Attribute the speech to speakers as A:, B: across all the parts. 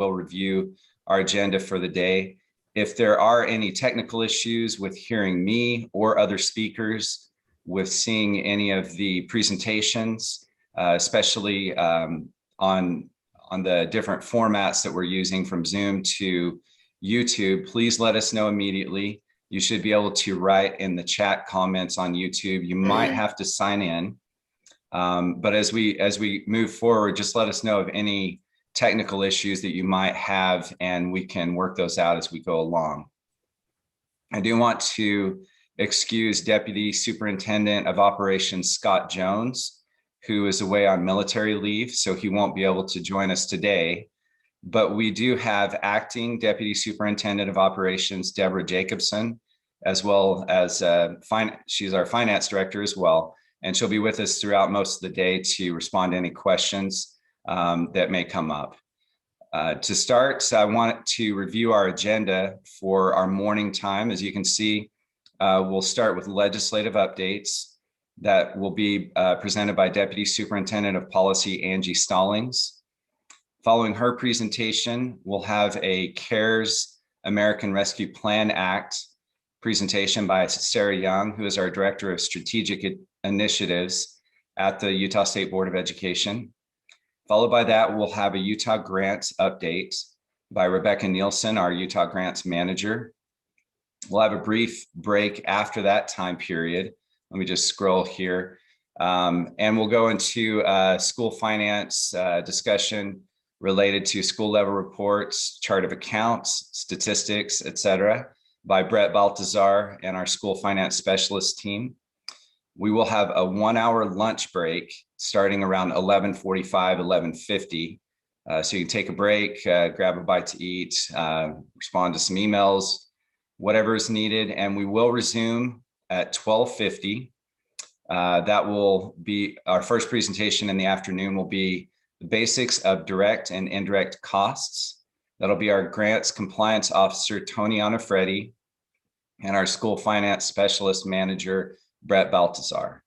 A: will review our agenda for the day. If there are any technical issues with hearing me or other speakers, with seeing any of the presentations, especially on the different formats that we're using from Zoom to YouTube, please let us know immediately. You should be able to write in the chat comments on YouTube. You might have to sign in. But as we move forward, just let us know of any technical issues that you might have, and we can work those out as we go along. I do want to excuse Deputy Superintendent of Operations Scott Jones, who is away on military leave, so he won't be able to join us today. But we do have Acting Deputy Superintendent of Operations Deborah Jacobson, as well as she's our Finance Director as well, and she'll be with us throughout most of the day to respond to any questions that may come up. To start, I want to review our agenda for our morning time. As you can see, we'll start with legislative updates that will be presented by Deputy Superintendent of Policy Angie Stallings. Following her presentation, we'll have a CARES American Rescue Plan Act presentation by Sarah Young, who is our Director of Strategic Initiatives at the Utah State Board of Education. Followed by that, we'll have a Utah Grants update by Rebecca Nielsen, our Utah Grants Manager. We'll have a brief break after that time period. Let me just scroll here. And we'll go into school finance discussion related to school level reports, chart of accounts, statistics, etc., by Brett Baltazar and our school finance specialist team. We will have a 1 hour lunch break starting around 11:45, 11:50. So you can take a break, grab a bite to eat, respond to some emails, whatever is needed. And we will resume at 12:50. That will be our first presentation in the afternoon, will be the basics of direct and indirect costs. That'll be our grants compliance officer, Tony Onofredi, and our school finance specialist manager, Brett Baltazar.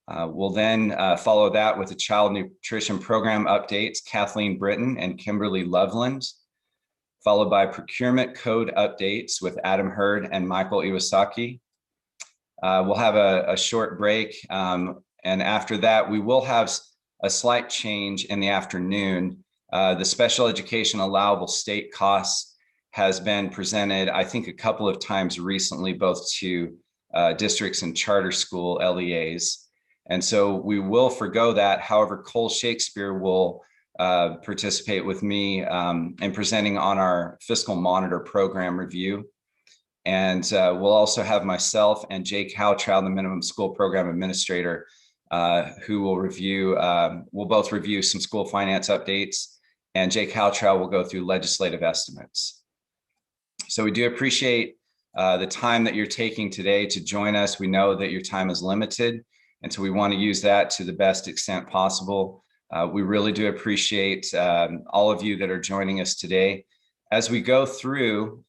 A: We'll then follow that with the child nutrition program updates, Kathleen Britton and Kimberly Loveland, followed by procurement code updates with Adam Hurd and Michael Iwasaki. We'll have a short break. And after that, we will have a slight change in the afternoon. The special education allowable state costs has been presented, I think, a couple of times recently, both to districts and charter school LEAs. And so we will forgo that. However, Cole Shakespeare will participate with me in presenting on our fiscal monitor program review. And we'll also have myself and Jake Howtrow, the minimum school program administrator, who will review, we'll both review some school finance updates, and Jake Howtrow will go through legislative estimates. So we do appreciate the time that you're taking today to join us. We know that your time is limited, and so we want to use that to the best extent possible. We really do appreciate all of you that are joining us today. As we go through,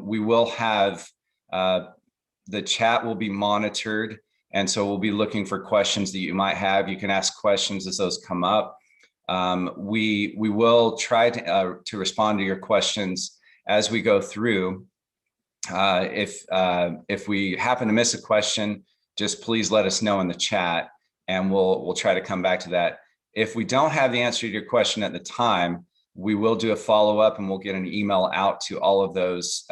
A: we will have, the chat will be monitored, and so we'll be looking for questions that you might have. You can ask questions as those come up. We will try to respond to your questions as we go through. If we happen to miss a question, just please let us know in the chat, and we'll try to come back to that. If we don't have the answer to your question at the time, we will do a follow-up, and we'll get an email out to all of those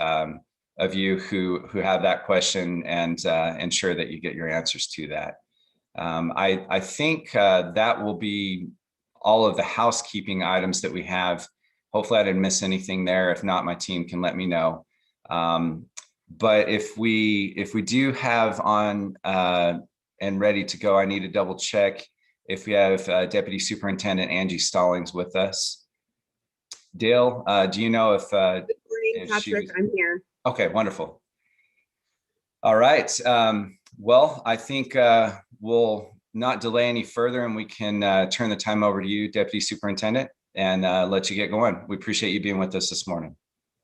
A: of you who have that question, and ensure that you get your answers to that. I think that will be all of the housekeeping items that we have. Hopefully I didn't miss anything there. If not, my team can let me know. But if we do have on and ready to go, I need to double check if we have Deputy Superintendent Angie Stallings with us. Dale, do you know if—
B: Good morning, Patrick, I'm here.
A: Okay, wonderful. All right, well, I think we'll not delay any further, and we can turn the time over to you, Deputy Superintendent, and let you get going. We appreciate you being with us this morning.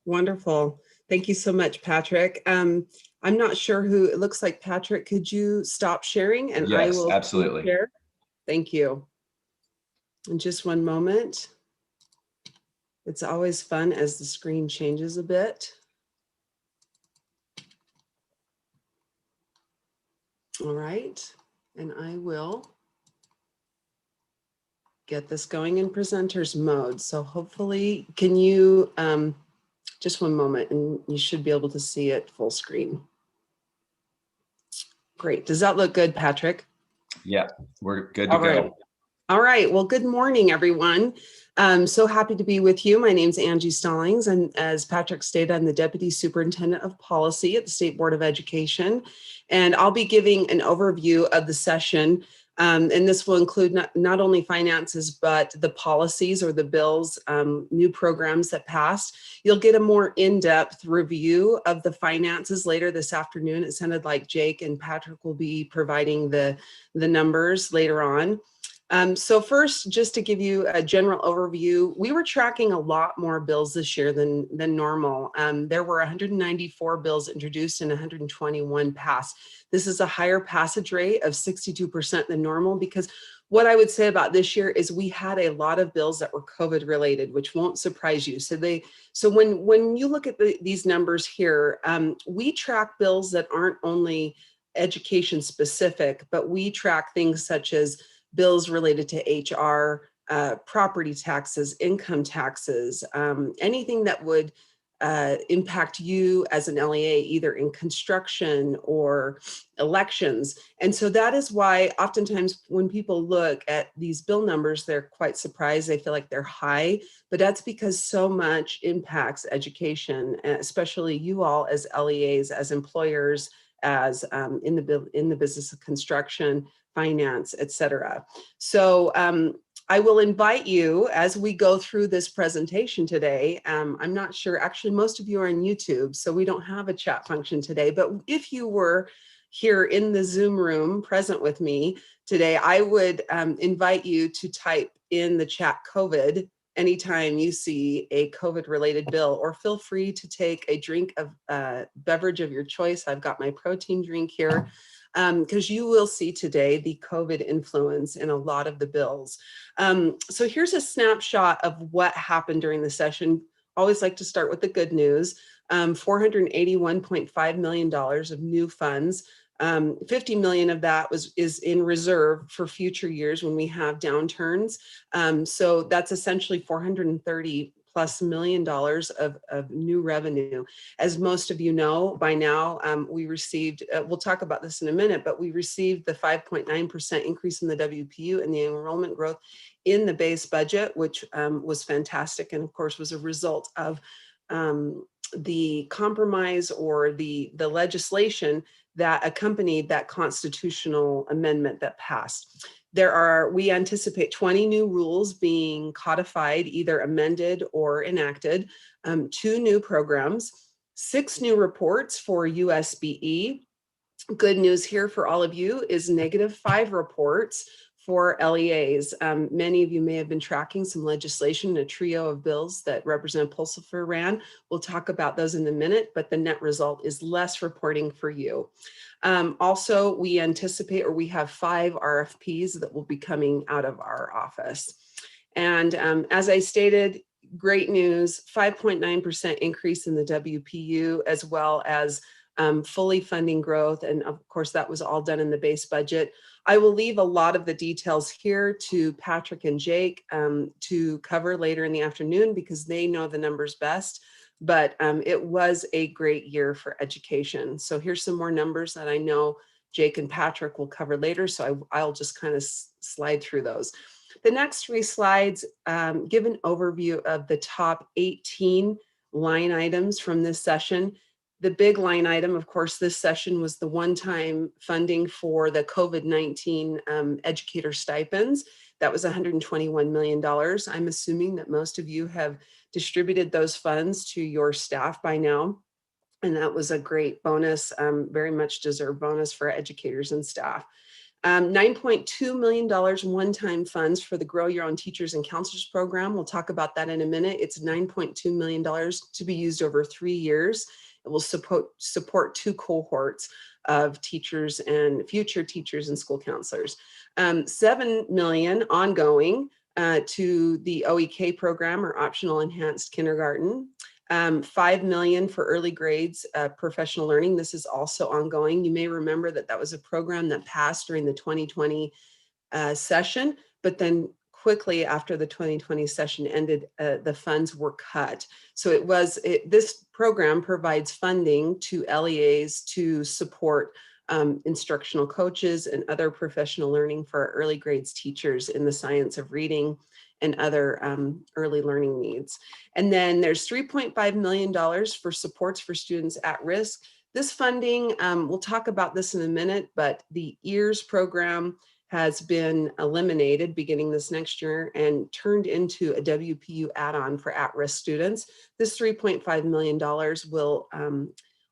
B: Wonderful. Thank you so much, Patrick. I'm not sure who, it looks like Patrick, could you stop sharing? And
A: yes,
B: I will
A: absolutely.
B: share. Thank you. In just one moment. It's always fun as the screen changes a bit. All right, and I will get this going in presenters mode. So hopefully, can you, just one moment and you should be able to see it full screen. Great, does that look good, Patrick?
A: Yeah, we're good to
B: All right.
A: go.
B: All right, well, good morning, everyone. I'm so happy to be with you. My name's Angie Stallings, and as Patrick stated, I'm the Deputy Superintendent of Policy at the State Board of Education, and I'll be giving an overview of the session, and this will include not only finances, but the policies or the bills, new programs that passed. You'll get a more in-depth review of the finances later this afternoon. It sounded like Jake and Patrick will be providing the numbers later on. So first, just to give you a general overview, we were tracking a lot more bills this year than normal. There were 194 bills introduced and 121 passed. This is a higher passage rate of 62% than normal, because what I would say about this year is we had a lot of bills that were COVID related, which won't surprise you. So when you look at these numbers here, we track bills that aren't only education specific, but we track things such as bills related to HR, property taxes, income taxes, anything that would impact you as an LEA, either in construction or elections. And so that is why oftentimes when people look at these bill numbers, they're quite surprised. They feel like they're high, but that's because so much impacts education, especially you all as LEAs, as employers, as in the business of construction, finance, etc. So I will invite you as we go through this presentation today. I'm not sure, actually, most of you are on YouTube, so we don't have a chat function today, but if you were here in the Zoom room present with me today, I would invite you to type in the chat COVID anytime you see a COVID related bill, or feel free to take a drink of beverage of your choice. I've got my protein drink here, because you will see today the COVID influence in a lot of the bills. So here's a snapshot of what happened during the session. Always like to start with the good news. $481.5 million of new funds. 50 million of that is in reserve for future years when we have downturns. So that's essentially 430 plus $1 million of new revenue. As most of you know by now, we received, we'll talk about this in a minute, but we received the 5.9% increase in the WPU and the enrollment growth in the base budget, which was fantastic, and of course was a result of the compromise or the legislation that accompanied that constitutional amendment that passed. We anticipate 20 new rules being codified, either amended or enacted, 2 new programs, 6 new reports for USBE. Good news here for all of you is -5 reports for LEAs. Many of you may have been tracking some legislation, a trio of bills that Representative Pulsifer ran. We'll talk about those in a minute, but the net result is less reporting for you. Also, we anticipate, or we have 5 RFPs that will be coming out of our office. And as I stated, great news, 5.9% increase in the WPU, as well as fully funding growth. And of course, that was all done in the base budget. I will leave a lot of the details here to Patrick and Jake to cover later in the afternoon, because they know the numbers best. But it was a great year for education. So here's some more numbers that I know Jake and Patrick will cover later. So I'll just kind of slide through those. The next 3 slides give an overview of the top 18 line items from this session. The big line item, of course, this session was the one-time funding for the COVID-19 educator stipends. That was $121 million. I'm assuming that most of you have distributed those funds to your staff by now. And that was a great bonus, very much deserved bonus for educators and staff. $9.2 million one-time funds for the Grow Your Own Teachers and Counselors program. We'll talk about that in a minute. It's $9.2 million to be used over 3 years. It will support 2 cohorts of teachers and future teachers and school counselors. $7 million ongoing to the OEK program, or optional enhanced kindergarten. 5 million for early grades professional learning. This is also ongoing. You may remember that that was a program that passed during the 2020 session, but then quickly after the 2020 session ended, the funds were cut. So this program provides funding to LEAs to support instructional coaches and other professional learning for our early grades teachers in the science of reading and other early learning needs. And then there's $3.5 million for supports for students at risk. This funding, we'll talk about this in a minute, but the EARS program has been eliminated beginning this next year and turned into a WPU add-on for at-risk students. This $3.5 million will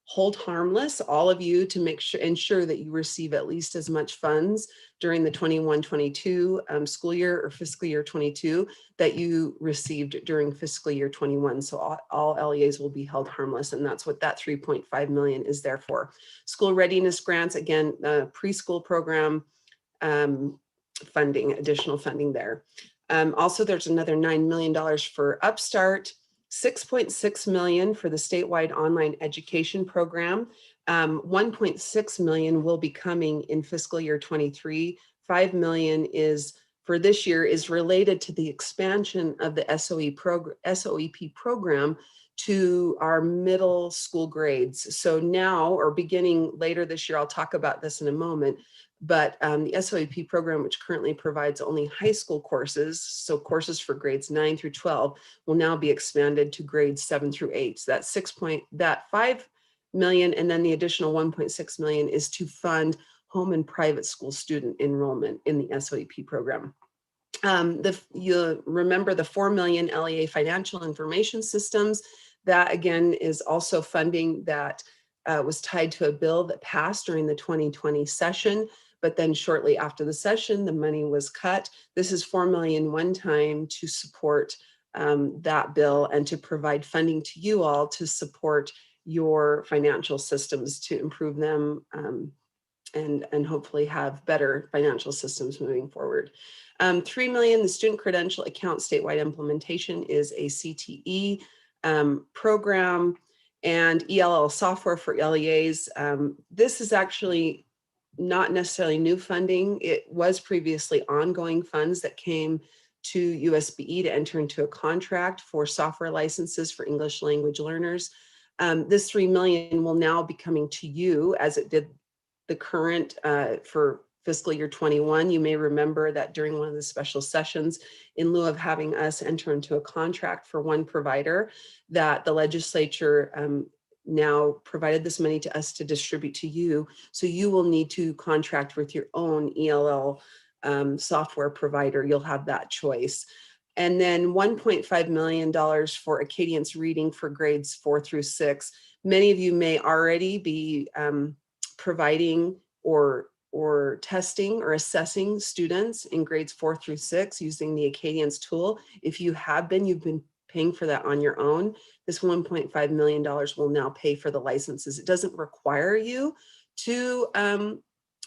B: hold harmless all of you to ensure that you receive at least as much funds during the 21-22 school year or fiscal year 22 that you received during fiscal year 21. So all LEAs will be held harmless, and that's what that 3.5 million is there for. School readiness grants, again, preschool program funding, additional funding there. Also, there's another $9 million for Upstart, 6.6 million for the statewide online education program. 1.6 million will be coming in fiscal year 23. 5 million is for this year is related to the expansion of the SOEP program to our middle school grades. So now, or beginning later this year, I'll talk about this in a moment, but the SOEP program, which currently provides only high school courses, so courses for grades 9 through 12, will now be expanded to grades 7 through 8. So that 5 million, and then the additional 1.6 million is to fund home and private school student enrollment in the SOEP program. You'll remember the 4 million LEA financial information systems. That again is also funding that was tied to a bill that passed during the 2020 session, but then shortly after the session, the money was cut. This is 4 million one time to support that bill and to provide funding to you all to support your financial systems to improve them and hopefully have better financial systems moving forward. 3 million, the student credential account statewide implementation is a CTE program, and ELL software for LEAs. This is actually not necessarily new funding. It was previously ongoing funds that came to USBE to enter into a contract for software licenses for English language learners. This 3 million will now be coming to you as it did the current for fiscal year 21. You may remember that during one of the special sessions, in lieu of having us enter into a contract for one provider, that the legislature now provided this money to us to distribute to you. So you will need to contract with your own ELL software provider. You'll have that choice. And then $1.5 million for Acadience reading for grades 4 through 6. Many of you may already be providing or testing or assessing students in grades 4 through 6 using the Acadience tool. If you have been, you've been paying for that on your own. This $1.5 million will now pay for the licenses. It doesn't require you to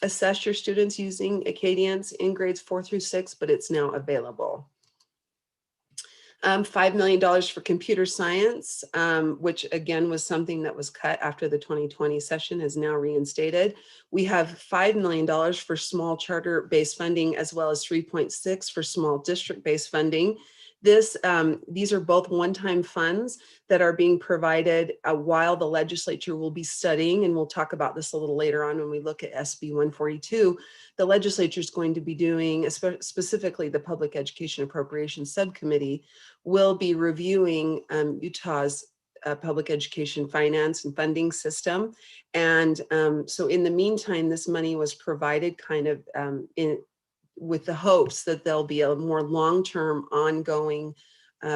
B: assess your students using Acadience in grades 4 through 6, but it's now available. $5 million for computer science, which again was something that was cut after the 2020 session, is now reinstated. We have $5 million for small charter-based funding, as well as 3.6 for small district-based funding. These are both one-time funds that are being provided while the legislature will be studying, and we'll talk about this a little later on when we look at SB 142. The legislature is going to be doing, specifically the Public Education Appropriations Subcommittee, will be reviewing Utah's public education finance and funding system. And so in the meantime, this money was provided kind of with the hopes that there'll be a more long-term ongoing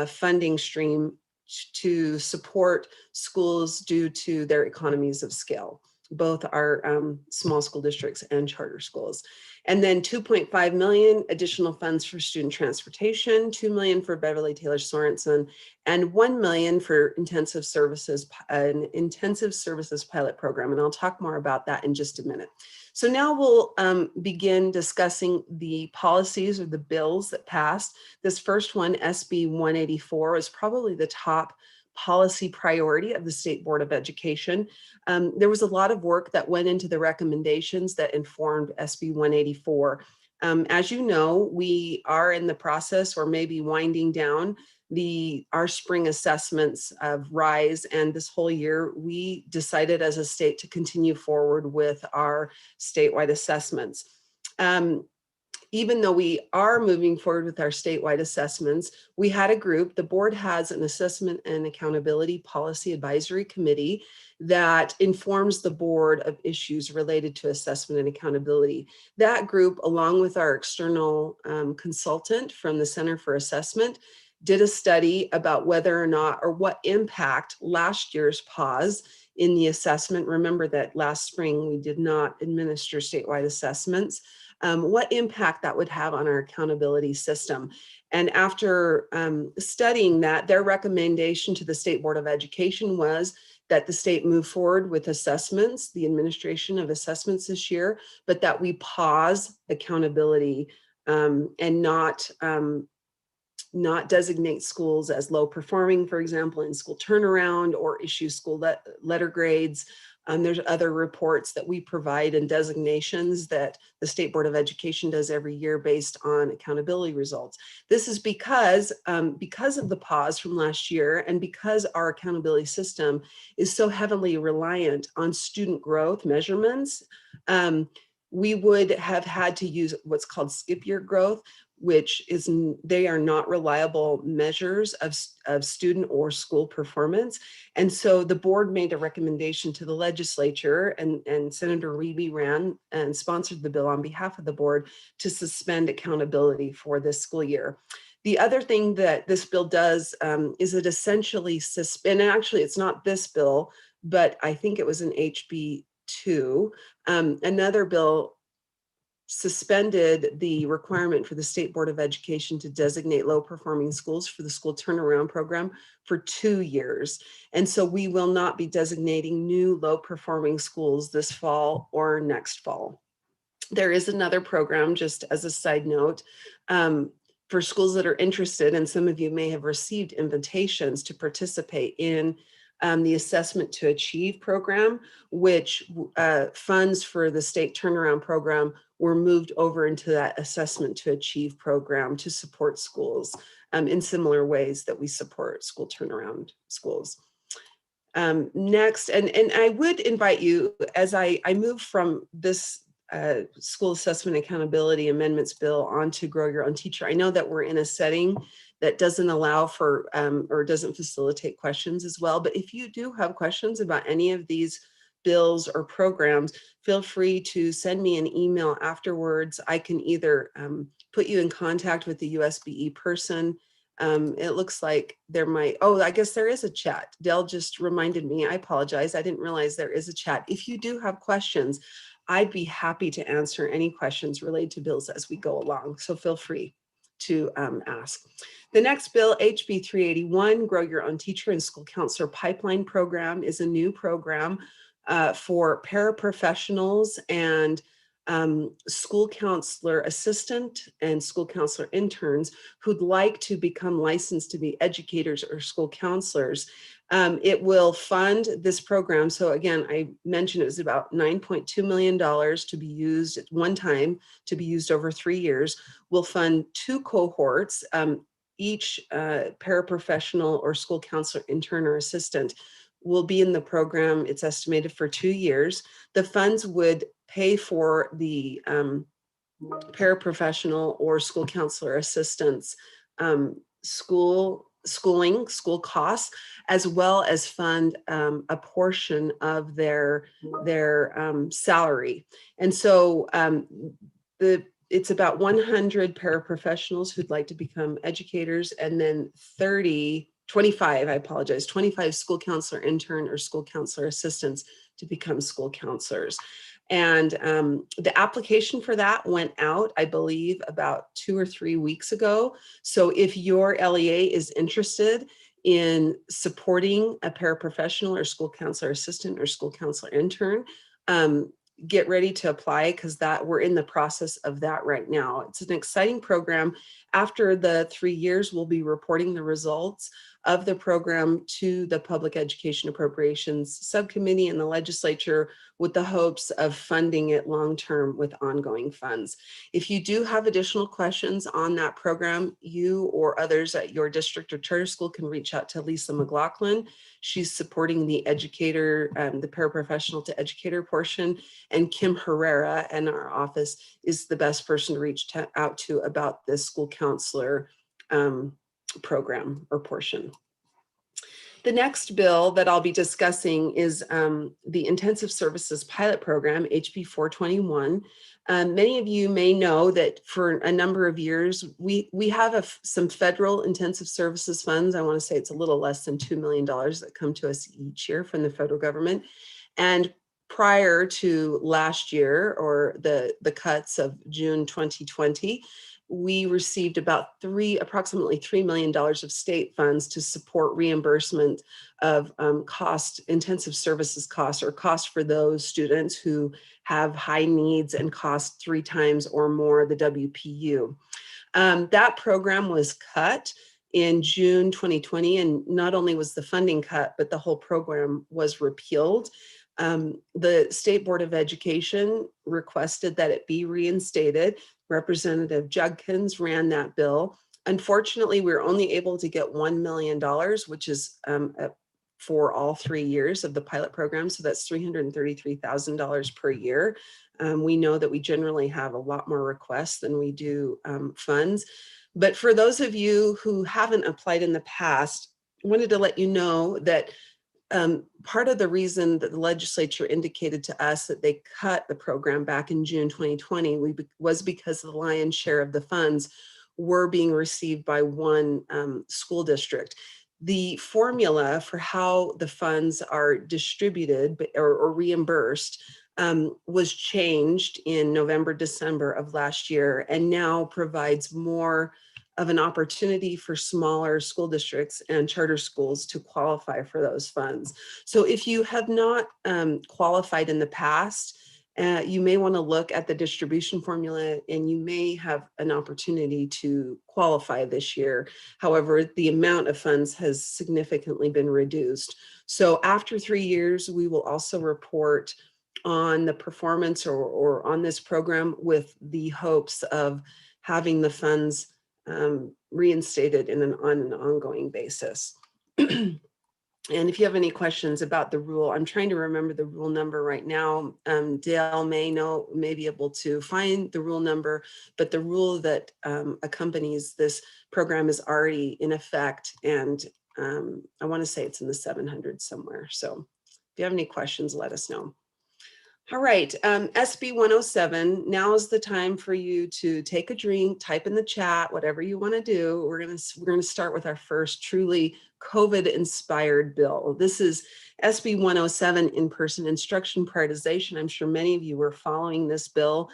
B: funding stream to support schools due to their economies of scale. both our small school districts and charter schools. And then 2.5 million additional funds for student transportation, 2 million for Beverly Taylor Sorensen, and 1 million for intensive services, an intensive services pilot program. And I'll talk more about that in just a minute. So now we'll begin discussing the policies or the bills that passed. This first one, SB 184, is probably the top policy priority of the State Board of Education. There was a lot of work that went into the recommendations that informed SB 184. As you know, we are in the process or maybe winding down our spring assessments of RISE, and this whole year we decided as a state to continue forward with our statewide assessments. Even though we are moving forward with our statewide assessments, we had a group, the board has an assessment and accountability policy advisory committee that informs the board of issues related to assessment and accountability. That group, along with our external consultant from the Center for Assessment, did a study about whether or not, or what impact last year's pause in the assessment. Remember that last spring we did not administer statewide assessments. What impact that would have on our accountability system. And after studying that, their recommendation to the State Board of Education was that the state move forward with assessments, the administration of assessments this year, but that we pause accountability and not designate schools as low performing, for example, in school turnaround, or issue school letter grades. There's other reports that we provide and designations that the State Board of Education does every year based on accountability results. This is because of the pause from last year, and because our accountability system is so heavily reliant on student growth measurements, we would have had to use what's called skip year growth, which is, they are not reliable measures of student or school performance. And so the board made a recommendation to the legislature, and Senator Reeby ran and sponsored the bill on behalf of the board to suspend accountability for this school year. The other thing that this bill does is it essentially suspend, and actually it's not this bill, but I think it was an HB 2, another bill suspended the requirement for the State Board of Education to designate low performing schools for the school turnaround program for 2 years. And so we will not be designating new low performing schools this fall or next fall. There is another program, just as a side note, for schools that are interested, and some of you may have received invitations to participate in the Assessment to Achieve program, which funds for the state turnaround program were moved over into that Assessment to Achieve program to support schools in similar ways that we support school turnaround schools. Next, and I would invite you, as I move from this school assessment accountability amendments bill onto Grow Your Own Teacher, I know that we're in a setting that doesn't allow for or doesn't facilitate questions as well. But if you do have questions about any of these bills or programs, feel free to send me an email afterwards. I can either put you in contact with the USBE person. It looks like there might, oh, I guess there is a chat. Dell just reminded me, I apologize. I didn't realize there is a chat. If you do have questions, I'd be happy to answer any questions related to bills as we go along. So feel free to ask. The next bill, HB 381, Grow Your Own Teacher and School Counselor Pipeline Program, is a new program for paraprofessionals and school counselor assistant and school counselor interns who'd like to become licensed to be educators or school counselors. It will fund this program. So again, I mentioned it was about $9.2 million to be used at one time, to be used over 3 years. We'll fund 2 cohorts. Each paraprofessional or school counselor intern or assistant will be in the program. It's estimated for 2 years. The funds would pay for the paraprofessional or school counselor assistants school costs, as well as fund a portion of their salary. And so it's about 100 paraprofessionals who'd like to become educators, and then 30 25, I apologize, 25 school counselor intern or school counselor assistants to become school counselors. And the application for that went out, I believe, about 2 or 3 weeks ago. So if your LEA is interested in supporting a paraprofessional or school counselor assistant or school counselor intern, get ready to apply, because that we're in the process of that right now. It's an exciting program. After the 3 years, we'll be reporting the results of the program to the Public Education Appropriations Subcommittee in the legislature, with the hopes of funding it long-term with ongoing funds. If you do have additional questions on that program, you or others at your district or charter school can reach out to Lisa McLaughlin. She's supporting the educator, the paraprofessional to educator portion, and Kim Herrera in our office is the best person to reach out to about this school counselor program or portion. The next bill that I'll be discussing is the Intensive Services Pilot Program, HB 421. Many of you may know that for a number of years, we have some federal intensive services funds. I want to say it's a little less than $2 million that come to us each year from the federal government. And prior to last year, or the cuts of June 2020, we received about approximately $3 million of state funds to support reimbursement of intensive services costs, or costs for those students who have high needs and cost 3 times or more the WPU. That program was cut in June 2020, and not only was the funding cut, but the whole program was repealed. The State Board of Education requested that it be reinstated. Representative Judkins ran that bill. Unfortunately, we were only able to get $1 million, which is for all 3 years of the pilot program. So that's $333,000 per year. We know that we generally have a lot more requests than we do funds. But for those of you who haven't applied in the past, I wanted to let you know that part of the reason that the legislature indicated to us that they cut the program back in June 2020 was because the lion's share of the funds were being received by one school district. The formula for how the funds are distributed or reimbursed was changed in November, December of last year, and now provides more of an opportunity for smaller school districts and charter schools to qualify for those funds. So if you have not qualified in the past, you may want to look at the distribution formula, and you may have an opportunity to qualify this year. However, the amount of funds has significantly been reduced. So after 3 years, we will also report on the performance or on this program, with the hopes of having the funds reinstated on an ongoing basis. And if you have any questions about the rule, I'm trying to remember the rule number right now. Dale may be able to find the rule number, but the rule that accompanies this program is already in effect, and I want to say it's in the 700s somewhere. So if you have any questions, let us know. All right, SB 107, now is the time for you to take a drink, type in the chat, whatever you want to do. We're gonna start with our first truly COVID-inspired bill. This is SB 107, in-person instruction prioritization. I'm sure many of you were following this bill.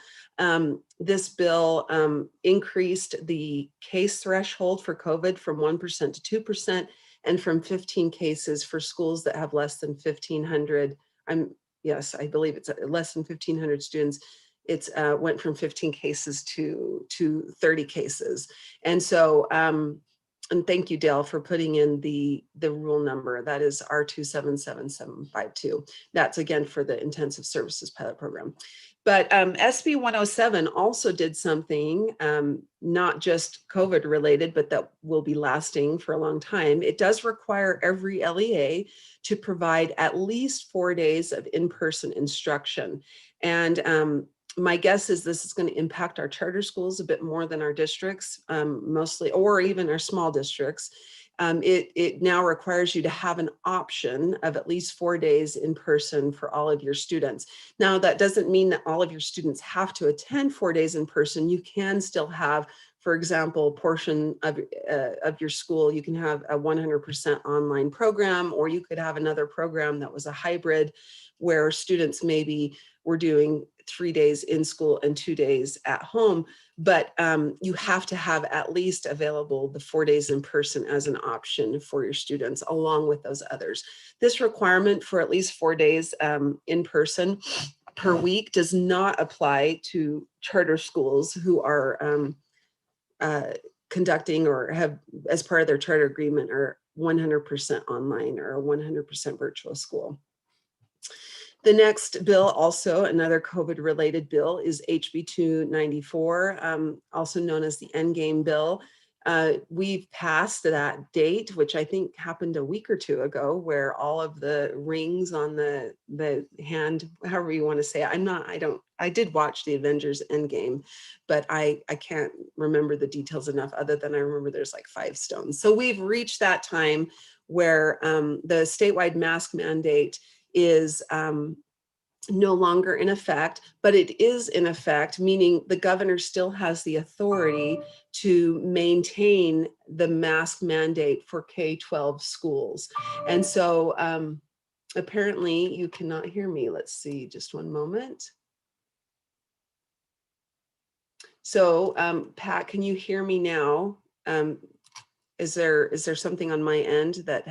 B: This bill increased the case threshold for COVID from 1% to 2%, and from 15 cases for schools that have less than 1,500. Yes, I believe it's less than 1,500 students. It's went from 15 cases to 30 cases. And so, and thank you, Dale, for putting in the rule number. That is R2777752. That's again for the Intensive Services Pilot Program. But SB 107 also did something not just COVID related, but that will be lasting for a long time. It does require every LEA to provide at least 4 days of in-person instruction. And my guess is this is going to impact our charter schools a bit more than our districts, mostly, or even our small districts. It now requires you to have an option of at least 4 days in person for all of your students. Now, that doesn't mean that all of your students have to attend 4 days in person. You can still have for example, portion of your school, you can have a 100% online program, or you could have another program that was a hybrid where students maybe were doing 3 days in school and 2 days at home. But you have to have at least available the 4 days in person as an option for your students, along with those others. This requirement for at least 4 days in person per week does not apply to charter schools who are conducting or have, as part of their charter agreement, are 100% online or a 100% virtual school. The next bill, also another COVID-related bill, is HB 294, also known as the Endgame bill. We've passed that date, which I think happened a week or two ago, where all of the rings on the hand, however you want to say it, I did watch the Avengers Endgame, but I can't remember the details enough, other than I remember there's like 5 stones. So we've reached that time where the statewide mask mandate is no longer in effect, but it is in effect, meaning the governor still has the authority to maintain the mask mandate for K-12 schools. And so apparently you cannot hear me. Let's see, just one moment. So Pat, can you hear me now? Is there something on my end that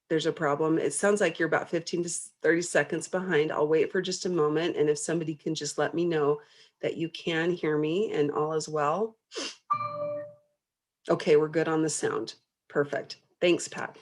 B: there's a problem? It sounds like you're about 15 to 30 seconds behind. I'll wait for just a moment. And if somebody can just let me know that you can hear me and all is well. Okay, we're good on the sound. Perfect. Thanks, Pat.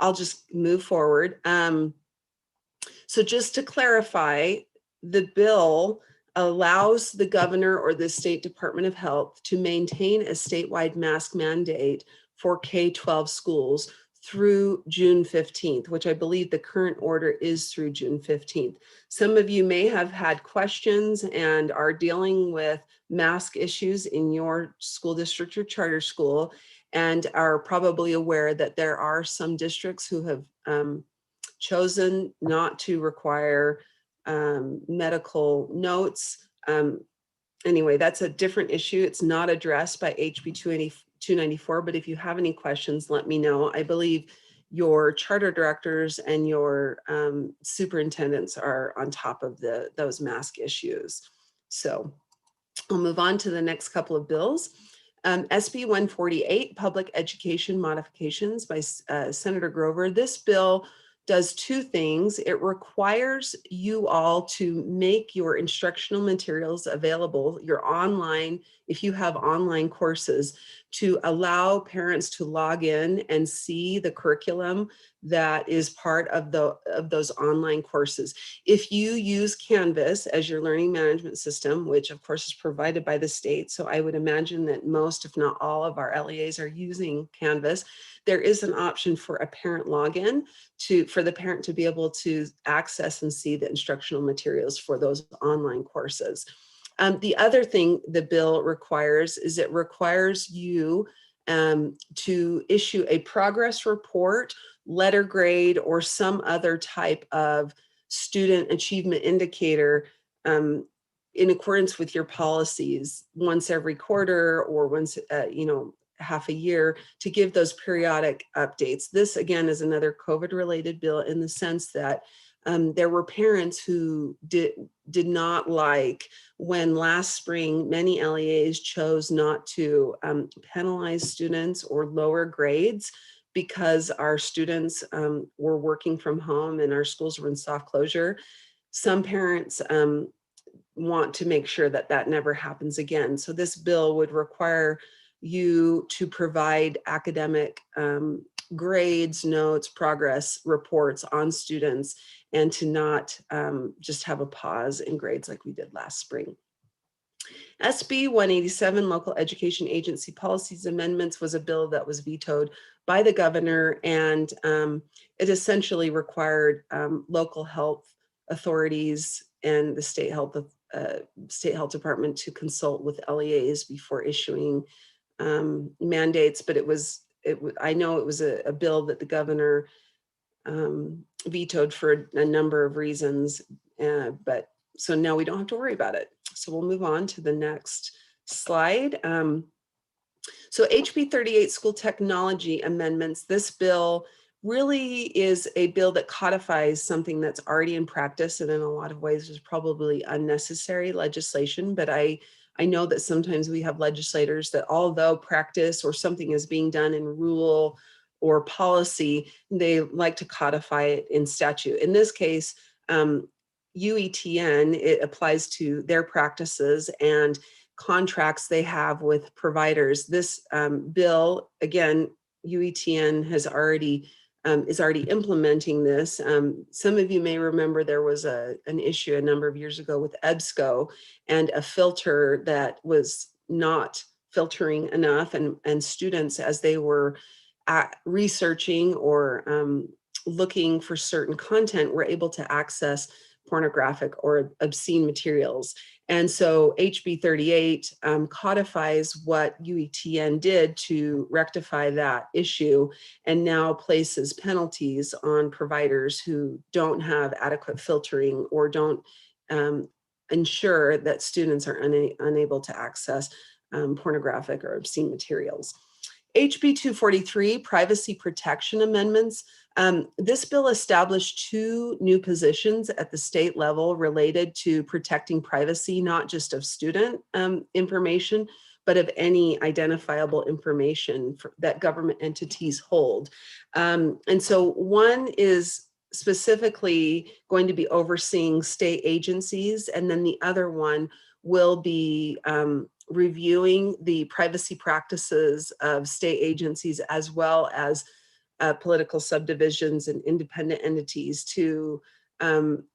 B: I'll just move forward. So just to clarify, the bill allows the governor or the state Department of Health to maintain a statewide mask mandate for K-12 schools through June 15th, which I believe the current order is through June 15th. Some of you may have had questions and are dealing with mask issues in your school district or charter school, and are probably aware that there are some districts who have chosen not to require medical notes. Anyway, that's a different issue. It's not addressed by HB 294, but if you have any questions, let me know. I believe your charter directors and your superintendents are on top of those mask issues. So I'll move on to the next couple of bills. SB 148, Public Education Modifications by Senator Grover. This bill does 2 things. It requires you all to make your instructional materials available, your online, if you have online courses, to allow parents to log in and see the curriculum that is part of those online courses. If you use Canvas as your learning management system, which of course is provided by the state, so I would imagine that most, if not all, of our LEAs are using Canvas, there is an option for a parent login for the parent to be able to access and see the instructional materials for those online courses. The other thing the bill requires is it requires you to issue a progress report, letter grade, or some other type of student achievement indicator in accordance with your policies once every quarter or once, half a year, to give those periodic updates. This again is another COVID-related bill in the sense that there were parents who did not like when last spring many LEAs chose not to penalize students or lower grades because our students were working from home and our schools were in soft closure. Some parents want to make sure that that never happens again. So this bill would require you to provide academic grades, notes, progress reports on students, and to not just have a pause in grades like we did last spring. SB 187, Local Education Agency Policies Amendments, was a bill that was vetoed by the governor, and it essentially required local health authorities and the state health department to consult with LEAs before issuing mandates. But I know it was a bill that the governor vetoed for a number of reasons, but so now we don't have to worry about it. So we'll move on to the next slide. So HB 38 school technology amendments, this bill really is a bill that codifies something that's already in practice, and in a lot of ways is probably unnecessary legislation. But I know that sometimes we have legislators that, although practice or something is being done in rule or policy, they like to codify it in statute. In this case, UETN, it applies to their practices and contracts they have with providers. This bill, again, UETN has already is already implementing this. Some of you may remember there was an issue a number of years ago with EBSCO and a filter that was not filtering enough, and students, as they were researching or looking for certain content, were able to access pornographic or obscene materials. And so HB 38 codifies what UETN did to rectify that issue, and now places penalties on providers who don't have adequate filtering or don't ensure that students are unable to access pornographic or obscene materials. HB 243, privacy protection amendments. This bill established 2 new positions at the state level related to protecting privacy, not just of student information, but of any identifiable information that government entities hold. And so one is specifically going to be overseeing state agencies, and then the other one will be reviewing the privacy practices of state agencies, as well as political subdivisions and independent entities, to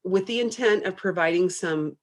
B: with the intent of providing some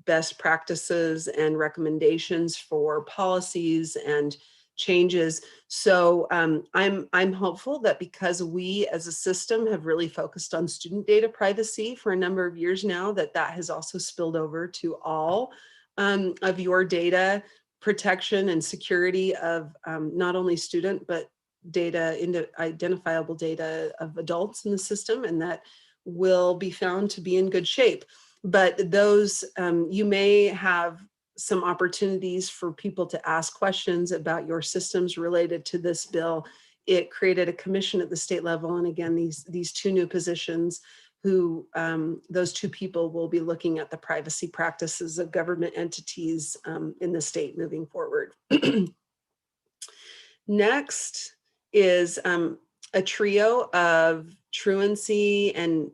B: best practices and recommendations for policies and changes. So I'm hopeful that because we as a system have really focused on student data privacy for a number of years now, that has also spilled over to all of your data protection and security of not only student, but data, identifiable data of adults in the system, and that will be found to be in good shape. But those, you may have some opportunities for people to ask questions about your systems related to this bill. It created a commission at the state level, and again, these 2 new positions, who those 2 people will be looking at the privacy practices of government entities in the state moving forward. Next is a trio of truancy and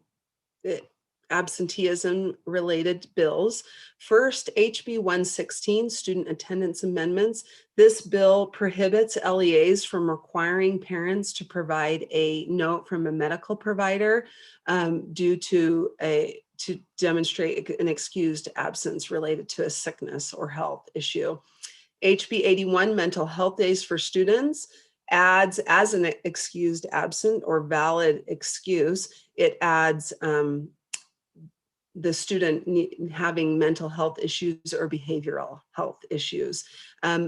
B: absenteeism related bills. First, HB 116, student attendance amendments. This bill prohibits LEAs from requiring parents to provide a note from a medical provider due to demonstrate an excused absence related to a sickness or health issue. HB 81, mental health days for students, adds as an excused absent or valid excuse, it adds the student having mental health issues or behavioral health issues.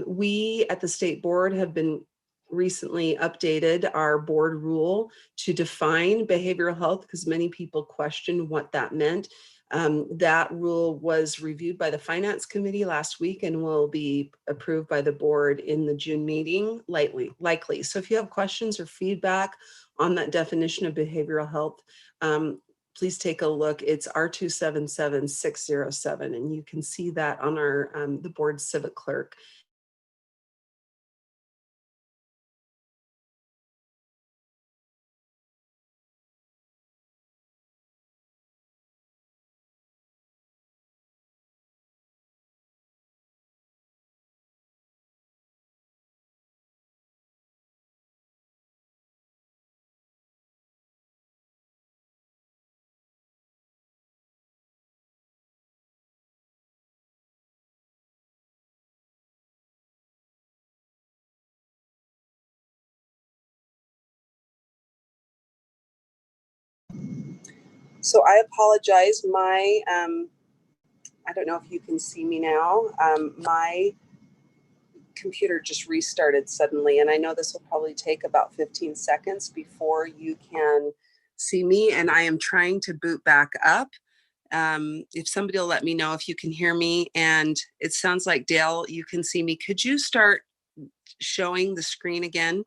B: We at the state board have been recently updated our board rule to define behavioral health, because many people questioned what that meant. That rule was reviewed by the Finance Committee last week and will be approved by the board in the June meeting, likely. So if you have questions or feedback on that definition of behavioral health, please take a look. It's R277607, and you can see that on our the board civic clerk. So I apologize. My, I don't know if you can see me now. My computer just restarted suddenly, and I know this will probably take about 15 seconds before you can see me, and I am trying to boot back up. If somebody will let me know if you can hear me, and it sounds like Dale, you can see me. Could you start showing the screen again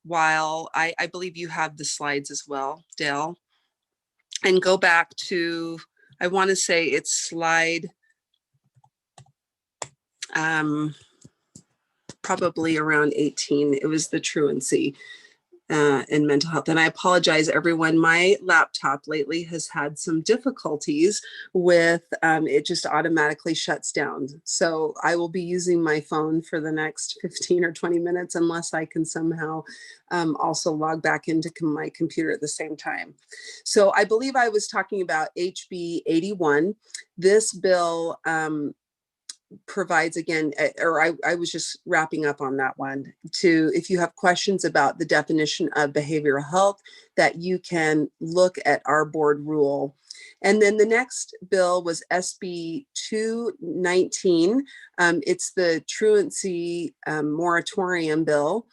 B: while I believe you have the slides as well, Dale, and go back to, I want to say it's slide probably around 18. It was the truancy and mental health. And I apologize, everyone. My laptop lately has had some difficulties with it just automatically shuts down. So I will be using my phone for the next 15 or 20 minutes unless I can somehow also log back into my computer at the same time. So I believe I was talking about HB 81. This bill provides, again, or I was just wrapping up on that one, to, if you have questions about the definition of behavioral health, that you can look at our board rule. And then the next bill was SB 219. It's the truancy moratorium bill.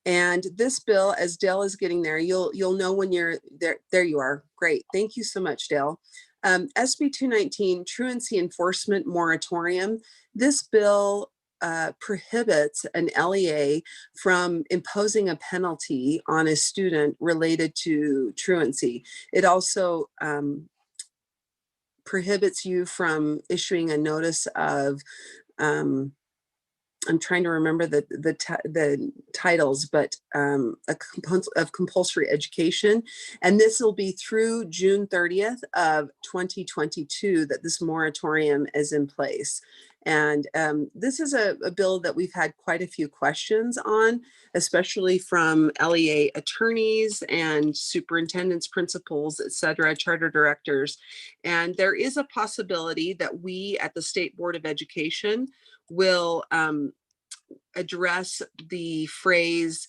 B: And this bill, as Dale is getting there, you'll know when you're there. There you are. Great. Thank you so much, Dale. SB 219, Truancy Enforcement Moratorium. This bill prohibits an LEA from imposing a penalty on a student related to truancy. It also prohibits you from issuing a notice of I'm trying to remember the titles, but of compulsory education. And this will be through June 30th of 2022 that this moratorium is in place. And this is a bill that we've had quite a few questions on, especially from LEA attorneys and superintendents, principals, et cetera, charter directors. And there is a possibility that we at the State Board of Education will address the phrase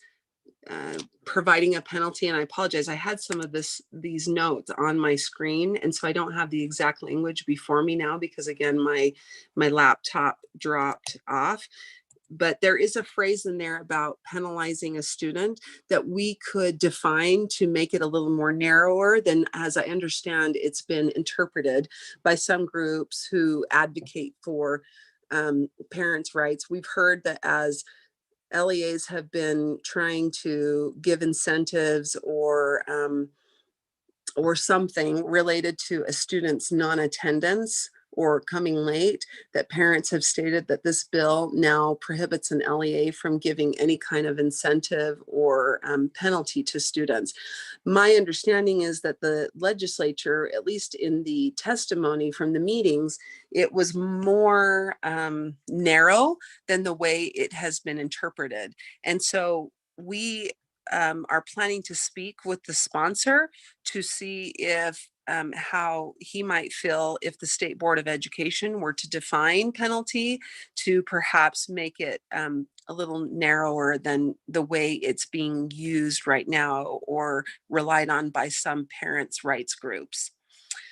B: providing a penalty. And I apologize, I had some of these notes on my screen, and so I don't have the exact language before me now because, again, my laptop dropped off. But there is a phrase in there about penalizing a student that we could define to make it a little more narrower than, as I understand, it's been interpreted by some groups who advocate for parents' rights. We've heard that as LEAs have been trying to give incentives or something related to a student's non-attendance or coming late, that parents have stated that this bill now prohibits an LEA from giving any kind of incentive or penalty to students. My understanding is that the legislature, at least in the testimony from the meetings, it was more narrow than the way it has been interpreted. And so we are planning to speak with the sponsor to see if how he might feel if the State Board of Education were to define penalty to perhaps make it a little narrower than the way it's being used right now or relied on by some parents' rights groups.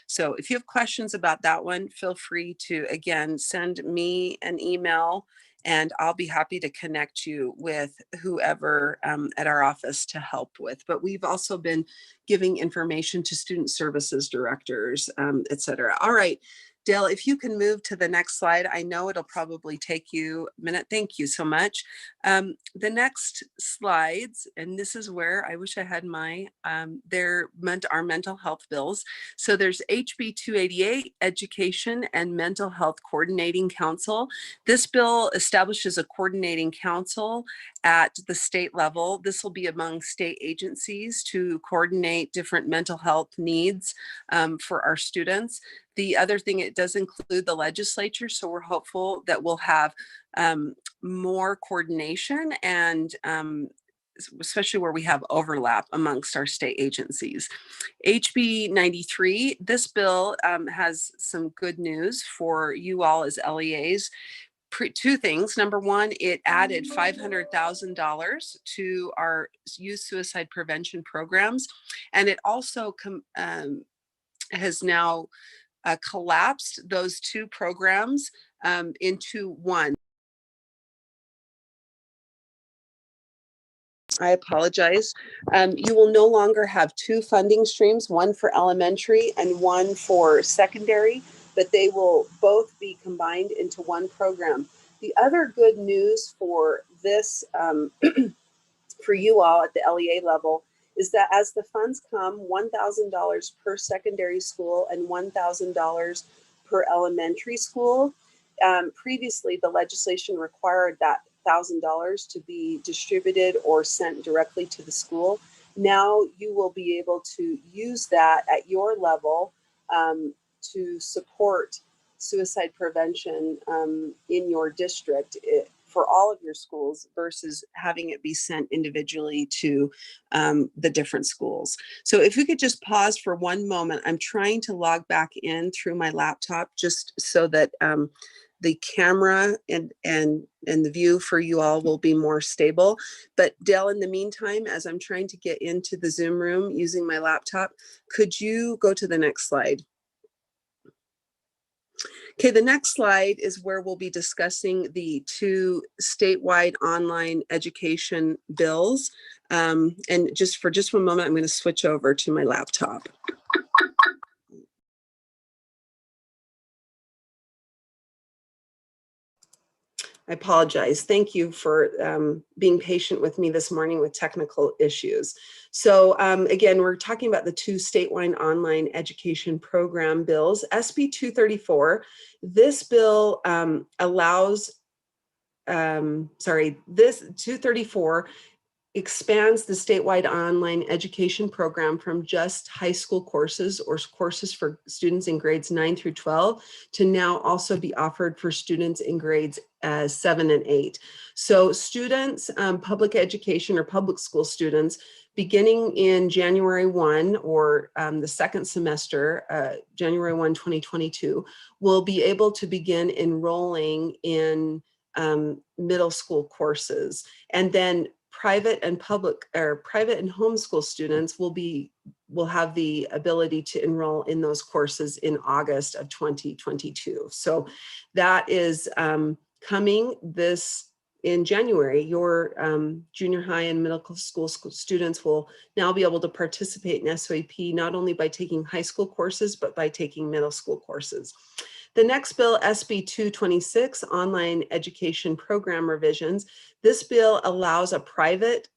B: So if you have questions about that one, feel free to, again, send me an email and I'll be happy to connect you with whoever at our office to help with. But we've also been giving information to student services directors, et cetera. All right, Dale, if you can move to the next slide. I know it'll probably take you a minute. Thank you so much. The next slides, and this is where I wish I had my, our mental health bills. So there's HB 288, Education and Mental Health Coordinating Council. This bill establishes a coordinating council at the state level. This will be among state agencies to coordinate different mental health needs for our students. The other thing, it does include the legislature, so we're hopeful that we'll have more coordination and especially where we have overlap amongst our state agencies. HB 93, this bill has some good news for you all as LEAs. Two things. Number one, it added $500,000 to our youth suicide prevention programs. And it also has now collapsed those two programs into one. I apologize. You will no longer have two funding streams, one for elementary and one for secondary, but they will both be combined into one program. The other good news for this, for you all at the LEA level, is that as the funds come, $1,000 per secondary school and $1,000 per elementary school. Previously, the legislation required that $1,000 to be distributed or sent directly to the school. Now you will be able to use that at your level to support suicide prevention in your district for all of your schools versus having it be sent individually to the different schools. So if we could just pause for one moment, I'm trying to log back in through my laptop just so that the camera and the view for you all will be more stable. But Dell, in the meantime, as I'm trying to get into the Zoom room using my laptop, could you go to the next slide? Okay, the next slide is where we'll be discussing the two statewide online education bills. And just for just one moment, I'm going to switch over to my laptop. I apologize. Thank you for being patient with me this morning with technical issues. So again, we're talking about the two statewide online education program bills. SB 234, this bill allows, this 234 expands the statewide online education program from just high school courses or courses for students in grades 9 through 12 to now also be offered for students in grades 7 and 8. So students, public education or public school students, beginning in January 1 or the second semester, January 1, 2022, will be able to begin enrolling in middle school courses. And then private and public or private and homeschool students will have the ability to enroll in those courses in August of 2022. So that is coming this in January. Your junior high and middle school students will now be able to participate in SOAP not only by taking high school courses, but by taking middle school courses. The next bill, SB 226, Online Education Program Revisions. This bill allows a private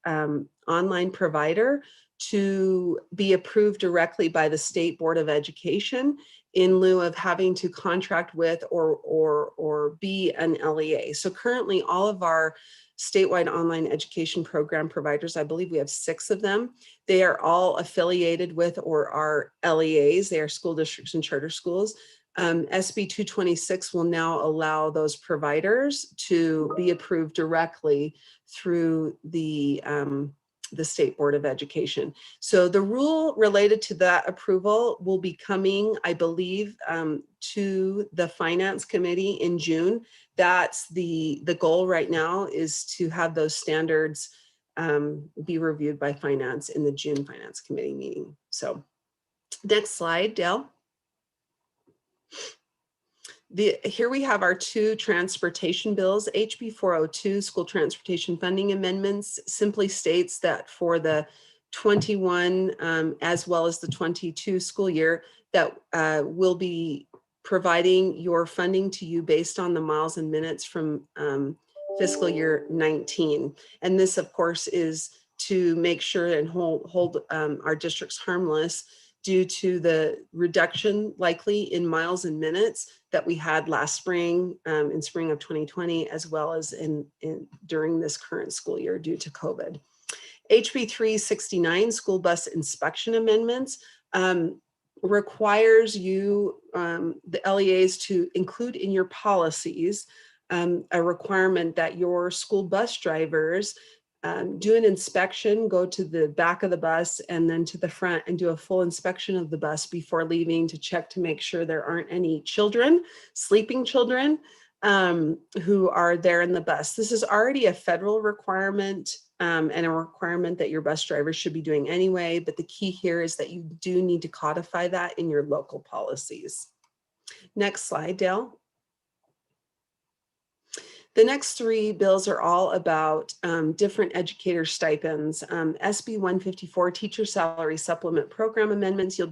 B: online provider to be approved directly by the State Board of Education in lieu of having to contract with or be an LEA. So currently all of our statewide online education program providers, I believe we have 6 of them, they are all affiliated with or are LEAs, they are school districts and charter schools. SB 226 will now allow those providers to be approved directly through the State Board of Education. So the rule related to that approval will be coming, I believe, to the Finance Committee in June. That's the goal right now, is to have those standards be reviewed by Finance in the June Finance Committee meeting. So next slide, Dale. Here we have our 2 transportation bills. HB 402, school transportation funding amendments, simply states that for the 21 as well as the 22 school year, that will be providing your funding to you based on the miles and minutes from fiscal year 19. And this, of course, is to make sure and hold our districts harmless due to the reduction likely in miles and minutes that we had last spring, in spring of 2020, as well as during this current school year due to COVID. HB 369, school bus inspection amendments, requires you, the LEAs, to include in your policies a requirement that your school bus drivers do an inspection, go to the back of the bus and then to the front and do a full inspection of the bus before leaving to check to make sure there aren't any children, sleeping children, who are there in the bus. This is already a federal requirement and a requirement that your bus drivers should be doing anyway, but the key here is that you do need to codify that in your local policies. Next slide, Dale. The next three bills are all about different educator stipends. SB 154, Teacher Salary Supplement Program Amendments. You'll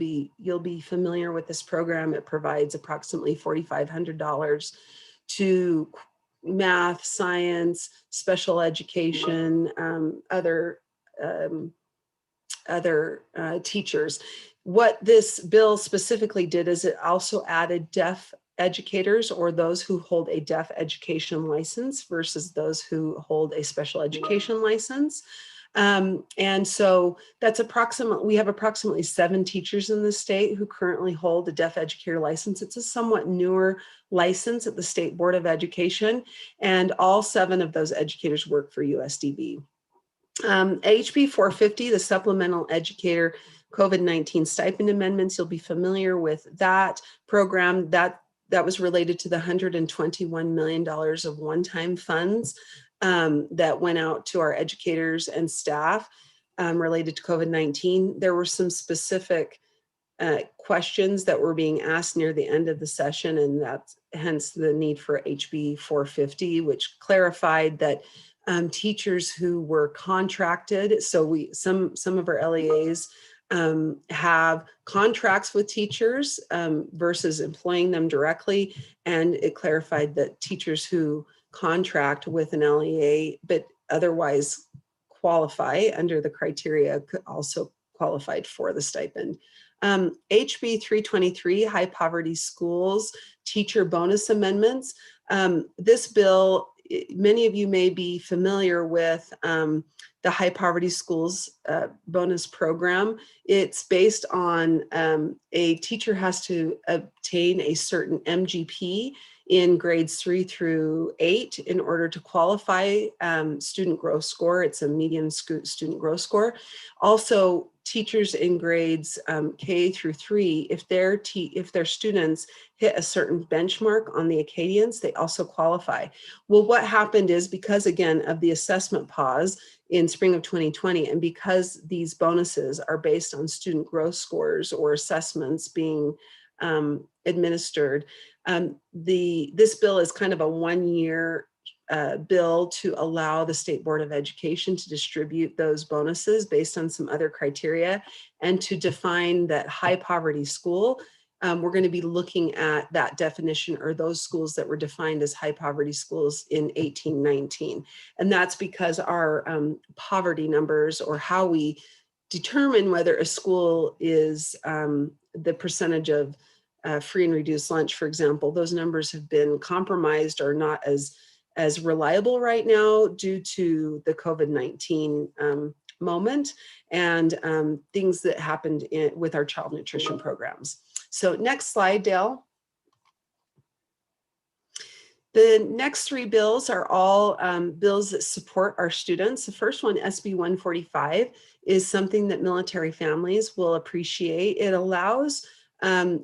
B: be familiar with this program. It provides approximately $4,500 to math, science, special education, other teachers. What this bill specifically did is it also added deaf educators, or those who hold a deaf education license versus those who hold a special education license. And so that's we have approximately 7 teachers in the state who currently hold a deaf educator license. It's a somewhat newer license at the State Board of Education, and all 7 of those educators work for USDB. HB 450, the Supplemental Educator COVID-19 Stipend Amendments. You'll be familiar with that program. That was related to the $121 million of one-time funds that went out to our educators and staff related to COVID-19. There were some specific questions that were being asked near the end of the session, and that's hence the need for HB 450, which clarified that teachers who were contracted, so some of our LEAs have contracts with teachers versus employing them directly, and it clarified that teachers who contract with an LEA but otherwise qualify under the criteria could also qualified for the stipend. HB 323, High Poverty Schools Teacher Bonus Amendments. This bill, many of you may be familiar with the High Poverty Schools bonus program. It's based on a teacher has to obtain a certain MGP in grades 3 through 8 in order to qualify student growth score. It's a median student growth score. Also, teachers in grades K through 3, if their students hit a certain benchmark on the Acadians, they also qualify. Well, what happened is, because again of the assessment pause in spring of 2020, and because these bonuses are based on student growth scores or assessments being administered, this bill is kind of a 1-year bill to allow the State Board of Education to distribute those bonuses based on some other criteria, and to define that high poverty school. We're going to be looking at that definition, or those schools that were defined as high poverty schools in 1819. And that's because our poverty numbers, or how we determine whether a school is the percentage of free and reduced lunch, for example, those numbers have been compromised or not as reliable right now due to the COVID-19 moment and things that happened with our child nutrition programs. So next slide, Dale. The next 3 bills are all bills that support our students. The first one, SB 145, is something that military families will appreciate. It allows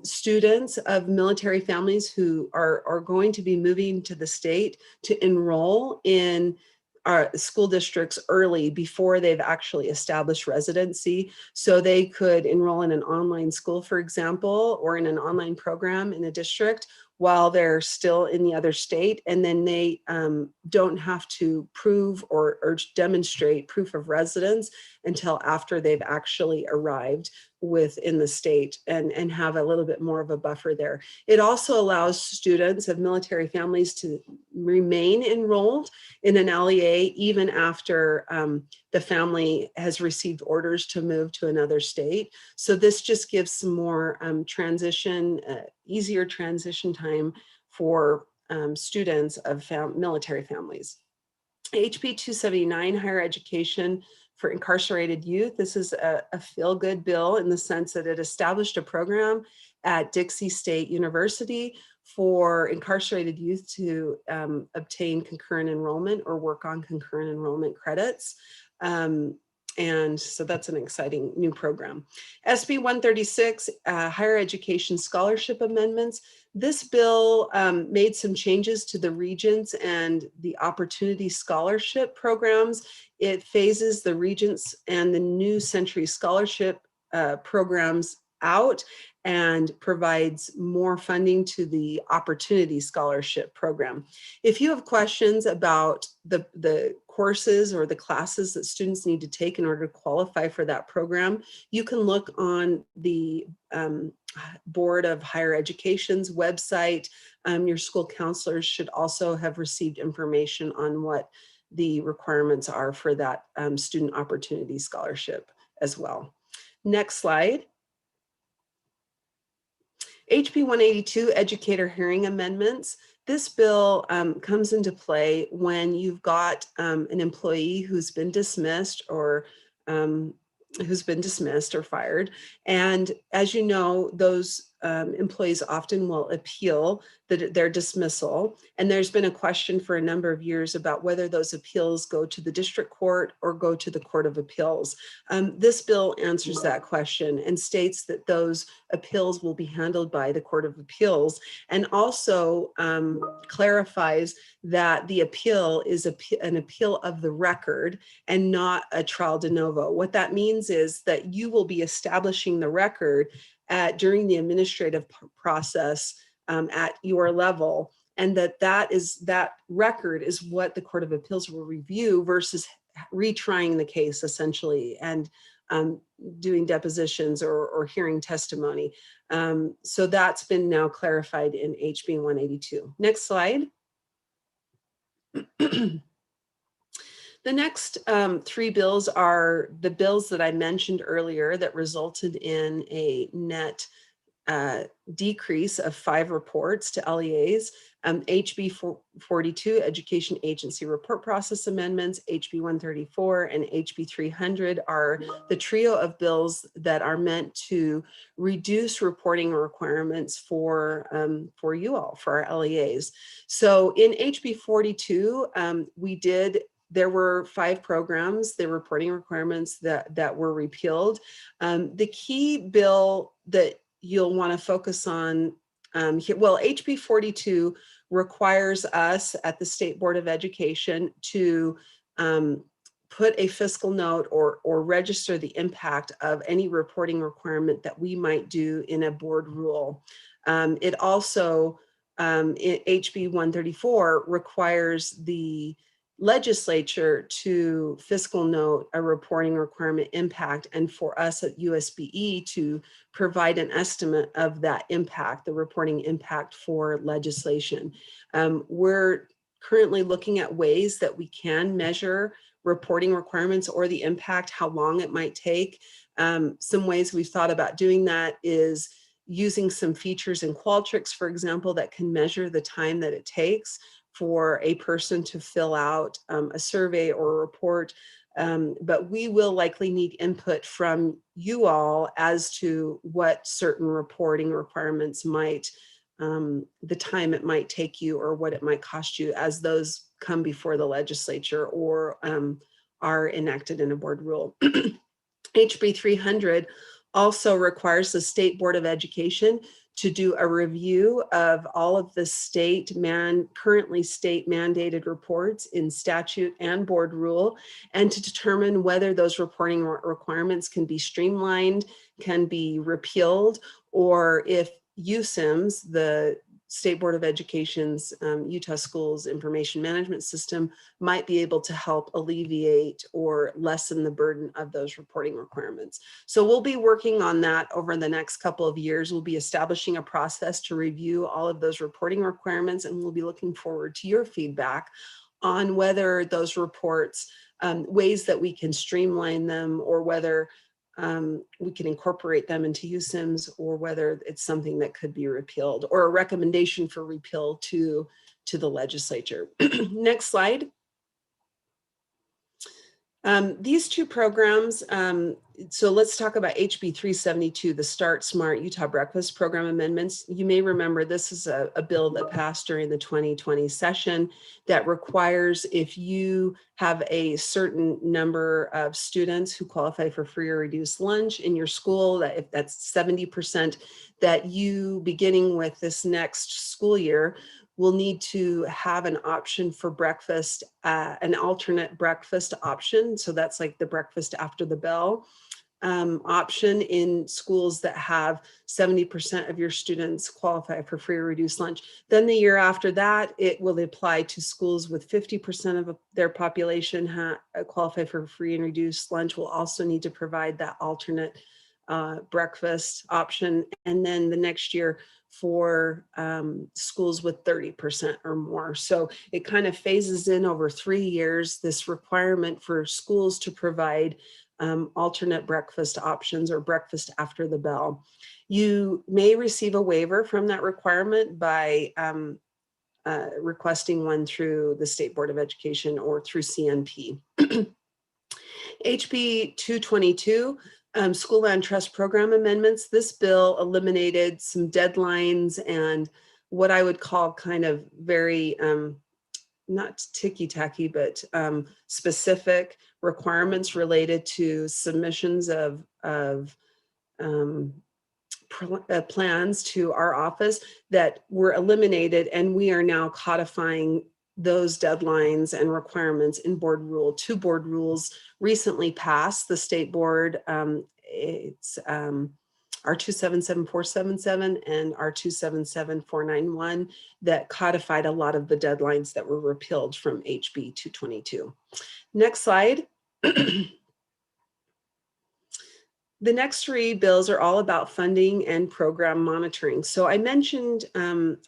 B: students of military families who are going to be moving to the state to enroll in our school districts early, before they've actually established residency. So they could enroll in an online school, for example, or in an online program in a district while they're still in the other state. And then they don't have to prove or demonstrate proof of residence until after they've actually arrived within the state, and have a little bit more of a buffer there. It also allows students of military families to remain enrolled in an LEA even after the family has received orders to move to another state. So this just gives some more easier transition time for students of military families. HB 279, Higher Education for Incarcerated Youth. This is a feel-good bill in the sense that it established a program at Dixie State University for incarcerated youth to obtain concurrent enrollment or work on concurrent enrollment credits. And so that's an exciting new program. SB 136, Higher Education Scholarship Amendments. This bill made some changes to the Regents and the Opportunity Scholarship programs. It phases the Regents and the New Century Scholarship programs out and provides more funding to the Opportunity Scholarship Program. If you have questions about the courses or the classes that students need to take in order to qualify for that program, you can look on the Board of Higher Education's website. Your school counselors should also have received information on what the requirements are for that Student Opportunity Scholarship as well. Next slide. HB 182 Educator Hearing Amendments. This bill comes into play when you've got an employee who's been dismissed or fired. And as you know, those employees often will appeal their dismissal. And there's been a question for a number of years about whether those appeals go to the district court or go to the Court of Appeals. This bill answers that question and states that those appeals will be handled by the Court of Appeals, and also clarifies that the appeal is an appeal of the record and not a trial de novo. What that means is that you will be establishing the record during the administrative process at your level, and that record is what the Court of Appeals will review versus retrying the case essentially and doing depositions or hearing testimony. So that's been now clarified in HB 182. Next slide. The next three bills are the bills that I mentioned earlier that resulted in a net decrease of 5 reports to LEAs. HB 42, Education Agency Report Process Amendments, HB 134, and HB 300 are the trio of bills that are meant to reduce reporting requirements for you all, for our LEAs. So in HB 42, there were 5 programs, the reporting requirements that were repealed. The key bill that you'll want to focus on here, well, HB 42 requires us at the State Board of Education to put a fiscal note or register the impact of any reporting requirement that we might do in a board rule. It also, HB 134 requires the legislature to fiscal note a reporting requirement impact, and for us at USBE to provide an estimate of that impact, the reporting impact for legislation. We're currently looking at ways that we can measure reporting requirements or the impact, how long it might take. Some ways we've thought about doing that is using some features in Qualtrics, for example, that can measure the time that it takes for a person to fill out a survey or a report. But we will likely need input from you all as to what certain reporting requirements might, the time it might take you or what it might cost you as those come before the legislature or are enacted in a board rule. HB 300 also requires the State Board of Education to do a review of all of the currently state mandated reports in statute and board rule, and to determine whether those reporting requirements can be streamlined, can be repealed, or if USIMS, the State Board of Education's Utah Schools Information Management System, might be able to help alleviate or lessen the burden of those reporting requirements. So we'll be working on that over the next couple of years. We'll be establishing a process to review all of those reporting requirements, and we'll be looking forward to your feedback on whether those reports, ways that we can streamline them, or whether we can incorporate them into USIMS, or whether it's something that could be repealed, or a recommendation for repeal to the legislature. Next slide. These two programs, so let's talk about HB 372, the Start Smart Utah Breakfast Program amendments. You may remember this is a bill that passed during the 2020 session that requires, if you have a certain number of students who qualify for free or reduced lunch in your school, that if that's 70%, that you, beginning with this next school year, will need to have an option for breakfast, an alternate breakfast option. So that's like the breakfast after the bell. option in schools that have 70% of your students qualify for free or reduced lunch. Then the year after that, it will apply to schools with 50% of their population qualify for free and reduced lunch. Will also need to provide that alternate breakfast option. And then the next year for schools with 30% or more. So it kind of phases in over 3 years, this requirement for schools to provide alternate breakfast options or breakfast after the bell. You may receive a waiver from that requirement by requesting one through the State Board of Education or through CNP. HB 222, School Land Trust Program amendments. This bill eliminated some deadlines and what I would call kind of very not ticky-tacky, but specific requirements related to submissions of plans to our office that were eliminated, and we are now codifying those deadlines and requirements in board rule. 2 board rules recently passed the state board. It's R277477 and R277491 that codified a lot of the deadlines that were repealed from HB 222. Next slide. The next 3 bills are all about funding and program monitoring. So I mentioned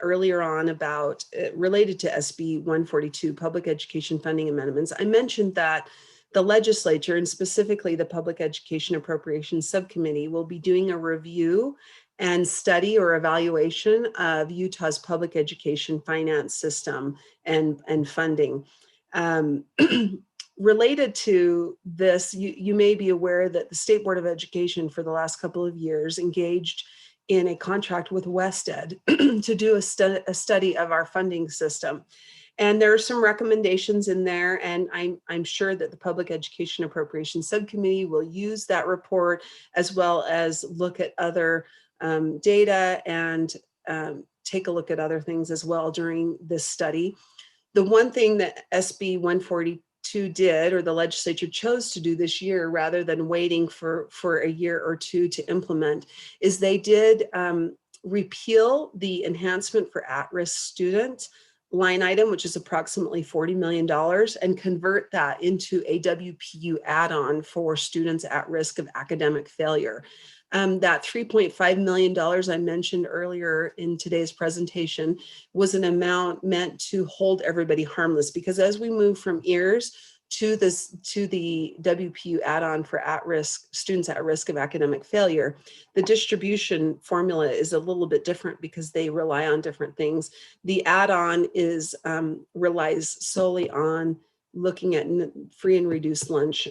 B: earlier on about related to SB 142, public education funding amendments. I mentioned that the legislature, and specifically the Public Education Appropriations Subcommittee, will be doing a review and study or evaluation of Utah's public education finance system and funding. Related to this, you may be aware that the State Board of Education for the last couple of years engaged in a contract with WestEd to do a study of our funding system. And there are some recommendations in there, and I'm sure that the Public Education Appropriations Subcommittee will use that report as well as look at other data and take a look at other things as well during this study. The one thing that SB 142 did, or the legislature chose to do this year rather than waiting for a year or 2 to implement, is they did repeal the enhancement for at-risk student line item, which is approximately $40 million, and convert that into a WPU add-on for students at risk of academic failure. That $3.5 million I mentioned earlier in today's presentation was an amount meant to hold everybody harmless, because as we move from EARS to the WPU add-on for at-risk students at risk of academic failure, the distribution formula is a little bit different because they rely on different things. The add-on is relies solely on looking at free and reduced lunch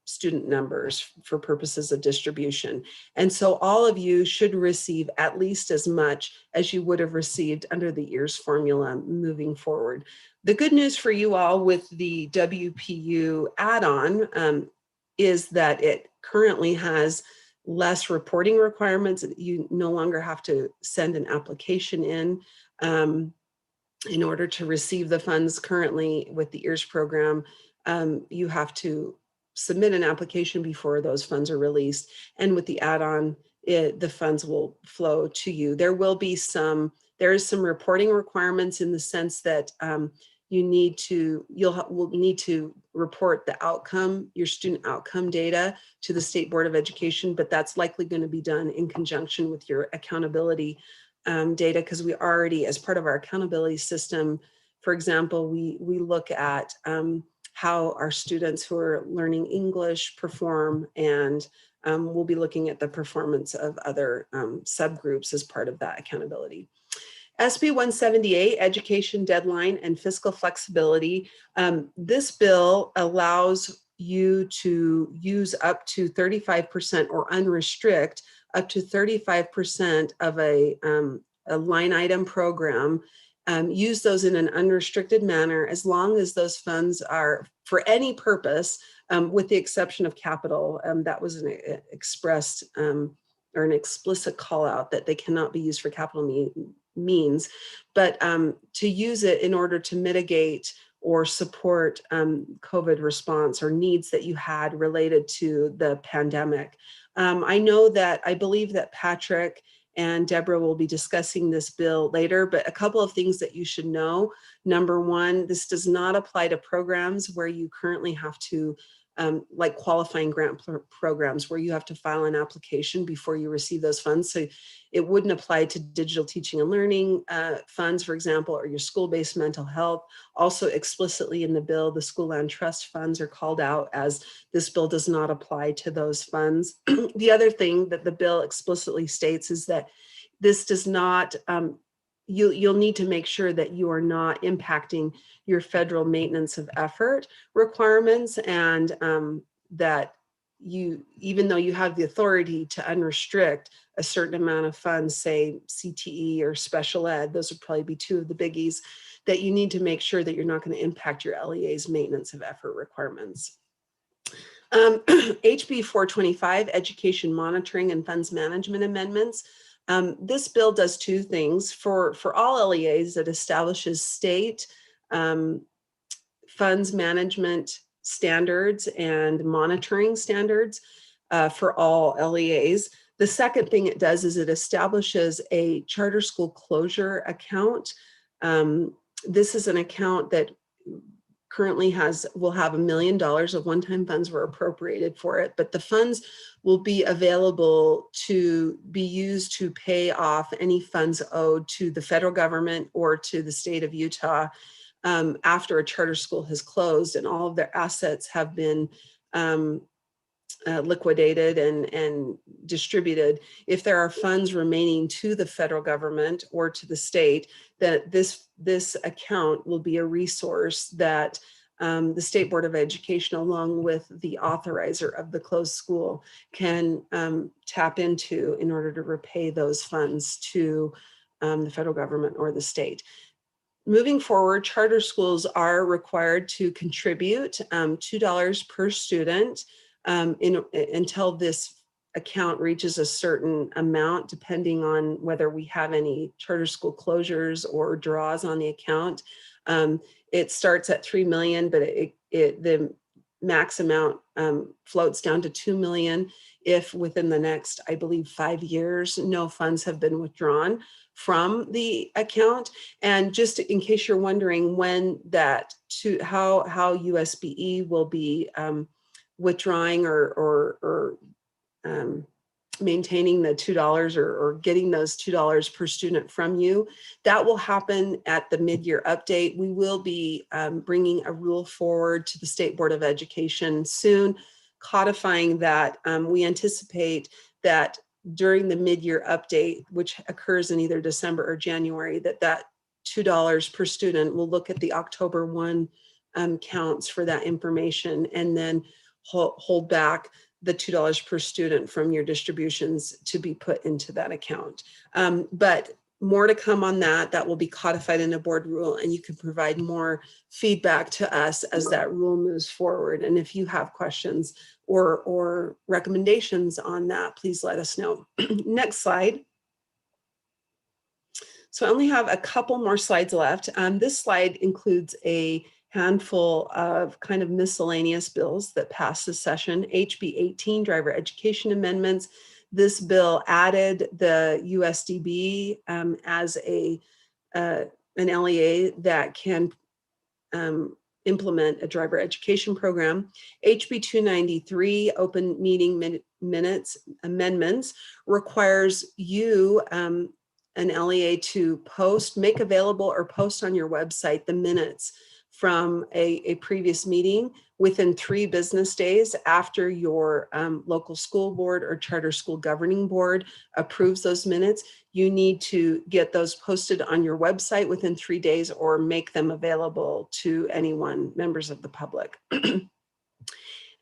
B: student numbers for purposes of distribution. And so all of you should receive at least as much as you would have received under the EARS formula moving forward. The good news for you all with the WPU add-on is that it currently has less reporting requirements. You no longer have to send an application in order to receive the funds. Currently with the EARS program, you have to submit an application before those funds are released. And with the add-on, the funds will flow to you. There is some reporting requirements in the sense that you'll need to report the outcome, your student outcome data to the State Board of Education, but that's likely going to be done in conjunction with your accountability data, because we already, as part of our accountability system, for example, we look at how our students who are learning English perform, and we'll be looking at the performance of other subgroups as part of that accountability. SB 178, education deadline and fiscal flexibility. This bill allows you to use up to 35% or unrestrict up to 35% of a line item program. Use those in an unrestricted manner as long as those funds are for any purpose, with the exception of capital. That was an expressed or an explicit call out that they cannot be used for capital means, but to use it in order to mitigate or support COVID response or needs that you had related to the pandemic. I believe that Patrick and Deborah will be discussing this bill later, but a couple of things that you should know. Number one, this does not apply to programs where you currently have to, like qualifying grant programs where you have to file an application before you receive those funds. So it wouldn't apply to digital teaching and learning funds, for example, or your school-based mental health. Also explicitly in the bill, the school land trust funds are called out as this bill does not apply to those funds. The other thing that the bill explicitly states is that this does not, you'll need to make sure that you are not impacting your federal maintenance of effort requirements, and that you, even though you have the authority to unrestrict a certain amount of funds, say CTE or special ed, those would probably be two of the biggies, that you need to make sure that you're not going to impact your LEA's maintenance of effort requirements. HB 425, Education Monitoring and Funds Management Amendments. This bill does two things. For all LEAs, it establishes state funds management standards and monitoring standards for all LEAs. The second thing it does is it establishes a charter school closure account. This is an account that currently will have $1 million of one-time funds were appropriated for it, but the funds will be available to be used to pay off any funds owed to the federal government or to the state of Utah after a charter school has closed and all of their assets have been liquidated and distributed. If there are funds remaining to the federal government or to the state, that this account will be a resource that the State Board of Education, along with the authorizer of the closed school, can tap into in order to repay those funds to the federal government or the state. Moving forward, charter schools are required to contribute $2 per student until this account reaches a certain amount, depending on whether we have any charter school closures or draws on the account. It starts at 3 million, but the max amount floats down to 2 million if within the next, I believe, 5 years, no funds have been withdrawn from the account. And just in case you're wondering when that, how USBE will be withdrawing or maintaining the $2 or getting those $2 per student from you, that will happen at the mid-year update. We will be bringing a rule forward to the State Board of Education soon, codifying that. We anticipate that during the mid-year update, which occurs in either December or January, that $2 per student will look at the October 1 counts for that information, and then hold back the $2 per student from your distributions to be put into that account. But more to come on that. That will be codified in a board rule, and you can provide more feedback to us as that rule moves forward. And if you have questions or recommendations on that, please let us know. Next slide. So I only have a couple more slides left. This slide includes a handful of kind of miscellaneous bills that passed this session. HB 18, driver education amendments. This bill added the USDB as an LEA that can implement a driver education program. HB 293, open meeting minutes amendments, requires you, an LEA, to make available or post on your website the minutes from a previous meeting within 3 business days after your local school board or charter school governing board approves those minutes. You need to get those posted on your website within 3 days or make them available to anyone, members of the public.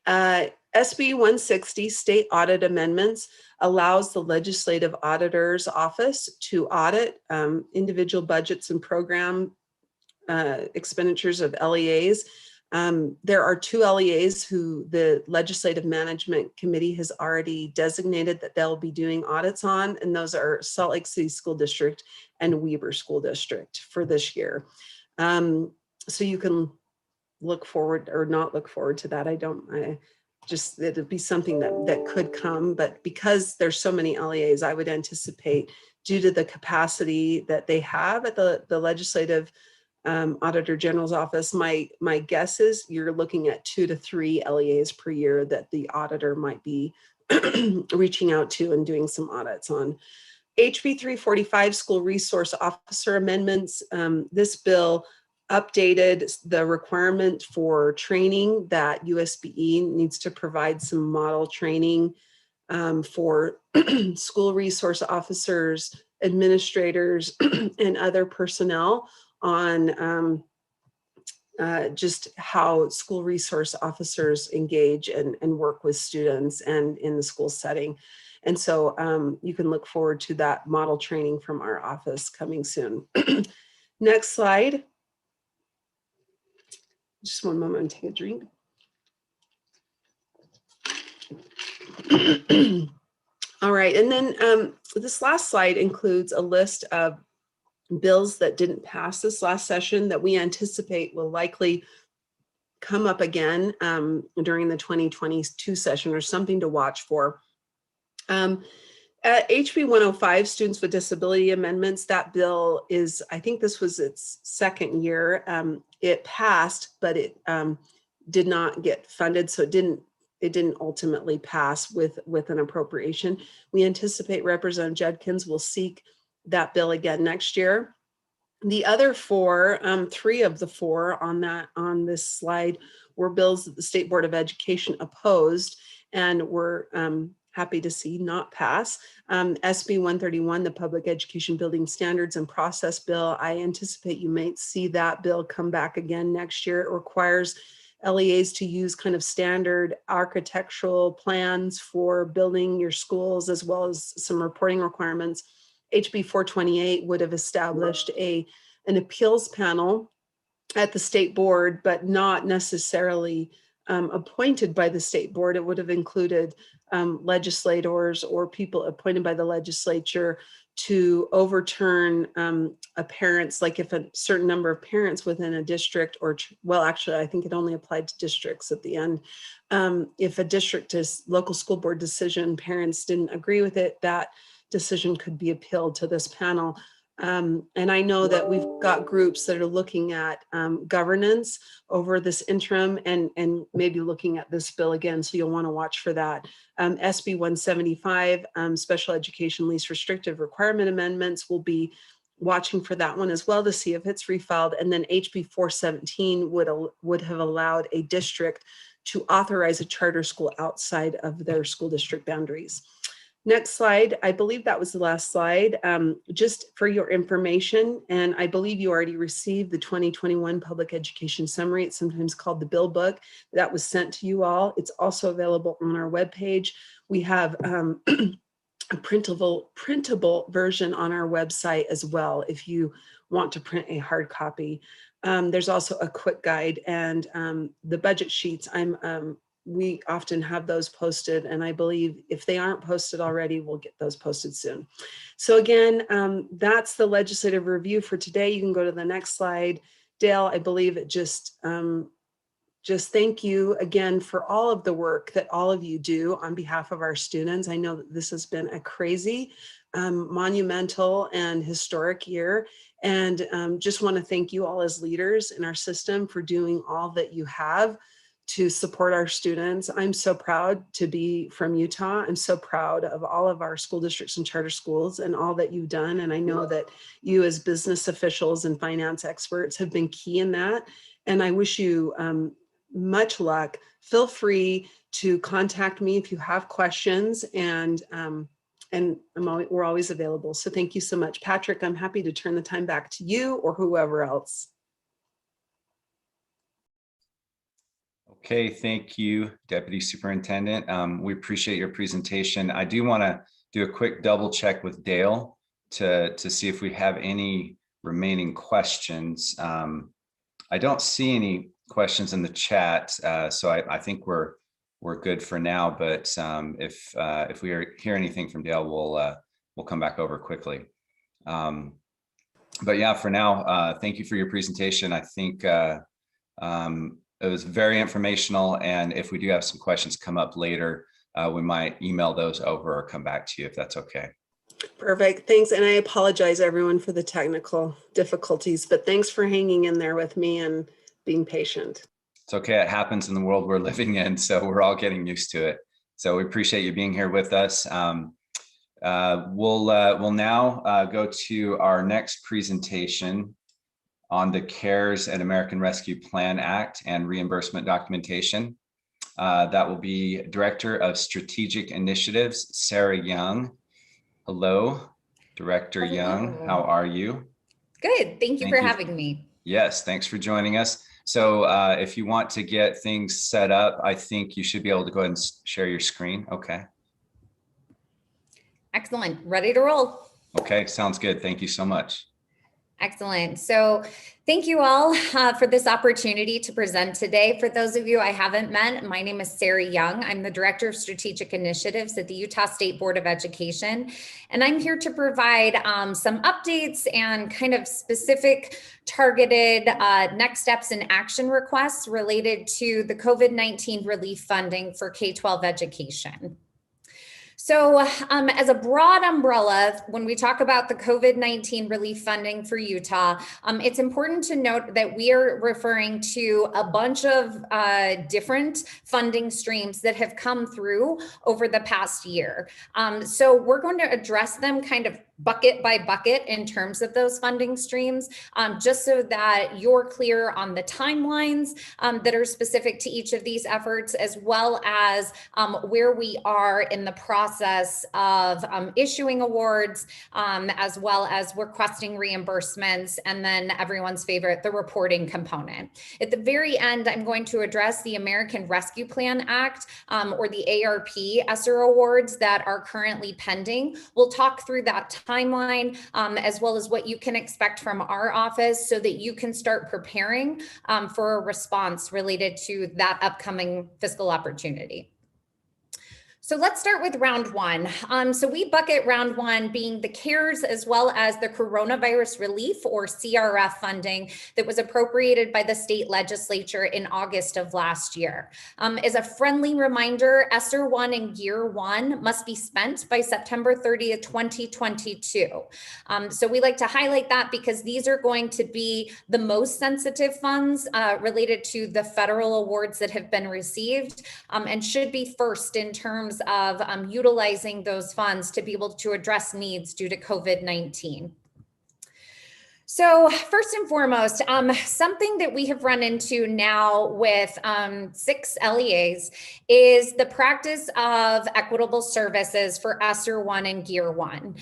B: SB 160, state audit amendments, allows the legislative auditor's office to audit individual budgets and program expenditures of LEAs. There are 2 LEAs who the Legislative Management Committee has already designated that they'll be doing audits on, and those are Salt Lake City School District and Weber School District for this year. So you can look forward or not look forward to that. I just, it'd be something that could come, but because there's so many LEAs, I would anticipate, due to the capacity that they have at the legislative Auditor General's office, my guess is you're looking at 2 to 3 LEAs per year that the auditor might be reaching out to and doing some audits on. HB 345, school resource officer amendments. This bill updated the requirement for training that USBE needs to provide some model training for school resource officers, administrators, and other personnel on just how school resource officers engage and work with students and in the school setting. And so you can look forward to that model training from our office coming soon. Next slide. Just one moment, and take a drink. All right, and then this last slide includes a list of bills that didn't pass this last session that we anticipate will likely come up again during the 2022 session, or something to watch for. At HB 105, Students with Disability Amendments, that bill is, I think this was its second year. It passed, but it did not get funded, so it didn't ultimately pass with an appropriation. We anticipate Representative Judkins will seek that bill again next year. The other 4, 3 of the 4 on this slide were bills that the State Board of Education opposed and were happy to see not pass. SB 131, the Public Education Building Standards and Process Bill, I anticipate you might see that bill come back again next year. It requires LEAs to use kind of standard architectural plans for building your schools, as well as some reporting requirements. HB 428 would have established an appeals panel at the state board, but not necessarily appointed by the state board. It would have included legislators or people appointed by the legislature to overturn a parent's, like if a certain number of parents within a district, or, well, actually, I think it only applied to districts at the end. If a district is local school board decision, parents didn't agree with it, that decision could be appealed to this panel. And I know that we've got groups that are looking at governance over this interim and maybe looking at this bill again. So you'll want to watch for that. SB 175, special education least restrictive requirement amendments, will be watching for that one as well to see if it's refiled. And then HB 417 would have allowed a district to authorize a charter school outside of their school district boundaries. Next slide. I believe that was the last slide. Just for your information, and I believe you already received the 2021 Public Education Summary. It's sometimes called the Bill Book. That was sent to you all. It's also available on our webpage. We have a printable version on our website as well, if you want to print a hard copy. There's also a quick guide and the budget sheets. We often have those posted, and I believe if they aren't posted already, we'll get those posted soon. So again, that's the legislative review for today. You can go to the next slide. Dale, I believe it just thank you again for all of the work that all of you do on behalf of our students. I know that this has been a crazy, monumental and historic year. And just want to thank you all as leaders in our system for doing all that you have to support our students. I'm so proud to be from Utah. I'm so proud of all of our school districts and charter schools and all that you've done. And I know that you as business officials and finance experts have been key in that. And I wish you much luck. Feel free to contact me if you have questions, and we're always available. So thank you so much. Patrick, I'm happy to turn the time back to you or whoever else.
A: Okay, thank you, Deputy Superintendent. We appreciate your presentation. I do want to do a quick double check with Dale to see if we have any remaining questions. I don't see any questions in the chat, so I think we're good for now. But if we hear anything from Dale, we'll come back over quickly. But yeah, for now, thank you for your presentation. I think It was very informational. And if we do have some questions come up later, we might email those over or come back to you if that's okay.
B: Perfect. Thanks. And I apologize everyone for the technical difficulties, but thanks for hanging in there with me and being patient.
A: It's okay. It happens in the world we're living in. So we're all getting used to it. So we appreciate you being here with us. We'll now go to our next presentation on the CARES and American Rescue Plan Act and reimbursement documentation. That will be Director of Strategic Initiatives, Sarah Young. Hello, Director
C: Hello.
A: Young. How are you?
C: Good. Thank you for having me.
A: Yes, thanks for joining us. So if you want to get things set up, I think you should be able to go ahead and share your screen. Okay.
C: Excellent. Ready to roll.
A: Okay, sounds good. Thank you so much.
C: Excellent. So thank you all for this opportunity to present today. For those of you I haven't met, my name is Sarah Young. I'm the Director of Strategic Initiatives at the Utah State Board of Education. And I'm here to provide some updates and kind of specific targeted next steps and action requests related to the COVID-19 relief funding for K-12 education. So as a broad umbrella, when we talk about the COVID-19 relief funding for Utah, it's important to note that we are referring to a bunch of different funding streams that have come through over the past year. So we're going to address them kind of bucket by bucket in terms of those funding streams, just so that you're clear on the timelines that are specific to each of these efforts, as well as where we are in the process of issuing awards, as well as requesting reimbursements, and then everyone's favorite, the reporting component. At the very end, I'm going to address the American Rescue Plan Act, or the ARP Esser awards that are currently pending. We'll talk through that timeline, as well as what you can expect from our office so that you can start preparing for a response related to that upcoming fiscal opportunity. So let's start with round one. So we bucket round one being the CARES as well as the coronavirus relief, or CRF funding, that was appropriated by the state legislature in August of last year. As a friendly reminder, ESSER 1 and Year 1 must be spent by September 30th, 2022. So we like to highlight that because these are going to be the most sensitive funds related to the federal awards that have been received, and should be first in terms of utilizing those funds to be able to address needs due to COVID-19. So first and foremost, something that we have run into now with 6 LEAs is the practice of equitable services for ESSER 1 and Gear 1.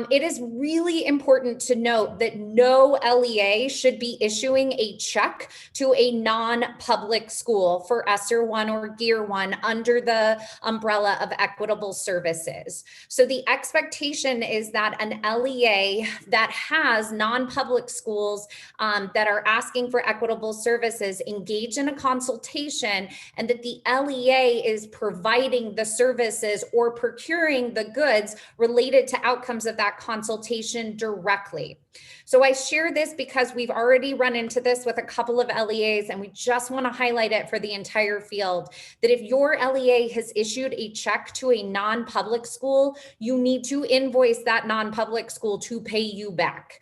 C: It is really important to note that no LEA should be issuing a check to a non-public school for ESSER 1 or Gear 1 under the umbrella of equitable services. So the expectation is that an LEA that has non-public schools that are asking for equitable services engage in a consultation, and that the LEA is providing the services or procuring the goods related to outcomes of that consultation directly. So I share this because we've already run into this with a couple of LEAs, and we just want to highlight it for the entire field, that if your LEA has issued a check to a non-public school, you need to invoice that non-public school to pay you back,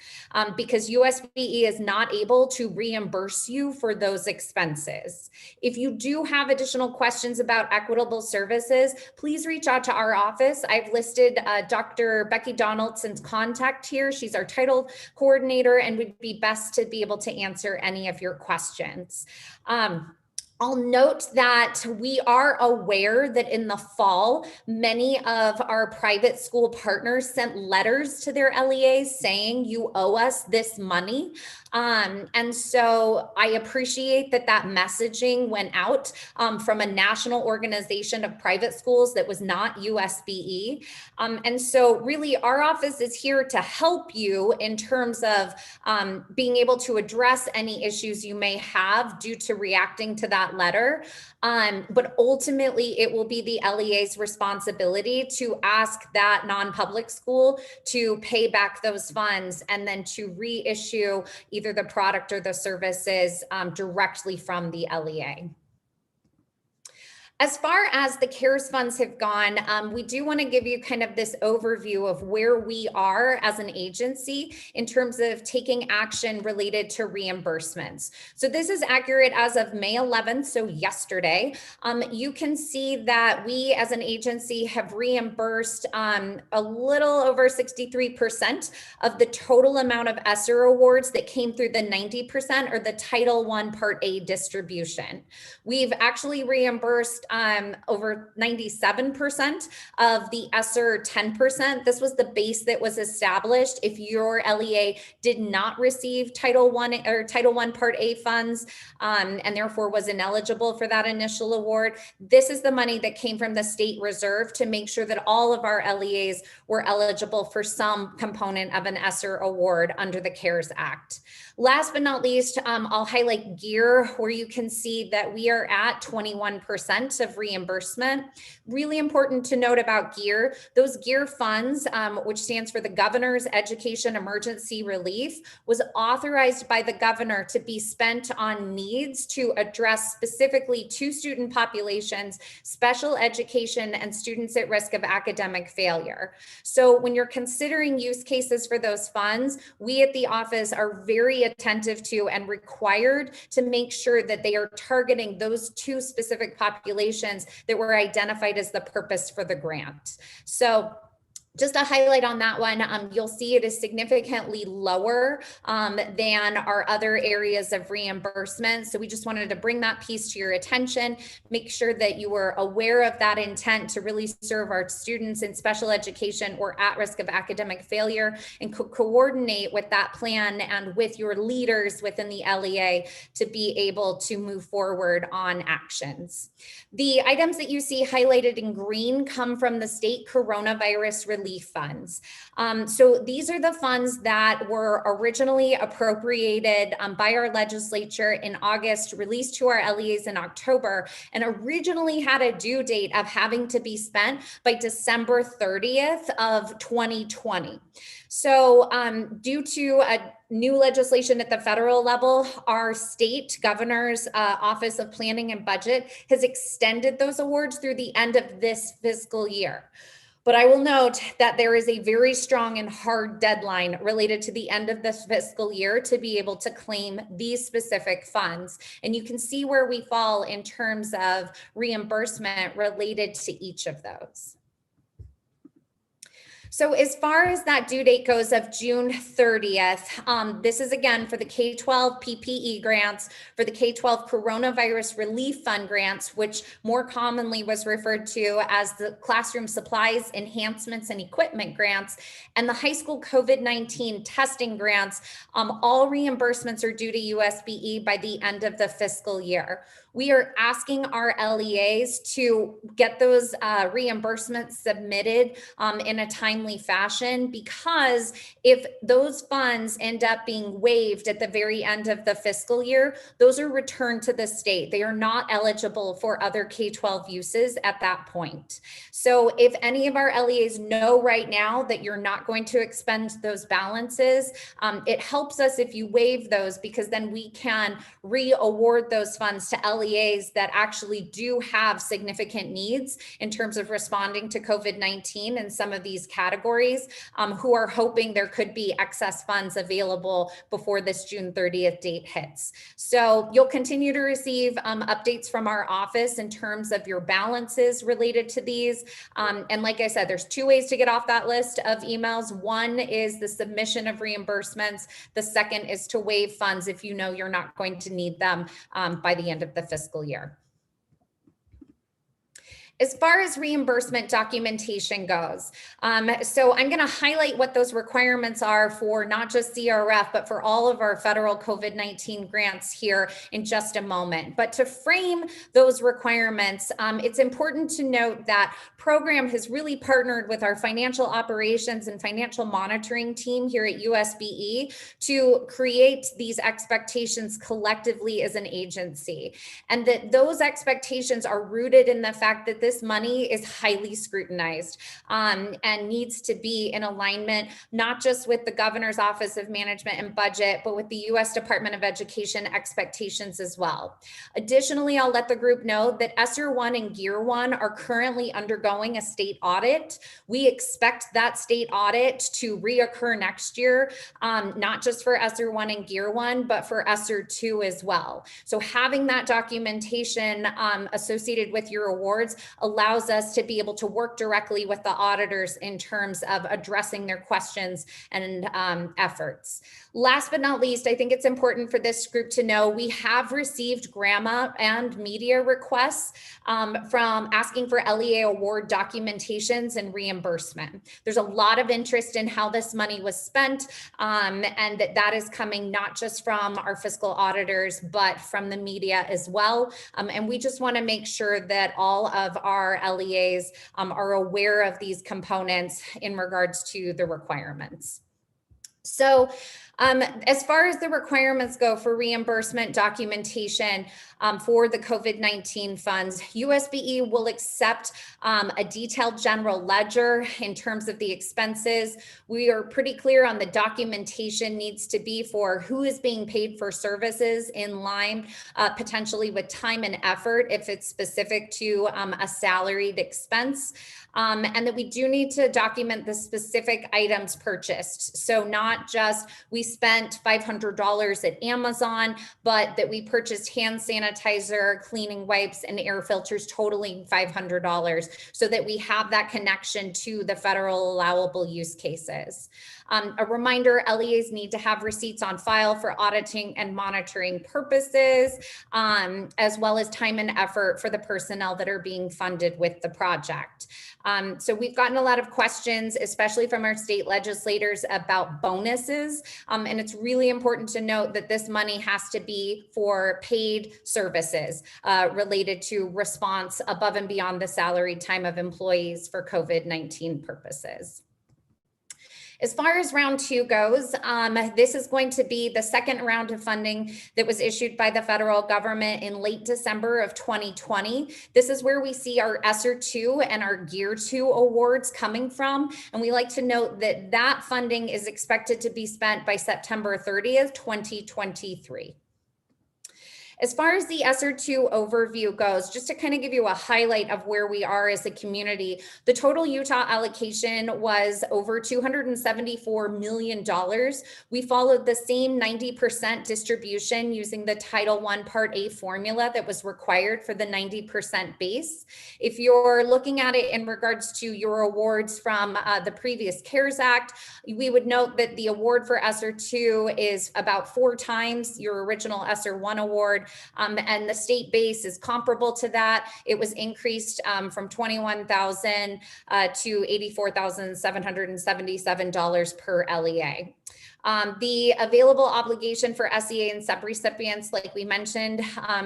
C: because USBE is not able to reimburse you for those expenses. If you do have additional questions about equitable services, please reach out to our office. I've listed Dr. Becky Donaldson's contact here. She's our title coordinator and would be best to be able to answer any of your questions. I'll note that we are aware that in the fall, many of our private school partners sent letters to their LEAs saying, you owe us this money. And so I appreciate that that messaging went out from a national organization of private schools that was not USBE. And so really our office is here to help you in terms of being able to address any issues you may have due to reacting to that letter. But ultimately it will be the LEA's responsibility to ask that non-public school to pay back those funds and then to reissue either either the product or the services directly from the LEA. As far as the CARES funds have gone, we do want to give you kind of this overview of where we are as an agency in terms of taking action related to reimbursements. So this is accurate as of May 11th, so yesterday. You can see that we as an agency have reimbursed a little over 63% of the total amount of Esser awards that came through the 90% or the Title I Part A distribution. We've actually reimbursed over 97% of the Esser 10%. This was the base that was established if your LEA did not receive Title I or Title I Part A funds and therefore was ineligible for that initial award. This is the money that came from the state reserve to make sure that all of our LEAs were eligible for some component of an Esser award under the CARES Act. Last but not least, I'll highlight gear, where you can see that we are at 21% of reimbursement. Really important to note about gear, those gear funds, which stands for the Governor's Education Emergency Relief, was authorized by the governor to be spent on needs to address specifically two student populations, special education and students at risk of academic failure. So when you're considering use cases for those funds, we at the office are very attentive to and required to make sure that they are targeting those two specific populations that were identified as the purpose for the grant. So just a highlight on that one, you'll see it is significantly lower than our other areas of reimbursement. So we just wanted to bring that piece to your attention, make sure that you were aware of that intent to really serve our students in special education or at risk of academic failure, and coordinate with that plan and with your leaders within the LEA to be able to move forward on actions. The items that you see highlighted in green come from the state coronavirus relief funds. So these are the funds that were originally appropriated by our legislature in August, released to our LEAs in October, and originally had a due date of having to be spent by December 30th of 2020. So due to a new legislation at the federal level, our state governor's Office of Planning and Budget has extended those awards through the end of this fiscal year. But I will note that there is a very strong and hard deadline related to the end of this fiscal year to be able to claim these specific funds. And you can see where we fall in terms of reimbursement related to each of those. So as far as that due date goes of June 30th, this is again for the K-12 PPE grants, for the K-12 Coronavirus Relief Fund grants, which more commonly was referred to as the Classroom Supplies Enhancements and Equipment grants, and the high school COVID-19 testing grants. All reimbursements are due to USBE by the end of the fiscal year. We are asking our LEAs to get those reimbursements submitted in a timely fashion, because if those funds end up being waived at the very end of the fiscal year, those are returned to the state. They are not eligible for other K-12 uses at that point. So if any of our LEAs know right now that you're not going to expend those balances, it helps us if you waive those, because then we can re-award those funds to LEAs that actually do have significant needs in terms of responding to COVID-19 in some of these categories, who are hoping there could be excess funds available before this June 30th date hits. So you'll continue to receive updates from our office in terms of your balances related to these. And like I said, there's two ways to get off that list of emails. One is the submission of reimbursements. The second is to waive funds if you know you're not going to need them by the end of the fiscal year. As far as reimbursement documentation goes, so I'm going to highlight what those requirements are for not just CRF, but for all of our federal COVID-19 grants here in just a moment. But to frame those requirements, it's important to note that program has really partnered with our financial operations and financial monitoring team here at USBE to create these expectations collectively as an agency. And that those expectations are rooted in the fact that this this money is highly scrutinized and needs to be in alignment, not just with the Governor's Office of Management and Budget, but with the U.S. Department of Education expectations as well. Additionally, I'll let the group know that ESSER 1 and GEAR 1 are currently undergoing a state audit. We expect that state audit to reoccur next year, not just for ESSER 1 and GEAR 1, but for ESSER 2 as well. So having that documentation associated with your awards allows us to be able to work directly with the auditors in terms of addressing their questions and efforts. Last but not least, I think it's important for this group to know we have received GRAMA and media requests from asking for LEA award documentations and reimbursement. There's a lot of interest in how this money was spent, and that is coming not just from our fiscal auditors, but from the media as well. And we just want to make sure that all of our LEAs are aware of these components in regards to the requirements. So as far as the requirements go for reimbursement documentation for the COVID-19 funds, USBE will accept a detailed general ledger in terms of the expenses. We are pretty clear on the documentation needs to be for who is being paid for services in line potentially with time and effort if it's specific to a salaried expense. And that we do need to document the specific items purchased. So not just we spent $500 at Amazon, but that we purchased hand sanitizer, cleaning wipes, and air filters totaling $500 so that we have that connection to the federal allowable use cases. A reminder, LEAs need to have receipts on file for auditing and monitoring purposes, as well as time and effort for the personnel that are being funded with the project. So we've gotten a lot of questions, especially from our state legislators, about bonuses. And it's really important to note that this money has to be for paid services related to response above and beyond the salaried time of employees for COVID-19 purposes. As far as round 2 goes, this is going to be the second round of funding that was issued by the federal government in late December of 2020. This is where we see our ESSER 2 and our GEAR 2 awards coming from. And we like to note that that funding is expected to be spent by September 30th, 2023. As far as the ESSER 2 overview goes, just to kind of give you a highlight of where we are as a community, the total Utah allocation was over $274 million. We followed the same 90% distribution using the Title I Part A formula that was required for the 90% base. If you're looking at it in regards to your awards from the previous CARES Act, we would note that the award for ESSER 2 is about 4 times your original ESSER 1 award. And the state base is comparable to that. It was increased from $21,000 to $84,777 per LEA. The available obligation for SEA and subrecipients, like we mentioned,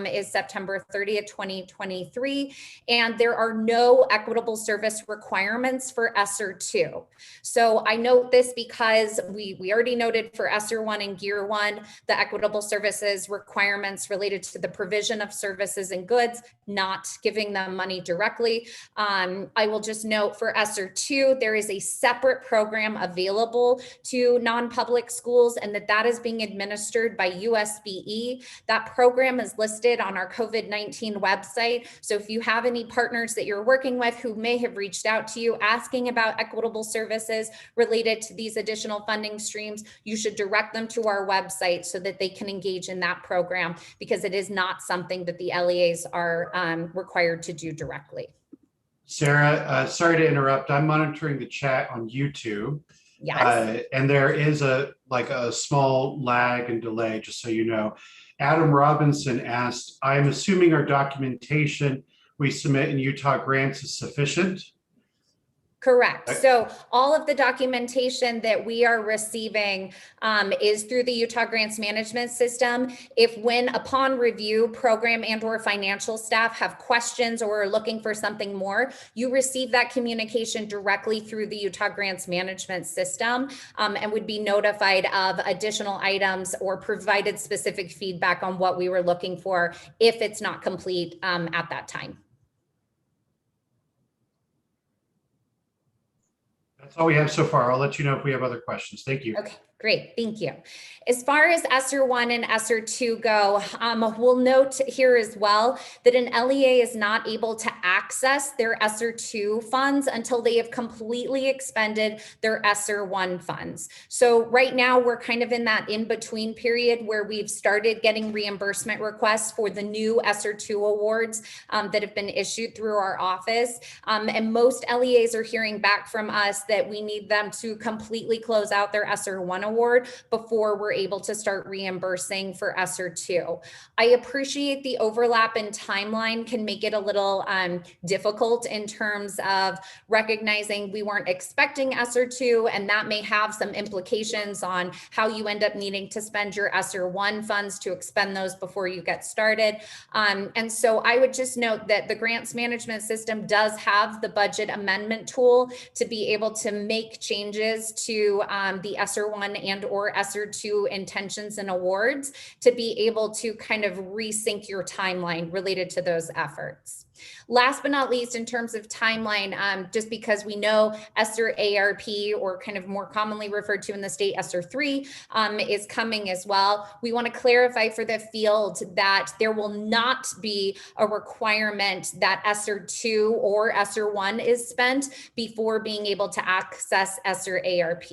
C: is September 30th, 2023, and there are no equitable service requirements for ESSER 2. So I note this because we already noted for ESSER 1 and GEAR 1, the equitable services requirements related to the provision of services and goods, not giving them money directly. I will just note for ESSER 2, there is a separate program available to non-public schools, and that is being administered by USBE. That program is listed on our COVID-19 website. So if you have any partners that you're working with who may have reached out to you asking about equitable services related to these additional funding streams, you should direct them to our website so that they can engage in that program, because it is not something that the LEAs are required to do directly.
D: Sarah, sorry to interrupt. I'm monitoring the chat on YouTube.
C: Yes.
D: And there is a small lag and delay, just so you know. Adam Robinson asked, I'm assuming our documentation we submit in Utah grants is sufficient?
C: Correct. So all of the documentation that we are receiving is through the Utah Grants Management System. If when upon review, program and or financial staff have questions or are looking for something more, you receive that communication directly through the Utah Grants Management System and would be notified of additional items or provided specific feedback on what we were looking for if it's not complete at that time.
D: That's all we have so far. I'll let you know if we have other questions. Thank you.
C: Okay, great. Thank you. As far as ESSER 1 and ESSER 2 go, we'll note here as well that an LEA is not able to access their ESSER 2 funds until they have completely expended their ESSER 1 funds. So right now we're kind of in that in-between period where we've started getting reimbursement requests for the new ESSER 2 awards that have been issued through our office. And most LEAs are hearing back from us that we need them to completely close out their ESSER 1 award before we're able to start reimbursing for ESSER 2. I appreciate the overlap in timeline can make it a little difficult in terms of recognizing we weren't expecting ESSER 2, and that may have some implications on how you end up needing to spend your ESSER 1 funds to expend those before you get started. And so I would just note that the grants management system does have the budget amendment tool to be able to make changes to the ESSER 1 and or ESSER 2 intentions and awards to be able to kind of resync your timeline related to those efforts. Last but not least, in terms of timeline, just because we know ESSER ARP, or kind of more commonly referred to in the state ESSER 3, is coming as well. We want to clarify for the field that there will not be a requirement that ESSER 2 or ESSER 1 is spent before being able to access ESSER ARP.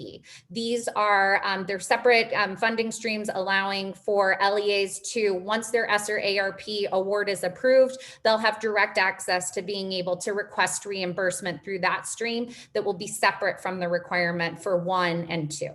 C: These are they're separate funding streams allowing for LEAs to, once their ESSER ARP award is approved, they'll have direct access to being able to request reimbursement through that stream that will be separate from the requirement for 1 and 2.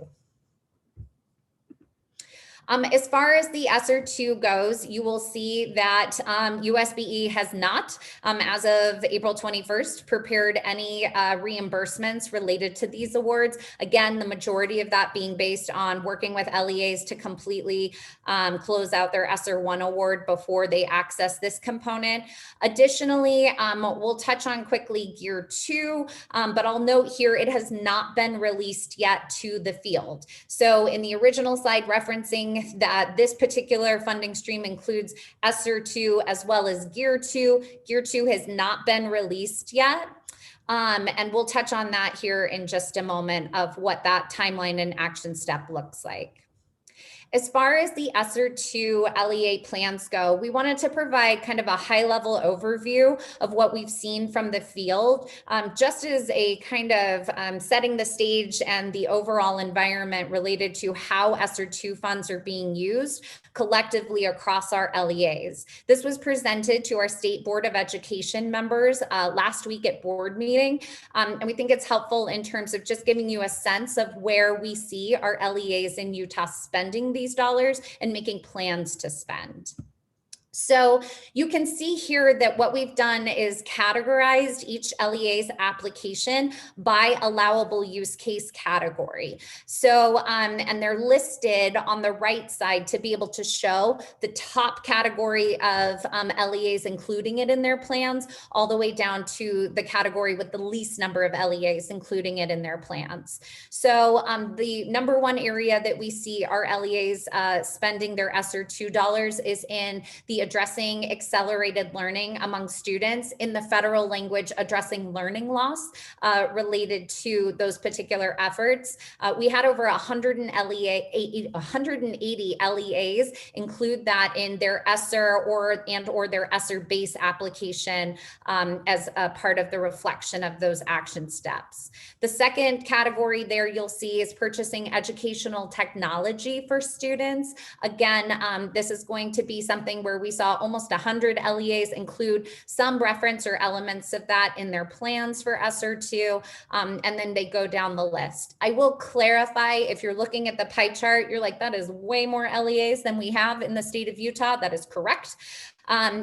C: As far as the ESSER 2 goes, you will see that USBE has not, as of April 21st, prepared any reimbursements related to these awards. Again, the majority of that being based on working with LEAs to completely close out their ESSER 1 award before they access this component. Additionally, we'll touch on quickly Gear 2, but I'll note here it has not been released yet to the field. So in the original slide referencing that this particular funding stream includes ESSER 2 as well as Gear 2. Gear 2 has not been released yet. And we'll touch on that here in just a moment of what that timeline and action step looks like. As far as the ESSER 2 LEA plans go, we wanted to provide kind of a high-level overview of what we've seen from the field, just as a kind of setting the stage and the overall environment related to how ESSER 2 funds are being used collectively across our LEAs. This was presented to our State Board of Education members last week at board meeting, and we think it's helpful in terms of just giving you a sense of where we see our LEAs in Utah spending these dollars and making plans to spend. So you can see here that what we've done is categorized each LEA's application by allowable use case category. So, and they're listed on the right side to be able to show the top category of LEAs including it in their plans, all the way down to the category with the least number of LEAs including it in their plans. So the number one area that we see our LEAs spending their ESSER 2 dollars is in the addressing accelerated learning among students in the federal language addressing learning loss related to those particular efforts. We had over 180 LEAs include that in their ESSER or their ESSER base application as a part of the reflection of those action steps. The second category there you'll see is purchasing educational technology for students. Again, this is going to be something where we saw almost 100 LEAs include some reference or elements of that in their plans for ESSER 2, and then they go down the list. I will clarify, if you're looking at the pie chart, you're like, that is way more LEAs than we have in the state of Utah. That is correct.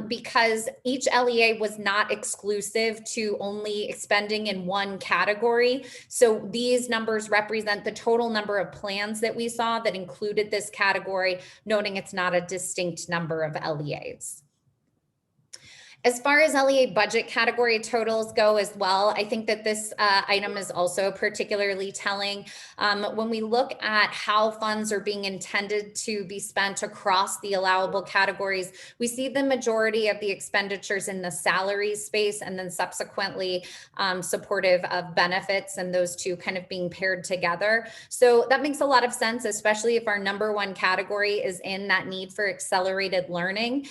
C: Because each LEA was not exclusive to only expending in one category. So these numbers represent the total number of plans that we saw that included this category, noting it's not a distinct number of LEAs. As far as LEA budget category totals go as well, I think that this item is also particularly telling. When we look at how funds are being intended to be spent across the allowable categories, we see the majority of the expenditures in the salary space, and then subsequently supportive of benefits, and those two kind of being paired together. So that makes a lot of sense, especially if our number one category is in that need for accelerated learning.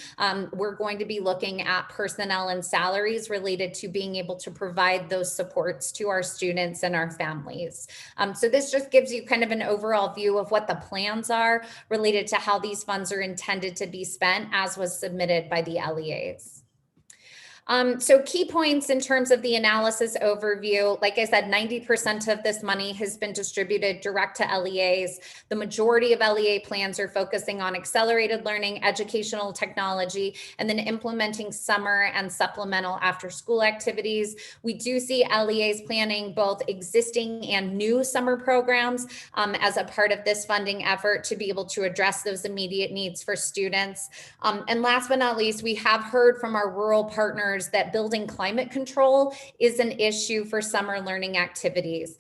C: We're going to be looking at personnel and salaries related to being able to provide those supports to our students and our families. So this just gives you kind of an overall view of what the plans are related to how these funds are intended to be spent, as was submitted by the LEAs. So key points in terms of the analysis overview, like I said, 90% of this money has been distributed direct to LEAs. The majority of LEA plans are focusing on accelerated learning, educational technology, and then implementing summer and supplemental after school activities. We do see LEAs planning both existing and new summer programs as a part of this funding effort to be able to address those immediate needs for students. And last but not least, we have heard from our rural partners that building climate control is an issue for summer learning activities.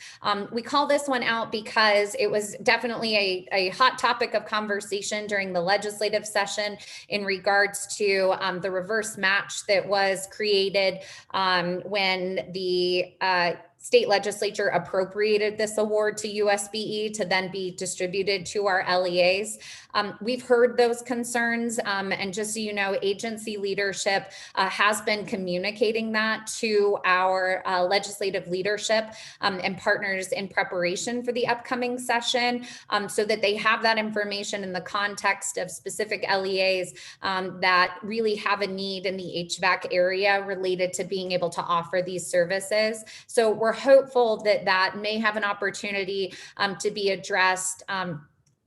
C: We call this one out because it was definitely a hot topic of conversation during the legislative session in regards to the reverse match that was created when the state legislature appropriated this award to USBE to then be distributed to our LEAs. We've heard those concerns, and just so you know, agency leadership has been communicating that to our legislative leadership and partners in preparation for the upcoming session, so that they have that information in the context of specific LEAs that really have a need in the HVAC area related to being able to offer these services. So we're hopeful that that may have an opportunity to be addressed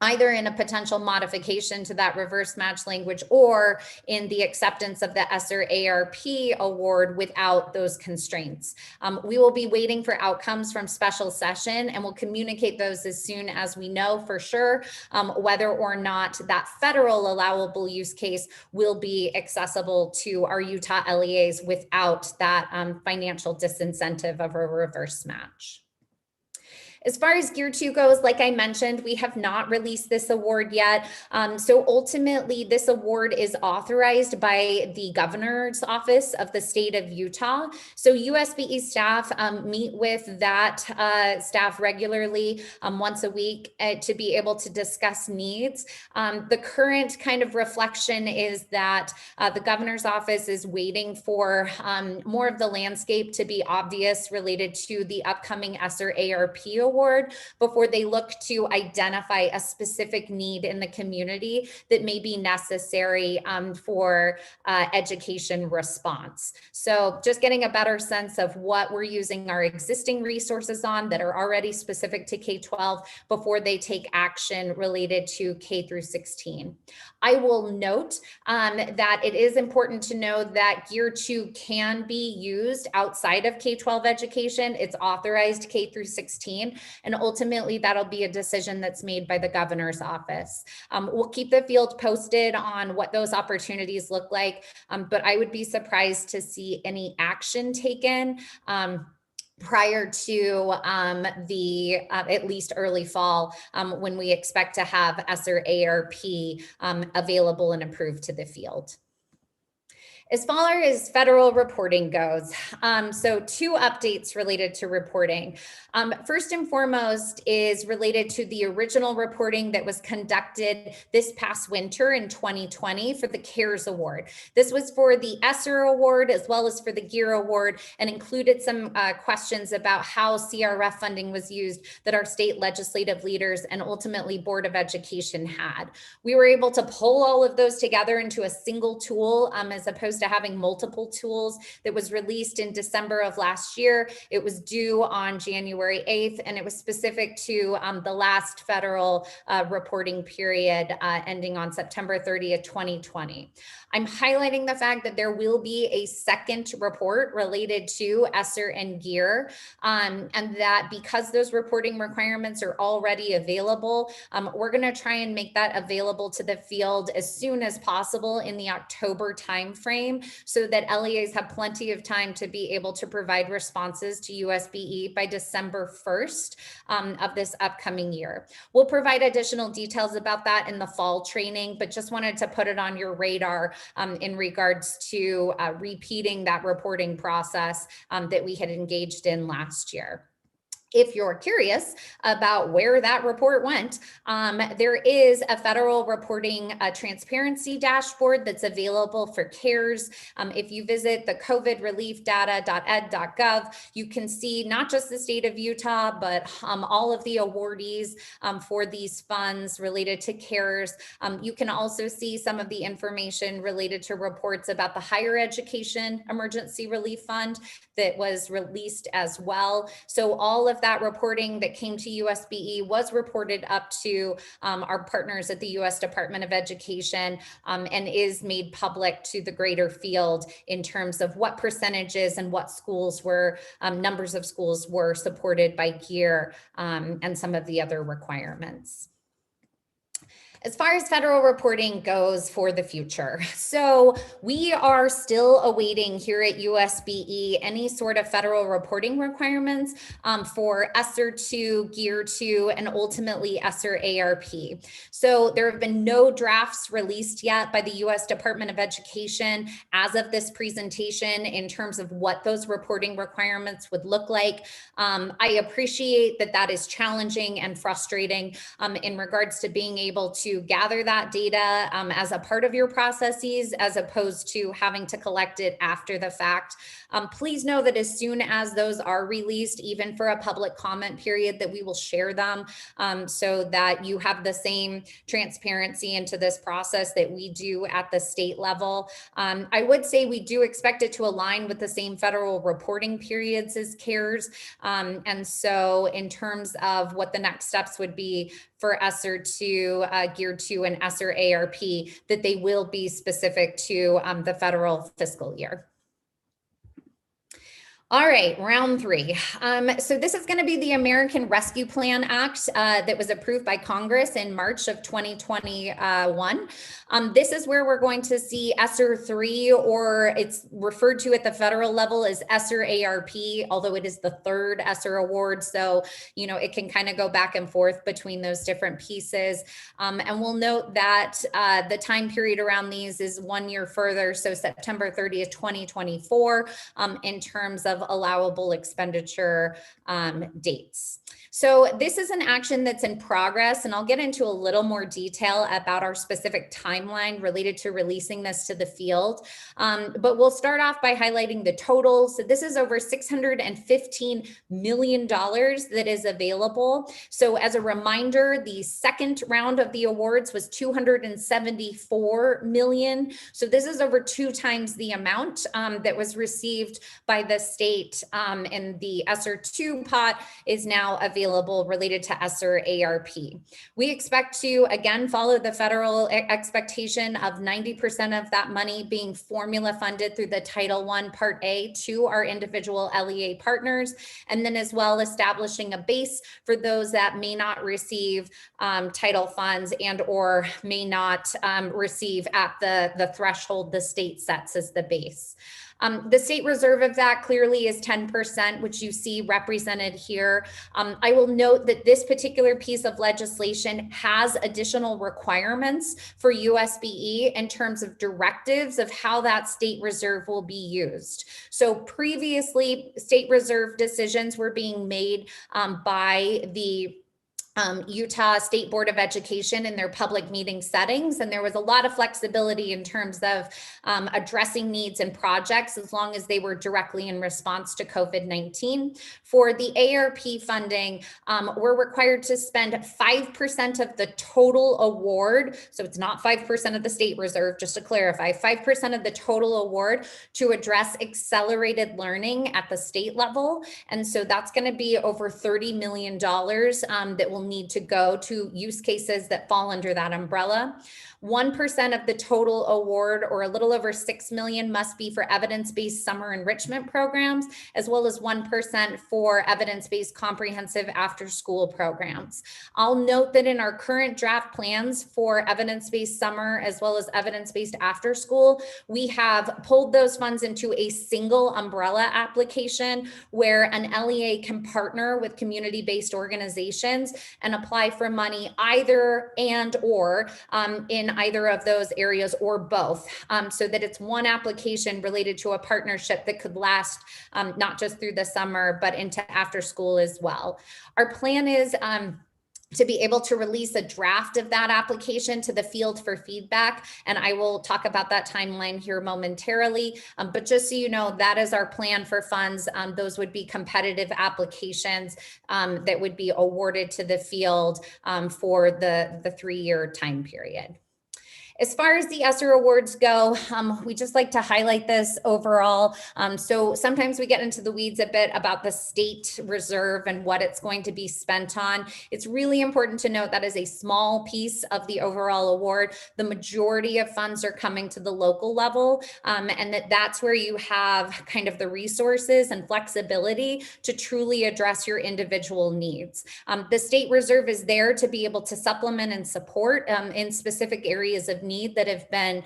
C: either in a potential modification to that reverse match language or in the acceptance of the Esser ARP award without those constraints. We will be waiting for outcomes from special session, and we'll communicate those as soon as we know for sure whether or not that federal allowable use case will be accessible to our Utah LEAs without that financial disincentive of a reverse match. As far as Gear 2 goes, like I mentioned, we have not released this award yet. So ultimately, this award is authorized by the governor's office of the state of Utah. So USBE staff meet with that staff regularly once a week to be able to discuss needs. The current kind of reflection is that the governor's office is waiting for more of the landscape to be obvious related to the upcoming Esser ARP award before they look to identify a specific need in the community that may be necessary for education response. So just getting a better sense of what we're using our existing resources on that are already specific to K-12 before they take action related to K through 16. I will note that it is important to know that Gear 2 can be used outside of K-12 education. It's authorized K through 16, and ultimately that'll be a decision that's made by the governor's office. We'll keep the field posted on what those opportunities look like, but I would be surprised to see any action taken prior to the at least early fall when we expect to have Esser ARP available and approved to the field. As far as federal reporting goes, so two updates related to reporting. First and foremost is related to the original reporting that was conducted this past winter in 2020 for the CARES Award. This was for the Esser Award as well as for the GEAR Award, and included some questions about how CRF funding was used that our state legislative leaders and ultimately Board of Education had. We were able to pull all of those together into a single tool as opposed to having multiple tools that was released in December of last year. It was due on January 8th, and it was specific to the last federal reporting period ending on September 30th, 2020. I'm highlighting the fact that there will be a second report related to Esser and GEAR, and that because those reporting requirements are already available, we're going to try and make that available to the field as soon as possible in the October timeframe. timeframe so that LEAs have plenty of time to be able to provide responses to USBE by December 1st of this upcoming year. We'll provide additional details about that in the fall training, but just wanted to put it on your radar in regards to repeating that reporting process that we had engaged in last year. If you're curious about where that report went, there is a federal reporting transparency dashboard that's available for CARES. If you visit the covidreliefdata.ed.gov, you can see not just the state of Utah, but all of the awardees for these funds related to CARES. You can also see some of the information related to reports about the Higher Education Emergency Relief Fund that was released as well. So all of that reporting that came to USBE was reported up to our partners at the U.S. Department of Education and is made public to the greater field in terms of what percentages and what schools were, numbers of schools were supported by GEAR and some of the other requirements. As far as federal reporting goes for the future, so we are still awaiting here at USBE any sort of federal reporting requirements for ESSER 2, GEAR 2, and ultimately ESSER ARP. So there have been no drafts released yet by the U.S. Department of Education as of this presentation in terms of what those reporting requirements would look like. I appreciate that that is challenging and frustrating in regards to being able to gather that data as a part of your processes, as opposed to having to collect it after the fact. Please know that as soon as those are released, even for a public comment period, that we will share them so that you have the same transparency into this process that we do at the state level. I would say we do expect it to align with the same federal reporting periods as CARES. And so in terms of what the next steps would be for ESSER 2, GEAR 2, and ESSER ARP, that they will be specific to the federal fiscal year. All right, round three. So this is going to be the American Rescue Plan Act that was approved by Congress in March of 2021. This is where we're going to see ESSER 3, or it's referred to at the federal level as ESSER ARP, although it is the third ESSER award. So, you know, it can kind of go back and forth between those different pieces. And we'll note that the time period around these is 1 year further, so September 30th, 2024, in terms of allowable expenditure dates. So this is an action that's in progress, and I'll get into a little more detail about our specific timeline related to releasing this to the field. But we'll start off by highlighting the total. So this is over $615 million that is available. So as a reminder, the second round of the awards was $274 million. So this is over 2 times the amount that was received by the state, and the ESSER 2 pot is now available related to ESSER ARP. We expect to, again, follow the federal expectation of 90% of that money being formula funded through the Title I Part A to our individual LEA partners, and then as well establishing a base for those that may not receive title funds and or may not receive at the threshold the state sets as the base. The state reserve of that clearly is 10%, which you see represented here. I will note that this particular piece of legislation has additional requirements for USBE in terms of directives of how that state reserve will be used. So previously, state reserve decisions were being made by the Utah State Board of Education in their public meeting settings. And there was a lot of flexibility in terms of addressing needs and projects as long as they were directly in response to COVID-19. For the ARP funding, we're required to spend 5% of the total award. So it's not 5% of the state reserve, just to clarify, 5% of the total award to address accelerated learning at the state level. And so that's going to be over $30 million that will need to go to use cases that fall under that umbrella. 1% of the total award, or a little over 6 million, must be for evidence-based summer enrichment programs, as well as 1% for evidence-based comprehensive after-school programs. I'll note that in our current draft plans for evidence-based summer as well as evidence-based after-school, we have pulled those funds into a single umbrella application where an LEA can partner with community-based organizations and apply for money either and or in either of those areas or both, so that it's one application related to a partnership that could last not just through the summer, but into after school as well. Our plan is to be able to release a draft of that application to the field for feedback. And I will talk about that timeline here momentarily. But just so you know, that is our plan for funds. Those would be competitive applications that would be awarded to the field for the 3-year time period. As far as the Esser awards go, we just like to highlight this overall. So sometimes we get into the weeds a bit about the state reserve and what it's going to be spent on. It's really important to note that is a small piece of the overall award. The majority of funds are coming to the local level, and that's where you have kind of the resources and flexibility to truly address your individual needs. The state reserve is there to be able to supplement and support in specific areas of need that have been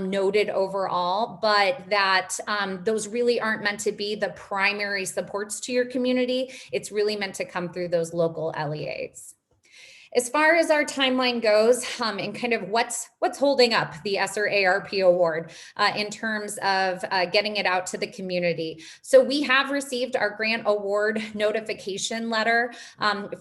C: noted overall, but that those really aren't meant to be the primary supports to your community. It's really meant to come through those local LEAs. As far as our timeline goes, and kind of what's holding up the Esser ARP award in terms of getting it out to the community. So we have received our grant award notification letter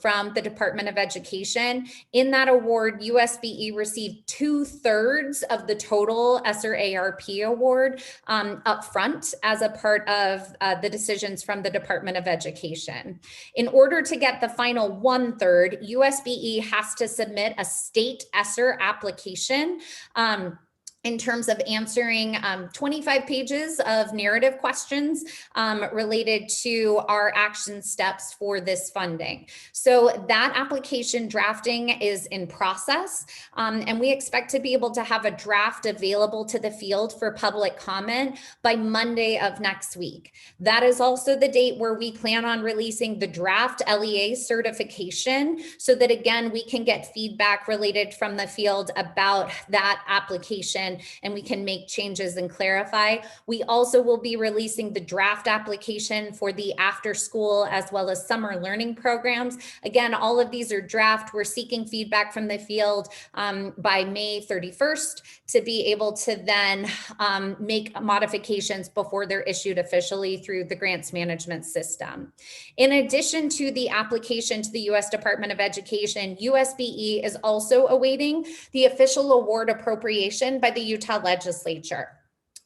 C: from the Department of Education. In that award, USBE received 2/3 of the total Esser ARP award upfront as a part of the decisions from the Department of Education. In order to get the final 1/3, USBE has to submit a state Esser application in terms of answering 25 pages of narrative questions related to our action steps for this funding. So that application drafting is in process, and we expect to be able to have a draft available to the field for public comment by Monday of next week. That is also the date where we plan on releasing the draft LEA certification, so that again, we can get feedback related from the field about that application and we can make changes and clarify. We also will be releasing the draft application for the after school as well as summer learning programs. Again, all of these are draft. We're seeking feedback from the field by May 31st to be able to then make modifications before they're issued officially through the grants management system. In addition to the application to the U.S. Department of Education, USBE is also awaiting the official award appropriation by the Utah legislature.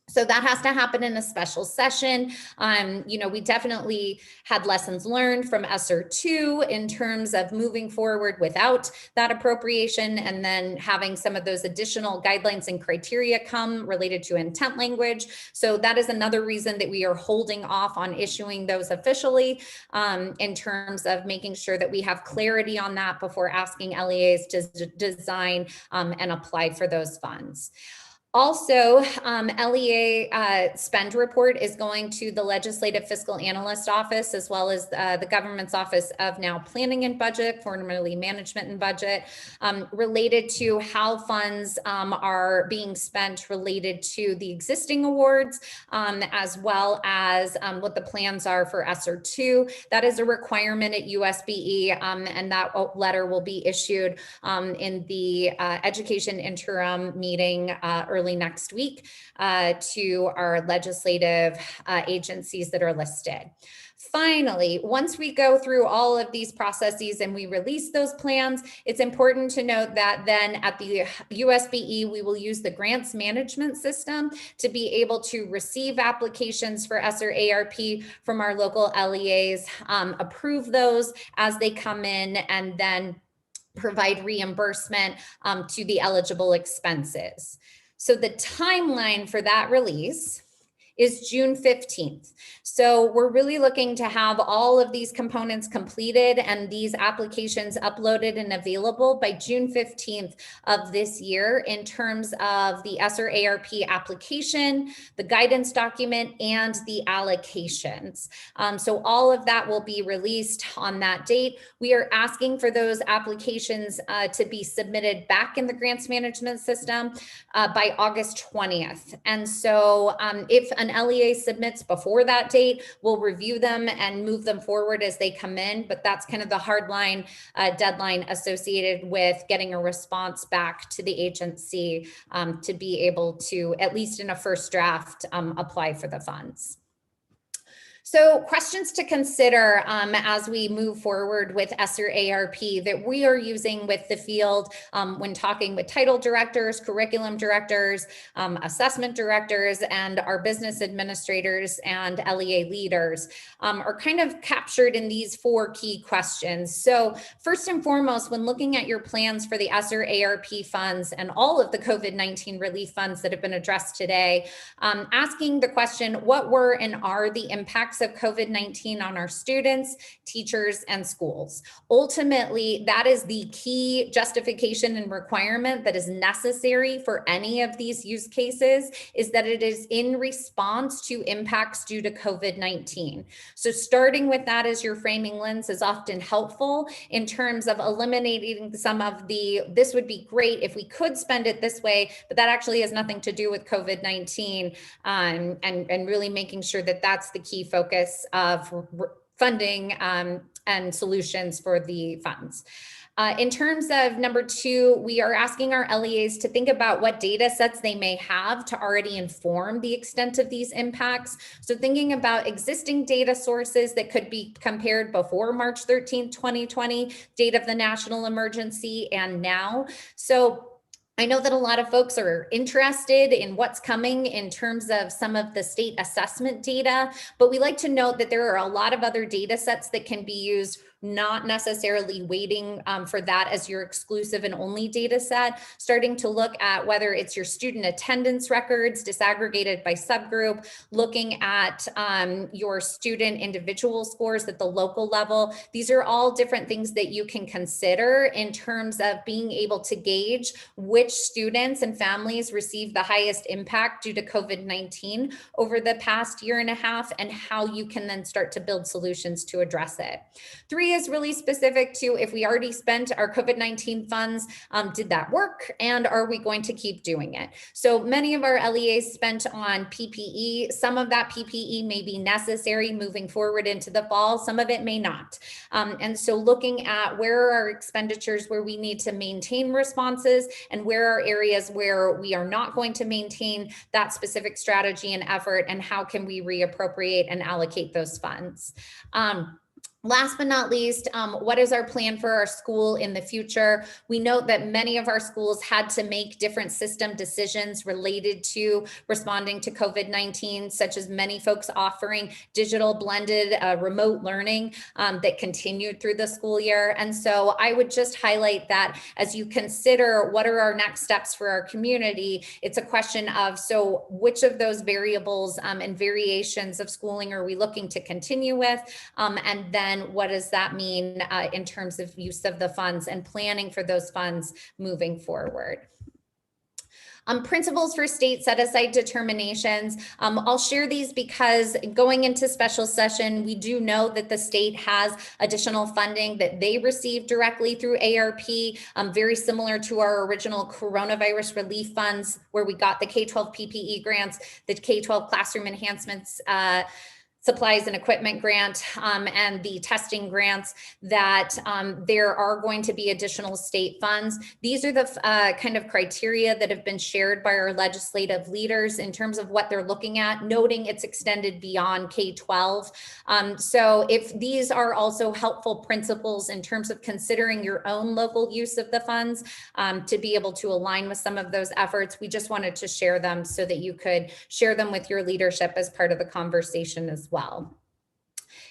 C: So that has to happen in a special session. We definitely had lessons learned from Esser 2 in terms of moving forward without that appropriation and then having some of those additional guidelines and criteria come related to intent language. So that is another reason that we are holding off on issuing those officially in terms of making sure that we have clarity on that before asking LEAs to design and apply for those funds. Also, LEA spend report is going to the Legislative Fiscal Analyst Office, as well as the government's Office of now Planning and Budget, formerly Management and Budget, related to how funds are being spent related to the existing awards, as well as what the plans are for Esser 2. That is a requirement at USBE, and that letter will be issued in the Education Interim meeting early next week to our legislative agencies that are listed. Finally, once we go through all of these processes and we release those plans, it's important to note that then at the USBE, we will use the grants management system to be able to receive applications for Esser ARP from our local LEAs, approve those as they come in, and then provide reimbursement to the eligible expenses. So the timeline for that release is June 15th. So we're really looking to have all of these components completed and these applications uploaded and available by June 15th of this year in terms of the Esser ARP application, the guidance document, and the allocations. So all of that will be released on that date. We are asking for those applications to be submitted back in the grants management system by August 20th. And so if an LEA submits before that date, we'll review them and move them forward as they come in, but that's kind of the hardline deadline associated with getting a response back to the agency to be able to, at least in a first draft, apply for the funds. So questions to consider as we move forward with Esser ARP that we are using with the field when talking with title directors, curriculum directors, assessment directors, and our business administrators and LEA leaders are kind of captured in these 4 key questions. So first and foremost, when looking at your plans for the Esser ARP funds and all of the COVID-19 relief funds that have been addressed today, asking the question, what were and are the impacts of COVID-19 on our students, teachers, and schools? Ultimately, that is the key justification and requirement that is necessary for any of these use cases, is that it is in response to impacts due to COVID-19. So starting with that as your framing lens is often helpful in terms of eliminating some of the, this would be great if we could spend it this way, but that actually has nothing to do with COVID-19, and really making sure that that's the key focus of funding and solutions for the funds. In terms of number 2, we are asking our LEAs to think about what data sets they may have to already inform the extent of these impacts. So thinking about existing data sources that could be compared before March 13th, 2020, date of the national emergency, and now. So I know that a lot of folks are interested in what's coming in terms of some of the state assessment data, but we like to note that there are a lot of other data sets that can be used, not necessarily waiting for that as your exclusive and only data set, starting to look at whether it's your student attendance records disaggregated by subgroup, looking at your student individual scores at the local level. These are all different things that you can consider in terms of being able to gauge which students and families receive the highest impact due to COVID-19 over the past year and a half, and how you can then start to build solutions to address it. 3 is really specific to, if we already spent our COVID-19 funds, did that work? And are we going to keep doing it? So many of our LEAs spent on PPE. Some of that PPE may be necessary moving forward into the fall. Some of it may not. And so looking at where are our expenditures where we need to maintain responses, and where are areas where we are not going to maintain that specific strategy and effort, and how can we reappropriate and allocate those funds? Last but not least, what is our plan for our school in the future? We note that many of our schools had to make different system decisions related to responding to COVID-19, such as many folks offering digital blended remote learning that continued through the school year. And so I would just highlight that as you consider what are our next steps for our community, it's a question of, so which of those variables and variations of schooling are we looking to continue with? And then what does that mean in terms of use of the funds and planning for those funds moving forward? Principles for state set-aside determinations. I'll share these because going into special session, we do know that the state has additional funding that they receive directly through ARP, very similar to our original coronavirus relief funds, where we got the K-12 PPE grants, the K-12 classroom enhancements supplies and equipment grant, and the testing grants, that there are going to be additional state funds. These are the kind of criteria that have been shared by our legislative leaders in terms of what they're looking at, noting it's extended beyond K-12. So if these are also helpful principles in terms of considering your own local use of the funds to be able to align with some of those efforts, we just wanted to share them so that you could share them with your leadership as part of the conversation as well.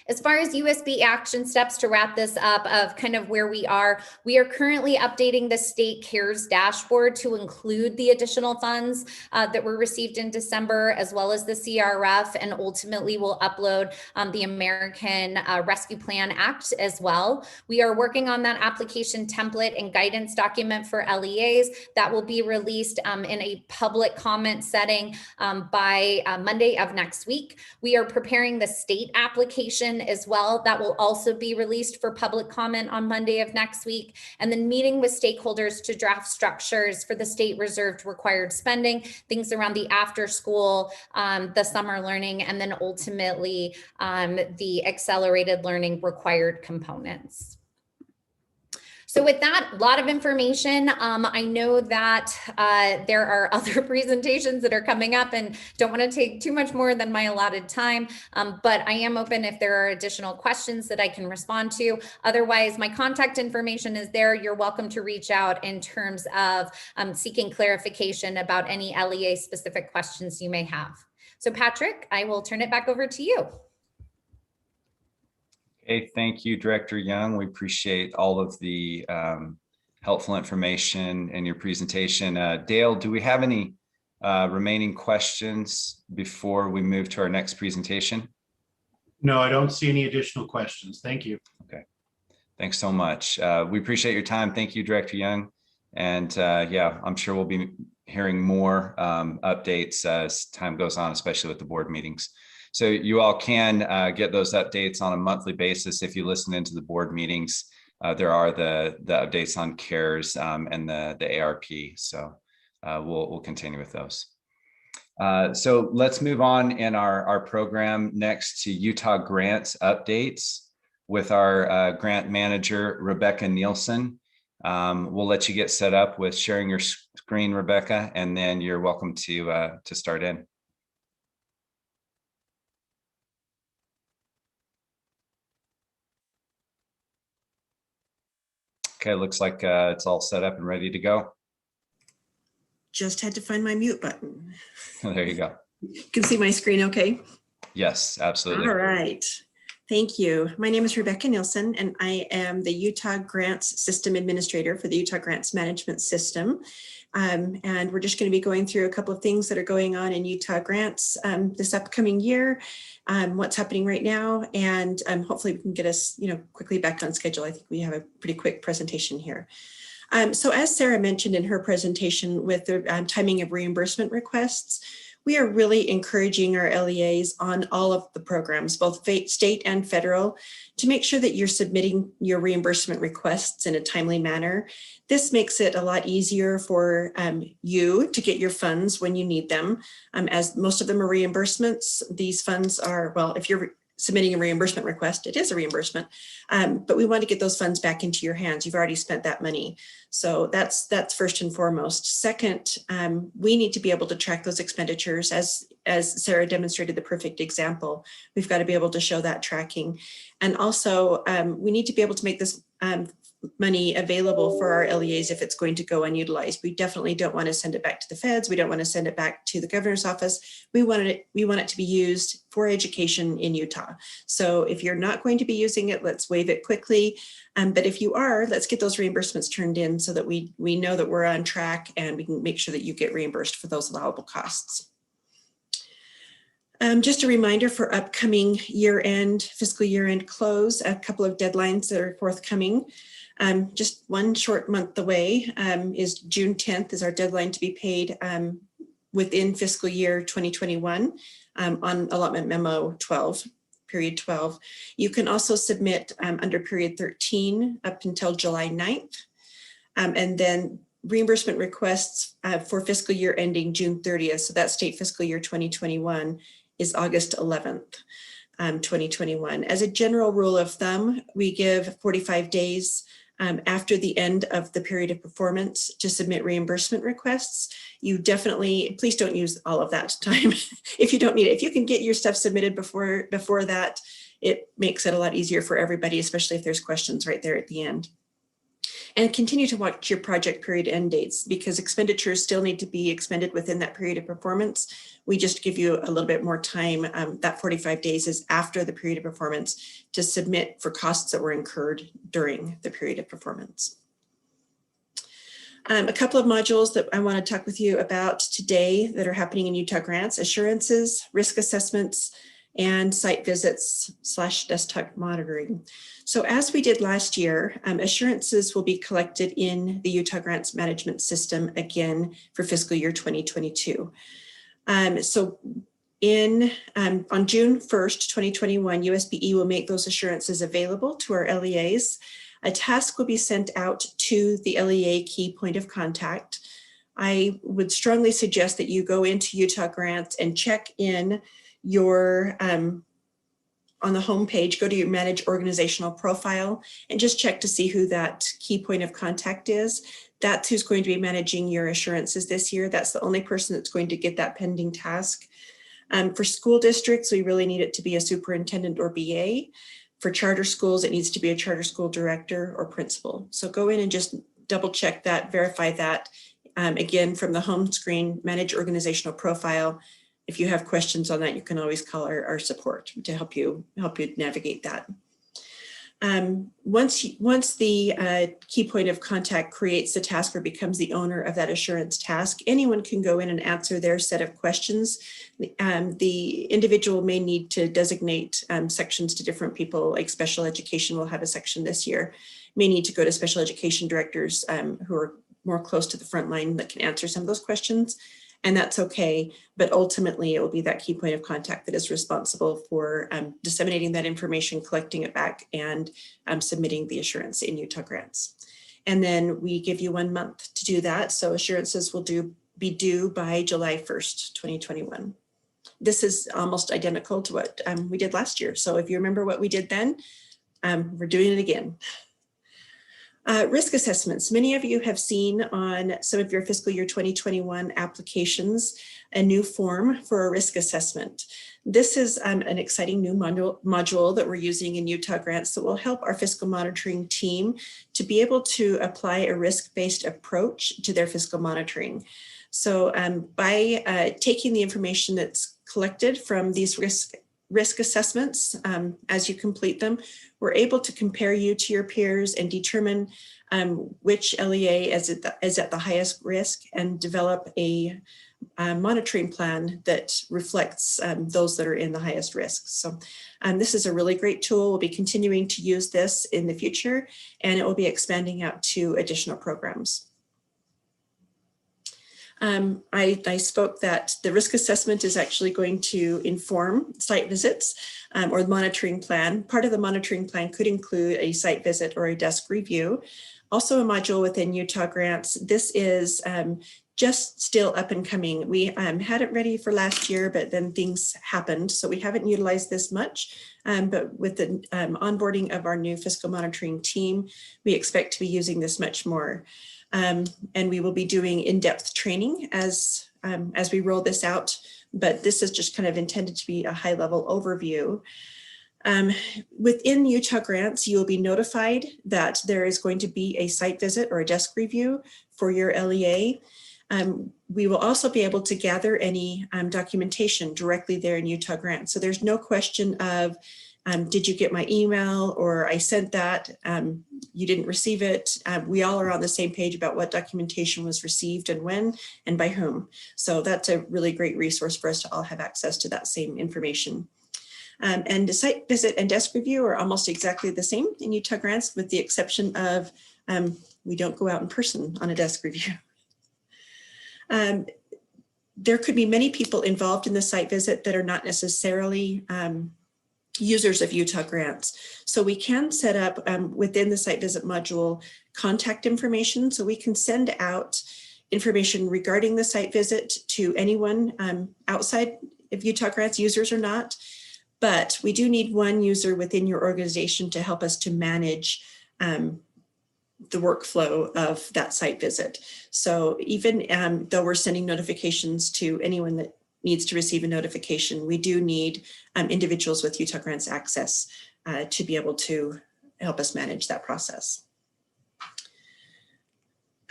C: As far as USB action steps, to wrap this up of kind of where we are currently updating the state CARES dashboard to include the additional funds that were received in December, as well as the CRF, and ultimately we'll upload the American Rescue Plan Act as well. We are working on that application template and guidance document for LEAs that will be released in a public comment setting by Monday of next week. We are preparing the state application as well. That will also be released for public comment on Monday of next week. And then meeting with stakeholders to draft structures for the state reserved required spending, things around the after school, the summer learning, and then ultimately the accelerated learning required components. So with that, a lot of information. I know that there are other presentations that are coming up and don't want to take too much more than my allotted time, but I am open if there are additional questions that I can respond to. Otherwise, my contact information is there. You're welcome to reach out in terms of seeking clarification about any LEA specific questions you may have. So Patrick, I will turn it back over to you.
A: Okay, thank you, Director Young. We appreciate all of the helpful information in your presentation. Dale, do we have any remaining questions before we move to our next presentation?
D: No, I don't see any additional questions. Thank you.
A: Okay, thanks so much. We appreciate your time. Thank you, Director Young. And yeah, I'm sure we'll be hearing more updates as time goes on, especially with the board meetings. So you all can get those updates on a monthly basis if you listen into the board meetings. There are the updates on CARES and the ARP. So we'll continue with those. So let's move on in our program next to Utah grants updates with our grant manager, Rebecca Nielsen. We'll let you get set up with sharing your screen, Rebecca, and then you're welcome to start in. Okay, looks like it's all set up and ready to go.
E: Just had to find my mute button.
A: There you go.
E: You can see my screen okay?
A: Yes, absolutely.
E: All right. Thank you. My name is Rebecca Nielsen, and I am the Utah Grants System Administrator for the Utah Grants Management System. And we're just going to be going through a couple of things that are going on in Utah Grants this upcoming year, what's happening right now, and hopefully we can get us, quickly back on schedule. I think we have a pretty quick presentation here. So as Sarah mentioned in her presentation with the timing of reimbursement requests, we are really encouraging our LEAs on all of the programs, both state and federal, to make sure that you're submitting your reimbursement requests in a timely manner. This makes it a lot easier for you to get your funds when you need them. As most of them are reimbursements, these funds are, well, if you're submitting a reimbursement request, it is a reimbursement, but we want to get those funds back into your hands. You've already spent that money. So that's first and foremost. Second, we need to be able to track those expenditures as Sarah demonstrated the perfect example. We've got to be able to show that tracking. And also we need to be able to make this money available for our LEAs if it's going to go unutilized. We definitely don't want to send it back to the feds. We don't want to send it back to the governor's office. We want it to be used for education in Utah. So if you're not going to be using it, let's waive it quickly. But if you are, let's get those reimbursements turned in so that we know that we're on track and we can make sure that you get reimbursed for those allowable costs. Just a reminder for upcoming fiscal year-end close, a couple of deadlines that are forthcoming. Just one short month away is June 10th is our deadline to be paid within fiscal year 2021 on allotment memo 12, period 12. You can also submit under period 13 up until July 9th. And then reimbursement requests for fiscal year ending June 30th. So that state fiscal year 2021 is August 11th, 2021. As a general rule of thumb, we give 45 days after the end of the period of performance to submit reimbursement requests. You definitely, please don't use all of that time if you don't need it. If you can get your stuff submitted before that, it makes it a lot easier for everybody, especially if there's questions right there at the end. And continue to watch your project period end dates, because expenditures still need to be expended within that period of performance. We just give you a little bit more time. That 45 days is after the period of performance to submit for costs that were incurred during the period of performance. A couple of modules that I want to talk with you about today that are happening in Utah Grants: assurances, risk assessments, and site visits / desktop monitoring. So as we did last year, assurances will be collected in the Utah Grants Management System again for fiscal year 2022. So on June 1st, 2021, USBE will make those assurances available to our LEAs. A task will be sent out to the LEA key point of contact. I would strongly suggest that you go into Utah Grants and check in your, on the home page, go to your Manage Organizational Profile and just check to see who that key point of contact is. That's who's going to be managing your assurances this year. That's the only person that's going to get that pending task. For school districts, we really need it to be a superintendent or BA. For charter schools, it needs to be a charter school director or principal. So go in and just double check that, verify that. Again, from the home screen, Manage Organizational Profile. If you have questions on that, you can always call our support to help you navigate that. Once the key point of contact creates the task or becomes the owner of that assurance task, anyone can go in and answer their set of questions. The individual may need to designate sections to different people, like special education will have a section this year, may need to go to special education directors who are more close to the front line that can answer some of those questions. And that's okay, but ultimately it will be that key point of contact that is responsible for disseminating that information, collecting it back, and submitting the assurance in Utah Grants. And then we give you 1 month to do that. So assurances will be due by July 1st, 2021. This is almost identical to what we did last year. So if you remember what we did then, we're doing it again. Risk assessments. Many of you have seen on some of your fiscal year 2021 applications a new form for a risk assessment. This is an exciting new module that we're using in Utah Grants that will help our fiscal monitoring team to be able to apply a risk-based approach to their fiscal monitoring. So by taking the information that's collected from these risk assessments, as you complete them, we're able to compare you to your peers and determine which LEA is at the highest risk and develop a monitoring plan that reflects those that are in the highest risk. So this is a really great tool. We'll be continuing to use this in the future, and it will be expanding out to additional programs. I spoke that the risk assessment is actually going to inform site visits or the monitoring plan. Part of the monitoring plan could include a site visit or a desk review. Also a module within Utah Grants. This is just still up and coming. We had it ready for last year, but then things happened. So we haven't utilized this much, but with the onboarding of our new fiscal monitoring team, we expect to be using this much more. And we will be doing in-depth training as we roll this out, but this is just kind of intended to be a high-level overview. Within Utah Grants, you will be notified that there is going to be a site visit or a desk review for your LEA. We will also be able to gather any documentation directly there in Utah Grants. So there's no question of, did you get my email, or I sent that, you didn't receive it. We all are on the same page about what documentation was received and when and by whom. So that's a really great resource for us to all have access to that same information. And the site visit and desk review are almost exactly the same in Utah Grants, with the exception of we don't go out in person on a desk review. There could be many people involved in the site visit that are not necessarily users of Utah Grants. So we can set up within the site visit module contact information. So we can send out information regarding the site visit to anyone outside of Utah Grants, users or not. But we do need one user within your organization to help us to manage the workflow of that site visit. So even though we're sending notifications to anyone that needs to receive a notification, we do need individuals with Utah Grants access to be able to help us manage that process.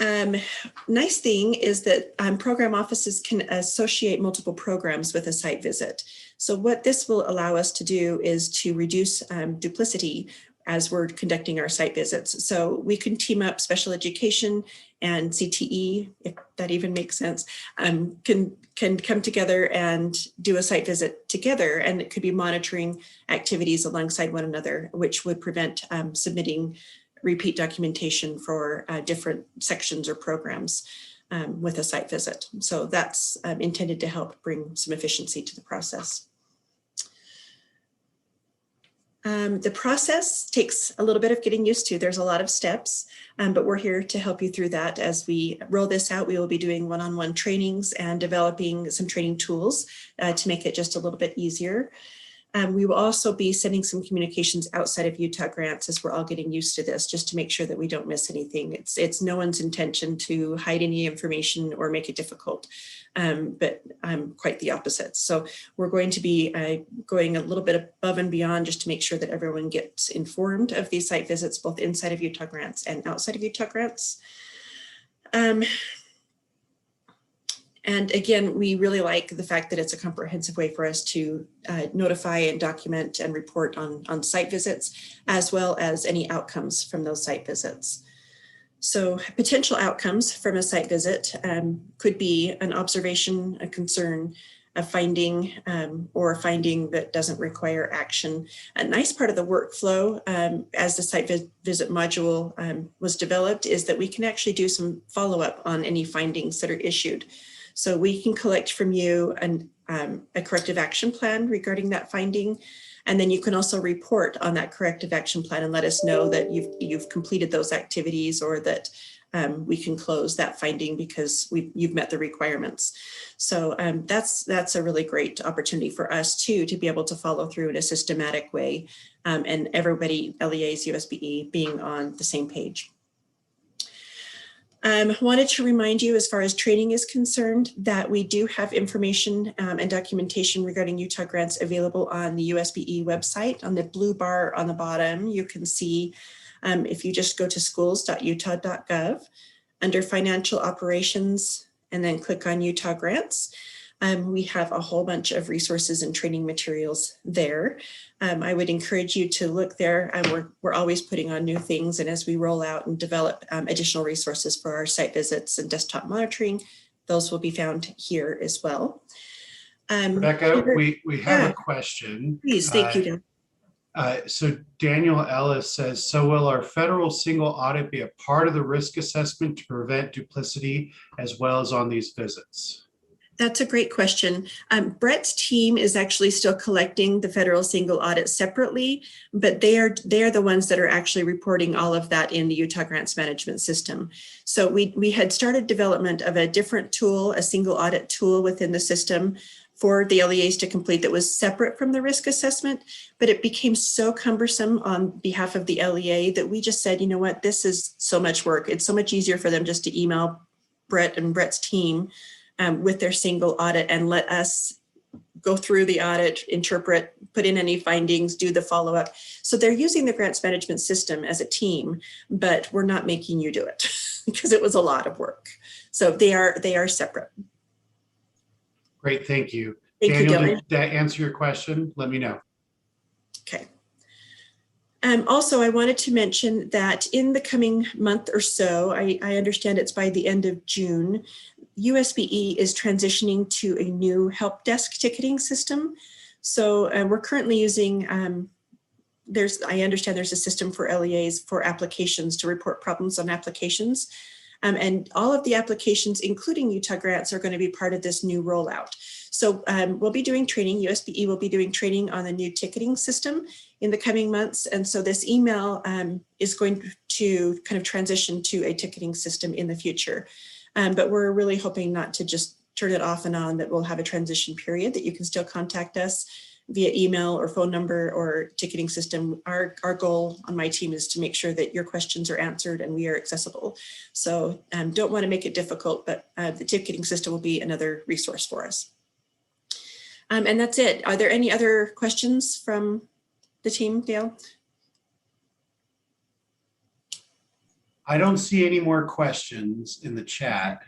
E: Nice thing is that program offices can associate multiple programs with a site visit. So what this will allow us to do is to reduce duplicity as we're conducting our site visits. So we can team up special education and CTE, if that even makes sense, can come together and do a site visit together, and it could be monitoring activities alongside one another, which would prevent submitting repeat documentation for different sections or programs with a site visit. So that's intended to help bring some efficiency to the process. The process takes a little bit of getting used to. There's a lot of steps, but we're here to help you through that. As we roll this out, we will be doing one-on-one trainings and developing some training tools to make it just a little bit easier. We will also be sending some communications outside of Utah Grants as we're all getting used to this, just to make sure that we don't miss anything. It's no one's intention to hide any information or make it difficult, but quite the opposite. So we're going to be going a little bit above and beyond just to make sure that everyone gets informed of these site visits, both inside of Utah Grants and outside of Utah Grants. And again, we really like the fact that it's a comprehensive way for us to notify and document and report on site visits, as well as any outcomes from those site visits. So potential outcomes from a site visit could be an observation, a concern, a finding, or a finding that doesn't require action. A nice part of the workflow as the site visit module was developed is that we can actually do some follow-up on any findings that are issued. So we can collect from you a corrective action plan regarding that finding. And then you can also report on that corrective action plan and let us know that you've completed those activities, or that we can close that finding because you've met the requirements. So that's a really great opportunity for us too, to be able to follow through in a systematic way, and everybody, LEAs, USBE, being on the same page. Wanted to remind you, as far as training is concerned, that we do have information and documentation regarding Utah Grants available on the USBE website. On the blue bar on the bottom, you can see, if you just go to schools.utah.gov, under financial operations, and then click on Utah Grants, we have a whole bunch of resources and training materials there. I would encourage you to look there. We're always putting on new things, and as we roll out and develop additional resources for our site visits and desktop monitoring, those will be found here as well.
D: Rebecca, we have a question.
E: Please, thank you, Dan.
D: So Daniel Ellis says, so will our federal single audit be a part of the risk assessment to prevent duplicity as well as on these visits?
E: That's a great question. Brett's team is actually still collecting the federal single audit separately, but they are the ones that are actually reporting all of that in the Utah Grants Management System. So we had started development of a different tool, a single audit tool within the system for the LEAs to complete that was separate from the risk assessment, but it became so cumbersome on behalf of the LEA that we just said, you know what, this is so much work. It's so much easier for them just to email Brett and Brett's team with their single audit and let us go through the audit, interpret, put in any findings, do the follow-up. So they're using the grants management system as a team, but we're not making you do it because it was a lot of work. So they are separate.
D: Great, thank you.
E: Thank you,
D: Daniel,
E: Dylan.
D: did that answer your question? Let me know.
E: Okay. Also, I wanted to mention that in the coming month or so, I understand it's by the end of June, USBE is transitioning to a new help desk ticketing system. So we're currently using, I understand there's a system for LEAs for applications to report problems on applications. And all of the applications, including Utah Grants, are going to be part of this new rollout. So we'll be doing training, USBE will be doing training on the new ticketing system in the coming months. And so this email is going to kind of transition to a ticketing system in the future. But we're really hoping not to just turn it off and on, that we'll have a transition period that you can still contact us via email or phone number or ticketing system. Our goal on my team is to make sure that your questions are answered and we are accessible. So don't want to make it difficult, but the ticketing system will be another resource for us. And that's it. Are there any other questions from the team, Dale?
D: I don't see any more questions in the chat.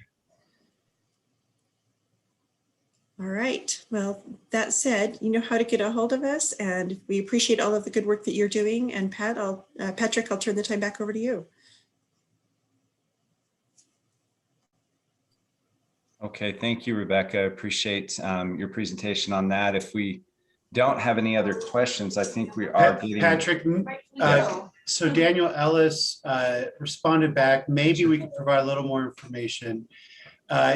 E: All right. Well, that said, you know how to get a hold of us, and we appreciate all of the good work that you're doing. And Patrick, I'll turn the time back over to you.
A: Okay, thank you, Rebecca. Appreciate your presentation on that. If we don't have any other questions, I think we are getting.
D: Patrick, so Daniel Ellis responded back. Maybe we could provide a little more information.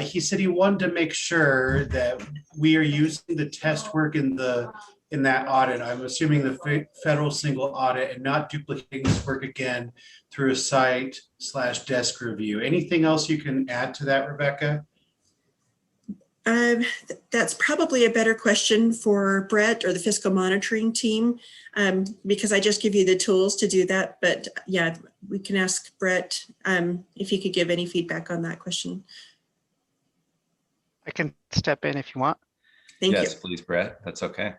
D: He said he wanted to make sure that we are using the test work in that audit. I'm assuming the federal single audit, and not duplicating this work again through a site/desk review. Anything else you can add to that, Rebecca?
E: That's probably a better question for Brett or the fiscal monitoring team, because I just give you the tools to do that. But yeah, we can ask Brett if he could give any feedback on that question.
F: I can step in if you want.
E: Thank you.
A: Yes, please, Brett. That's okay.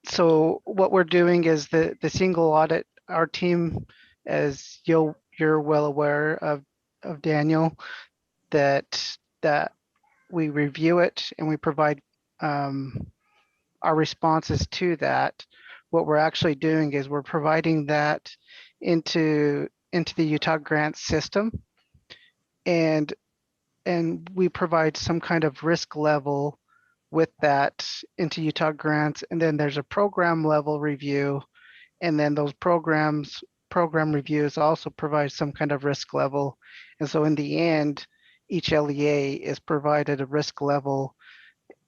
F: So what we're doing is the single audit, our team, as you're well aware of Daniel, that we review it and we provide our responses to that. What we're actually doing is we're providing that into the Utah grant system, and we provide some kind of risk level with that into Utah grants, and then there's a program level review, and then those program reviews also provide some kind of risk level. And so in the end, each LEA is provided a risk level,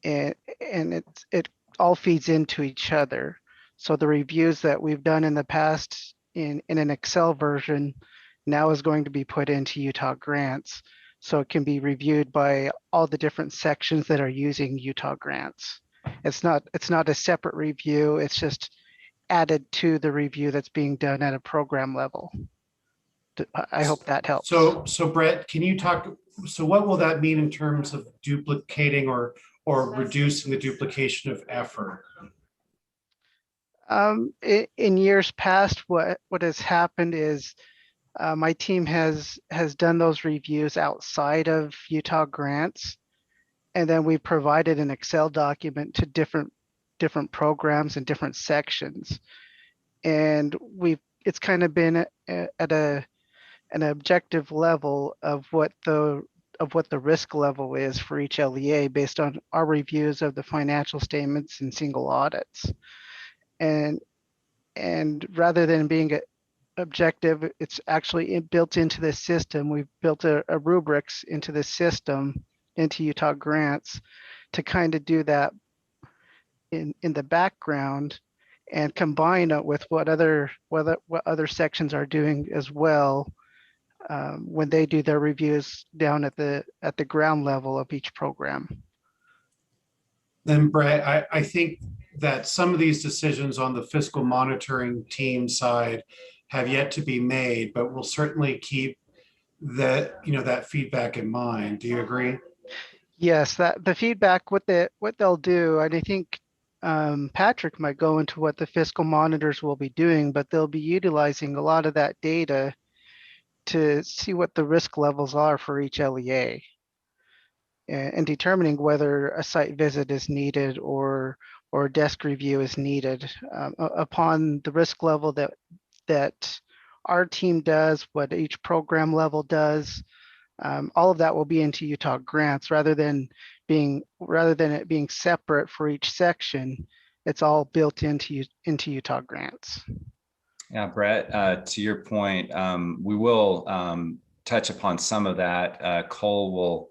F: and it all feeds into each other. So the reviews that we've done in the past in an Excel version now is going to be put into Utah grants. So it can be reviewed by all the different sections that are using Utah grants. It's not a separate review. It's just added to the review that's being done at a program level. I hope that helps.
D: So Brett, can you talk, so what will that mean in terms of duplicating or reducing the duplication of effort?
F: In years past, what has happened is my team has done those reviews outside of Utah grants, and then we provided an Excel document to different programs and different sections, and it's kind of been at an objective level of what the risk level is for each LEA based on our reviews of the financial statements and single audits, and rather than being objective, it's actually built into this system. We've built a rubrics into the system, into Utah grants, to kind of do that in the background and combine it with what other sections are doing as well when they do their reviews down at the ground level of each program.
D: Then Brett, I think that some of these decisions on the fiscal monitoring team side have yet to be made, but we'll certainly keep that feedback in mind. Do you agree?
F: Yes, that the feedback, what they'll do, and I think Patrick might go into what the fiscal monitors will be doing, but they'll be utilizing a lot of that data to see what the risk levels are for each LEA and determining whether a site visit is needed or a desk review is needed upon the risk level that our team does, what each program level does. All of that will be into Utah grants rather than it being separate for each section. It's all built into Utah grants.
A: Yeah, Brett, to your point, we will touch upon some of that. Cole will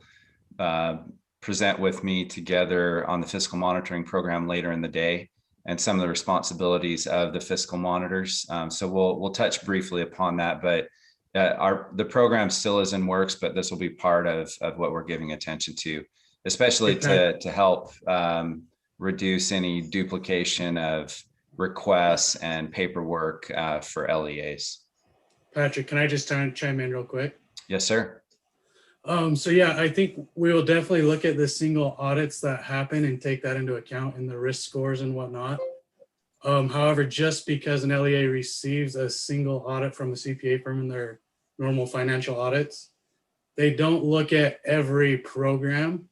A: present with me together on the fiscal monitoring program later in the day and some of the responsibilities of the fiscal monitors. So we'll touch briefly upon that, but the program still is in works, but this will be part of what we're giving attention to, especially to help reduce any duplication of requests and paperwork for LEAs.
G: Patrick, can I just chime in real quick?
A: Yes, sir.
G: So yeah, I think we will definitely look at the single audits that happen and take that into account in the risk scores and whatnot. However, just because an LEA receives a single audit from a CPA firm in their normal financial audits. They don't look at every program.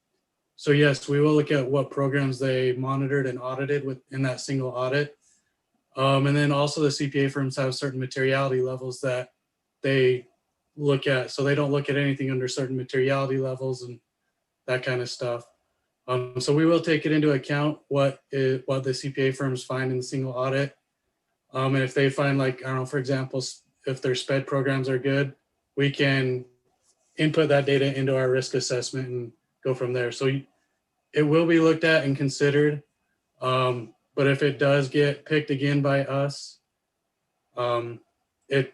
G: So yes, we will look at what programs they monitored and audited within that single audit. And then also the CPA firms have certain materiality levels that they look at. So they don't look at anything under certain materiality levels and that kind of stuff. So we will take it into account what the CPA firms find in the single audit. And if they find, like, I don't know, for example, if their SPED programs are good, we can input that data into our risk assessment and go from there. So it will be looked at and considered. But if it does get picked again by us, it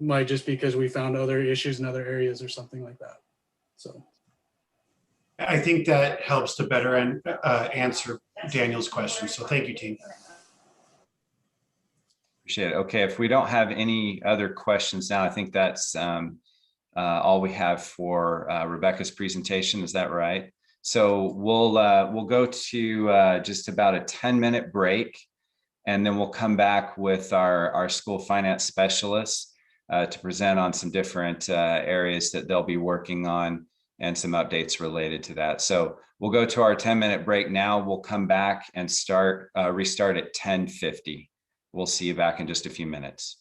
G: might just because we found other issues in other areas or something like that. So
D: I think that helps to better answer Daniel's question. So thank you, team.
A: Appreciate it. Okay, if we don't have any other questions now, I think that's all we have for Rebecca's presentation. Is that right? So we'll go to just about a 10-minute break, and then we'll come back with our school finance specialists to present on some different areas that they'll be working on and some updates related to that. So we'll go to our 10-minute break now. We'll come back and restart at 10:50. We'll see you back in just a few minutes.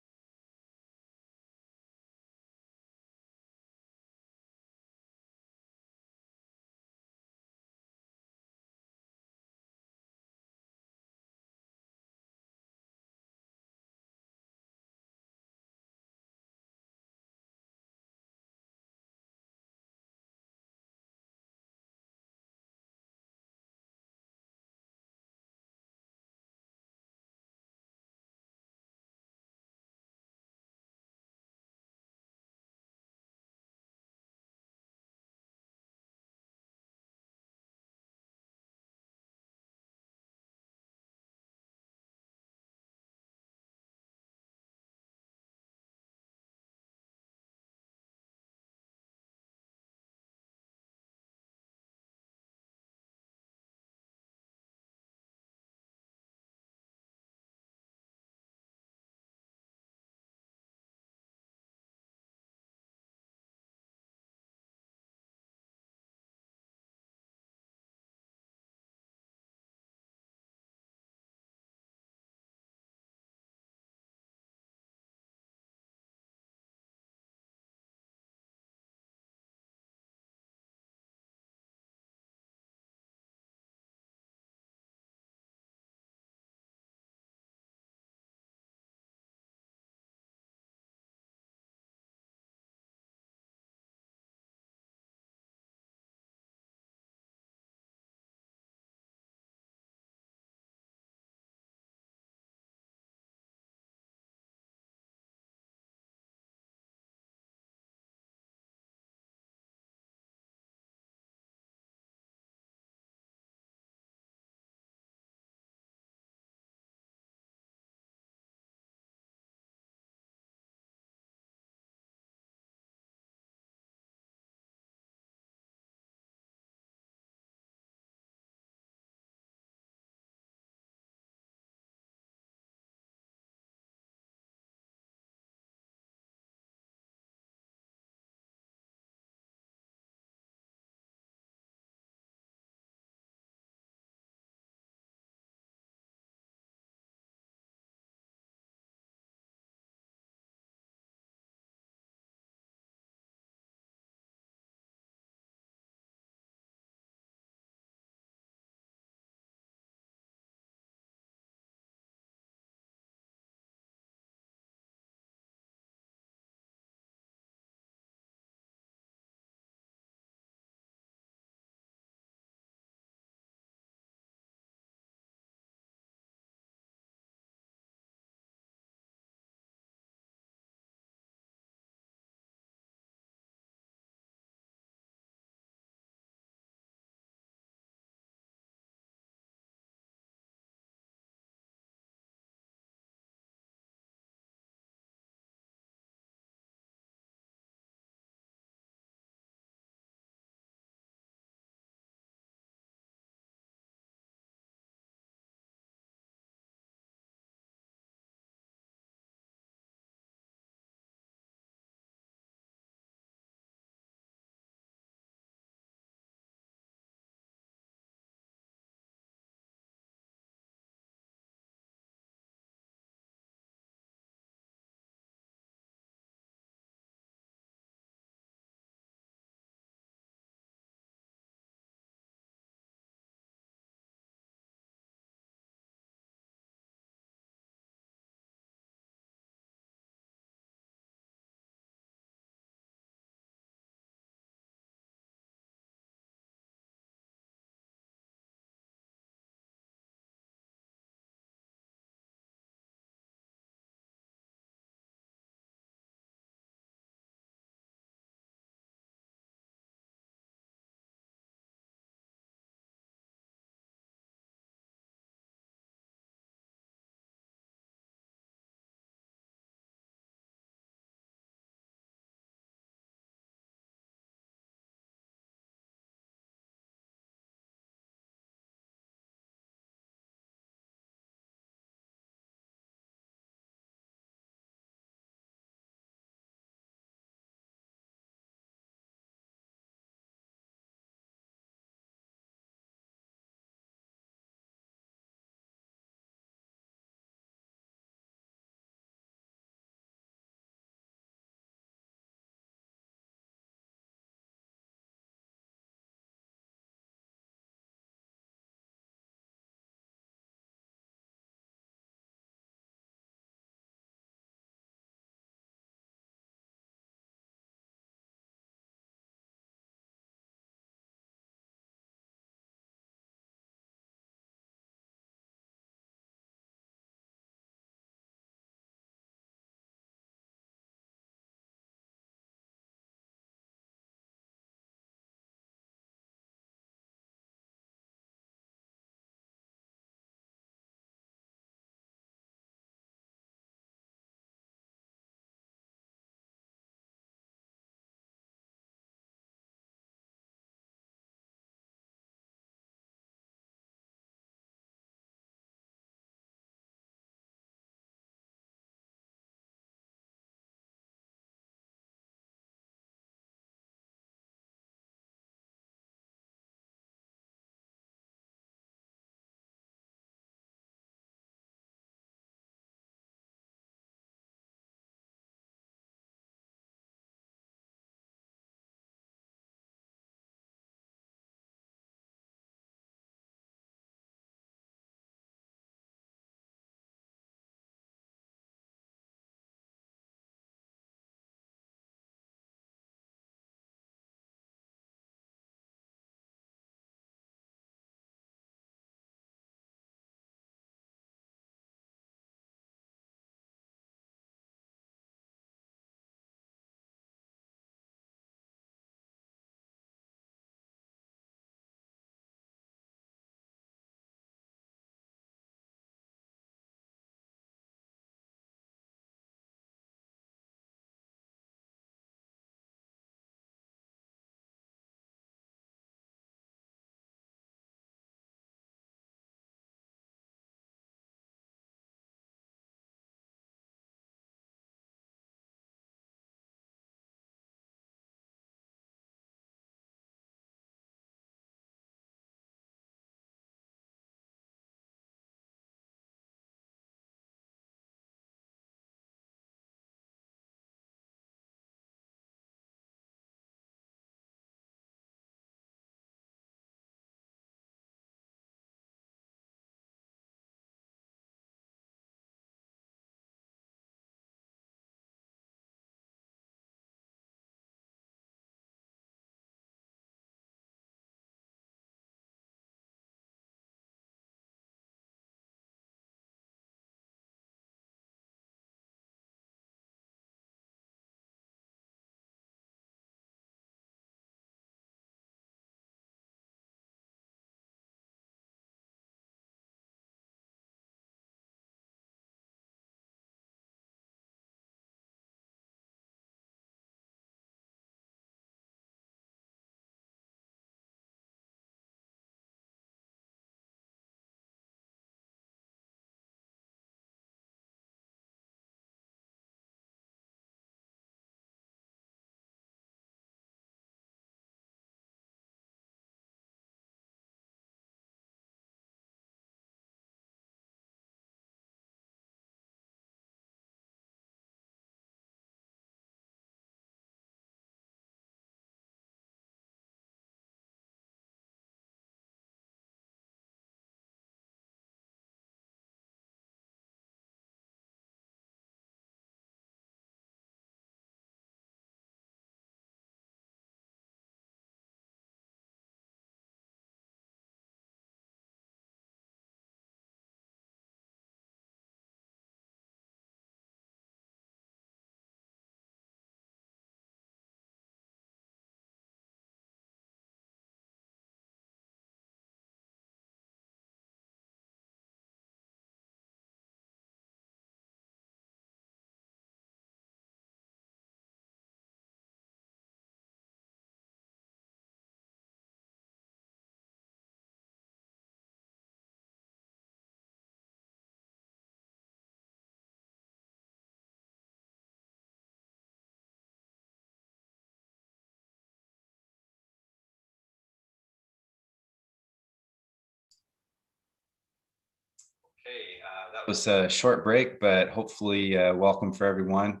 A: Okay, that was a short break, but hopefully welcome for everyone.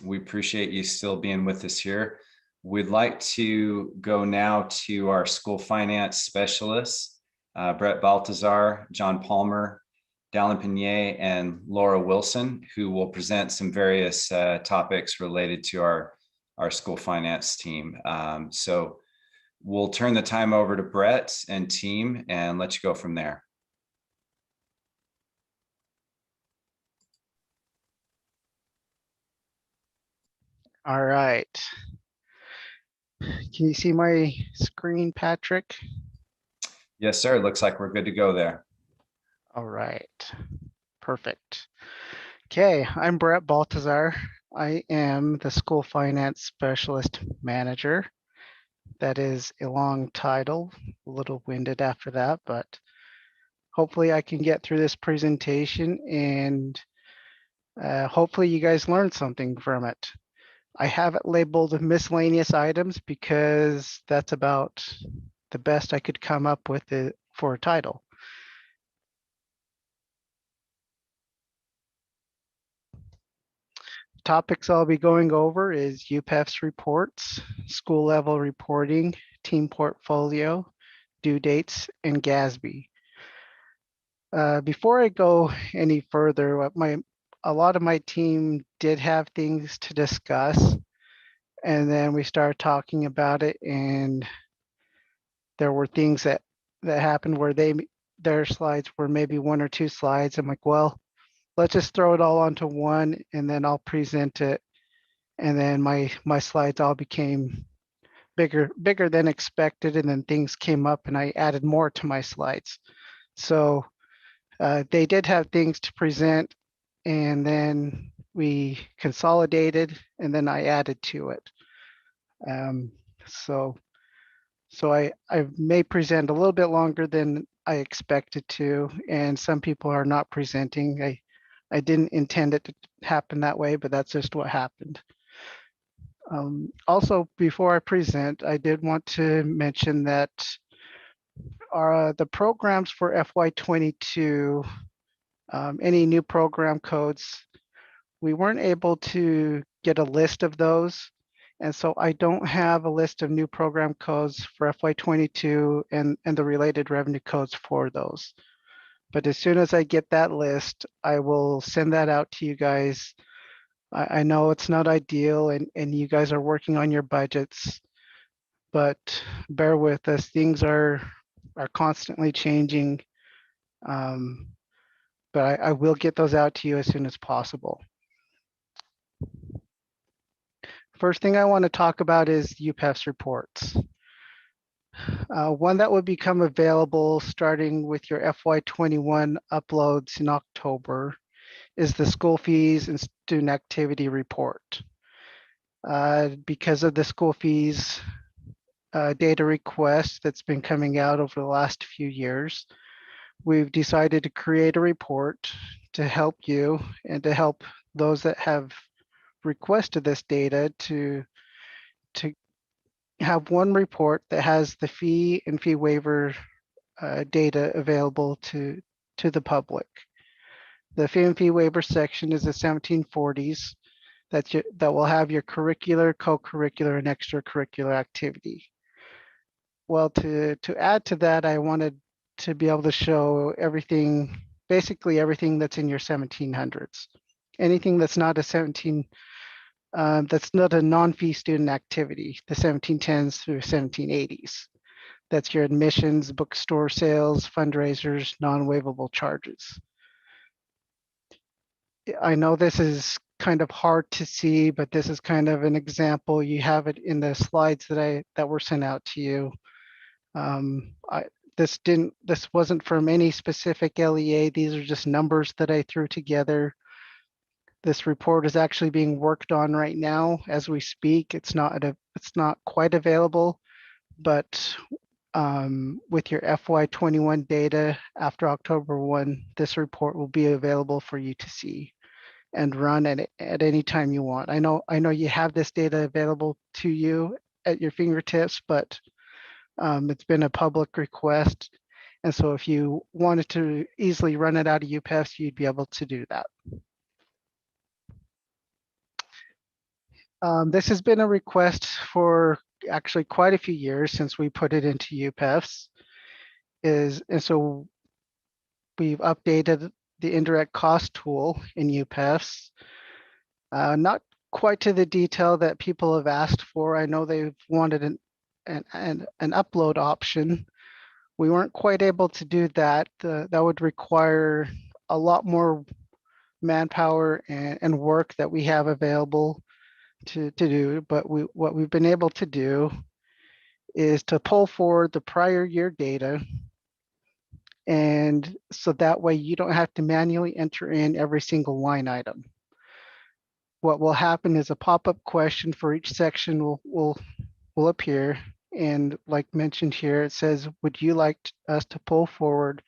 A: We appreciate you still being with us here. We'd like to go now to our school finance specialists, Brett Baltazar, John Palmer, Dallin Pinier, and Laura Wilson, who will present some various topics related to our school finance team. So we'll turn the time over to Brett and team and let you go from there.
F: All right. Can you see my screen, Patrick?
A: Yes, sir. It looks like we're good to go there.
F: All right. Perfect. Okay, I'm Brett Baltazar. I am the school finance specialist manager. That is a long title, a little winded after that, but hopefully I can get through this presentation and hopefully you guys learned something from it. I have it labeled miscellaneous items because that's about the best I could come up with it for a title. Topics I'll be going over is UPEF's reports, school level reporting, team portfolio, due dates, and Gatsby. Before I go any further, a lot of my team did have things to discuss, and then we started talking about it, and there were things that happened where their slides were maybe 1 or 2 slides. I'm like, well, let's just throw it all onto one, and then I'll present it. And then my slides all became bigger than expected, and then things came up, and I added more to my slides. So they did have things to present, and then we consolidated, and then I added to it. So I may present a little bit longer than I expected to, and some people are not presenting. I didn't intend it to happen that way, but that's just what happened. Also, before I present, I did want to mention that the programs for FY22, any new program codes, we weren't able to get a list of those. And so I don't have a list of new program codes for FY22 and the related revenue codes for those. But as soon as I get that list, I will send that out to you guys. I know it's not ideal, and you guys are working on your budgets, but bear with us. Things are constantly changing, but I will get those out to you as soon as possible. First thing I want to talk about is UPEF's reports. One that will become available starting with your FY21 uploads in October is the school fees and student activity report. Because of the school fees data request that's been coming out over the last few years, we've decided to create a report to help you and to help those that have requested this data to have one report that has the fee and fee waiver data available to the public. The fee and fee waiver section is the 1740s that will have your curricular, co-curricular, and extracurricular activity. Well, to add to that, I wanted to be able to show everything, basically everything that's in your 1700s. Anything that's not a that's not a non-fee student activity, the 1710s through 1780s. That's your admissions, bookstore sales, fundraisers, non-waivable charges. I know this is kind of hard to see, but this is kind of an example. You have it in the slides that were sent out to you. This wasn't from any specific LEA. These are just numbers that I threw together. This report is actually being worked on right now as we speak. It's not quite available, but with your FY21 data after October 1, this report will be available for you to see and run at any time you want. I know you have this data available to you at your fingertips, but it's been a public request, And so if you wanted to easily run it out of UPEFs, you'd be able to do that. This has been a request for actually quite a few years since we put it into UPEFs. And so we've updated the indirect cost tool in UPEFs. Not quite to the detail that people have asked for. I know they've wanted an upload option. We weren't quite able to do that. That would require a lot more manpower and work that we have available to do. But what we've been able to do is to pull forward the prior year data. And so that way you don't have to manually enter in every single line item. What will happen is a pop-up question for each section will appear. And like mentioned here, it says, would you like us to pull forward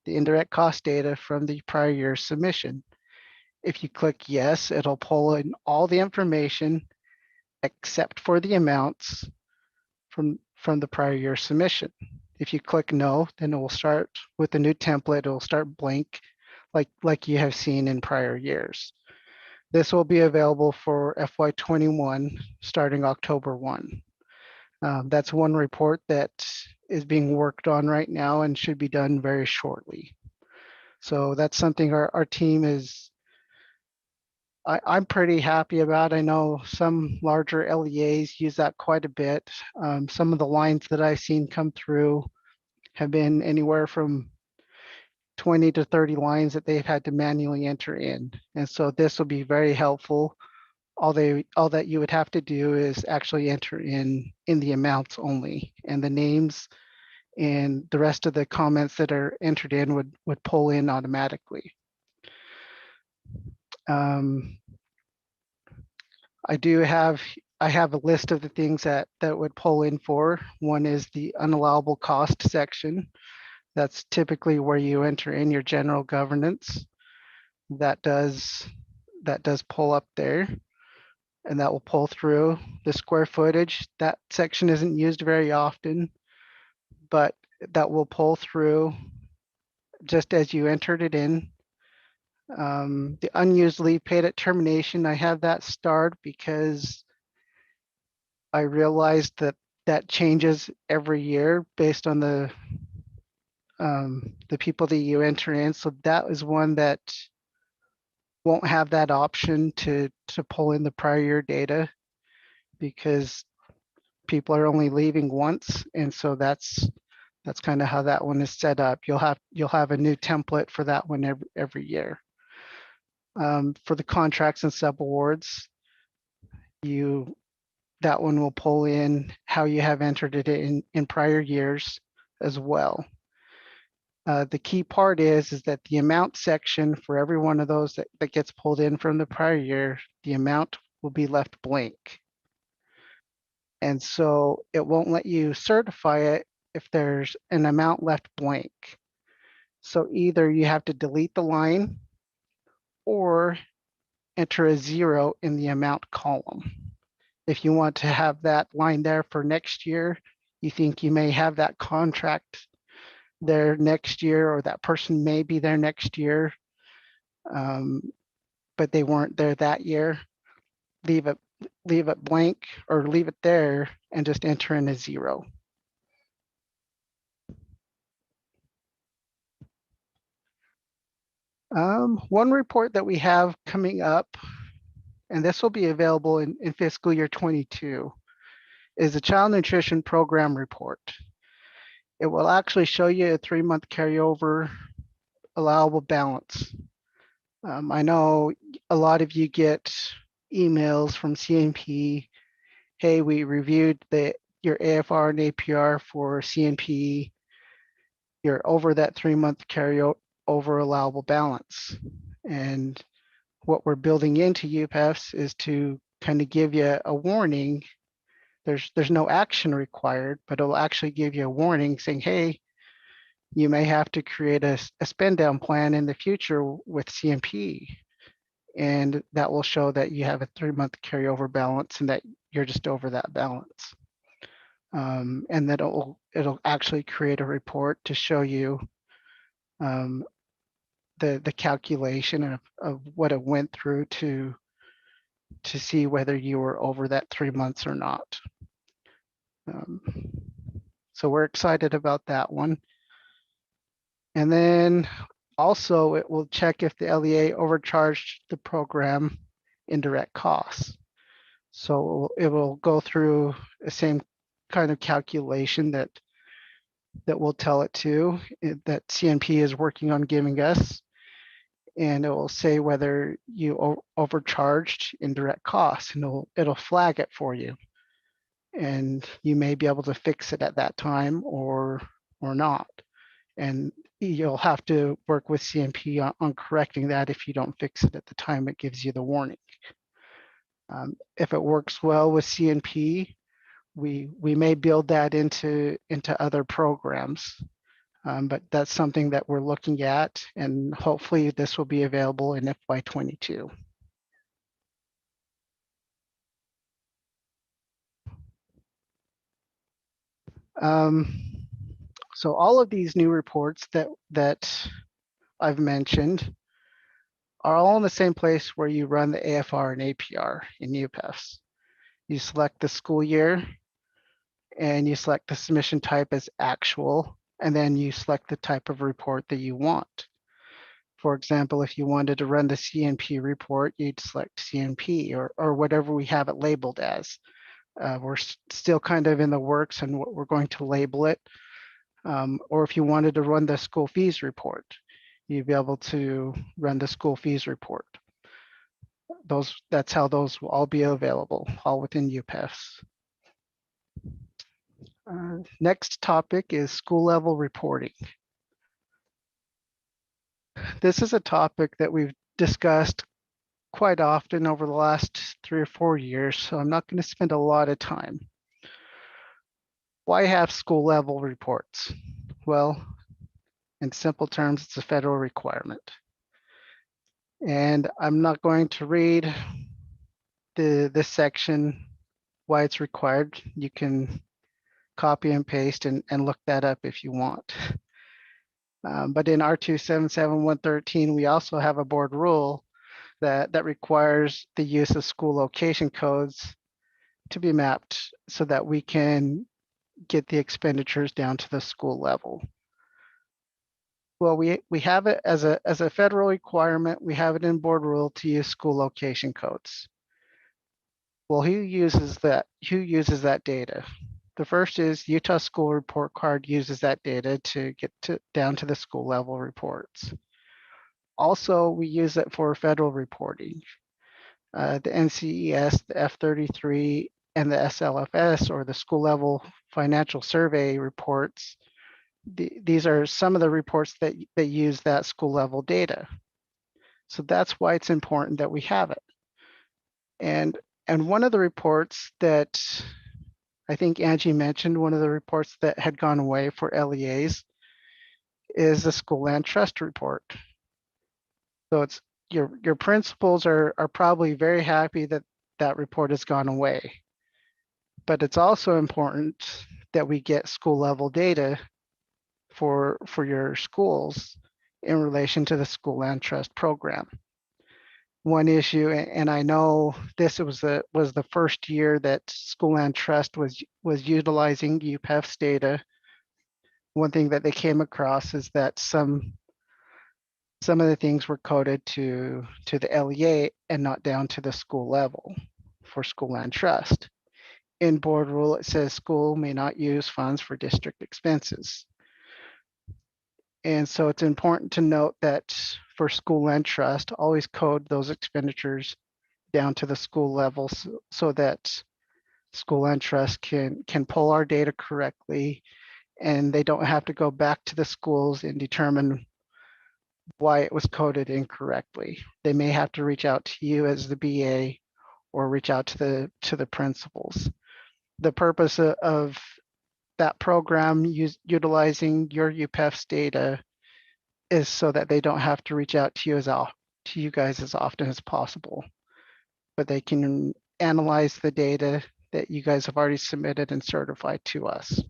F: the indirect cost data from the prior year submission? If you click yes, it'll pull in all the information except for the amounts from the prior year submission. If you click no, then it will start with a new template. It will start blank like you have seen in prior years. This will be available for FY21 starting October 1. That's one report that is being worked on right now and should be done very shortly. So that's something our team is, I'm pretty happy about. I know some larger LEAs use that quite a bit. Some of the lines that I've seen come through have been anywhere from 20 to 30 lines that they've had to manually enter in. And so this will be very helpful. All that you would have to do is actually enter in the amounts only, and the names and the rest of the comments that are entered in would pull in automatically. I have a list of the things that would pull in for. One is the unallowable cost section. That's typically where you enter in your general governance. That does pull up there, and that will pull through the square footage. That section isn't used very often, but that will pull through just as you entered it in. The unused leave paid at termination, I have that starred because I realized that changes every year based on the people that you enter in. So that is one that won't have that option to pull in the prior year data because people are only leaving once. And so that's kind of how that one is set up. You'll have a new template for that one every year. For the contracts and subawards, that one will pull in how you have entered it in prior years as well. The key part is that the amount section for every one of those that gets pulled in from the prior year, the amount will be left blank. And so it won't let you certify it if there's an amount left blank. So either you have to delete the line or enter a 0 in the amount column. If you want to have that line there for next year, you think you may have that contract there next year, or that person may be there next year, but they weren't there that year, leave it blank or leave it there and just enter in a 0. One report that we have coming up, and this will be available in fiscal year 22, is the Child Nutrition Program report. It will actually show you a 3-month carryover allowable balance. I know a lot of you get emails from CNP. Hey, we reviewed your AFR and APR for CNP. You're over that 3-month carryover allowable balance. And what we're building into UPEFs is to kind of give you a warning. There's no action required, but it'll actually give you a warning saying, hey, you may have to create a spend down plan in the future with CNP. And that will show that you have a 3-month carryover balance and that you're just over that balance. And that it'll actually create a report to show you the calculation of what it went through to see whether you were over that 3 months or not. So we're excited about that one. And then also it will check if the LEA overcharged the program indirect costs. So it will go through the same kind of calculation that will tell it to, that CNP is working on giving us. And it will say whether you overcharged indirect costs, and it'll flag it for you. And you may be able to fix it at that time or not. And you'll have to work with CNP on correcting that if you don't fix it at the time it gives you the warning. If it works well with CNP, we may build that into other programs. But that's something that we're looking at, and hopefully this will be available in FY22. So all of these new reports that I've mentioned are all in the same place where you run the AFR and APR in UPEFs. You select the school year and you select the submission type as actual, and then you select the type of report that you want. For example, if you wanted to run the CNP report, you'd select CNP or whatever we have it labeled as. We're still kind of in the works and what we're going to label it. Or if you wanted to run the school fees report, you'd be able to run the school fees report. That's how those will all be available, all within UPEFs. Next topic is school level reporting. This is a topic that we've discussed quite often over the last 3 or 4 years, so I'm not going to spend a lot of time. Why have school level reports? Well, in simple terms, it's a federal requirement. And I'm not going to read this section, why it's required. You can copy and paste and look that up if you want. But in R277113, we also have a board rule that requires the use of school location codes to be mapped so that we can get the expenditures down to the school level. Well, we have it as a federal requirement. We have it in board rule to use school location codes. Well, who uses that? Who uses that data? The first is Utah School Report Card uses that data to get down to the school level reports. Also, we use it for federal reporting. The NCES, the F33, and the SLFS, or the school level financial survey reports. These are some of the reports that use that school level data. So that's why it's important that we have it. And one of the reports that I think Angie mentioned, one of the reports that had gone away for LEAs is the school land trust report. So it's your principals are probably very happy that that report has gone away. But it's also important that we get school level data for your schools in relation to the school land trust program. One issue, and I know this was the first year that school land trust was utilizing UPEF's data. One thing that they came across is that some of the things were coded to the LEA and not down to the school level for school land trust. In board rule, it says school may not use funds for district expenses. And so it's important to note that for school land trust, always code those expenditures down to the school level so that school land trust can pull our data correctly, and they don't have to go back to the schools and determine why it was coded incorrectly. They may have to reach out to you as the BA or reach out to the principals. The purpose of that program utilizing your UPEF's data is so that they don't have to reach out to you guys as often as possible, but they can analyze the data that you guys have already submitted and certified to us.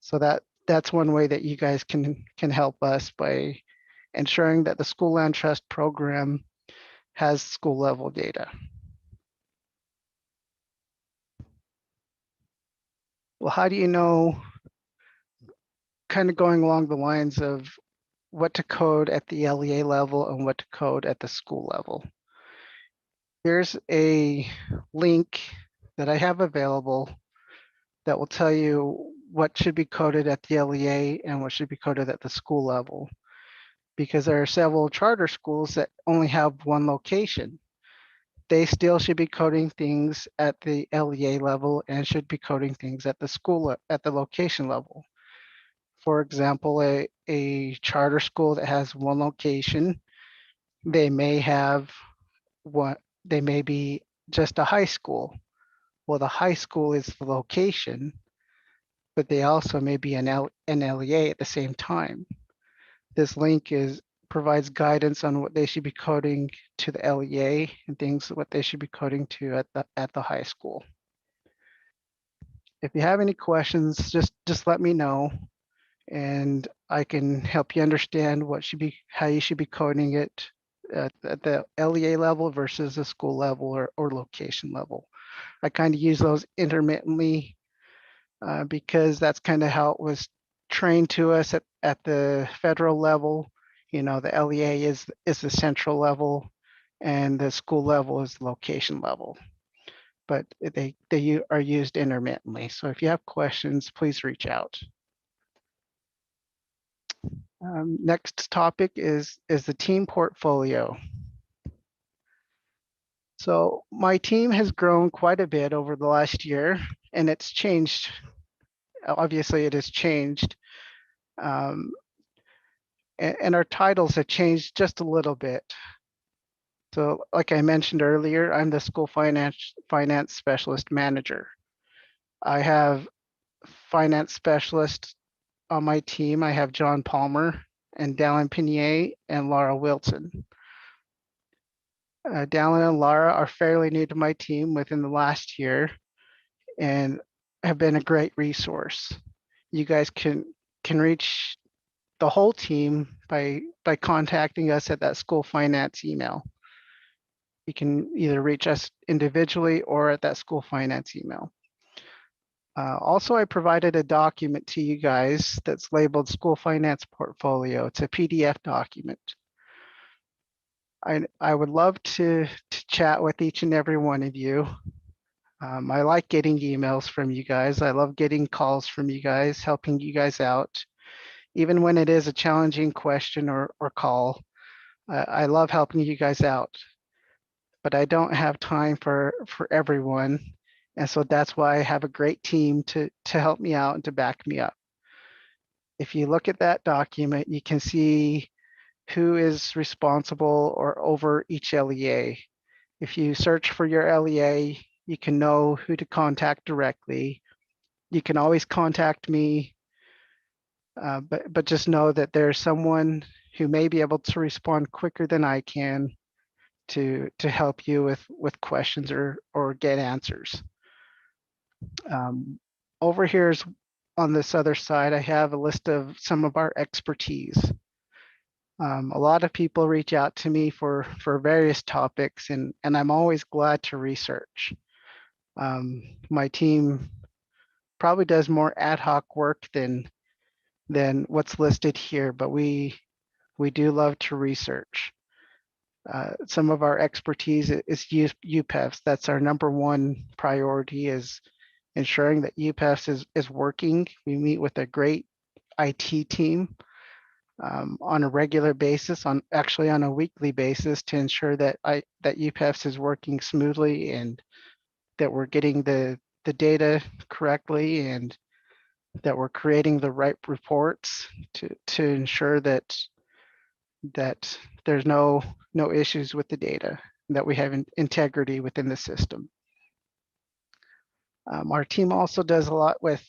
F: So that's one way that you guys can help us by ensuring that the school land trust program has school level data. Well, how do you know, kind of going along the lines of what to code at the LEA level and what to code at the school level? Here's a link that I have available that will tell you what should be coded at the LEA and what should be coded at the school level. Because there are several charter schools that only have one location. They still should be coding things at the LEA level and should be coding things at the school, at the location level. For example, a charter school that has one location, they may have what, they may be just a high school. Well, the high school is the location, but they also may be an LEA at the same time. This link provides guidance on what they should be coding to the LEA and things what they should be coding to at the high school. If you have any questions, just let me know, and I can help you understand how you should be coding it at the LEA level versus the school level or location level. I kind of use those intermittently because that's kind of how it was trained to us at the federal level. You know, the LEA is the central level and the school level is the location level. But they are used intermittently. So if you have questions, please reach out. Next topic is the team portfolio. So my team has grown quite a bit over the last year, and it's changed. Obviously, it has changed. And our titles have changed just a little bit. So like I mentioned earlier, I'm the school finance specialist manager. I have finance specialists on my team. I have John Palmer and Dallin Pinier and Laura Wilson. Dallin and Laura are fairly new to my team within the last year and have been a great resource. You guys can reach the whole team by contacting us at that school finance email. You can either reach us individually or at that school finance email. Also, I provided a document to you guys that's labeled School Finance Portfolio. It's a PDF document. I would love to chat with each and every one of you. I like getting emails from you guys. I love getting calls from you guys, helping you guys out. Even when it is a challenging question or call, I love helping you guys out. But I don't have time for everyone. And so that's why I have a great team to help me out and to back me up. If you look at that document, you can see who is responsible or over each LEA. If you search for your LEA, you can know who to contact directly. You can always contact me, but just know that there's someone who may be able to respond quicker than I can to help you with questions or get answers. Over here is on this other side, I have a list of some of our expertise. A lot of people reach out to me for various topics, and I'm always glad to research. My team probably does more ad hoc work than what's listed here, but we do love to research. Some of our expertise is UPEFs. That's our #1 priority, is ensuring that UPEFs is working. We meet with a great IT team on a regular basis, actually on a weekly basis, to ensure that UPEFs is working smoothly and that we're getting the data correctly and that we're creating the right reports to ensure that there's no issues with the data, that we have integrity within the system. Our team also does a lot with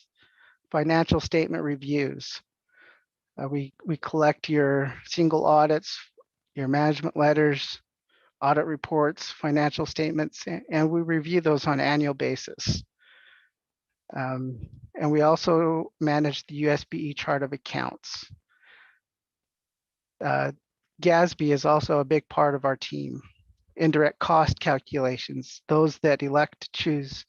F: financial statement reviews. We collect your single audits, your management letters, audit reports, financial statements, and we review those on an annual basis. And we also manage the USBE chart of accounts. Gatsby is also a big part of our team. Indirect cost calculations, those that elect to choose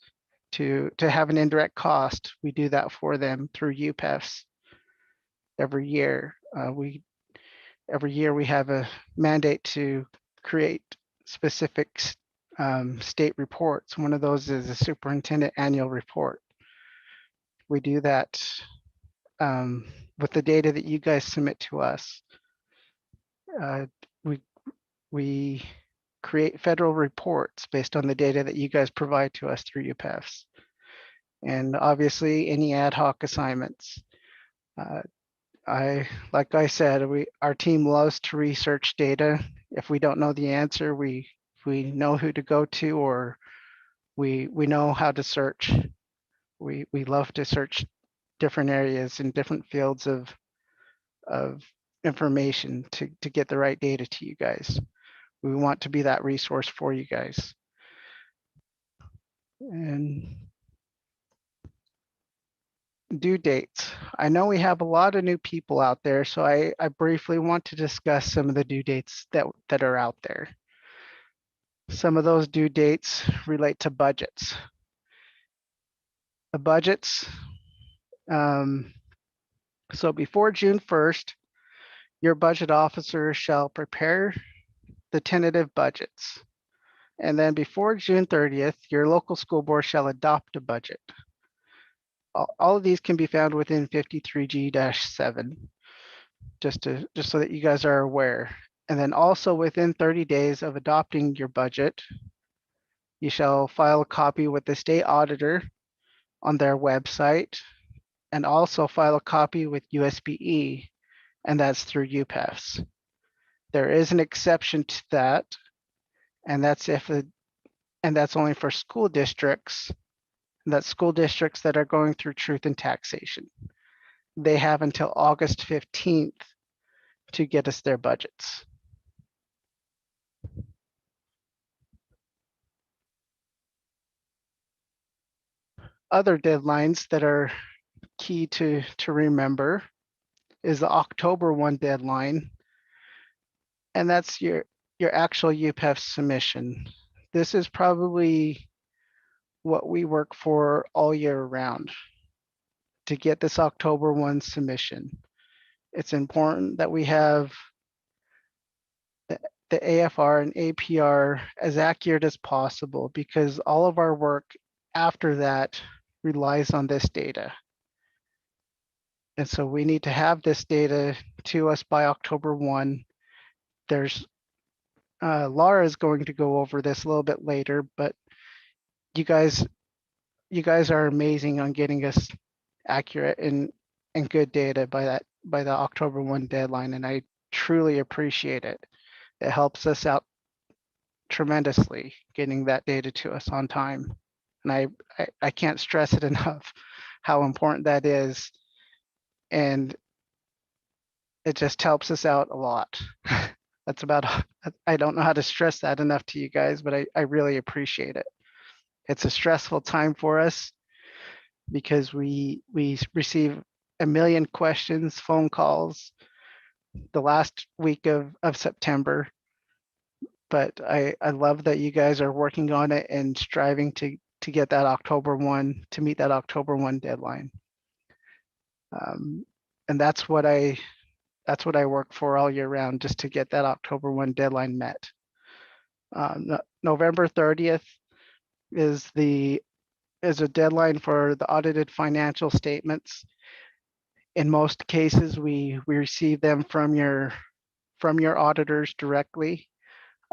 F: to have an indirect cost, we do that for them through UPEFs every year. Every year we have a mandate to create specific state reports. One of those is a superintendent annual report. We do that with the data that you guys submit to us. We create federal reports based on the data that you guys provide to us through UPEFs. And obviously any ad hoc assignments. Like I said, our team loves to research data. If we don't know the answer, we know who to go to, or we know how to search. We love to search different areas in different fields of information to get the right data to you guys. We want to be that resource for you guys. And due dates. I know we have a lot of new people out there, so I briefly want to discuss some of the due dates that are out there. Some of those due dates relate to budgets. The budgets, so before June 1st, your budget officer shall prepare the tentative budgets. And then before June 30th, your local school board shall adopt a budget. All of these can be found within 53G-7, just so that you guys are aware. And then also within 30 days of adopting your budget, you shall file a copy with the state auditor on their website, and also file a copy with USBE, and that's through UPEFs. There is an exception to that, and that's only for school districts. That's school districts that are going through truth and taxation. They have until August 15th to get us their budgets. Other deadlines that are key to remember is the October 1 deadline, and that's your actual UPEF submission. This is probably what we work for all year round to get this October 1 submission. It's important that we have the AFR and APR as accurate as possible, because all of our work after that relies on this data. And so we need to have this data to us by October 1. There's Laura is going to go over this a little bit later, but you guys are amazing on getting us accurate and good data by the October 1 deadline, and I truly appreciate it. It helps us out tremendously getting that data to us on time. And I can't stress it enough how important that is. And it just helps us out a lot. That's about, I don't know how to stress that enough to you guys, but I really appreciate it. It's a stressful time for us because we receive a million questions, phone calls the last week of September. But I love that you guys are working on it and striving to get that October 1, to meet that October 1 deadline. And that's what I work for all year round, just to get that October 1 deadline met. November 30th is a deadline for the audited financial statements. In most cases, we receive them from your auditors directly,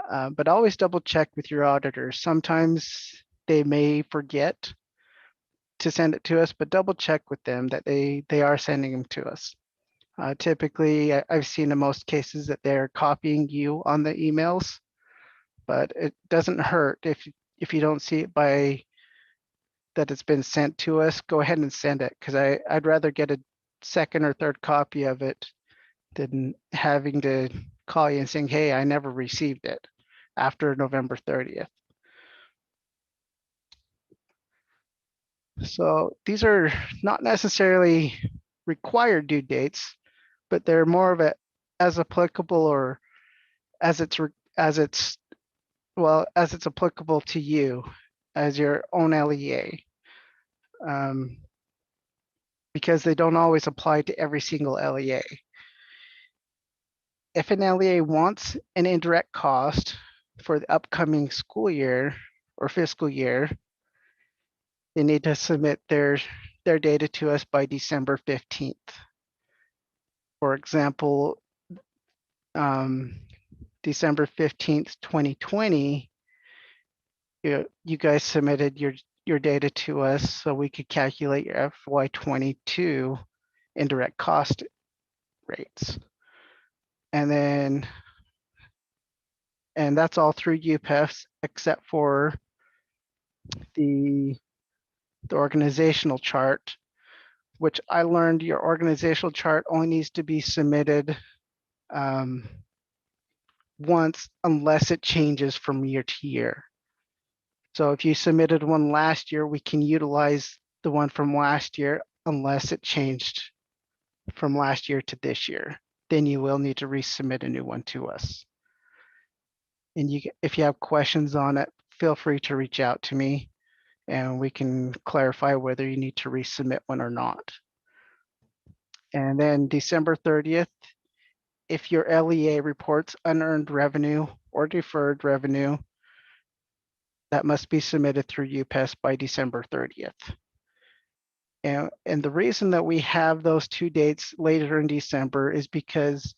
F: but always double check with your auditors. Sometimes they may forget to send it to us, but double check with them that they are sending them to us. Typically, I've seen in most cases that they're copying you on the emails, but it doesn't hurt if you don't see it by that it's been sent to us. Go ahead and send it, because I'd rather get a second or third copy of it than having to call you and saying, hey, I never received it after November 30th. So these are not necessarily required due dates, but they're more of a as applicable or as it's as it's applicable to you as your own LEA, because they don't always apply to every single LEA. If an LEA wants an indirect cost for the upcoming school year or fiscal year, they need to submit their data to us by December 15th. For example, December 15th, 2020, you guys submitted your data to us so we could calculate your FY22 indirect cost rates. And that's all through UPEFs except for the organizational chart, which I learned your organizational chart only needs to be submitted once unless it changes from year to year. So if you submitted one last year, we can utilize the one from last year unless it changed from last year to this year. Then you will need to resubmit a new one to us. And if you have questions on it, feel free to reach out to me and we can clarify whether you need to resubmit one or not. And then December 30th, if your LEA reports unearned revenue or deferred revenue, that must be submitted through UPES by December 30th. And the reason that we have those two dates later in December is because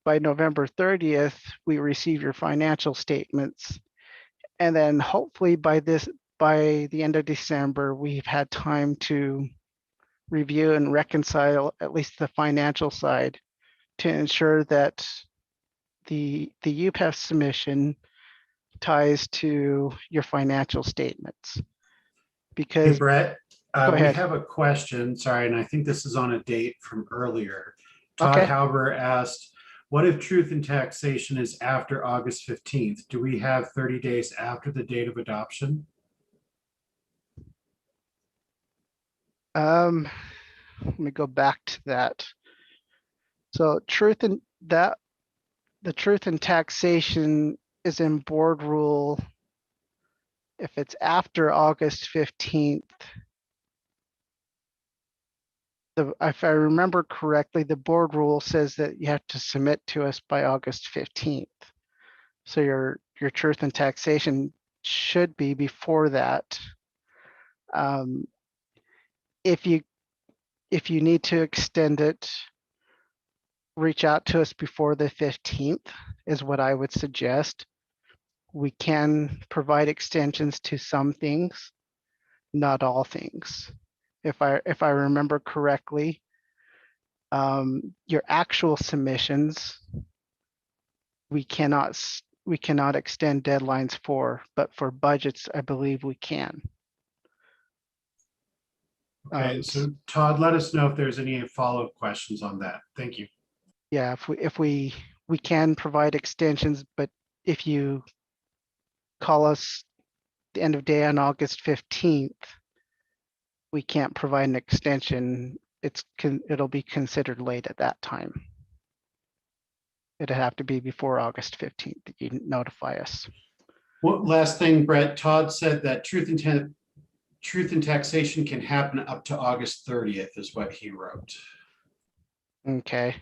F: by November 30th, we receive your financial statements. And then hopefully by the end of December, we've had time to review and reconcile at least the financial side to ensure that the UPEF submission ties to your financial statements.
D: Hey,
F: Because
D: Brett,
F: go
D: we
F: ahead.
D: have a question, sorry, and I think this is on a date from earlier. Todd
F: Okay.
D: Hauber asked, what if truth in taxation is after August 15th? Do we have 30 days after the date of adoption?
F: Let me go back to that. So the truth in taxation is in board rule. If it's after August 15th, if I remember correctly, the board rule says that you have to submit to us by August 15th. So your truth in taxation should be before that. If you need to extend it, reach out to us before the 15th is what I would suggest. We can provide extensions to some things, not all things. If I remember correctly, your actual submissions, we cannot extend deadlines for, but for budgets, I believe we can.
D: Okay, so Todd, let us know if there's any follow-up questions on that. Thank you.
F: Yeah, if we can provide extensions, but if you call us the end of day on August 15th, we can't provide an extension. It'll be considered late at that time. It'd have to be before August 15th that you notify us.
D: One last thing, Brett, Todd said that truth in taxation can happen up to August 30th is what he wrote.
F: Okay.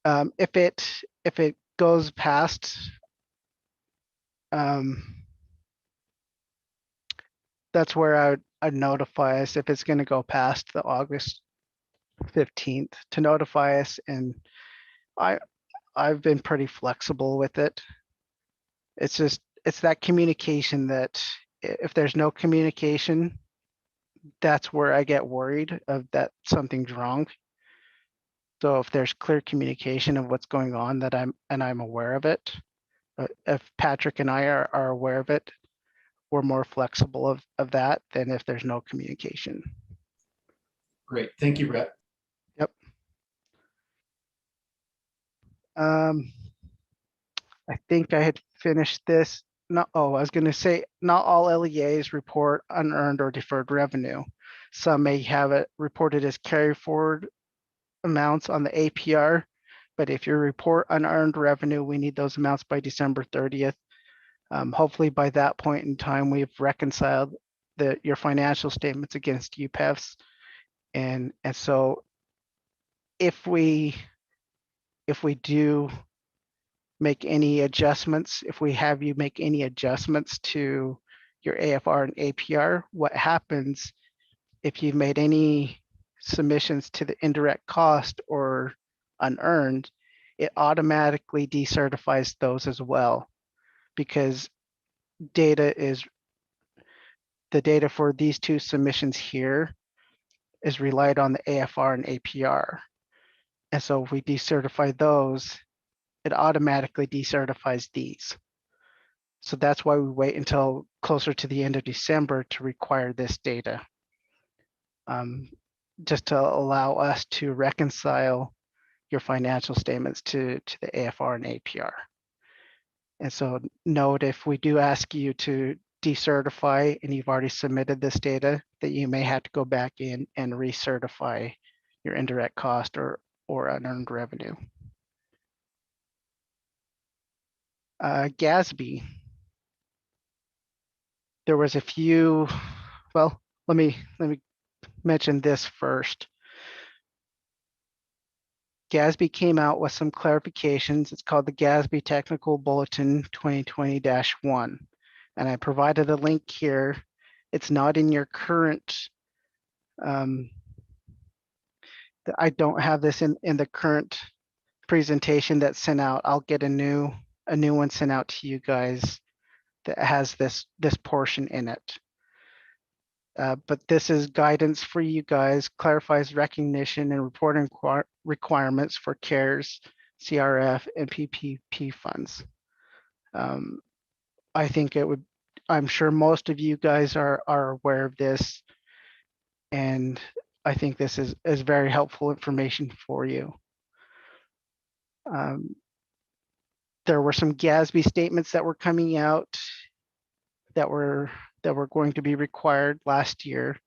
F: If it goes past, that's where I'd notify us if it's going to go past the August 15th to notify us. And I've been pretty flexible with it. It's that communication that if there's no communication, that's where I get worried of that something's wrong. So if there's clear communication of what's going on that I'm aware of it, if Patrick and I are aware of it, we're more flexible of that than if there's no communication.
D: Great, thank you, Brett.
F: Yep. I think I had finished this. I was going to say, not all LEAs report unearned or deferred revenue. Some may have it reported as carry forward amounts on the APR, but if you report unearned revenue, we need those amounts by December 30th. Hopefully by that point in time, we've reconciled your financial statements against UPEFs. And so if we do make any adjustments, if we have you make any adjustments to your AFR and APR, what happens if you've made any submissions to the indirect cost or unearned, it automatically decertifies those as well, because the data for these two submissions here is relied on the AFR and APR. And so if we decertify those, it automatically decertifies these. So that's why we wait until closer to the end of December to require this data, just to allow us to reconcile your financial statements to the AFR and APR. And so note, if we do ask you to decertify and you've already submitted this data, that you may have to go back in and recertify your indirect cost or unearned revenue. Gatsby. There was a few, well, let me mention this first. Gatsby came out with some clarifications. It's called the Gatsby Technical Bulletin 2020-1. And I provided a link here. It's not in your current, I don't have this in the current presentation that's sent out. I'll get a new one sent out to you guys that has this portion in it. But this is guidance for you guys, clarifies recognition and reporting requirements for CARES, CRF, and PPP funds. I think I'm sure most of you guys are aware of this, and I think this is very helpful information for you. There were some Gatsby statements that were coming out that were going to be required last year,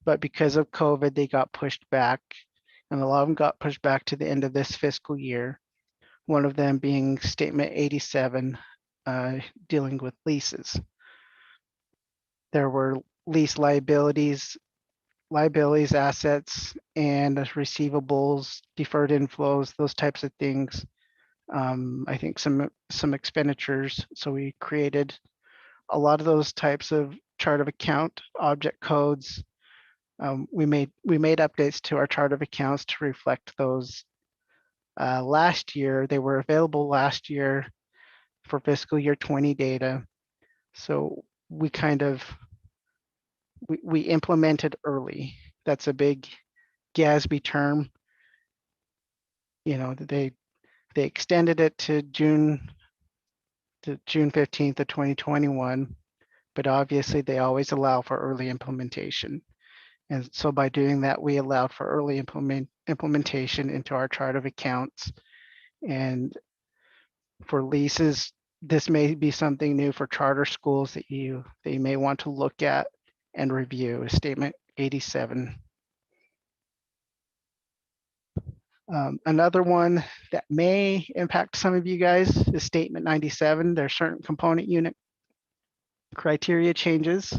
F: but because of COVID, they got pushed back, and a lot of them got pushed back to the end of this fiscal year. One of them being Statement 87, dealing with leases. There were lease liabilities, assets, and receivables, deferred inflows, those types of things. I think some expenditures. So we created a lot of those types of chart of account object codes. We made updates to our chart of accounts to reflect those. Last year, they were available last year for fiscal year 20 data. So we we implemented early. That's a big Gatsby term. You know, they extended it to June 15th of 2021, but obviously they always allow for early implementation. And so by doing that, we allowed for early implementation into our chart of accounts. And for leases, this may be something new for charter schools that you may want to look at and review, is Statement 87. Another one that may impact some of you guys is Statement 97. There are certain component unit criteria changes.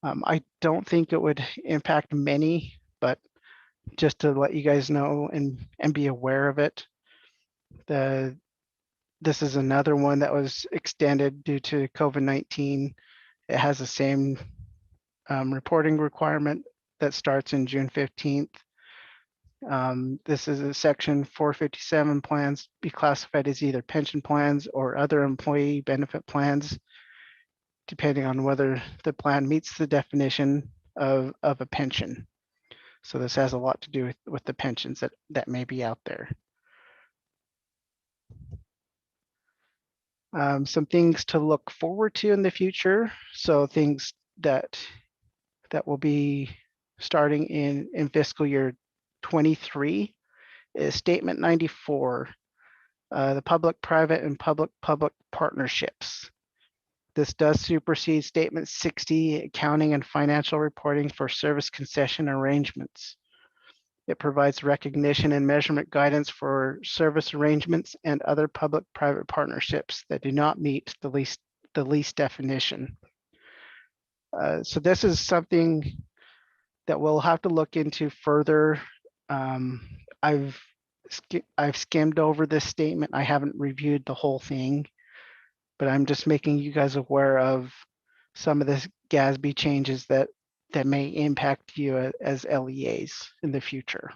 F: I don't think it would impact many, but just to let you guys know and be aware of it. This is another one that was extended due to COVID-19. It has the same reporting requirement that starts in June 15th. This is a section 457, plans be classified as either pension plans or other employee benefit plans, depending on whether the plan meets the definition of a pension. So this has a lot to do with the pensions that may be out there. Some things to look forward to in the future. So things that will be starting in fiscal year 23 is Statement 94, the public-private and public-public partnerships. This does supersede Statement 60, accounting and financial reporting for service concession arrangements. It provides recognition and measurement guidance for service arrangements and other public-private partnerships that do not meet the lease definition. So this is something that we'll have to look into further. I've skimmed over this statement. I haven't reviewed the whole thing, but I'm just making you guys aware of some of the Gatsby changes that may impact you as LEAs in the future.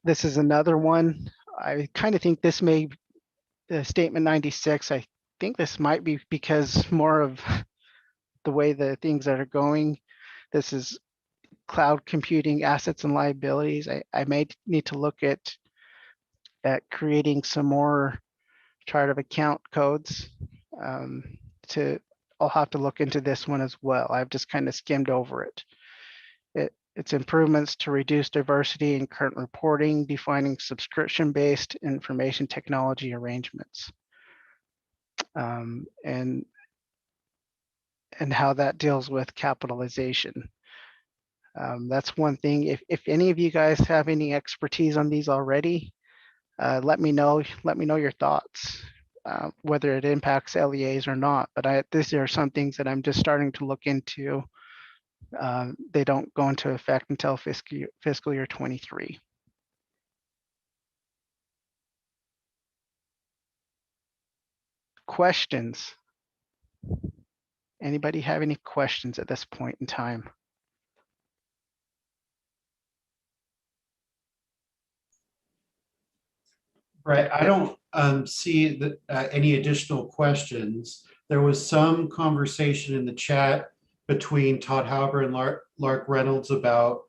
F: This is another one. I kind of think this may, the statement 96, I think this might be because more of the way the things that are going. This is cloud computing assets and liabilities. I may need to look at creating some more chart of account codes. I'll have to look into this one as well. I've just kind of skimmed over it. It's improvements to reduce diversity in current reporting, defining subscription-based information technology arrangements, and how that deals with capitalization. That's one thing. If any of you guys have any expertise on these already, let me know. Let me know your thoughts, whether it impacts LEAs or not. But these are some things that I'm just starting to look into. They don't go into effect until fiscal year 23. Questions? Anybody have any questions at this point in time?
D: Right, I don't see that any additional questions. There was some conversation in the chat between Todd Hauber and Lark Reynolds about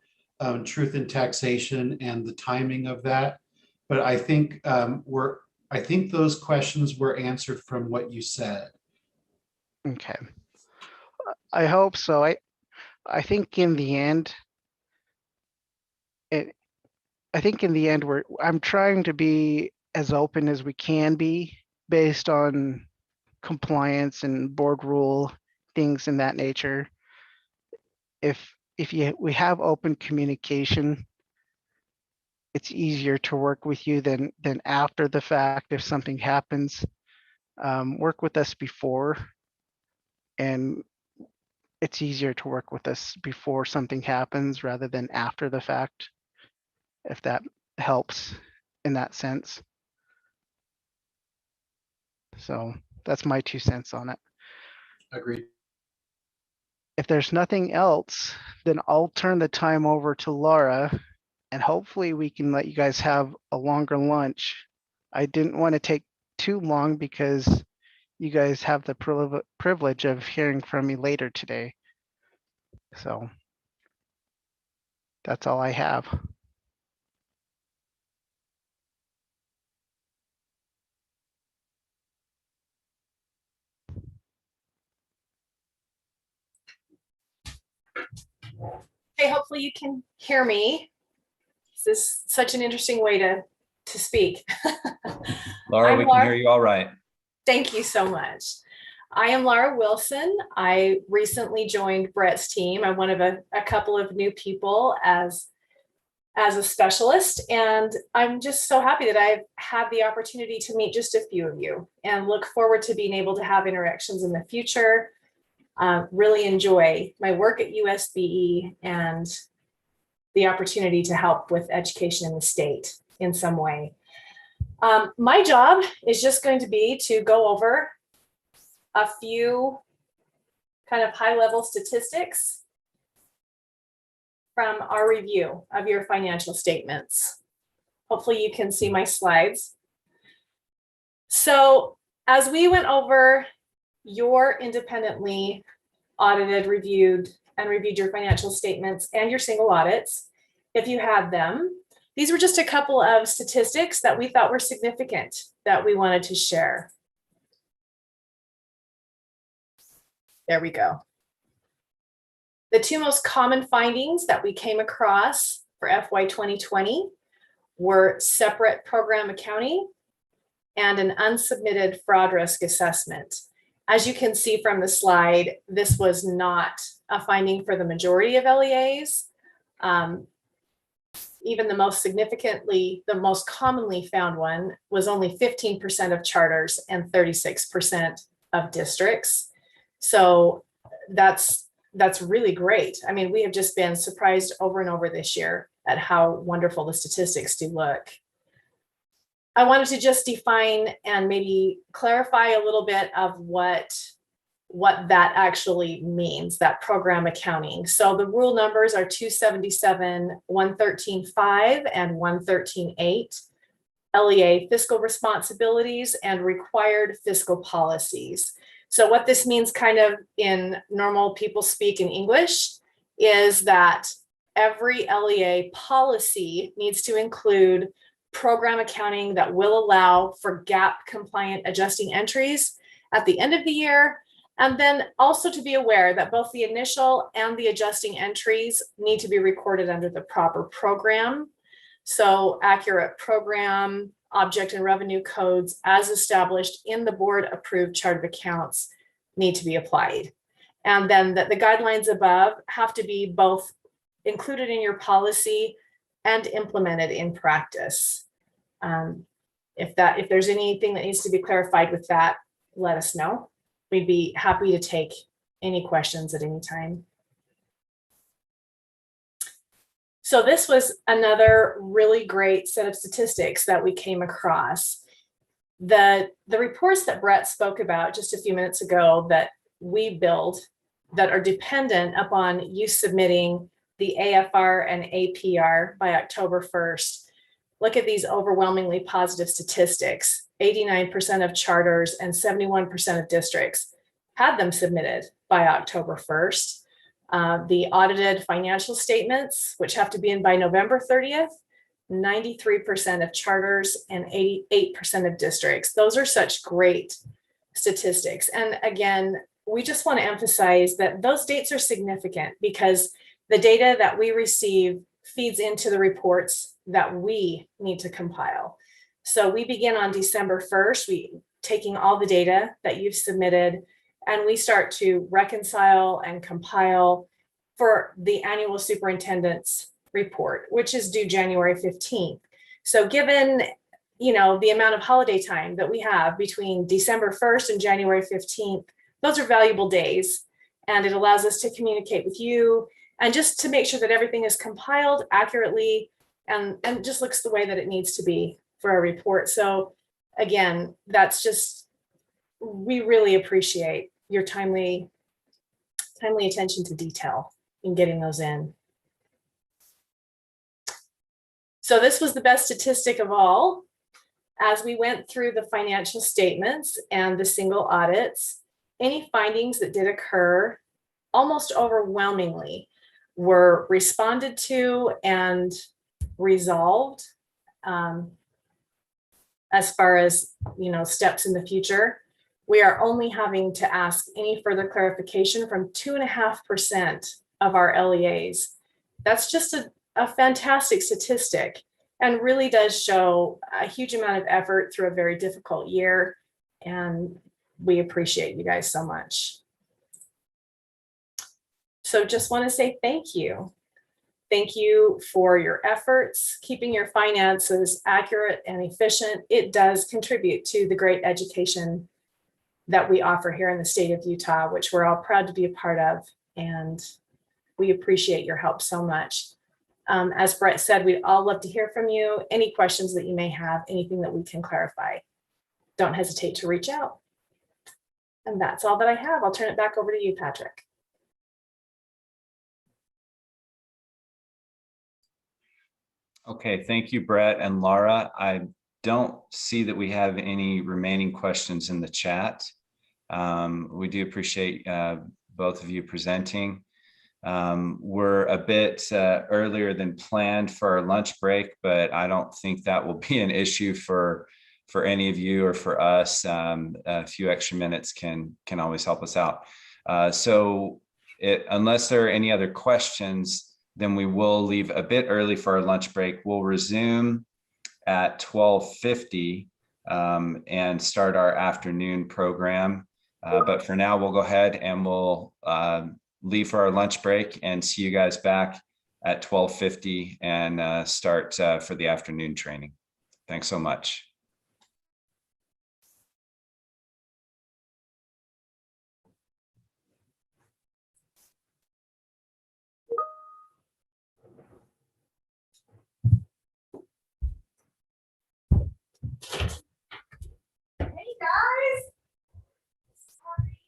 D: truth in taxation and the timing of that. But I think I think those questions were answered from what you said.
F: Okay. I hope so. I think in the end, I'm trying to be as open as we can be based on compliance and board rule, things in that nature. If we have open communication, it's easier to work with you than after the fact. If something happens, work with us before, and it's easier to work with us before something happens rather than after the fact, if that helps in that sense. So that's my 2 cents on it.
D: Agreed.
F: If there's nothing else, then I'll turn the time over to Laura, and hopefully we can let you guys have a longer lunch. I didn't want to take too long because you guys have the privilege of hearing from me later today. So that's all I have.
H: Hey, hopefully you can hear me. This is such an interesting way to speak.
A: Laura, we can hear you all right.
H: Thank you so much. I am Laura Wilson. I recently joined Brett's team. I'm one of a couple of new people as a specialist, and I'm just so happy that I've had the opportunity to meet just a few of you and look forward to being able to have interactions in the future. Really enjoy my work at USBE and the opportunity to help with education in the state in some way. My job is just going to be to go over a few kind of high-level statistics from our review of your financial statements. Hopefully you can see my slides. So as we went over your independently audited, reviewed your financial statements and your single audits, if you had them, these were just a couple of statistics that we thought were significant that we wanted to share. There we go. The 2 most common findings that we came across for FY 2020 were separate program accounting and an unsubmitted fraud risk assessment. As you can see from the slide, this was not a finding for the majority of LEAs. Even the most commonly found one was only 15% of charters and 36% of districts. So that's really great. I mean, we have just been surprised over and over this year at how wonderful the statistics do look. I wanted to just define and maybe clarify a little bit of what that actually means, that program accounting. So the rule numbers are 277, 113.5, and 113.8. LEA fiscal responsibilities and required fiscal policies. So what this means kind of in normal people speak in English is that every LEA policy needs to include program accounting that will allow for GAAP compliant adjusting entries at the end of the year. And then also to be aware that both the initial and the adjusting entries need to be recorded under the proper program. So accurate program, object and revenue codes as established in the board approved chart of accounts need to be applied. And then the guidelines above have to be both included in your policy and implemented in practice. If there's anything that needs to be clarified with that, let us know. We'd be happy to take any questions at any time. So this was another really great set of statistics that we came across. The reports that Brett spoke about just a few minutes ago that we build that are dependent upon you submitting the AFR and APR by October 1st. Look at these overwhelmingly positive statistics. 89% of charters and 71% of districts had them submitted by October 1st. The audited financial statements, which have to be in by November 30th, 93% of charters and 88% of districts. Those are such great statistics. And again, we just want to emphasize that those dates are significant because the data that we receive feeds into the reports that we need to compile. So we begin on December 1st, taking all the data that you've submitted, and we start to reconcile and compile for the annual superintendent's report, which is due January 15th. So given, the amount of holiday time that we have between December 1st and January 15th, those are valuable days, and it allows us to communicate with you and just to make sure that everything is compiled accurately and just looks the way that it needs to be for our report. So again, we really appreciate your timely attention to detail in getting those in. So this was the best statistic of all. As we went through the financial statements and the single audits, any findings that did occur almost overwhelmingly were responded to and resolved as far as steps in the future. We are only having to ask any further clarification from 2.5% of our LEAs. That's just a fantastic statistic and really does show a huge amount of effort through a very difficult year. And we appreciate you guys so much. So just want to say thank you. Thank you for your efforts, keeping your finances accurate and efficient. It does contribute to the great education that we offer here in the state of Utah, which we're all proud to be a part of. And we appreciate your help so much. As Brett said, we'd all love to hear from you. Any questions that you may have, anything that we can clarify, don't hesitate to reach out. And that's all that I have. I'll turn it back over to you, Patrick.
A: Okay, thank you, Brett and Laura. I don't see that we have any remaining questions in the chat. We do appreciate both of you presenting. We're a bit earlier than planned for our lunch break, but I don't think that will be an issue for any of you or for us. A few extra minutes can always help us out. Unless there are any other questions, then we will leave a bit early for our lunch break. We'll resume at 12:50 and start our afternoon program. But for now, we'll go ahead and we'll leave for our lunch break and see you guys back at 12:50 and start for the afternoon training. Thanks so much.
H: Hey guys. Sorry.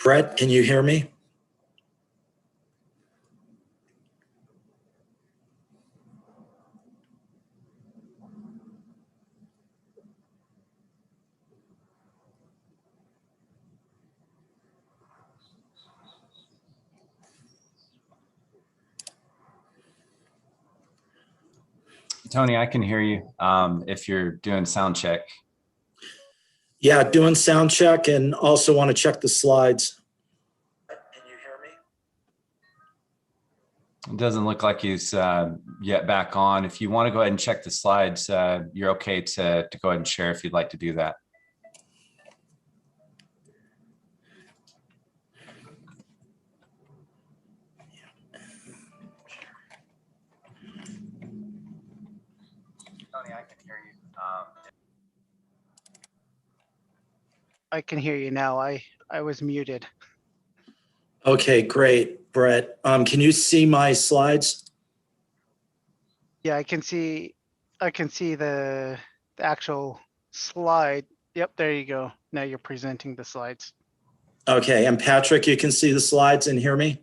I: Brett, can you hear me?
A: Tony, I can hear you if you're doing sound check.
I: Yeah, doing sound check and also want to check the slides. Can you hear me?
A: It doesn't look like he's yet back on. If you want to go ahead and check the slides, you're okay to go ahead and share if you'd like to do that. Tony, I can hear you.
F: I can hear you now. I was muted.
I: Okay, great, Brett. Can you see my slides?
F: Yeah, I can see the actual slide. Yep, there you go. Now you're presenting the slides.
I: Okay, and Patrick, you can see the slides and hear me?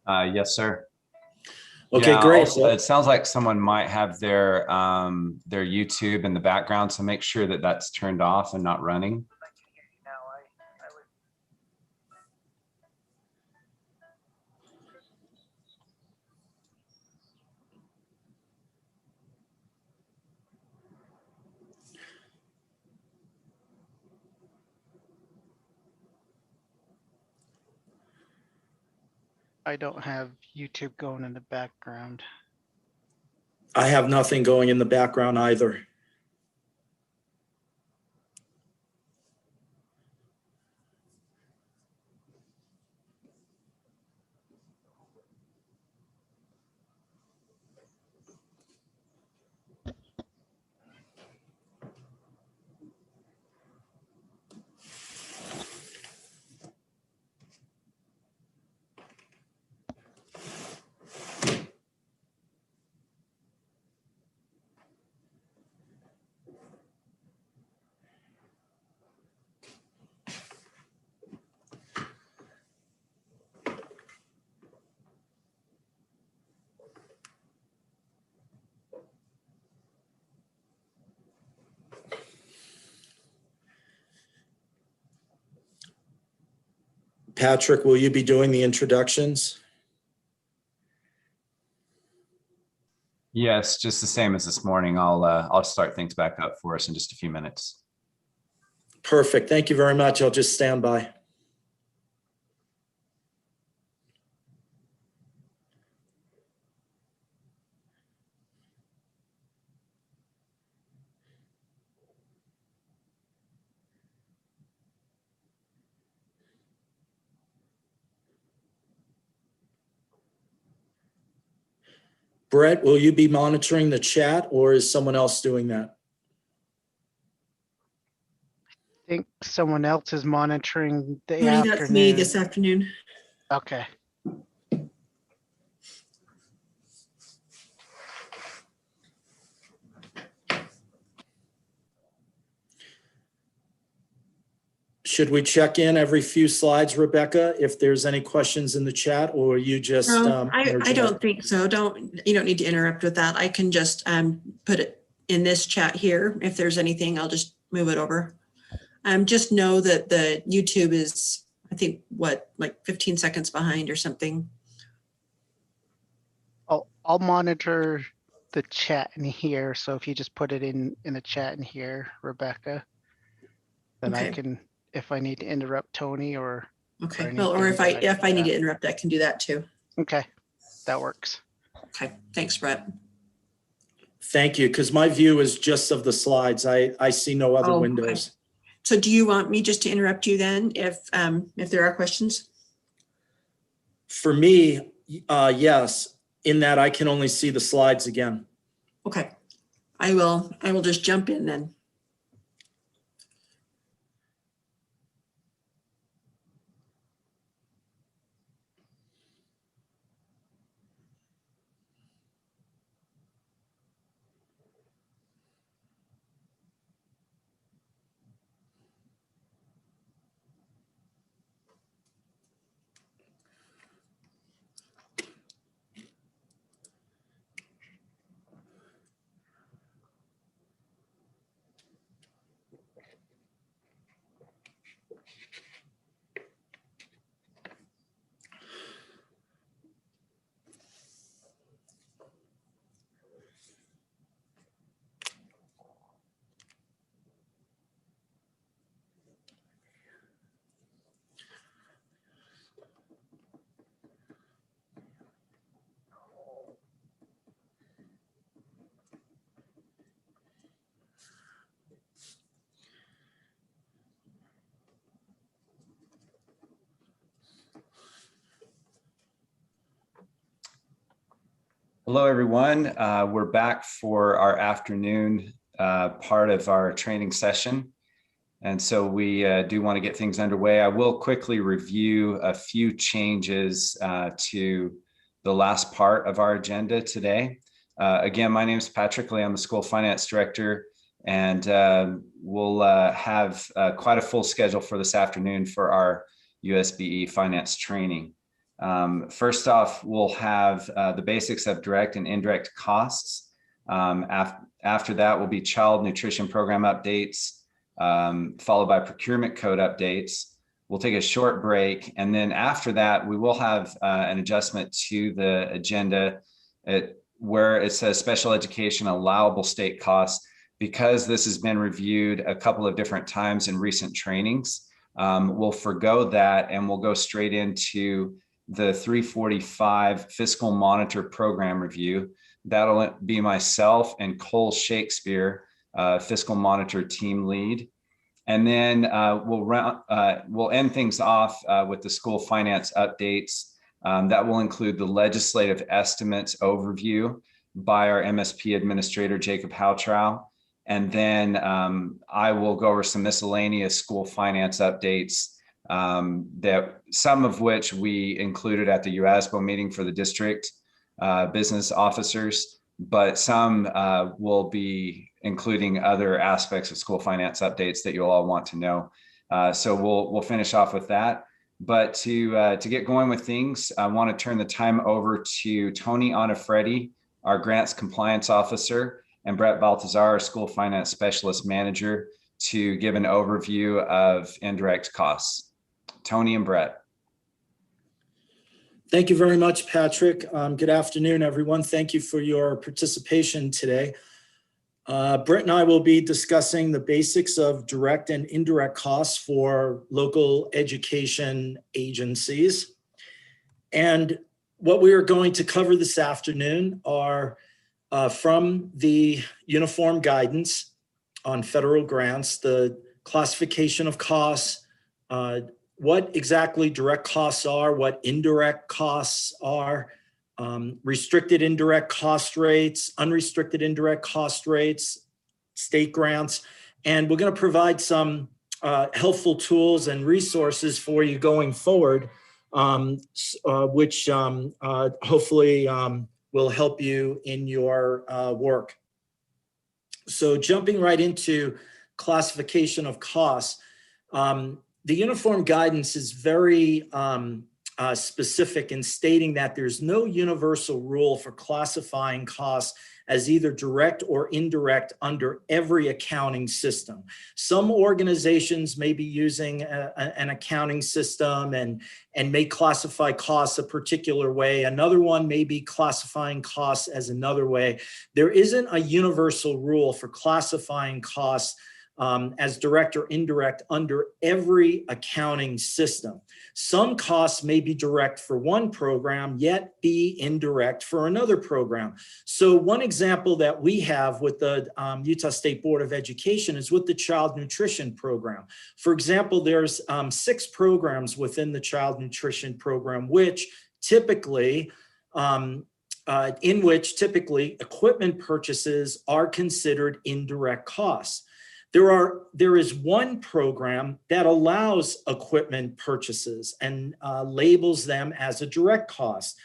A: Yes, sir.
I: Okay,
A: Yeah,
I: great.
A: also, it sounds like someone might have their YouTube in the background, so make sure that that's turned off and not running.
F: I don't have YouTube going in the background.
I: I have nothing going in the background either. Patrick, will you be doing the introductions?
A: Yes, just the same as this morning. I'll start things back up for us in just a few minutes.
I: Perfect. Thank you very much. I'll just stand by. Brett, will you be monitoring the chat or is someone else doing that?
F: I think someone else is monitoring the
E: Tony,
F: afternoon.
E: that's me this afternoon.
F: Okay.
I: Should we check in every few slides, Rebecca, if there's any questions in the chat, or you just?
E: No, I don't think so. You don't need to interrupt with that. I can just put it in this chat here. If there's anything, I'll just move it over. Just know that the YouTube is, I think, what, like 15 seconds behind or something.
F: I'll monitor the chat in here. So if you just put it in the chat in here, Rebecca, then
E: Okay.
F: I can, if I need to interrupt Tony or.
E: Okay. Well, or if I need to interrupt, I can do that too.
F: Okay, that works.
E: Okay. Thanks, Brett.
I: Thank you, because my view is just of the slides. I see no other windows.
E: Okay. So do you want me just to interrupt you then if there are questions?
I: For me, yes, in that I can only see the slides again.
E: Okay. I will just jump in then.
A: Hello, everyone. We're back for our afternoon part of our training session. And so we do want to get things underway. I will quickly review a few changes to the last part of our agenda today. Again, my name is Patrick Lee. I'm the School Finance Director, and we'll have quite a full schedule for this afternoon for our USBE finance training. First off, we'll have the basics of direct and indirect costs. After that will be child nutrition program updates, followed by procurement code updates. We'll take a short break. And then after that, we will have an adjustment to the agenda where it says special education allowable state costs. Because this has been reviewed a couple of different times in recent trainings, we'll forgo that and we'll go straight into the 345 fiscal monitor program review. That'll be myself and Cole Shakespeare, fiscal monitor team lead. And then we'll end things off with the school finance updates. That will include the legislative estimates overview by our MSP administrator, Jacob Houtrow. And then I will go over some miscellaneous school finance updates, that some of which we included at the USBE meeting for the district business officers, but some will be including other aspects of school finance updates that you'll all want to know. So we'll finish off with that. But to get going with things, I want to turn the time over to Tony Onifredi, our grants compliance officer, and Brett Baltazar, our school finance specialist manager, to give an overview of indirect costs. Tony and Brett.
I: Thank you very much, Patrick. Good afternoon, everyone. Thank you for your participation today. Brett and I will be discussing the basics of direct and indirect costs for local education agencies. And what we are going to cover this afternoon are from the uniform guidance on federal grants, the classification of costs, what exactly direct costs are, what indirect costs are, restricted indirect cost rates, unrestricted indirect cost rates, state grants. And we're going to provide some helpful tools and resources for you going forward, which hopefully will help you in your work. So jumping right into classification of costs, the uniform guidance is very specific in stating that there's no universal rule for classifying costs as either direct or indirect under every accounting system. Some organizations may be using an accounting system and may classify costs a particular way. Another one may be classifying costs as another way. There isn't a universal rule for classifying costs as direct or indirect under every accounting system. Some costs may be direct for one program, yet be indirect for another program. So one example that we have with the Utah State Board of Education is with the child nutrition program. For example, there's 6 programs within the child nutrition program, which typically equipment purchases are considered indirect costs. There is one program that allows equipment purchases and labels them as a direct cost.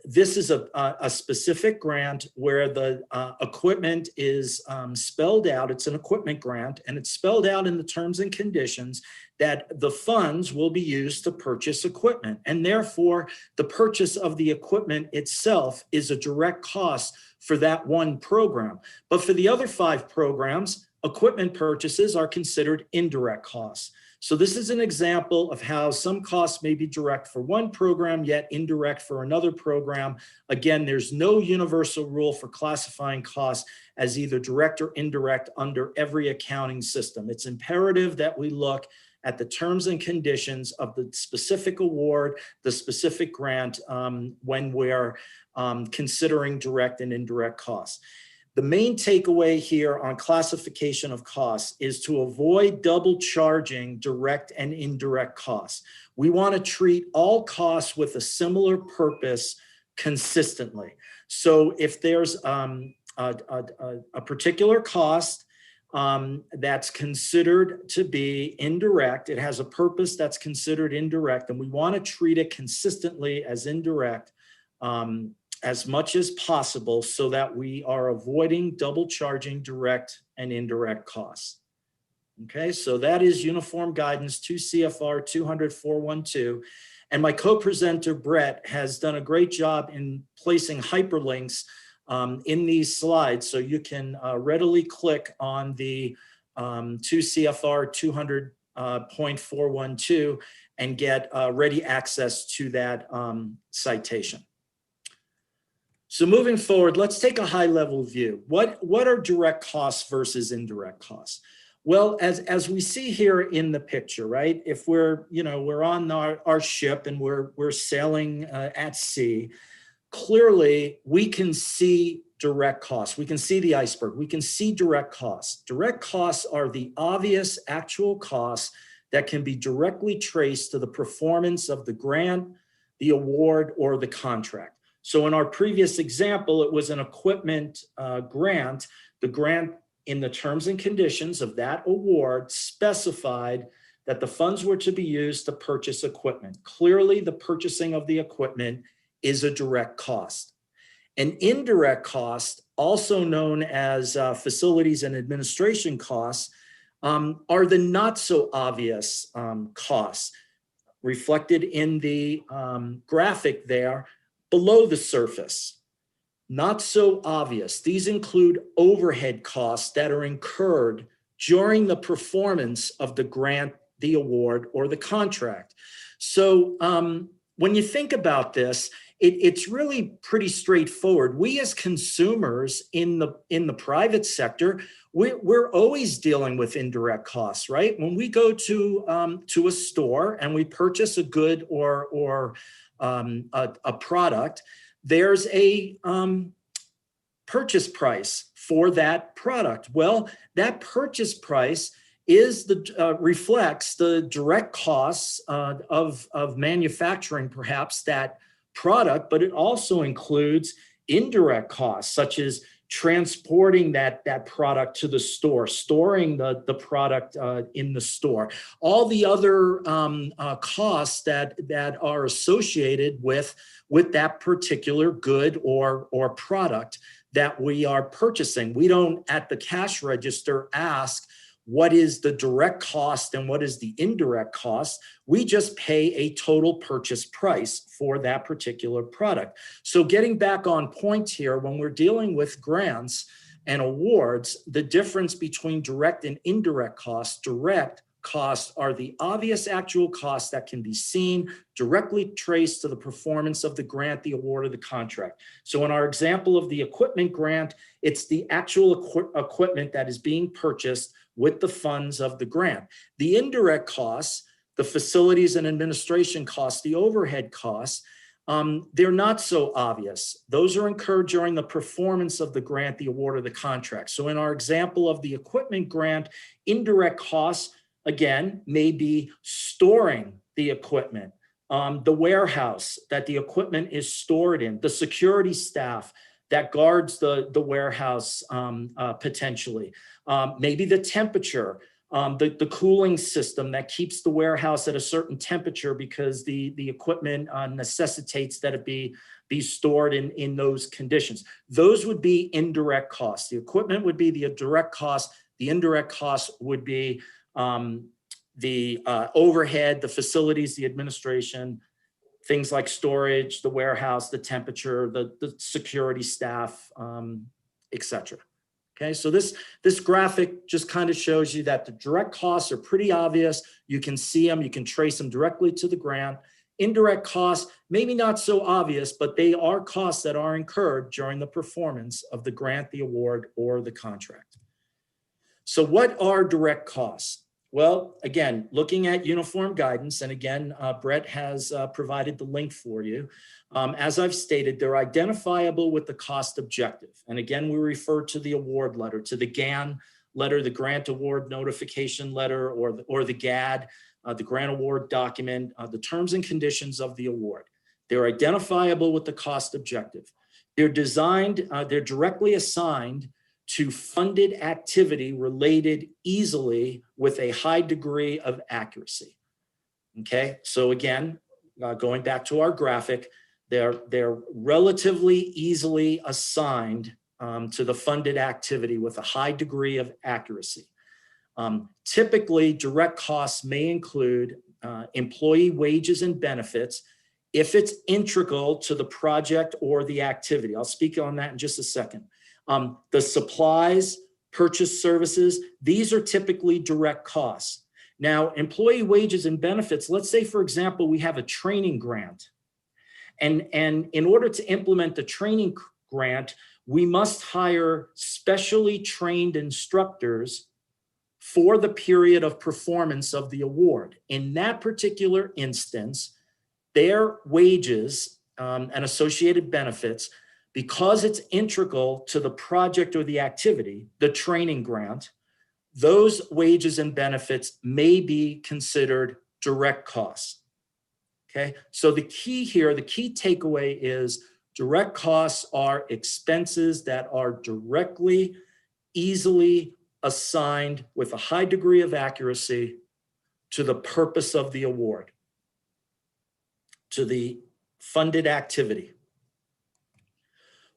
I: This is a specific grant where the equipment is spelled out. It's an equipment grant, and it's spelled out in the terms and conditions that the funds will be used to purchase equipment. And therefore, the purchase of the equipment itself is a direct cost for that one program. But for the other 5 programs, equipment purchases are considered indirect costs. So this is an example of how some costs may be direct for one program, yet indirect for another program. Again, there's no universal rule for classifying costs as either direct or indirect under every accounting system. It's imperative that we look at the terms and conditions of the specific award, the specific grant, when we're considering direct and indirect costs. The main takeaway here on classification of costs is to avoid double charging direct and indirect costs. We want to treat all costs with a similar purpose consistently. So if there's a particular cost that's considered to be indirect, it has a purpose that's considered indirect, and we want to treat it consistently as indirect as much as possible so that we are avoiding double charging direct and indirect costs. Okay, so that is Uniform Guidance 2 CFR 200-412. And my co-presenter, Brett, has done a great job in placing hyperlinks in these slides, so you can readily click on the 2 CFR 200.412 and get ready access to that citation. So moving forward, let's take a high-level view. What are direct costs versus indirect costs? Well, as we see here in the picture, right? If we're on our ship and we're sailing at sea, clearly we can see direct costs. We can see the iceberg. We can see direct costs. Direct costs are the obvious actual costs that can be directly traced to the performance of the grant, the award, or the contract. So in our previous example, it was an equipment grant. The grant, in the terms and conditions of that award, specified that the funds were to be used to purchase equipment. Clearly, the purchasing of the equipment is a direct cost. An indirect cost, also known as facilities and administration costs, are the not so obvious costs reflected in the graphic there below the surface. Not so obvious. These include overhead costs that are incurred during the performance of the grant, the award, or the contract. So when you think about this, it's really pretty straightforward. We as consumers in the private sector, we're always dealing with indirect costs, right? When we go to a store and we purchase a good or a product, there's a purchase price for that product. Well, that purchase price reflects the direct costs of manufacturing perhaps that product, but it also includes indirect costs such as transporting that product to the store, storing the product in the store, all the other costs that are associated with that particular good or product that we are purchasing. We don't at the cash register ask what is the direct cost and what is the indirect cost. We just pay a total purchase price for that particular product. So getting back on point here, when we're dealing with grants and awards, the difference between direct and indirect costs, direct costs are the obvious actual costs that can be seen, directly traced to the performance of the grant, the award, or the contract. So in our example of the equipment grant, it's the actual equipment that is being purchased with the funds of the grant. The indirect costs, the facilities and administration costs, the overhead costs, they're not so obvious. Those are incurred during the performance of the grant, the award, or the contract. So in our example of the equipment grant, indirect costs, again, may be storing the equipment, the warehouse that the equipment is stored in, the security staff that guards the warehouse potentially, maybe the temperature, the cooling system that keeps the warehouse at a certain temperature because the equipment necessitates that it be stored in those conditions. Those would be indirect costs. The equipment would be the direct cost. The indirect costs would be the overhead, the facilities, the administration, things like storage, the warehouse, the temperature, the security staff, et cetera. Okay, so this graphic just kind of shows you that the direct costs are pretty obvious. You can see them, you can trace them directly to the grant. Indirect costs, maybe not so obvious, but they are costs that are incurred during the performance of the grant, the award, or the contract. So what are direct costs? Well, again, looking at uniform guidance, and again, Brett has provided the link for you. As I've stated, they're identifiable with the cost objective. And again, we refer to the award letter, to the GAN letter, the grant award notification letter, or the GAD, the grant award document, the terms and conditions of the award. They're identifiable with the cost objective. They're designed, they're directly assigned to funded activity related easily with a high degree of accuracy. Okay, so again, going back to our graphic, they're relatively easily assigned to the funded activity with a high degree of accuracy. Typically, direct costs may include employee wages and benefits if it's integral to the project or the activity. I'll speak on that in just a second. The supplies, purchase services, these are typically direct costs. Now, employee wages and benefits, let's say, for example, we have a training grant. And in order to implement the training grant, we must hire specially trained instructors for the period of performance of the award. In that particular instance, their wages and associated benefits, because it's integral to the project or the activity, the training grant, those wages and benefits may be considered direct costs. Okay, so the key here, the key takeaway is direct costs are expenses that are directly, easily assigned with a high degree of accuracy to the purpose of the award, to the funded activity.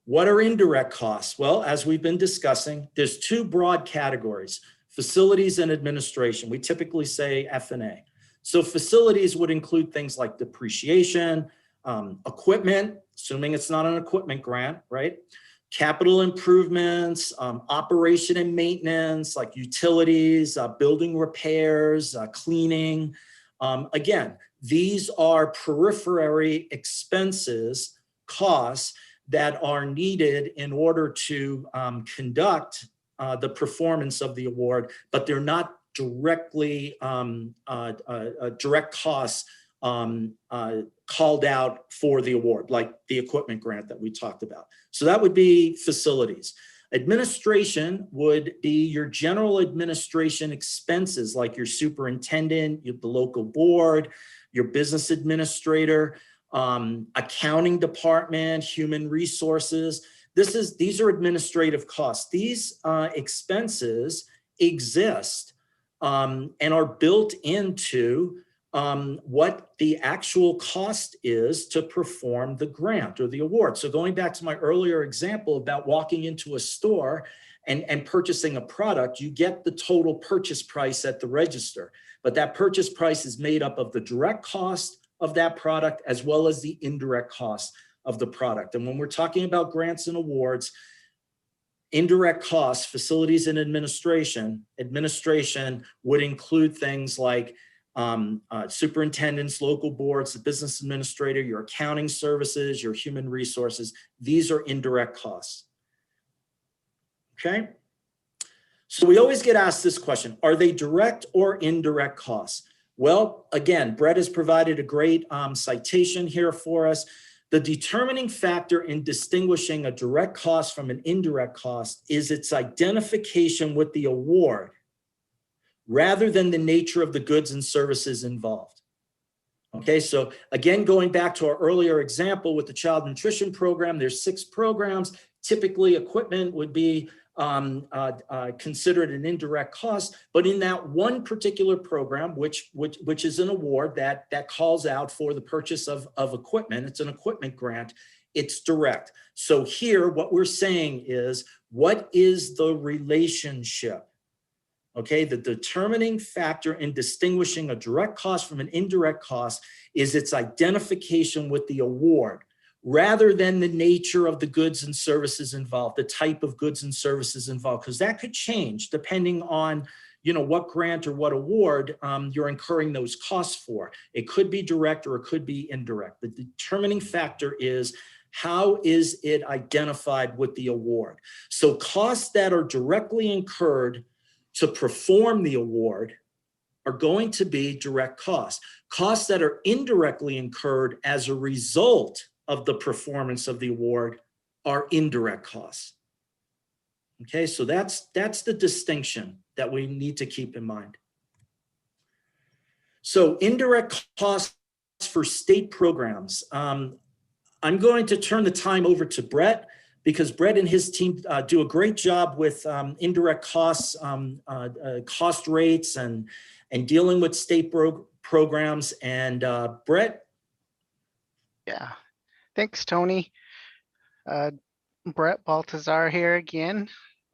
I: What are indirect costs? Well, as we've been discussing, there's two broad categories: facilities and administration. We typically say F&A. So facilities would include things like depreciation, equipment, assuming it's not an equipment grant, right? Capital improvements, operation and maintenance, like utilities, building repairs, cleaning. Again, these are periphery expenses, costs that are needed in order to conduct the performance of the award, but they're not directly direct costs called out for the award, like the equipment grant that we talked about. So that would be facilities. Administration would be your general administration expenses, like your superintendent, the local board, your business administrator, accounting department, human resources. These are administrative costs. These expenses exist and are built into what the actual cost is to perform the grant or the award. So going back to my earlier example about walking into a store and purchasing a product, you get the total purchase price at the register, but that purchase price is made up of the direct cost of that product as well as the indirect cost of the product. And when we're talking about grants and awards, indirect costs, facilities and administration would include things like superintendents, local boards, the business administrator, your accounting services, your human resources. These are indirect costs. Okay. So we always get asked this question: are they direct or indirect costs? Well, again, Brett has provided a great citation here for us. The determining factor in distinguishing a direct cost from an indirect cost is its identification with the award, rather than the nature of the goods and services involved. Okay, so again, going back to our earlier example with the child nutrition program, there's 6 programs. Typically, equipment would be considered an indirect cost, but in that one particular program, which is an award that calls out for the purchase of equipment, it's an equipment grant, it's direct. So here, what we're saying is, what is the relationship? Okay, the determining factor in distinguishing a direct cost from an indirect cost is its identification with the award, rather than the nature of the goods and services involved, the type of goods and services involved, because that could change depending on, you know, what grant or what award you're incurring those costs for. It could be direct or it could be indirect. The determining factor is, how is it identified with the award? So costs that are directly incurred to perform the award are going to be direct costs. Costs that are indirectly incurred as a result of the performance of the award are indirect costs. Okay, so that's the distinction that we need to keep in mind. So indirect costs for state programs. I'm going to turn the time over to Brett because Brett and his team do a great job with indirect costs, cost rates, and dealing with state programs. And Brett?
F: Yeah, thanks, Tony. Brett Baltazar here again,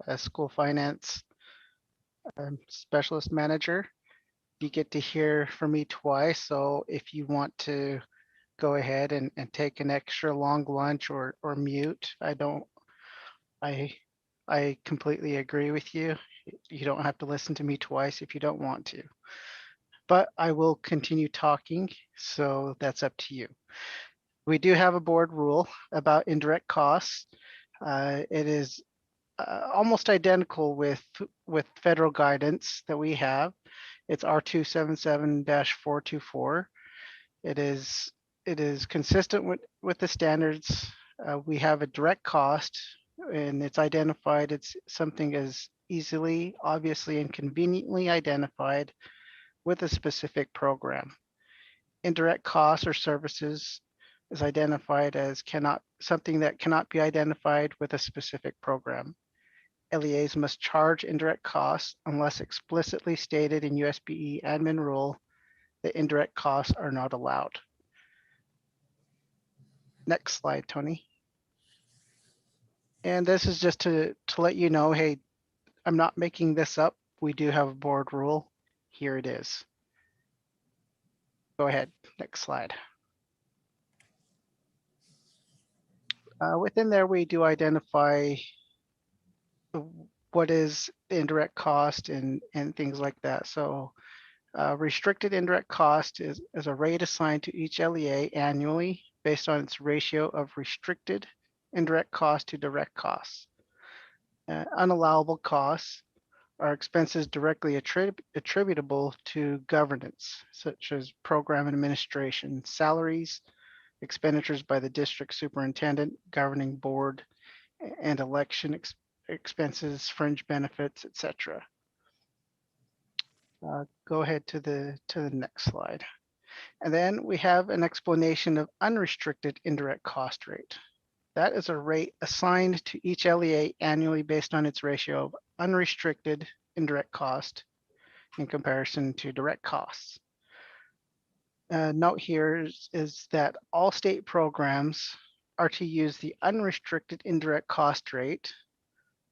F: a school finance specialist manager. You get to hear from me twice, so if you want to go ahead and take an extra long lunch or mute, I completely agree with you. You don't have to listen to me twice if you don't want to. But I will continue talking, so that's up to you. We do have a board rule about indirect costs. It is almost identical with federal guidance that we have. It's R277-424. It is consistent with the standards. We have a direct cost, and it's identified. It's something as easily, obviously, and conveniently identified with a specific program. Indirect costs or services is identified as something that cannot be identified with a specific program. LEAs must charge indirect costs unless explicitly stated in USBE admin rule that indirect costs are not allowed. Next slide, Tony. And this is just to let you know, hey, I'm not making this up. We do have a board rule. Here it is. Go ahead, next slide. Within there, we do identify what is indirect cost and things like that. So restricted indirect cost is a rate assigned to each LEA annually based on its ratio of restricted indirect cost to direct costs. Unallowable costs are expenses directly attributable to governance, such as program administration, salaries, expenditures by the district superintendent, governing board, and election expenses, fringe benefits, etc. Go ahead to the next slide. And then we have an explanation of unrestricted indirect cost rate. That is a rate assigned to each LEA annually based on its ratio of unrestricted indirect cost in comparison to direct costs. Note here is that all state programs are to use the unrestricted indirect cost rate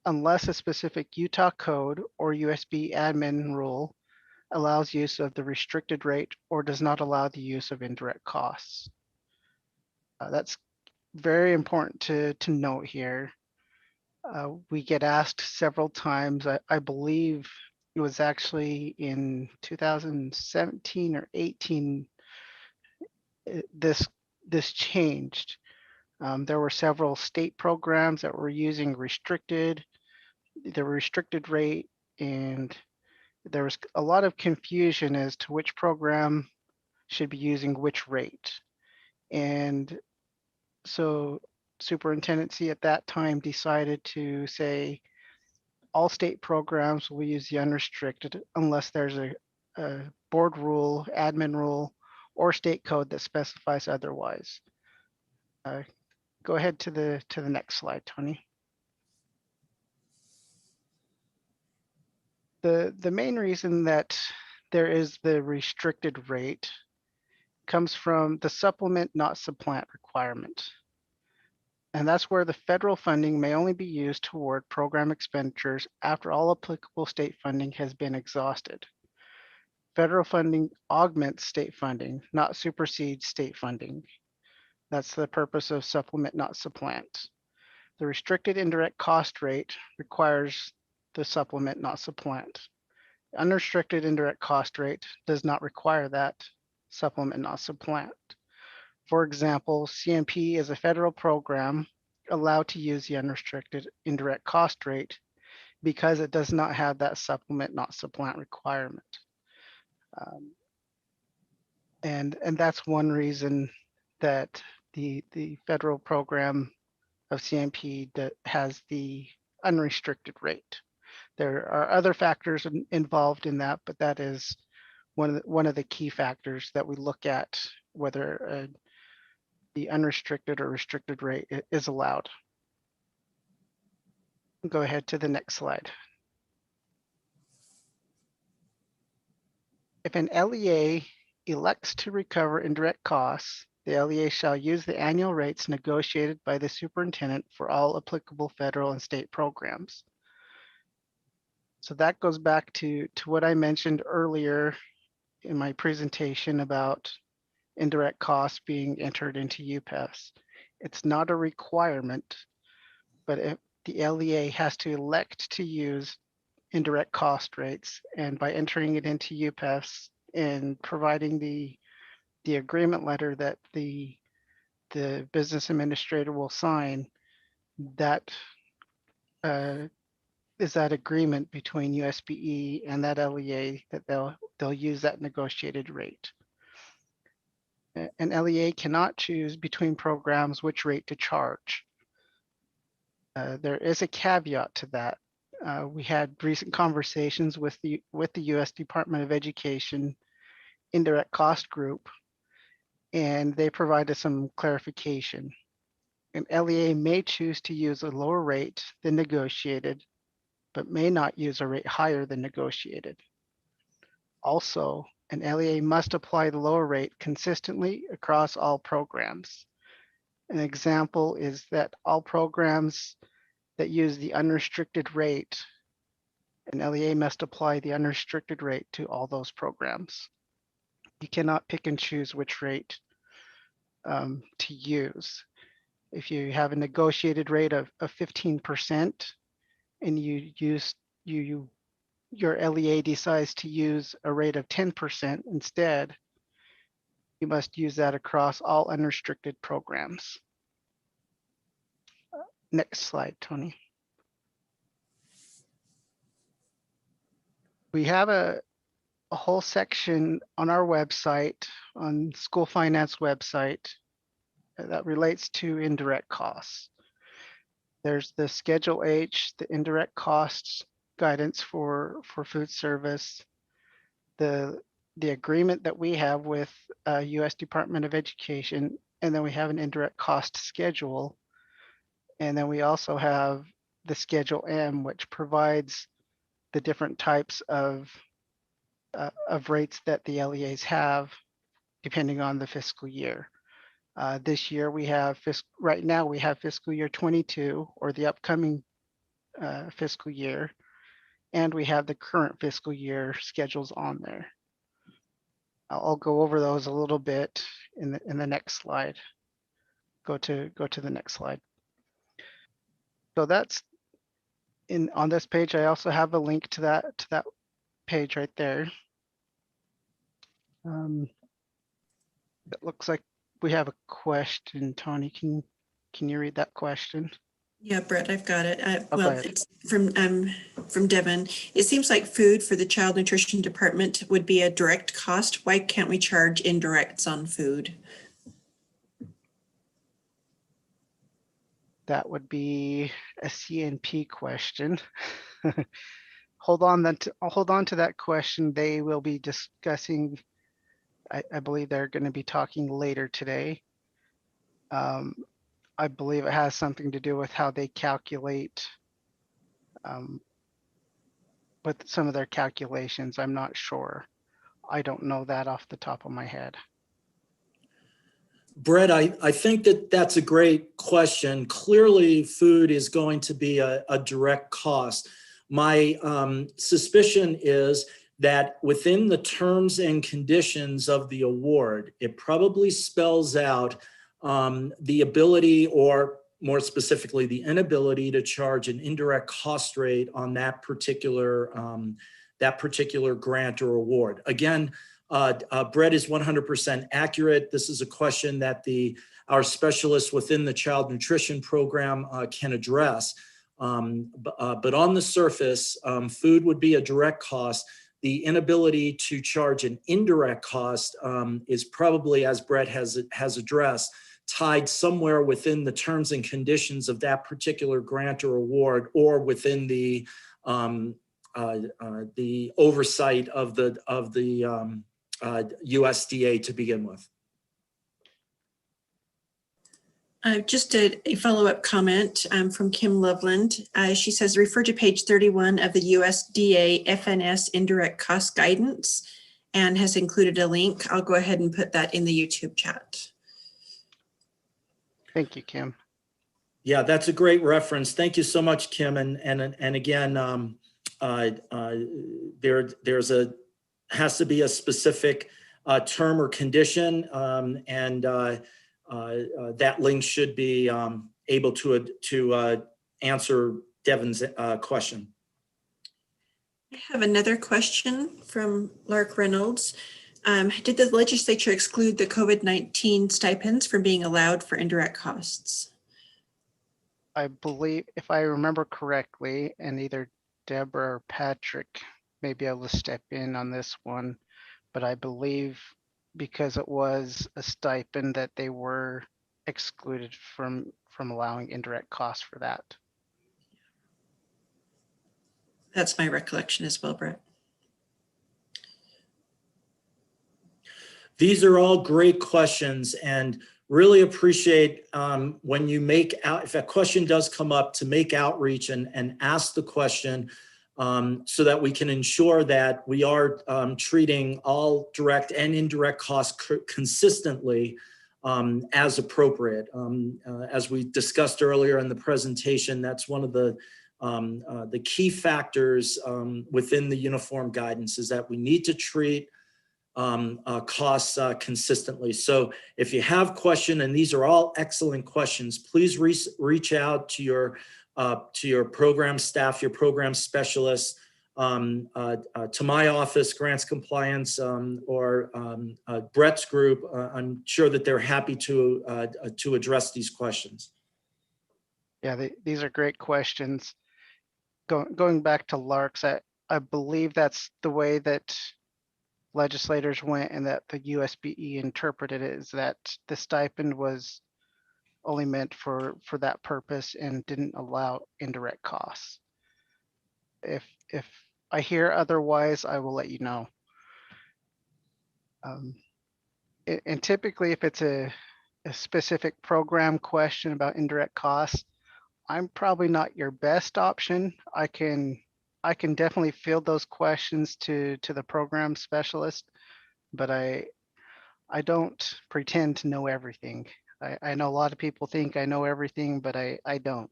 F: unless a specific Utah code or USB admin rule allows use of the restricted rate or does not allow the use of indirect costs. That's very important to note here. We get asked several times, I believe it was actually in 2017 or 18, this changed. There were several state programs that were using the restricted rate, and there was a lot of confusion as to which program should be using which rate. And so superintendency at that time decided to say all state programs will use the unrestricted unless there's a board rule, admin rule, or state code that specifies otherwise. Go ahead to the next slide, Tony. The main reason that there is the restricted rate comes from the supplement, not supplant requirement. And that's where the federal funding may only be used toward program expenditures after all applicable state funding has been exhausted. Federal funding augments state funding, not supersedes state funding. That's the purpose of supplement, not supplant. The restricted indirect cost rate requires the supplement, not supplant. Unrestricted indirect cost rate does not require that supplement, not supplant. For example, CMP is a federal program allowed to use the unrestricted indirect cost rate because it does not have that supplement, not supplant requirement. And that's one reason that the federal program of CMP that has the unrestricted rate. There are other factors involved in that, but that is one of the key factors that we look at whether the unrestricted or restricted rate is allowed. Go ahead to the next slide. If an LEA elects to recover indirect costs, the LEA shall use the annual rates negotiated by the superintendent for all applicable federal and state programs. So that goes back to what I mentioned earlier in my presentation about indirect costs being entered into UPES. It's not a requirement, but if the LEA has to elect to use indirect cost rates, and by entering it into UPES and providing the agreement letter that the business administrator will sign, that is that agreement between USBE and that LEA that they'll use that negotiated rate. An LEA cannot choose between programs which rate to charge. There is a caveat to that. We had recent conversations with the US Department of Education Indirect Cost Group, and they provided some clarification. An LEA may choose to use a lower rate than negotiated, but may not use a rate higher than negotiated. Also, an LEA must apply the lower rate consistently across all programs. An example is that all programs that use the unrestricted rate, an LEA must apply the unrestricted rate to all those programs. You cannot pick and choose which rate to use. If you have a negotiated rate of 15% and your LEA decides to use a rate of 10% instead, you must use that across all unrestricted programs. Next slide, Tony. We have a whole section on our website, on school finance website, that relates to indirect costs. There's the Schedule H, the indirect costs guidance for food service, the agreement that we have with US Department of Education, and then we have an indirect cost schedule. And then we also have the Schedule M, which provides the different types of rates that the LEAs have depending on the fiscal year. This year we have, right now we have fiscal year 22 or the upcoming fiscal year, and we have the current fiscal year schedules on there. I'll go over those a little bit in the next slide. Go to the next slide. So that's on this page. I also have a link to that page right there. It looks like we have a question. Tony, can you read that question?
E: Yeah, Brett, I've got it.
F: Well,
E: it's from Devin. It seems like food for the child nutrition department would be a direct cost. Why can't we charge indirects on food?
F: That would be a CNP question. Hold on to that question. They will be discussing, I believe they're going to be talking later today. I believe it has something to do with how they calculate with some of their calculations. I'm not sure. I don't know that off the top of my head.
I: Brett, I think that's a great question. Clearly, food is going to be a direct cost. My suspicion is that within the terms and conditions of the award, it probably spells out the ability, or more specifically, the inability to charge an indirect cost rate on that particular grant or award. Again, Brett is 100% accurate. This is a question that our specialists within the child nutrition program can address. But on the surface, food would be a direct cost. The inability to charge an indirect cost is probably, as Brett has addressed, tied somewhere within the terms and conditions of that particular grant or award, or within the oversight of the USDA to begin with.
E: Just a follow-up comment from Kim Loveland. She says, refer to page 31 of the USDA FNS indirect cost guidance and has included a link. I'll go ahead and put that in the YouTube chat.
F: Thank you, Kim.
I: Yeah, that's a great reference. Thank you so much, Kim. And again, has to be a specific term or condition, and that link should be able to answer Devin's question.
E: I have another question from Lark Reynolds. Did the legislature exclude the COVID-19 stipends from being allowed for indirect costs?
F: I believe, if I remember correctly, and either Deborah or Patrick may be able to step in on this one, but I believe because it was a stipend that they were excluded from allowing indirect costs for that.
E: That's my recollection as well, Brett.
I: These are all great questions, and really appreciate when you make out, if a question does come up, to make outreach and ask the question so that we can ensure that we are treating all direct and indirect costs consistently as appropriate. As we discussed earlier in the presentation, that's one of the key factors within the uniform guidance, is that we need to treat costs consistently. So if you have questions, and these are all excellent questions, please reach out to your program staff, your program specialists, to my office, Grants Compliance, or Brett's group. I'm sure that they're happy to address these questions.
F: Yeah, these are great questions. Going back to Lark's, I believe that's the way that legislators went, and that the USBE interpreted it, is that the stipend was only meant for that purpose and didn't allow indirect costs. If I hear otherwise, I will let you know. And typically, if it's a specific program question about indirect costs, I'm probably not your best option. I can definitely field those questions to the program specialist, but I don't pretend to know everything. I know a lot of people think I know everything, but I don't.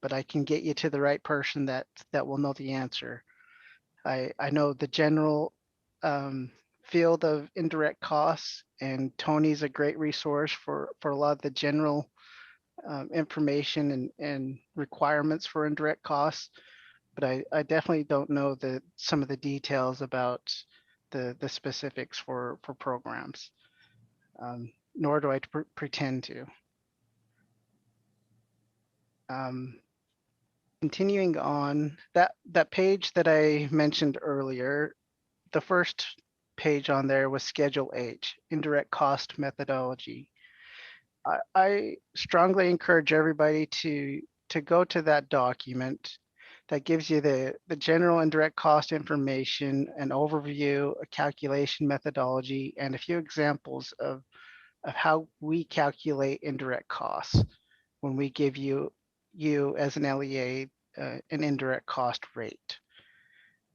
F: But I can get you to the right person that will know the answer. I know the general field of indirect costs, and Tony's a great resource for a lot of the general information and requirements for indirect costs. But I definitely don't know some of the details about the specifics for programs, nor do I pretend to. Continuing on, that page that I mentioned earlier, the first page on there was Schedule H, Indirect Cost Methodology. I strongly encourage everybody to go to that document. That gives you the general indirect cost information, an overview, a calculation methodology, and a few examples of how we calculate indirect costs when we give you as an LEA an indirect cost rate.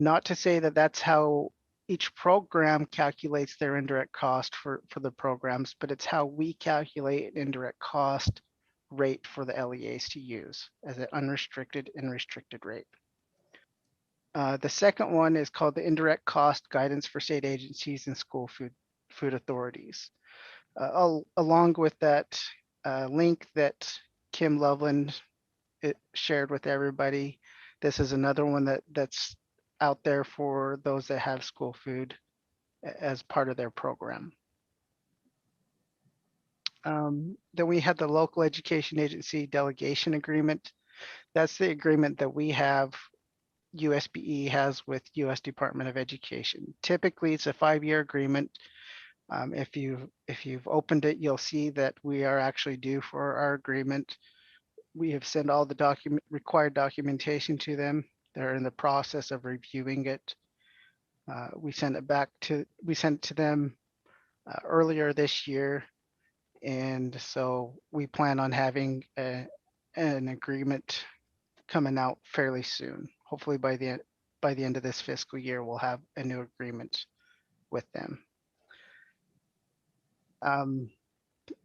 F: Not to say that that's how each program calculates their indirect cost for the programs, but it's how we calculate an indirect cost rate for the LEAs to use as an unrestricted and restricted rate. The second one is called the Indirect Cost Guidance for State Agencies and School Food Authorities. Along with that link that Kim Loveland shared with everybody, this is another one that's out there for those that have school food as part of their program. Then we have the Local Education Agency Delegation Agreement. That's the agreement that we have, USBE has with US Department of Education. Typically, it's a 5-year agreement. If you've opened it, you'll see that we are actually due for our agreement. We have sent all the required documentation to them. They're in the process of reviewing it. We sent it to them earlier this year, And so we plan on having an agreement coming out fairly soon. Hopefully by the end of this fiscal year, we'll have a new agreement with them.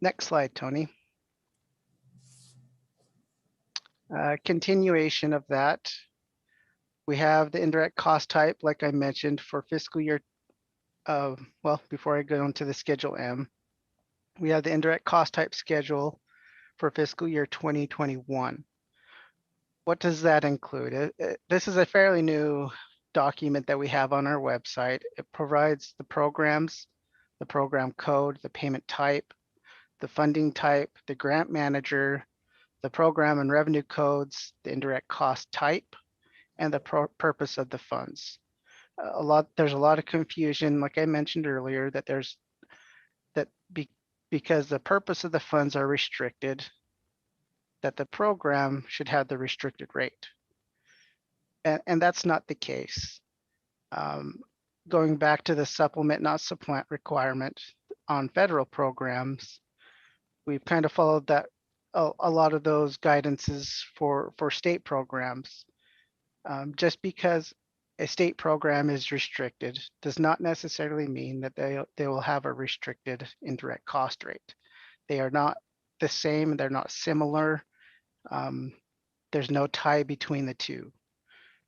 F: Next slide, Tony. Continuation of that. We have the indirect cost type, like I mentioned, for fiscal year. Well, before I go into the Schedule M, we have the indirect cost type schedule for fiscal year 2021. What does that include? This is a fairly new document that we have on our website. It provides the programs, the program code, the payment type, the funding type, the grant manager, the program and revenue codes, the indirect cost type, and the purpose of the funds. There's a lot of confusion, like I mentioned earlier, that because the purpose of the funds are restricted, that the program should have the restricted rate. And that's not the case. Going back to the supplement, not supplant requirement on federal programs, we've kind of followed that a lot of those guidances for state programs. Just because a state program is restricted does not necessarily mean that they will have a restricted indirect cost rate. They are not the same, they're not similar. There's no tie between the two.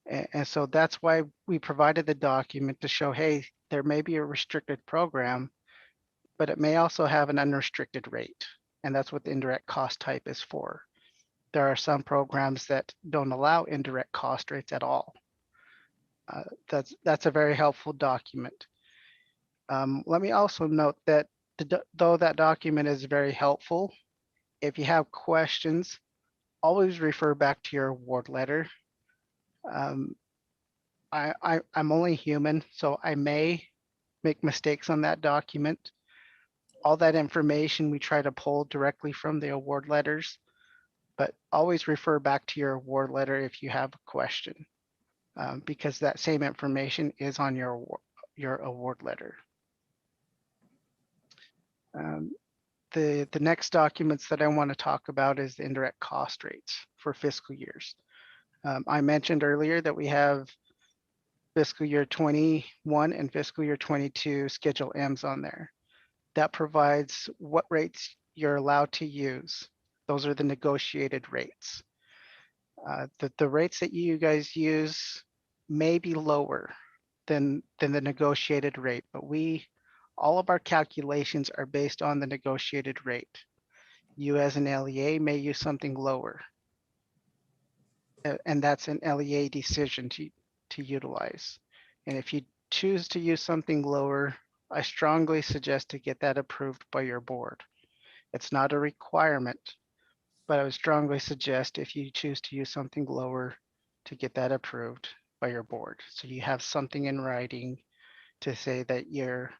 F: And so that's why we provided the document to show, hey, there may be a restricted program, but it may also have an unrestricted rate. And that's what the indirect cost type is for. There are some programs that don't allow indirect cost rates at all. That's a very helpful document. Let me also note that though that document is very helpful, if you have questions, always refer back to your award letter. I'm only human, so I may make mistakes on that document. All that information we try to pull directly from the award letters, but always refer back to your award letter if you have a question, because that same information is on your award letter. The next documents that I want to talk about is the indirect cost rates for fiscal years. I mentioned earlier that we have fiscal year 21 and fiscal year 22 Schedule M's on there. That provides what rates you're allowed to use. Those are the negotiated rates. The rates that you guys use may be lower than the negotiated rate, but all of our calculations are based on the negotiated rate. You as an LEA may use something lower. And that's an LEA decision to utilize. And if you choose to use something lower, I strongly suggest to get that approved by your board. It's not a requirement, but I would strongly suggest if you choose to use something lower to get that approved by your board. So you have something in writing to say that your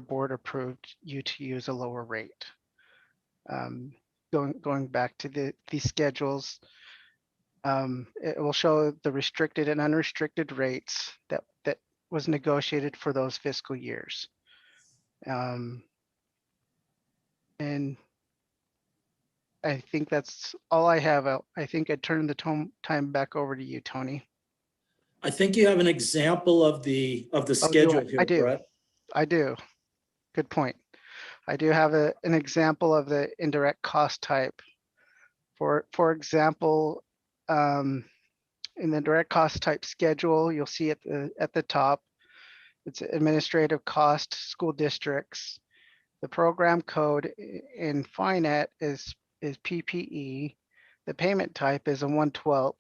F: board approved you to use a lower rate. Going back to these schedules, it will show the restricted and unrestricted rates that was negotiated for those fiscal years. And I think that's all I have. I think I turn the time back over to you, Tony.
I: I think you have an example of the schedule here, Brett.
F: I do. Good point. I do have an example of the indirect cost type. For example, in the direct cost type schedule, you'll see at the top, it's administrative cost, school districts. The program code in FINET is PPE. The payment type is a 1/12.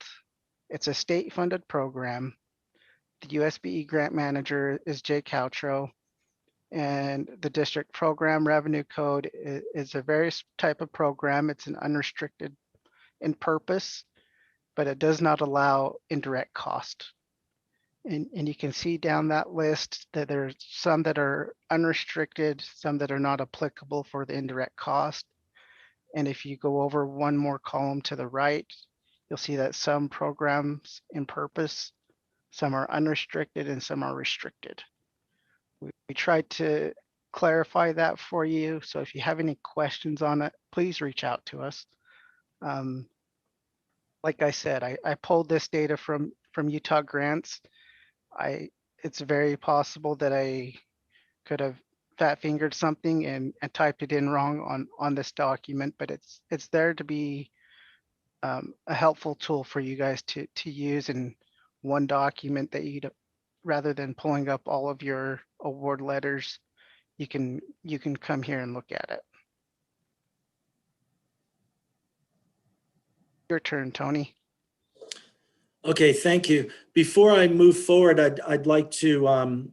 F: It's a state-funded program. The USBE grant manager is Jay Caltro. And the district program revenue code is a various type of program. It's an unrestricted in purpose, but it does not allow indirect cost. And you can see down that list that there's some that are unrestricted, some that are not applicable for the indirect cost. And if you go over one more column to the right, you'll see that some programs in purpose, some are unrestricted and some are restricted. We tried to clarify that for you. So if you have any questions on it, please reach out to us. Like I said, I pulled this data from Utah Grants. It's very possible that I could have fat fingered something and typed it in wrong on this document, but it's there to be a helpful tool for you guys to use in one document that rather than pulling up all of your award letters, you can come here and look at it. Your turn, Tony.
I: Okay, thank you. Before I move forward, I'd like to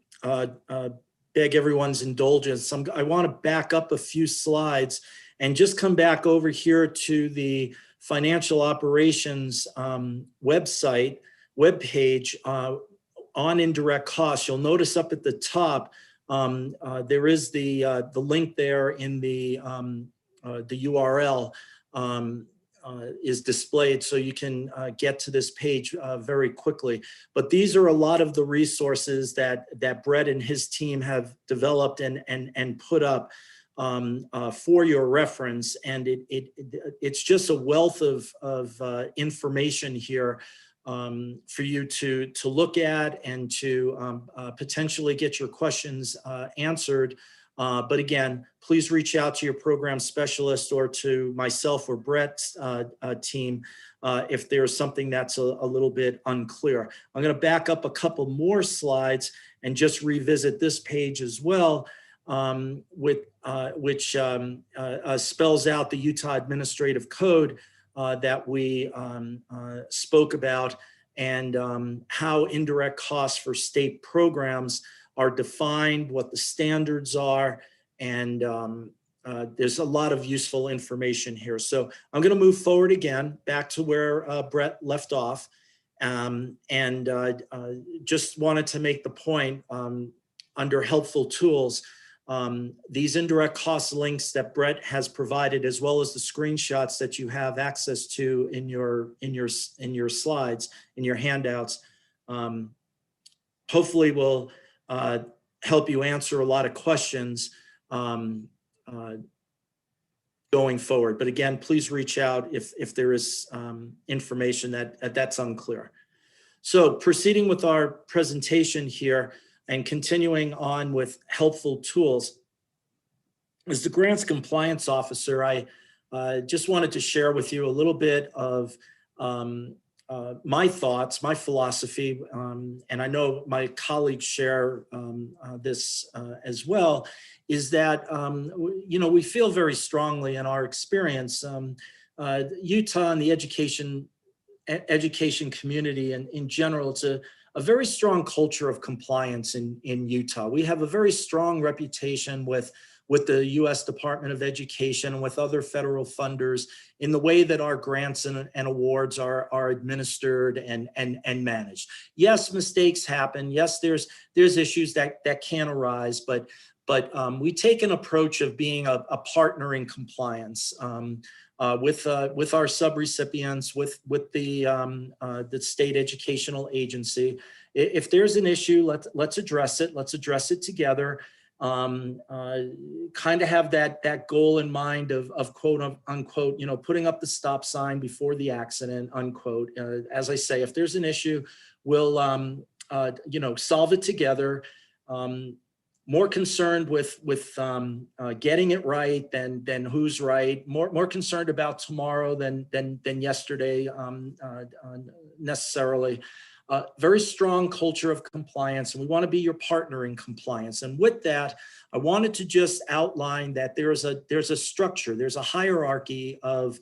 I: beg everyone's indulgence. I want to back up a few slides and just come back over here to the financial operations webpage on indirect costs. You'll notice up at the top, there is the link there in the URL is displayed, so you can get to this page very quickly. But these are a lot of the resources that Brett and his team have developed and put up for your reference, and it's just a wealth of information here for you to look at and to potentially get your questions answered. But again, please reach out to your program specialist or to myself or Brett's team if there's something that's a little bit unclear. I'm going to back up a couple more slides and just revisit this page as well, which spells out the Utah Administrative Code that we spoke about, and how indirect costs for state programs are defined, what the standards are, and there's a lot of useful information here. So I'm going to move forward again, back to where Brett left off, and just wanted to make the point under helpful tools, these indirect cost links that Brett has provided, as well as the screenshots that you have access to in your slides, in your handouts, hopefully will help you answer a lot of questions going forward. But again, please reach out if there is information that's unclear. So proceeding with our presentation here and continuing on with helpful tools, as the grants compliance officer, I just wanted to share with you a little bit of my thoughts, my philosophy, and I know my colleagues share this as well, is that, we feel very strongly in our experience, Utah and the education community and in general, it's a very strong culture of compliance in Utah. We have a very strong reputation with the U.S. Department of Education and with other federal funders in the way that our grants and awards are administered and managed. Yes, mistakes happen. Yes, there's issues that can arise, but we take an approach of being a partner in compliance with our subrecipients, with the state educational agency. If there's an issue, let's address it. Let's address it together. Kind of have that goal in mind of quote unquote, putting up the stop sign before the accident, unquote. As I say, if there's an issue, we'll solve it together. More concerned with getting it right than who's right. More concerned about tomorrow than yesterday necessarily. Very strong culture of compliance, and we want to be your partner in compliance. And with that, I wanted to just outline that there's a structure, there's a hierarchy of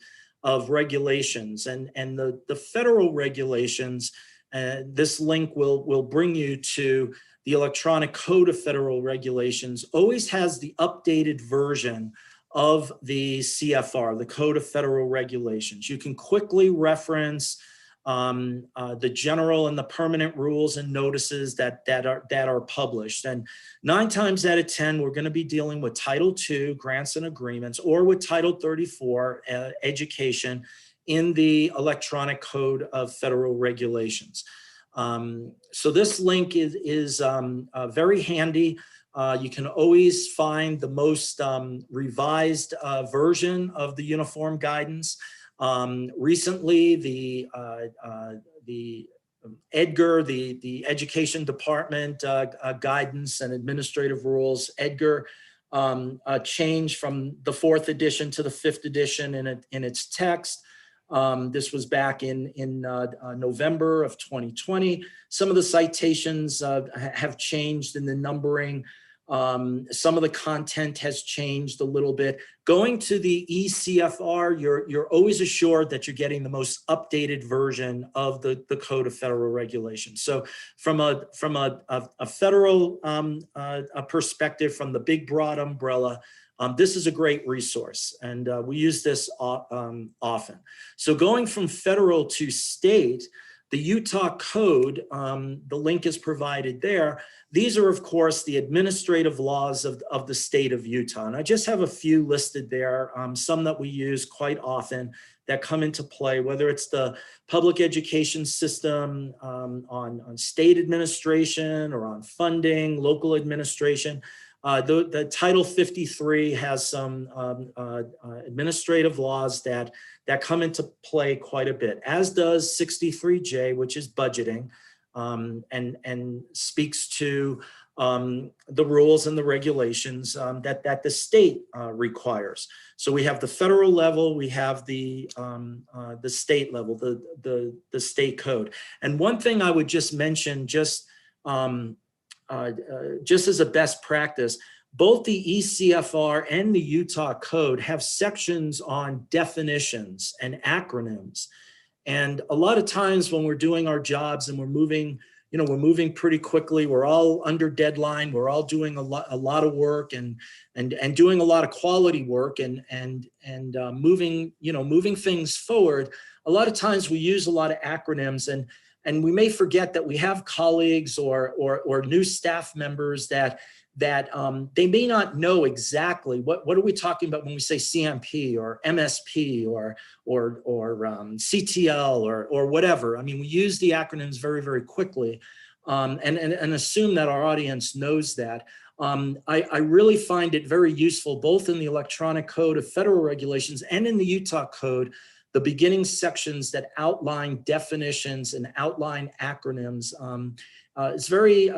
I: regulations, and the federal regulations. This link will bring you to the Electronic Code of Federal Regulations. Always has the updated version of the CFR, the Code of Federal Regulations. You can quickly reference the general and the permanent rules and notices that are published. And 9 times out of 10, we're going to be dealing with Title II grants and agreements, or with Title 34 education in the Electronic Code of Federal Regulations. So this link is very handy You can always find the most revised version of the uniform guidance. Recently, the EDGAR, the Education Department guidance and administrative rules, EDGAR, changed from the 4th edition to the 5th edition in its text. This was back in November of 2020. Some of the citations have changed in the numbering. Some of the content has changed a little bit. Going to the ECFR, you're always assured that you're getting the most updated version of the Code of Federal Regulations. So from a federal perspective, from the big broad umbrella, this is a great resource, and we use this often. So going from federal to state, the Utah Code, the link is provided there. These are, of course, the administrative laws of the state of Utah. And I just have a few listed there, some that we use quite often that come into play, whether it's the public education system, on state administration, or on funding, local administration. The Title 53 has some administrative laws that come into play quite a bit, as does 63J, which is budgeting, and speaks to the rules and the regulations that the state requires. So we have the federal level, we have the state level, the state code. And one thing I would just mention, just as a best practice, both the ECFR and the Utah Code have sections on definitions and acronyms. And a lot of times when we're doing our jobs and we're moving pretty quickly, we're all under deadline, we're all doing a lot of work and doing a lot of quality work and moving things forward. A lot of times we use a lot of acronyms, and we may forget that we have colleagues or new staff members that they may not know exactly what are we talking about when we say CMP or MSP or CTL or whatever. I mean, we use the acronyms very, very quickly and assume that our audience knows that. I really find it very useful, both in the Electronic Code of Federal Regulations and in the Utah Code, the beginning sections that outline definitions and outline acronyms. It's very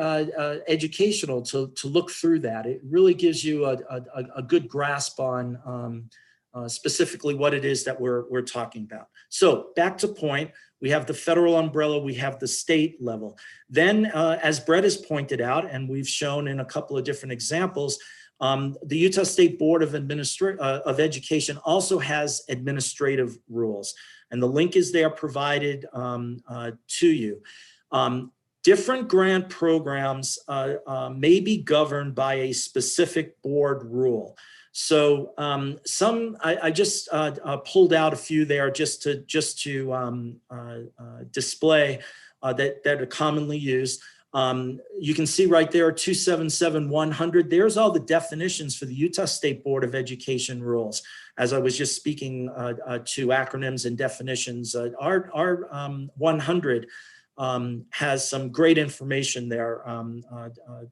I: educational to look through that. It really gives you a good grasp on specifically what it is that we're talking about. So back to point, we have the federal umbrella, we have the state level. Then as Brett has pointed out, and we've shown in a couple of different examples, the Utah State Board of Education also has administrative rules, and the link is there provided to you. Different grant programs may be governed by a specific board rule. So I just pulled out a few there just to display that are commonly used. You can see right there 277-100. There's all the definitions for the Utah State Board of Education rules. As I was just speaking to acronyms and definitions, our 100 has some great information there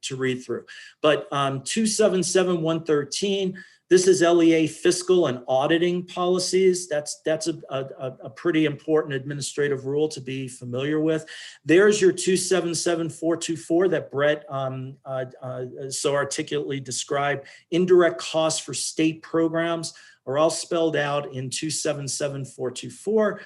I: to read through. But 277-113, this is LEA fiscal and auditing policies. That's a pretty important administrative rule to be familiar with. There's your 277-424 that Brett so articulately described. Indirect costs for state programs are all spelled out in 277-424.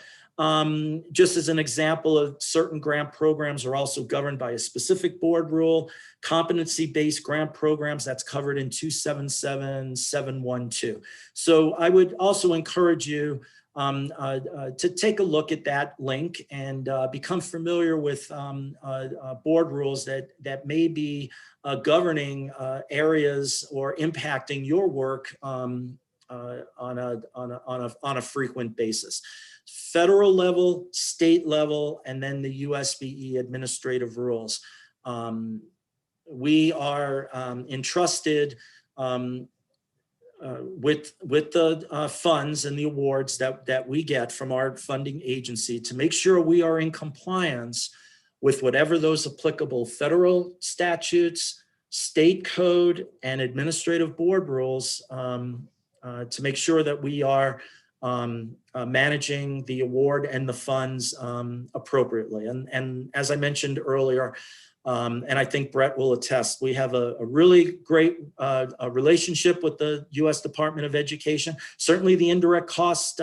I: Just as an example of certain grant programs are also governed by a specific board rule. Competency-based grant programs, that's covered in 277-712. So I would also encourage you to take a look at that link and become familiar with board rules that may be governing areas or impacting your work on a frequent basis. Federal level, state level, and then the USBE administrative rules. We are entrusted with the funds and the awards that we get from our funding agency to make sure we are in compliance with whatever those applicable federal statutes, state code and administrative board rules to make sure that we are managing the award and the funds appropriately. And as I mentioned earlier, and I think Brett will attest, we have a really great relationship with the U.S. Department of Education. Certainly the indirect cost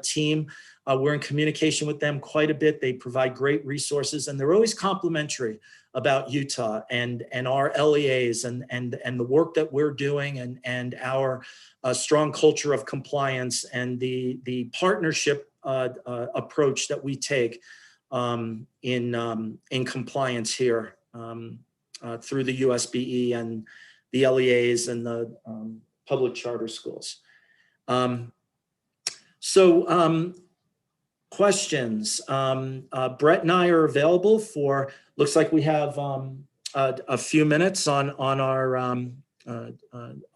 I: team, we're in communication with them quite a bit. They provide great resources, and they're always complimentary about Utah and our LEAs and the work that we're doing and our strong culture of compliance and the partnership approach that we take in compliance here through the USBE and the LEAs and the public charter schools. Questions. Brett and I are available for, looks like we have a few minutes on our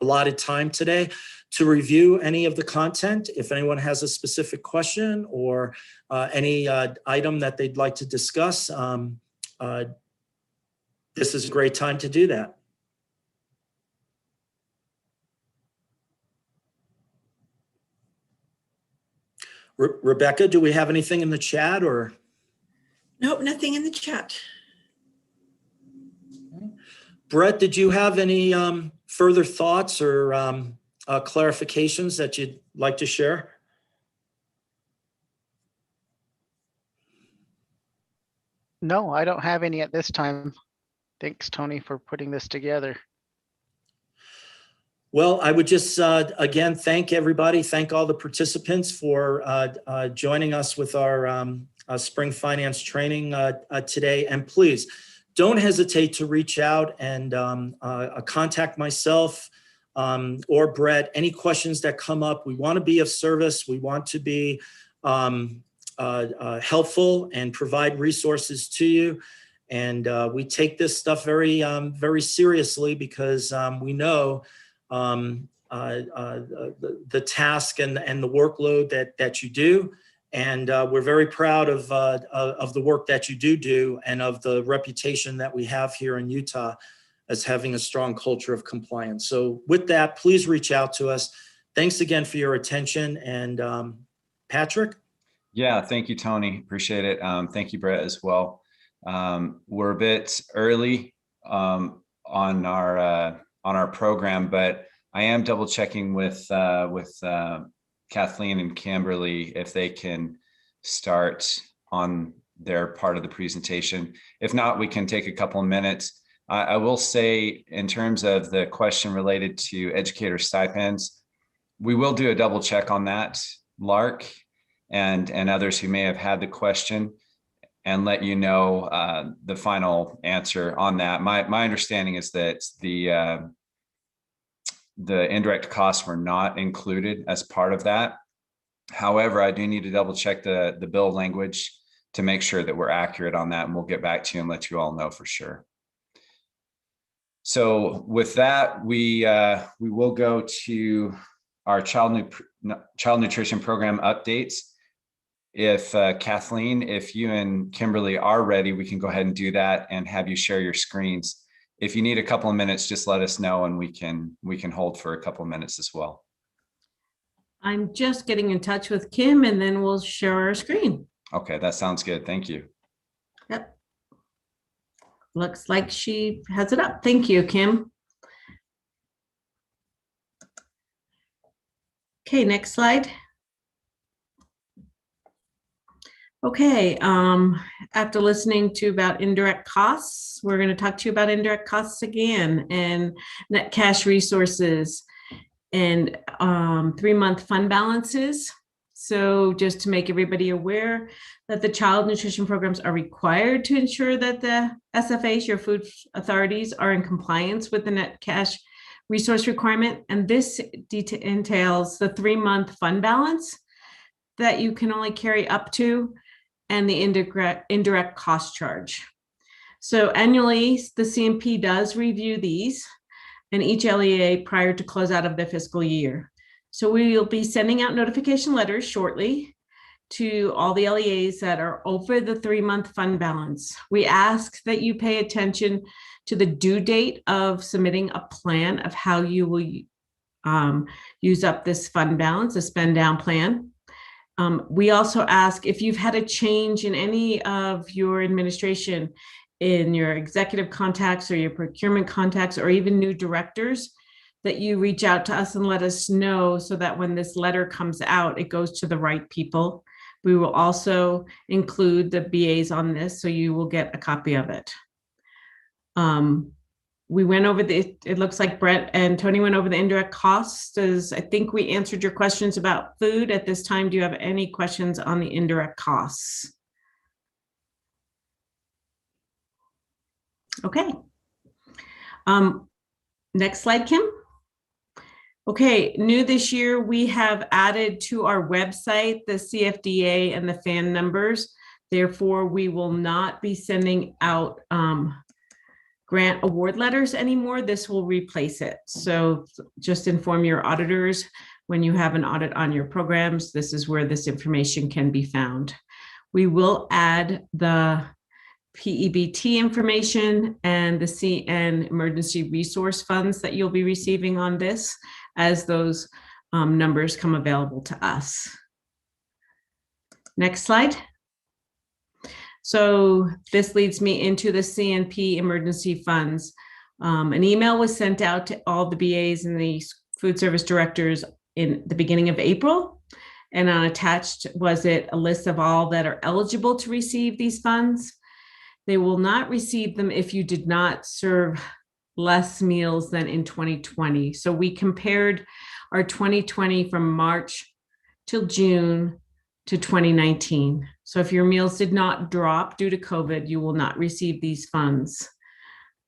I: allotted time today to review any of the content. If anyone has a specific question or any item that they'd like to discuss, this is a great time to do that. Rebecca, do we have anything in the chat or?
E: Nope, nothing in the chat.
I: Brett, did you have any further thoughts or clarifications that you'd like to share?
F: No, I don't have any at this time. Thanks, Tony, for putting this together.
I: Well, I would just, again, thank everybody, thank all the participants for joining us with our spring finance training today. And please, don't hesitate to reach out and contact myself or Brett. Any questions that come up, we want to be of service. We want to be helpful and provide resources to you. And we take this stuff very, very seriously because we know the task and the workload that you do. And we're very proud of the work that you do and of the reputation that we have here in Utah as having a strong culture of compliance. So with that, please reach out to us. Thanks again for your attention. And Patrick? Yeah,
A: thank you, Tony. Appreciate it. Thank you, Brett, as well. We're a bit early on our program, but I am double checking with Kathleen and Kimberly if they can start on their part of the presentation. If not, we can take a couple of minutes. I will say, in terms of the question related to educator stipends, we will do a double check on that, Lark, and others who may have had the question, and let you know the final answer on that. My understanding is that the indirect costs were not included as part of that. However, I do need to double check the bill language to make sure that we're accurate on that, and we'll get back to you and let you all know for sure. So with that, we will go to our child nutrition program updates. If Kathleen, if you and Kimberly are ready, we can go ahead and do that and have you share your screens. If you need a couple of minutes, just let us know and we can hold for a couple of minutes as well.
J: I'm just getting in touch with Kim and then we'll share our screen.
A: Okay, that sounds good. Thank you.
J: Yep. Looks like she has it up. Thank you, Kim. Okay, next slide. Okay, after listening to about indirect costs, we're going to talk to you about indirect costs again and net cash resources and 3-month fund balances. So just to make everybody aware that the child nutrition programs are required to ensure that the SFAs, your food authorities, are in compliance with the net cash resource requirement. And this entails the 3-month fund balance that you can only carry up to, and the indirect cost charge. So annually, the CMP does review these and each LEA prior to closeout of the fiscal year. So we will be sending out notification letters shortly to all the LEAs that are over the 3-month fund balance. We ask that you pay attention to the due date of submitting a plan of how you will use up this fund balance, a spend down plan. We also ask if you've had a change in any of your administration, in your executive contacts or your procurement contacts, or even new directors, that you reach out to us and let us know so that when this letter comes out, it goes to the right people. We will also include the BAs on this, so you will get a copy of it. We went over it looks like Brett and Tony went over the indirect costs. I think we answered your questions about food at this time. Do you have any questions on the indirect costs? Okay. Next slide, Kim. Okay, new this year, we have added to our website the CFDA and the FAN numbers. Therefore, we will not be sending out grant award letters anymore. This will replace it. So just inform your auditors when you have an audit on your programs, this is where this information can be found. We will add the P-EBT information and the CN emergency resource funds that you'll be receiving on this as those numbers come available to us. Next slide. So this leads me into the CNP emergency funds. An email was sent out to all the BAs and the food service directors in the beginning of April. And attached was it a list of all that are eligible to receive these funds. They will not receive them if you did not serve less meals than in 2020. So we compared our 2020 from March till June to 2019. So if your meals did not drop due to COVID, you will not receive these funds.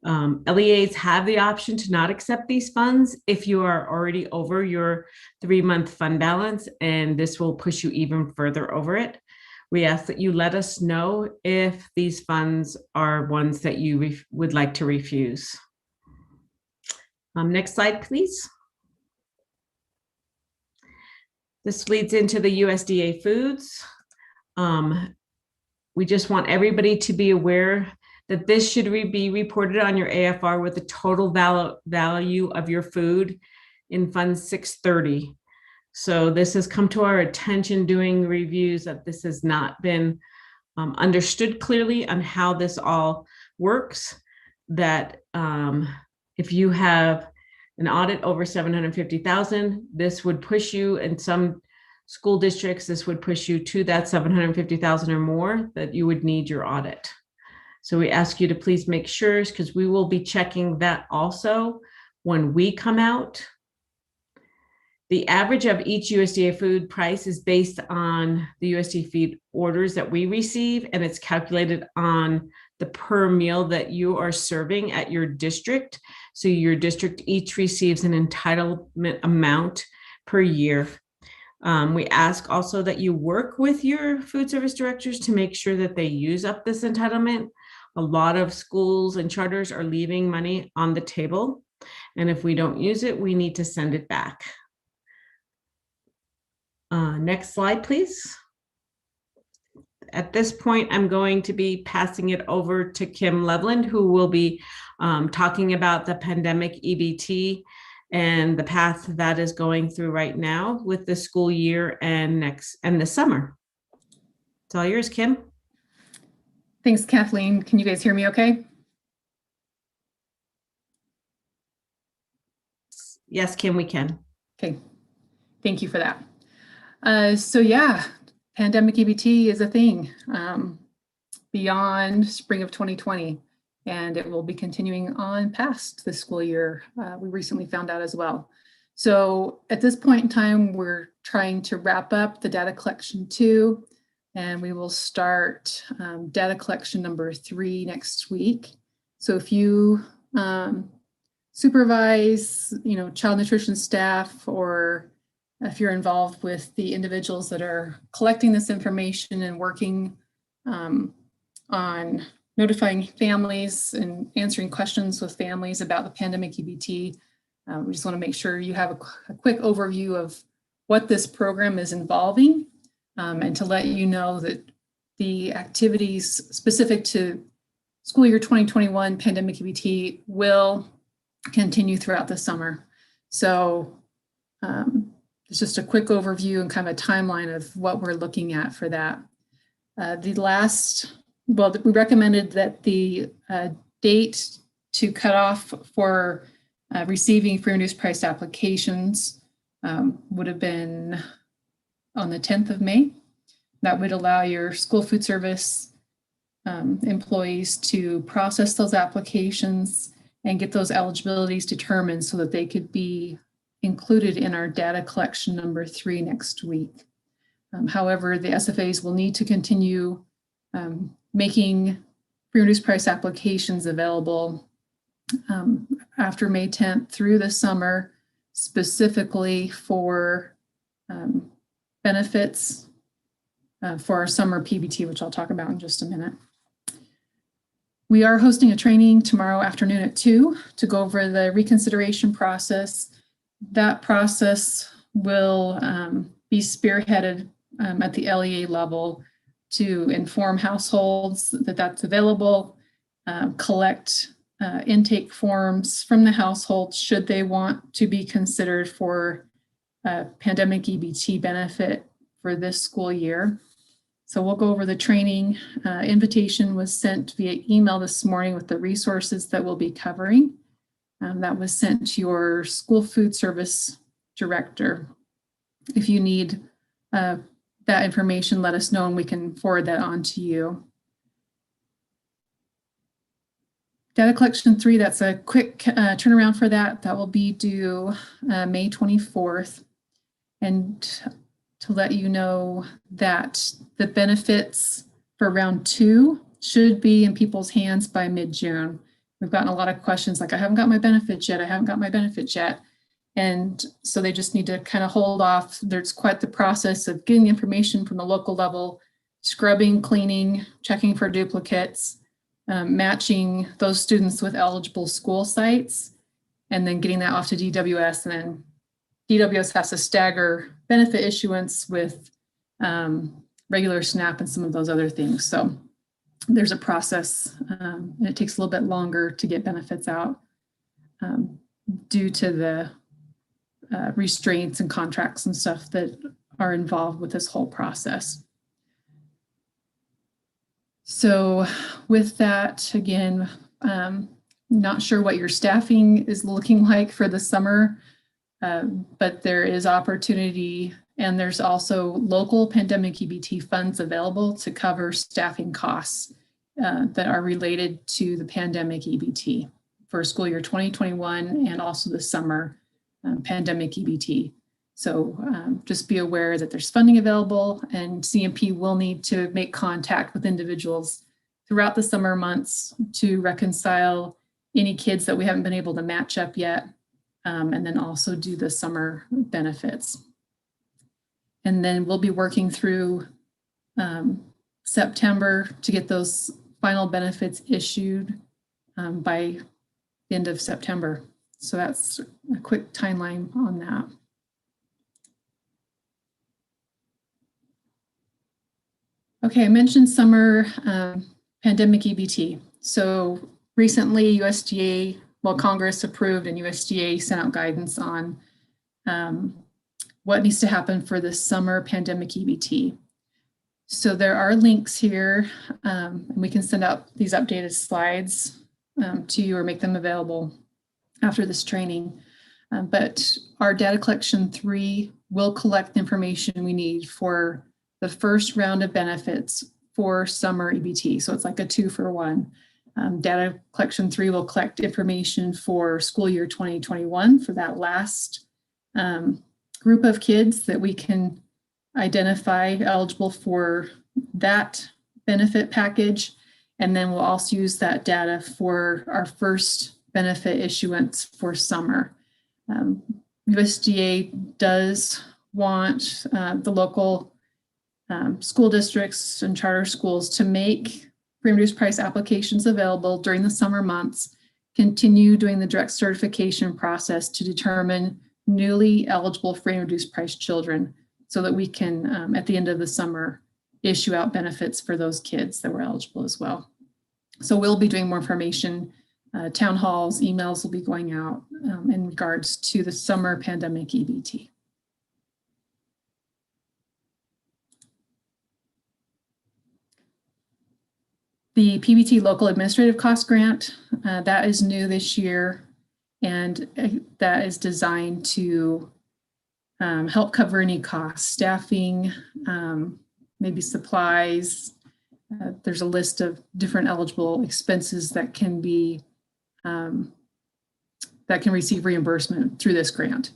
J: LEAs have the option to not accept these funds if you are already over your 3-month fund balance, and this will push you even further over it. We ask that you let us know if these funds are ones that you would like to refuse. Next slide, please. This leads into the USDA foods. We just want everybody to be aware that this should be reported on your AFR with the total value of your food in Fund 630. So this has come to our attention doing reviews that this has not been understood clearly on how this all works, that if you have an audit over 750,000, this would push you, in some school districts, this would push you to that 750,000 or more that you would need your audit. So we ask you to please make sure, because we will be checking that also when we come out. The average of each USDA food price is based on the USDA feed orders that we receive, and it's calculated on the per meal that you are serving at your district. So your district each receives an entitlement amount per year. We ask also that you work with your food service directors to make sure that they use up this entitlement. A lot of schools and charters are leaving money on the table, and if we don't use it, we need to send it back. Next slide, please. At this point, I'm going to be passing it over to Kim Loveland, who will be talking about the pandemic EBT and the path that is going through right now with the school year and the summer. It's all yours, Kim.
K: Thanks, Kathleen. Can you guys hear me okay?
J: Yes, Kim, we can.
K: Okay, thank you for that. So yeah, pandemic EBT is a thing beyond spring of 2020, and it will be continuing on past the school year. We recently found out as well. So at this point in time, we're trying to wrap up the data collection 2, and we will start data collection number 3 next week. So if you supervise, child nutrition staff, or if you're involved with the individuals that are collecting this information and working on notifying families and answering questions with families about the pandemic EBT, we just want to make sure you have a quick overview of what this program is involving. and to let you know that the activities specific to school year 2021 pandemic EBT will continue throughout the summer. So it's just a quick overview and kind of a timeline of what we're looking at for that. We recommended that the date to cut off for receiving free and reduced price applications would have been on the 10th of May. That would allow your school food service employees to process those applications and get those eligibilities determined so that they could be included in our data collection number 3 next week. However, the SFAs will need to continue making free and reduced price applications available after May 10th through the summer, specifically for benefits for our summer PBT, which I'll talk about in just a minute. We are hosting a training tomorrow afternoon at 2 to go over the reconsideration process. That process will be spearheaded at the LEA level to inform households that that's available, collect intake forms from the households should they want to be considered for pandemic EBT benefit for this school year. So we'll go over the training. Invitation was sent via email this morning with the resources that we'll be covering. That was sent to your school food service director. If you need that information, let us know and we can forward that on to you. Data collection 3, that's a quick turnaround for that. That will be due May 24th. And to let you know that the benefits for round 2 should be in people's hands by mid-June. We've gotten a lot of questions like, I haven't got my benefits yet. I haven't got my benefits yet. And so they just need to kind of hold off. There's quite the process of getting information from the local level, scrubbing, cleaning, checking for duplicates, matching those students with eligible school sites, and then getting that off to DWS. And then DWS has to stagger benefit issuance with regular SNAP and some of those other things. So there's a process, and it takes a little bit longer to get benefits out due to the restraints and contracts and stuff that are involved with this whole process. So with that, again, not sure what your staffing is looking like for the summer, but there is opportunity, and there's also local pandemic EBT funds available to cover staffing costs that are related to the pandemic EBT for school year 2021 and also the summer pandemic EBT. So just be aware that there's funding available, and CMP will need to make contact with individuals throughout the summer months to reconcile any kids that we haven't been able to match up yet, and then also do the summer benefits. And then we'll be working through September to get those final benefits issued by the end of September. So that's a quick timeline on that. Okay, I mentioned summer pandemic EBT. So recently USDA, well, Congress approved and USDA sent out guidance on what needs to happen for the summer pandemic EBT. So there are links here, and we can send out these updated slides to you or make them available after this training. But our data collection 3 will collect the information we need for the first round of benefits for summer EBT. So it's like a 2-for-1. Data collection 3 will collect information for school year 2021 for that last group of kids that we can identify eligible for that benefit package. And then we'll also use that data for our first benefit issuance for summer. USDA does want the local school districts and charter schools to make free and reduced price applications available during the summer months, continue doing the direct certification process to determine newly eligible free and reduced price children. so that we can, at the end of the summer, issue out benefits for those kids that were eligible as well. So we'll be doing more information. Town halls, emails will be going out in regards to the summer pandemic EBT. The P-EBT local administrative cost grant, that is new this year, and that is designed to help cover any costs, staffing, maybe supplies. There's a list of different eligible expenses that can be that can receive reimbursement through this grant.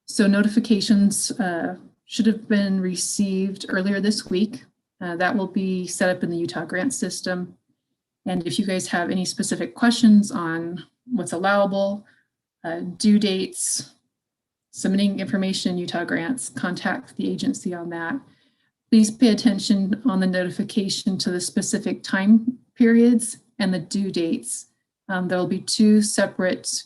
K: So notifications should have been received earlier this week. That will be set up in the Utah grant system. And if you guys have any specific questions on what's allowable, due dates, submitting information in Utah grants, contact the agency on that. Please pay attention on the notification to the specific time periods and the due dates. There will be 2 separate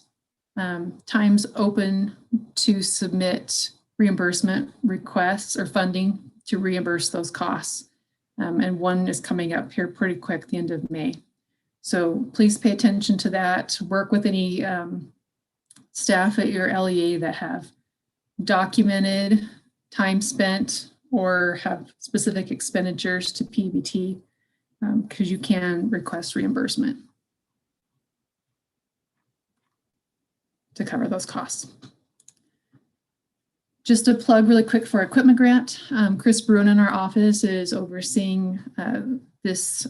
K: times open to submit reimbursement requests or funding to reimburse those costs. And one is coming up here pretty quick, the end of May. So please pay attention to that. Work with any staff at your LEA that have documented time spent or have specific expenditures to P-EBT, because you can request reimbursement to cover those costs. Just a plug really quick for equipment grant. Chris Bruin in our office is overseeing this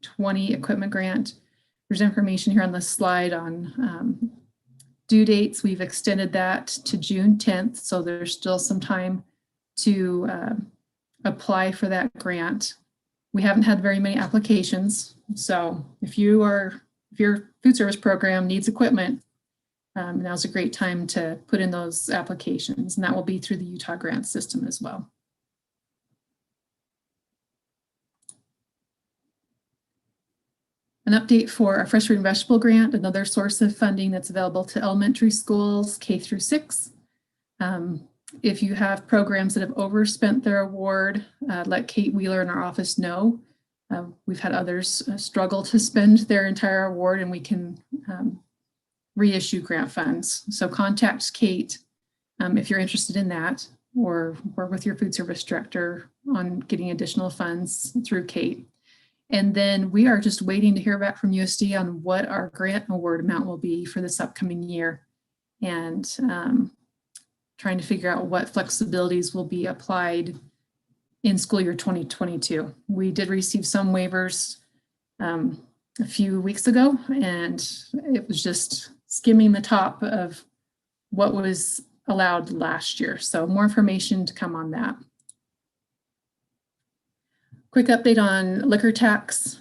K: 20 equipment grant. There's information here on the slide on due dates. We've extended that to June 10th, so there's still some time to apply for that grant. We haven't had very many applications, so if your food service program needs equipment, now's a great time to put in those applications, and that will be through the Utah grant system as well. An update for our fresh fruit and vegetable grant, another source of funding that's available to elementary schools, K through 6. If you have programs that have overspent their award, let Kate Wheeler in our office know. We've had others struggle to spend their entire award, and we can reissue grant funds. So contact Kate if you're interested in that, or work with your food service director on getting additional funds through Kate. And then we are just waiting to hear back from USD on what our grant award amount will be for this upcoming year, and trying to figure out what flexibilities will be applied in school year 2022. We did receive some waivers a few weeks ago, and it was just skimming the top of what was allowed last year. So more information to come on that. Quick update on liquor tax,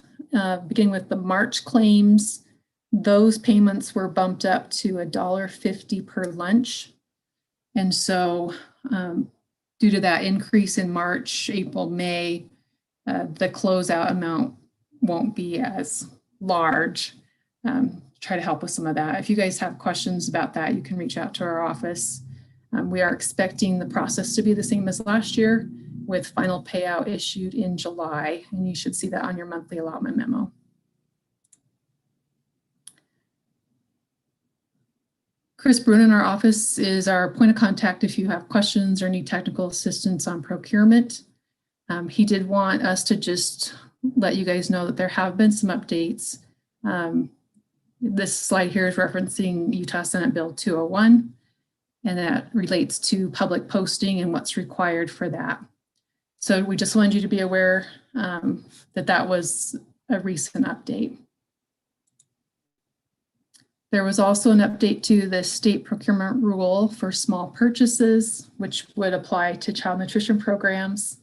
K: beginning with the March claims. Those payments were bumped up to $1.50 per lunch. And so due to that increase in March, April, May, the closeout amount won't be as large. Try to help with some of that. If you guys have questions about that, you can reach out to our office. We are expecting the process to be the same as last year, with final payout issued in July, and you should see that on your monthly allotment memo. Chris Bruin in our office is our point of contact if you have questions or need technical assistance on procurement. He did want us to just let you guys know that there have been some updates. This slide here is referencing Utah Senate Bill 201, and that relates to public posting and what's required for that. So we just wanted you to be aware that that was a recent update. There was also an update to the state procurement rule for small purchases, which would apply to child nutrition programs,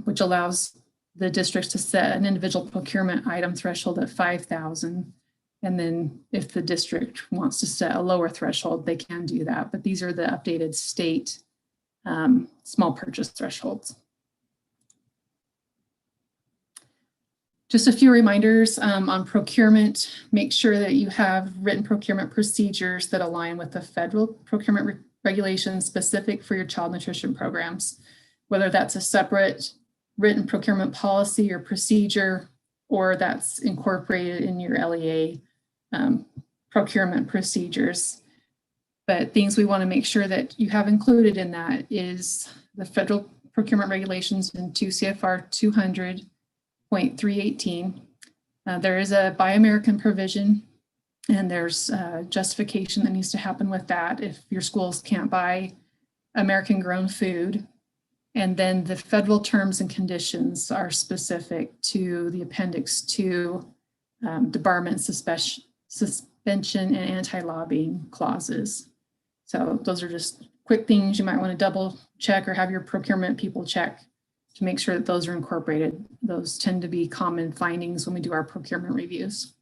K: which allows the districts to set an individual procurement item threshold at $5,000. And then if the district wants to set a lower threshold, they can do that. But these are the updated state small purchase thresholds. Just a few reminders on procurement. Make sure that you have written procurement procedures that align with the federal procurement regulations specific for your child nutrition programs, whether that's a separate written procurement policy or procedure, or that's incorporated in your LEA procurement procedures. But things we want to make sure that you have included in that is the federal procurement regulations in 2 CFR 200.318. There is a Buy American provision, and there's justification that needs to happen with that if your schools can't buy American grown food. And then the federal terms and conditions are specific to the Appendix 2 debarment, suspension, and anti-lobbying clauses. So those are just quick things you might want to double check or have your procurement people check to make sure that those are incorporated. Those tend to be common findings when we do our procurement reviews.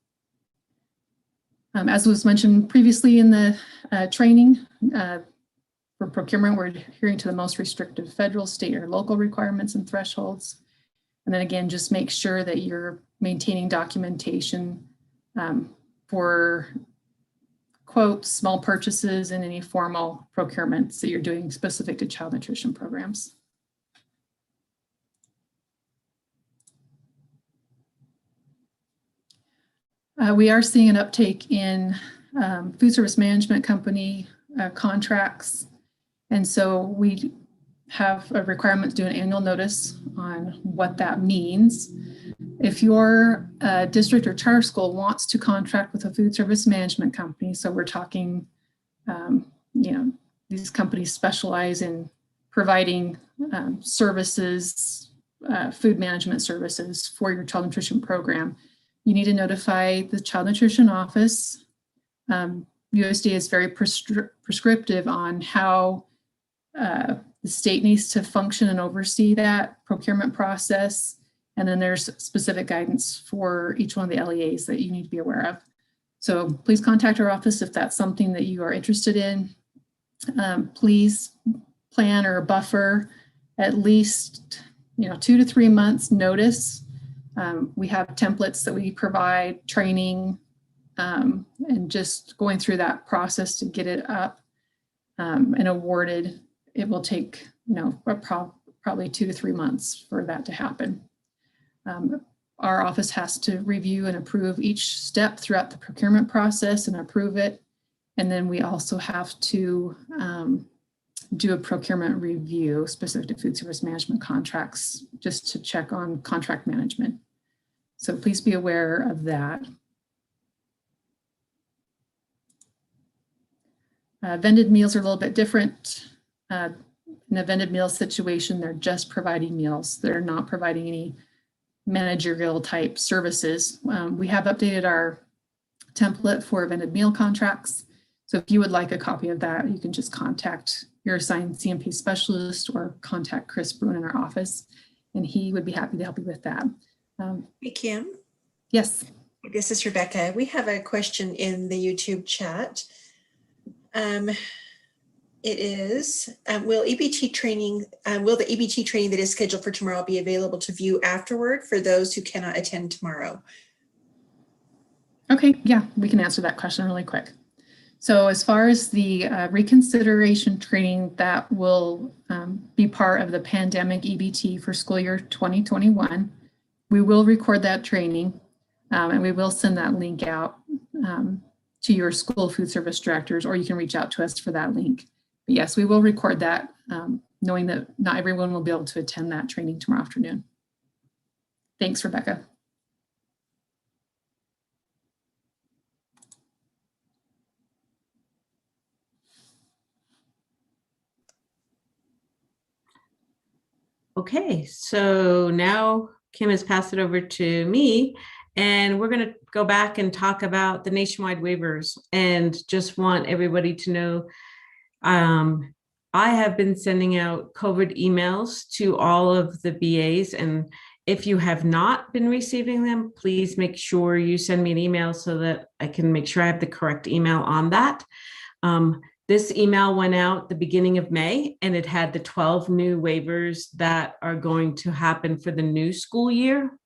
K: As was mentioned previously in the training, for procurement, we're adhering to the most restrictive federal, state, or local requirements and thresholds. And then again, just make sure that you're maintaining documentation for quotes, small purchases, and any formal procurements that you're doing specific to child nutrition programs. We are seeing an uptake in food service management company contracts. And so we have a requirement to do an annual notice on what that means. If your district or charter school wants to contract with a food service management company, so we're talking, these companies specialize in providing services, food management services for your child nutrition program, you need to notify the child nutrition office. USDA is very prescriptive on how the state needs to function and oversee that procurement process. And then there's specific guidance for each one of the LEAs that you need to be aware of. So please contact our office if that's something that you are interested in. Please plan or buffer at least 2 to 3 months notice. We have templates that we provide, training, and just going through that process to get it up and awarded. It will take probably 2 to 3 months for that to happen. Our office has to review and approve each step throughout the procurement process and approve it. And then we also have to do a procurement review specific to food service management contracts, just to check on contract management. So please be aware of that. Vended meals are a little bit different. In a vended meal situation, they're just providing meals. They're not providing any managerial type services. We have updated our template for vended meal contracts. So if you would like a copy of that, you can just contact your assigned CMP specialist or contact Chris Bruin in our office, and he would be happy to help you with that.
E: Hey, Kim.
K: Yes.
E: This is Rebecca. We have a question in the YouTube chat. It is, will the EBT training that is scheduled for tomorrow be available to view afterward for those who cannot attend tomorrow?
K: Okay, yeah, we can answer that question really quick. So as far as the reconsideration training that will be part of the pandemic EBT for school year 2021, we will record that training and we will send that link out to your school food service directors, or you can reach out to us for that link. But yes, we will record that, knowing that not everyone will be able to attend that training tomorrow afternoon. Thanks, Rebecca.
J: Okay, so now Kim has passed it over to me, and we're going to go back and talk about the nationwide waivers, and just want everybody to know I have been sending out COVID emails to all of the BAs, and if you have not been receiving them, please make sure you send me an email so that I can make sure I have the correct email on that. This email went out the beginning of May, and it had the 12 new waivers that are going to happen for the new school year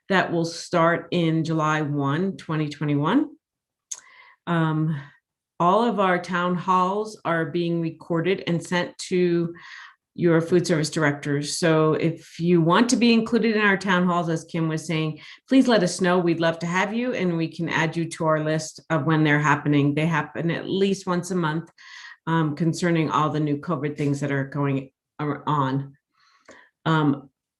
J: that will start in July 1, 2021. all of our town halls are being recorded and sent to your food service directors. So if you want to be included in our town halls, as Kim was saying, please let us know. We'd love to have you, and we can add you to our list of when they're happening. They happen at least once a month, concerning all the new COVID things that are going on.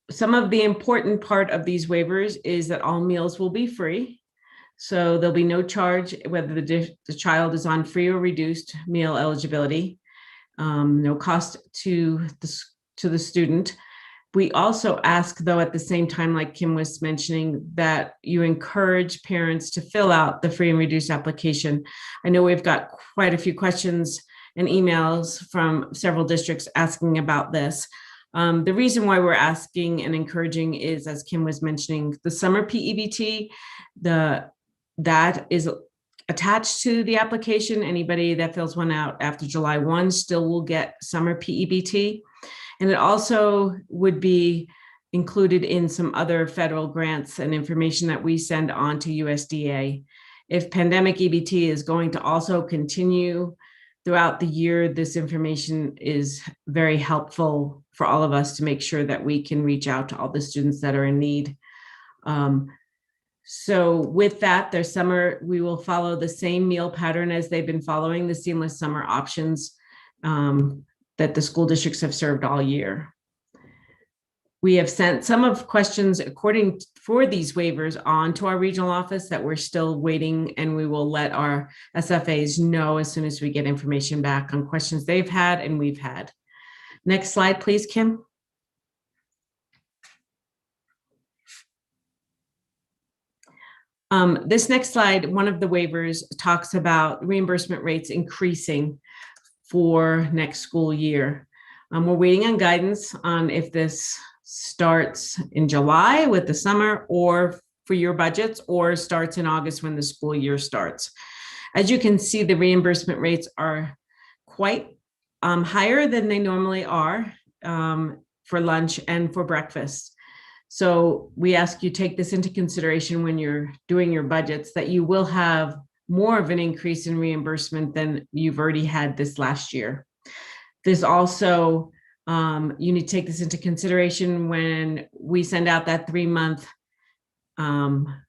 J: Some of the important part of these waivers is that all meals will be free. So there'll be no charge whether the child is on free or reduced meal eligibility. No cost to the student. We also ask, though, at the same time, like Kim was mentioning, that you encourage parents to fill out the free and reduced application. I know we've got quite a few questions and emails from several districts asking about this. The reason why we're asking and encouraging is, as Kim was mentioning, the summer P-EBT, that is attached to the application. Anybody that fills one out after July 1 still will get summer P-EBT. And it also would be included in some other federal grants and information that we send on to USDA. If pandemic EBT is going to also continue throughout the year, this information is very helpful for all of us to make sure that we can reach out to all the students that are in need. So with that, their summer, we will follow the same meal pattern as they've been following, the seamless summer options that the school districts have served all year. We have sent some of questions for these waivers on to our regional office that we're still waiting, and we will let our SFAs know as soon as we get information back on questions they've had and we've had. Next slide, please, Kim. This next slide, one of the waivers talks about reimbursement rates increasing for next school year. We're waiting on guidance on if this starts in July with the summer or for your budgets, or starts in August when the school year starts. As you can see, the reimbursement rates are quite higher than they normally are for lunch and for breakfast. So we ask you take this into consideration when you're doing your budgets, that you will have more of an increase in reimbursement than you've already had this last year. There's also, you need to take this into consideration when we send out that 3-month, over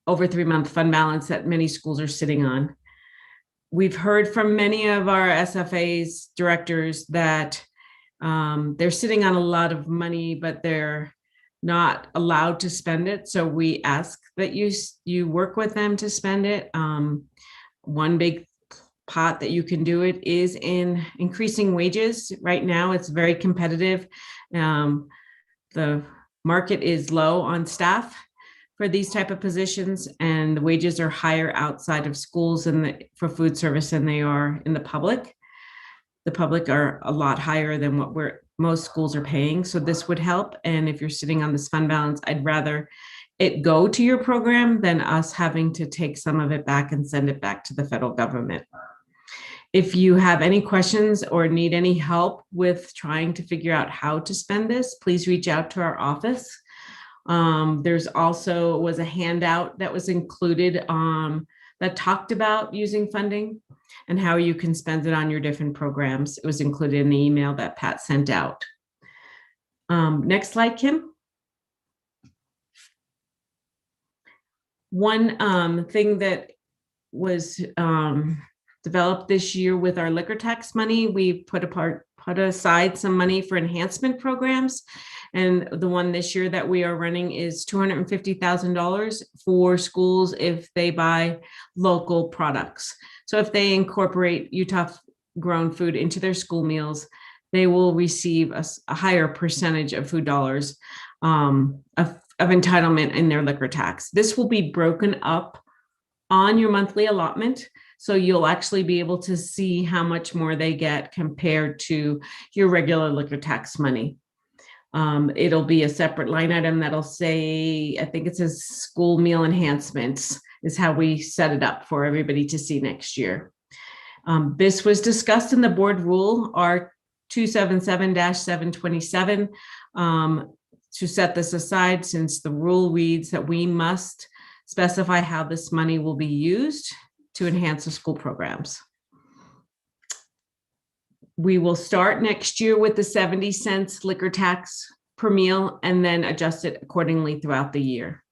J: 3-month fund balance that many schools are sitting on. We've heard from many of our SFAs directors that they're sitting on a lot of money, but they're not allowed to spend it. So we ask that you work with them to spend it. One big pot that you can do it is in increasing wages. Right now, it's very competitive. The market is low on staff for these type of positions, and the wages are higher outside of schools and for food service than they are in the public. The public are a lot higher than what most schools are paying. So this would help. And if you're sitting on this fund balance, I'd rather it go to your program than us having to take some of it back and send it back to the federal government. If you have any questions or need any help with trying to figure out how to spend this, please reach out to our office. There's also was a handout that was included that talked about using funding and how you can spend it on your different programs. It was included in the email that Pat sent out. Next slide, Kim. One thing that was developed this year with our liquor tax money, we put aside some money for enhancement programs. And the one this year that we are running is $250,000 for schools if they buy local products. So if they incorporate Utah grown food into their school meals, they will receive a higher percentage of food dollars of entitlement in their liquor tax. This will be broken up on your monthly allotment. So you'll actually be able to see how much more they get compared to your regular liquor tax money. It'll be a separate line item that'll say, I think it says school meal enhancements is how we set it up for everybody to see next year. This was discussed in the board rule, R 277-727, to set this aside, since the rule reads that we must specify how this money will be used to enhance the school programs. We will start next year with the 70 cents liquor tax per meal and then adjust it accordingly throughout the year.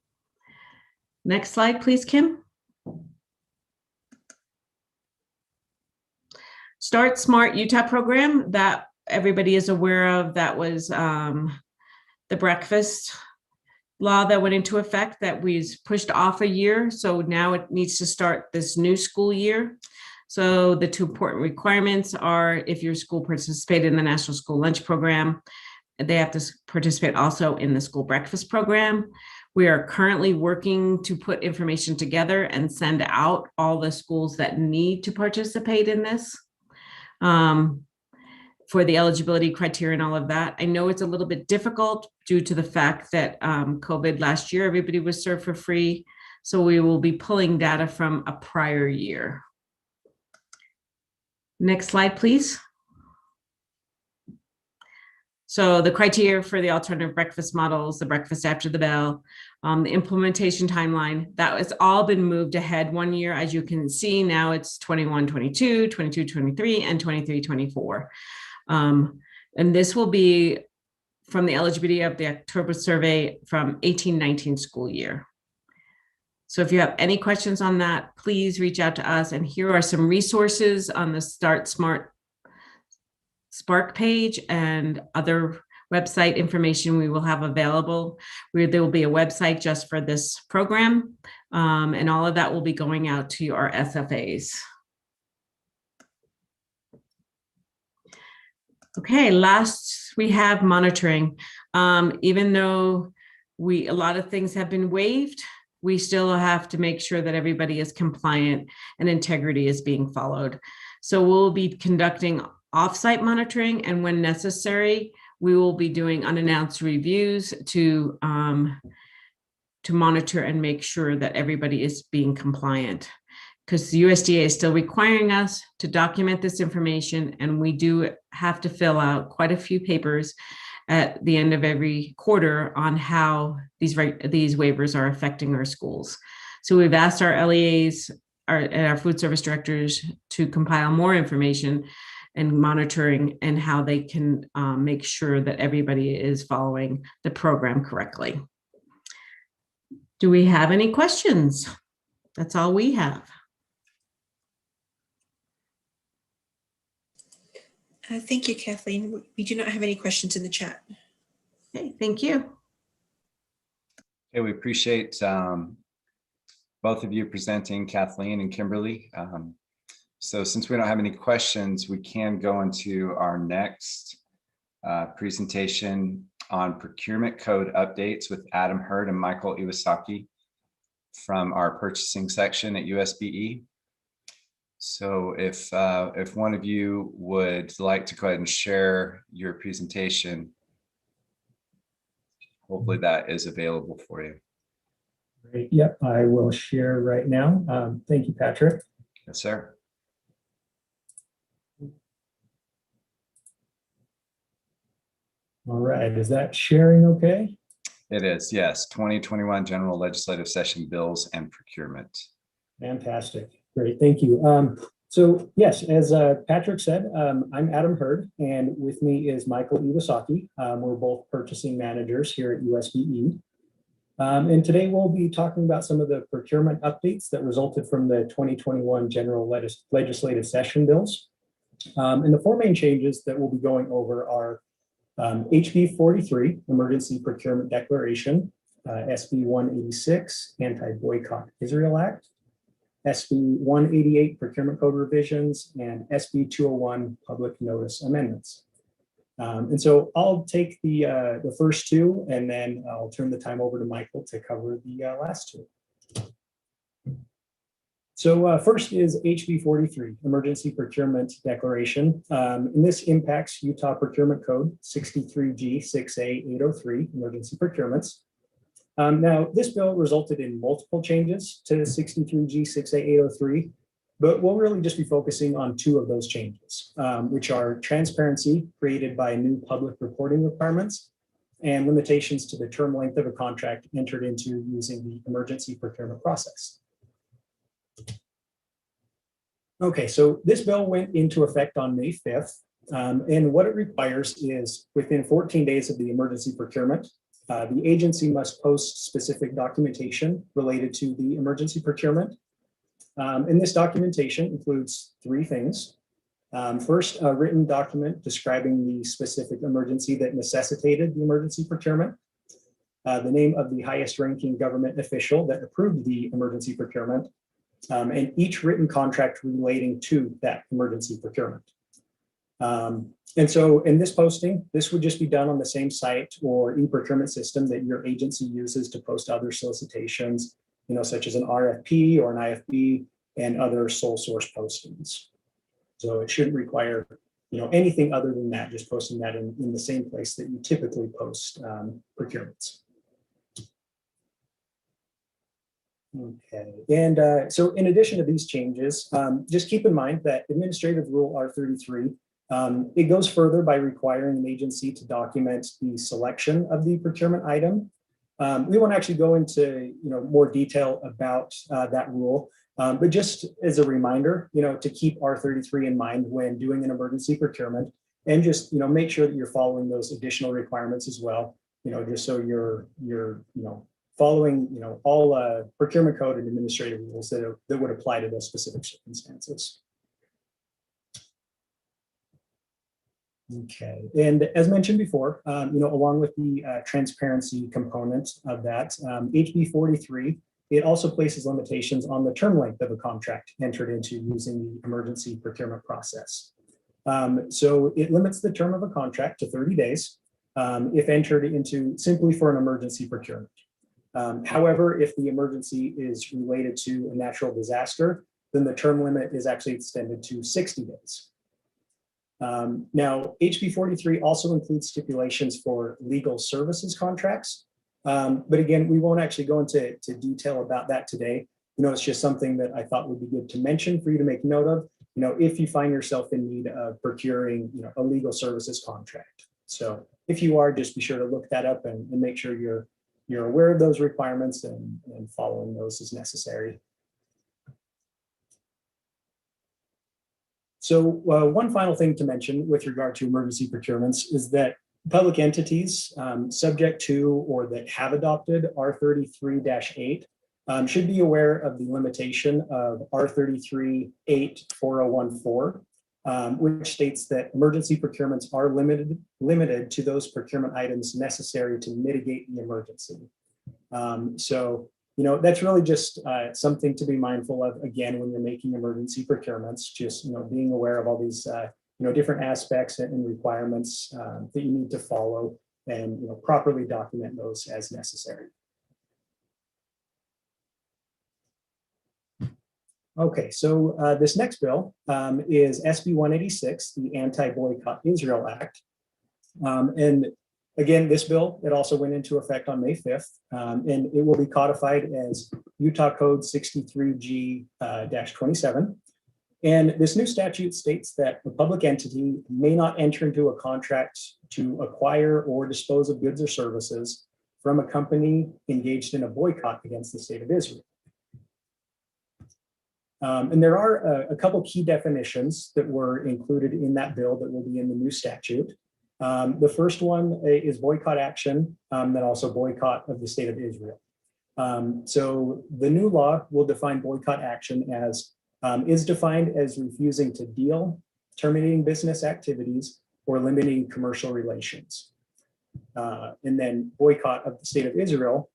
J: Next slide, please, Kim. Start Smart Utah program that everybody is aware of. That was the breakfast law that went into effect that was pushed off a year. So now it needs to start this new school year. So the two important requirements are if your school participated in the National School Lunch Program, they have to participate also in the school breakfast program. We are currently working to put information together and send out all the schools that need to participate in this for the eligibility criteria and all of that. I know it's a little bit difficult due to the fact that COVID last year, everybody was served for free. So we will be pulling data from a prior year. Next slide, please. So the criteria for the alternative breakfast models, the breakfast after the bell, the implementation timeline, that has all been moved ahead 1 year. As you can see, now it's 21-22, 22-23, and 23-24. And this will be from the eligibility of the October survey from 18-19 school year. So if you have any questions on that, please reach out to us. And here are some resources on the Start Smart Spark page and other website information we will have available. There will be a website just for this program, and all of that will be going out to our SFAs. Okay, last we have monitoring. Even though a lot of things have been waived, we still have to make sure that everybody is compliant and integrity is being followed. So we'll be conducting off-site monitoring, and when necessary, we will be doing unannounced reviews to monitor and make sure that everybody is being compliant. Because the USDA is still requiring us to document this information, and we do have to fill out quite a few papers at the end of every quarter on how these waivers are affecting our schools. So we've asked our LEAs and our food service directors to compile more information and monitoring and how they can make sure that everybody is following the program correctly. Do we have any questions? That's all we have.
E: Thank you, Kathleen. We do not have any questions in the chat.
J: Okay, thank you.
A: Okay, we appreciate both of you presenting, Kathleen and Kimberly. So since we don't have any questions, we can go into our next presentation on procurement code updates with Adam Hurd and Michael Iwasaki from our purchasing section at USBE. So if one of you would like to go ahead and share your presentation, hopefully that is available for you.
L: Great. Yep, I will share right now. Thank you, Patrick.
A: Yes, sir.
L: All right, is that sharing okay?
A: It is, yes. 2021 General Legislative Session Bills and Procurement.
L: Fantastic. Great, thank you. So yes, as Patrick said, I'm Adam Hurd, and with me is Michael Iwasaki. We're both purchasing managers here at USBE. And today we'll be talking about some of the procurement updates that resulted from the 2021 General Legislative Session bills. And the four main changes that we'll be going over are HB 43, Emergency Procurement Declaration, SB 186, Anti-Boycott Israel Act, SB 188, Procurement Code Revisions, and SB 201, Public Notice Amendments. And so I'll take the first two, and then I'll turn the time over to Michael to cover the last two. So first is HB 43, Emergency Procurement Declaration. And this impacts Utah Procurement Code 63G 6A 803, Emergency Procurements. Now, this bill resulted in multiple changes to 63G 6A 803, but we'll really just be focusing on two of those changes, which are transparency created by new public reporting requirements and limitations to the term length of a contract entered into using the emergency procurement process. Okay, so this bill went into effect on May 5th, And what it requires is within 14 days of the emergency procurement, the agency must post specific documentation related to the emergency procurement. And this documentation includes three things. First, a written document describing the specific emergency that necessitated the emergency procurement, the name of the highest ranking government official that approved the emergency procurement, and each written contract relating to that emergency procurement. And so in this posting, this would just be done on the same site or e-procurement system that your agency uses to post other solicitations, such as an RFP or an IFB and other sole source postings. So it shouldn't require, anything other than that, just posting that in the same place that you typically post procurements. Okay, and so in addition to these changes, just keep in mind that Administrative Rule R33, it goes further by requiring an agency to document the selection of the procurement item. We won't actually go into more detail about that rule, but just as a reminder, to keep R33 in mind when doing an emergency procurement, and just make sure that you're following those additional requirements as well. Just so you're following all procurement code and administrative rules that would apply to those specific circumstances. Okay, and as mentioned before, along with the transparency component of that, HB 43, it also places limitations on the term length of a contract entered into using the emergency procurement process. So it limits the term of a contract to 30 days if entered into simply for an emergency procurement. However, if the emergency is related to a natural disaster, then the term limit is actually extended to 60 days. Now, HB 43 also includes stipulations for legal services contracts. But again, we won't actually go into detail about that today. It's just something that I thought would be good to mention for you to make note of, if you find yourself in need of procuring, a legal services contract. So if you are, just be sure to look that up and make sure you're aware of those requirements and following those as necessary. So one final thing to mention with regard to emergency procurements is that public entities subject to or that have adopted R33-8 should be aware of the limitation of R33-8-4014, which states that emergency procurements are limited to those procurement items necessary to mitigate the emergency. So that's really just something to be mindful of, again, when you're making emergency procurements, just, being aware of all these, different aspects and requirements that you need to follow and, properly document those as necessary. Okay, so this next bill is SB 186, the Anti-Boycott Israel Act. And again, this bill, it also went into effect on May 5th, and it will be codified as Utah Code 63G-27. And this new statute states that a public entity may not enter into a contract to acquire or dispose of goods or services from a company engaged in a boycott against the state of Israel. And there are a couple key definitions that were included in that bill that will be in the new statute. The first one is boycott action, then also boycott of the state of Israel. So the new law will define boycott action as is defined as refusing to deal, terminating business activities, or limiting commercial relations. And then boycott of the state of Israel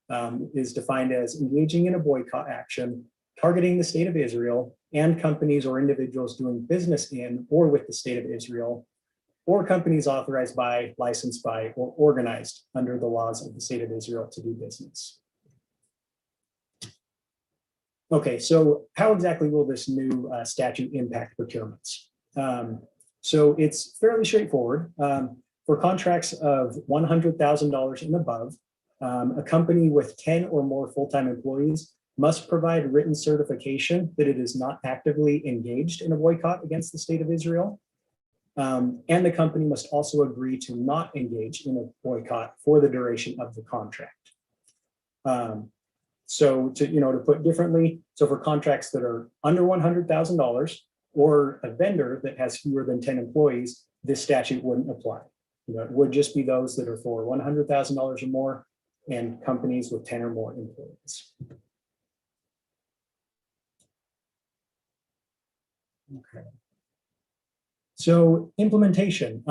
L: is defined as engaging in a boycott action targeting the state of Israel and companies or individuals doing business in or with the state of Israel, or companies authorized by, licensed by, or organized under the laws of the state of Israel to do business. Okay, so how exactly will this new statute impact procurements? So it's fairly straightforward. For contracts of $100,000 and above, a company with 10 or more full-time employees must provide written certification that it is not actively engaged in a boycott against the state of Israel. And the company must also agree to not engage in a boycott for the duration of the contract. So to put differently, so for contracts that are under $100,000 or a vendor that has fewer than 10 employees, this statute wouldn't apply. It would just be those that are for $100,000 or more and companies with 10 or more employees. Okay. So implementation.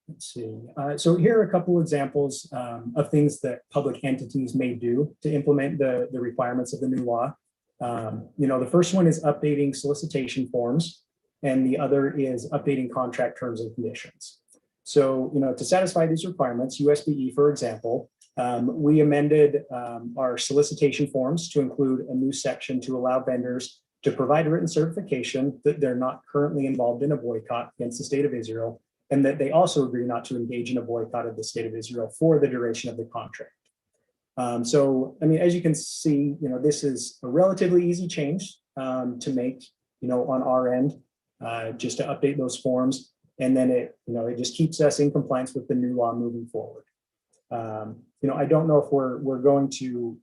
L: Let's see. So here are a couple examples of things that public entities may do to implement the requirements of the new law. The first one is updating solicitation forms, and the other is updating contract terms and conditions. So, to satisfy these requirements, USBE, for example, we amended our solicitation forms to include a new section to allow vendors to provide written certification that they're not currently involved in a boycott against the state of Israel, and that they also agree not to engage in a boycott of the state of Israel for the duration of the contract. So, as you can see, this is a relatively easy change to make, on our end, just to update those forms. And then it just keeps us in compliance with the new law moving forward. I don't know if we're going to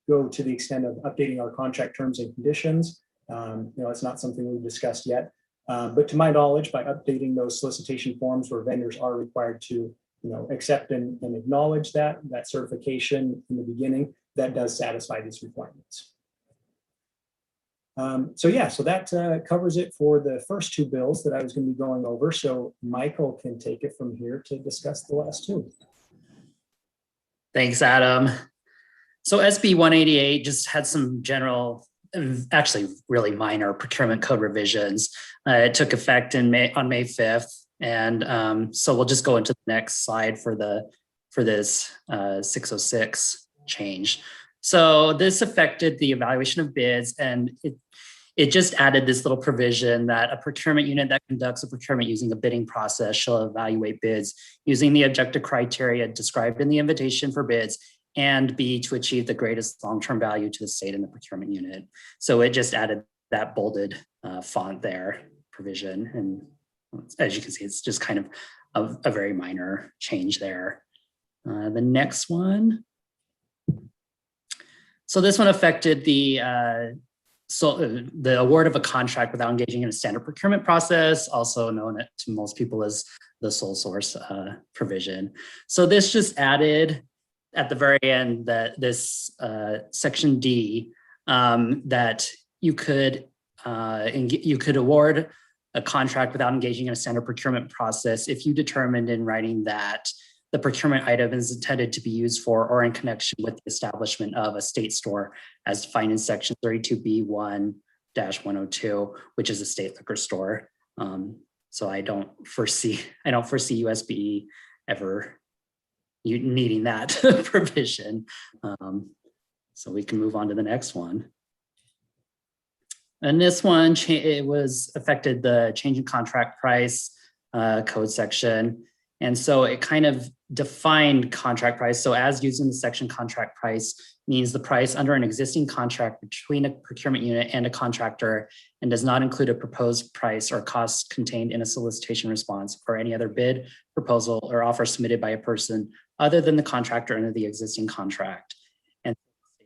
L: go to the extent of updating our contract terms and conditions. It's not something we've discussed yet. But to my knowledge, by updating those solicitation forms where vendors are required to accept and acknowledge that certification in the beginning, that does satisfy these requirements. So that covers it for the first two bills that I was going to be going over. So Michael can take it from here to discuss the last two.
M: Thanks, Adam. So SB 188 just had some general, actually really minor procurement code revisions. It took effect on May 5th. And so we'll just go into the next slide for this 606 change. So this affected the evaluation of bids, and it just added this little provision that a procurement unit that conducts a procurement using a bidding process shall evaluate bids using the objective criteria described in the invitation for bids, and B, to achieve the greatest long-term value to the state and the procurement unit. So it just added that bolded font there, provision. And as you can see, it's just kind of a very minor change there. The next one. So this one affected the award of a contract without engaging in a standard procurement process, also known to most people as the sole source provision. So this just added at the very end that this section D, that you could award a contract without engaging in a standard procurement process if you determined in writing that the procurement item is intended to be used for or in connection with the establishment of a state store as defined in section 32B1-102, which is a state liquor store. So I don't foresee USBE ever needing that provision. So we can move on to the next one. And this one, it was affected the change in contract price code section. And so it kind of defined contract price. So as used in the section, contract price means the price under an existing contract between a procurement unit and a contractor, and does not include a proposed price or cost contained in a solicitation response or any other bid, proposal, or offer submitted by a person other than the contractor under the existing contract. And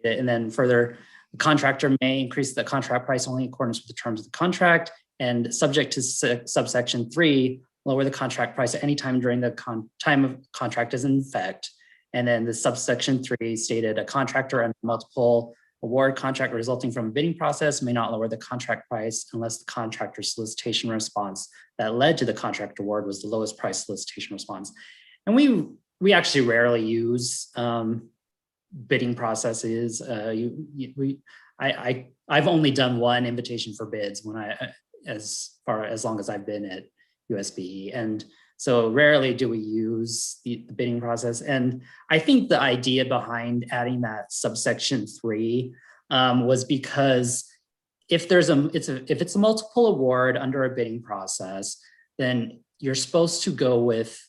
M: then further, the contractor may increase the contract price only in accordance with the terms of the contract, and subject to subsection 3, lower the contract price at any time during the time of contract is in effect. And then the subsection 3 stated a contractor and multiple award contract resulting from a bidding process may not lower the contract price unless the contractor's solicitation response that led to the contract award was the lowest price solicitation response. And we actually rarely use bidding processes. I've only done one invitation for bids when as long as I've been at USBE, and so rarely do we use the bidding process. And I think the idea behind adding that subsection 3 was because if it's a multiple award under a bidding process, then you're supposed to go with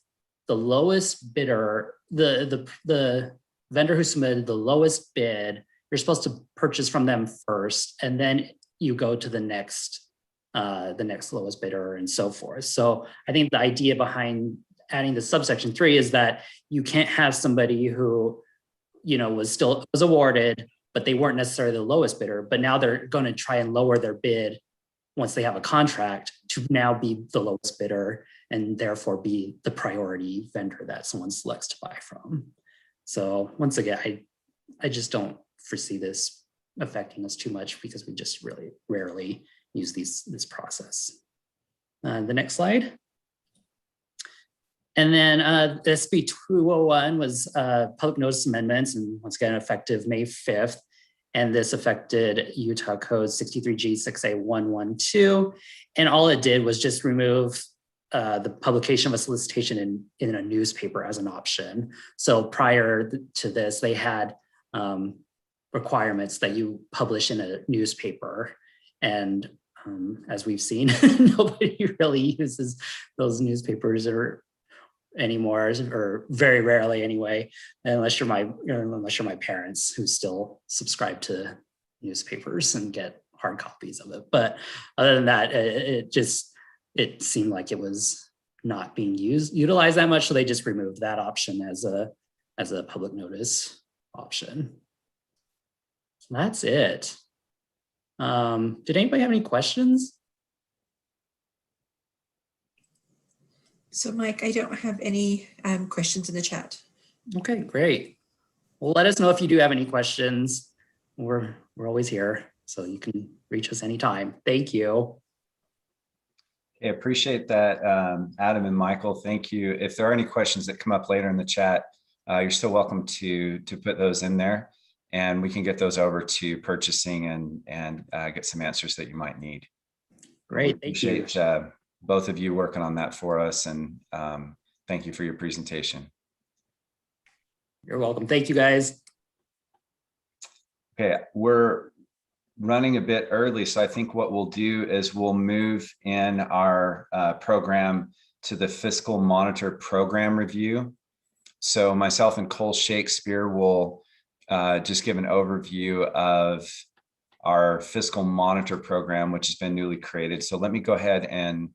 M: the lowest bidder, the vendor who submitted the lowest bid. You're supposed to purchase from them first, and then you go to the next lowest bidder and so forth. So I think the idea behind adding the subsection 3 is that you can't have somebody who, was awarded, but they weren't necessarily the lowest bidder, but now they're going to try and lower their bid once they have a contract to now be the lowest bidder and therefore be the priority vendor that someone selects to buy from. So once again, I just don't foresee this affecting us too much because we just really rarely use this process. The next slide. And then SB 201 was public notice amendments, and once again effective May 5th. And this affected Utah Code 63G 6A112. And all it did was just remove the publication of a solicitation in a newspaper as an option. So prior to this, they had requirements that you publish in a newspaper. And as we've seen, nobody really uses those newspapers anymore, or very rarely anyway, unless you're my parents who still subscribe to newspapers and get hard copies of it. But other than that, it seemed like it was not being utilized that much, so they just removed that option as a public notice option. So that's it. Did anybody have any questions?
E: So Mike, I don't have any questions in the chat.
M: Okay, great. Well, let us know if you do have any questions. We're always here, so you can reach us anytime. Thank you.
A: I appreciate that, Adam and Michael. Thank you. If there are any questions that come up later in the chat, you're still welcome to put those in there, and we can get those over to purchasing and get some answers that you might need.
M: Great, thank you.
A: Both of you working on that for us, and thank you for your presentation.
M: You're welcome. Thank you, guys.
A: Okay, we're running a bit early, so I think what we'll do is we'll move in our program to the Fiscal Monitor Program Review. So myself and Cole Shakespeare will just give an overview of our Fiscal Monitor program, which has been newly created. So let me go ahead and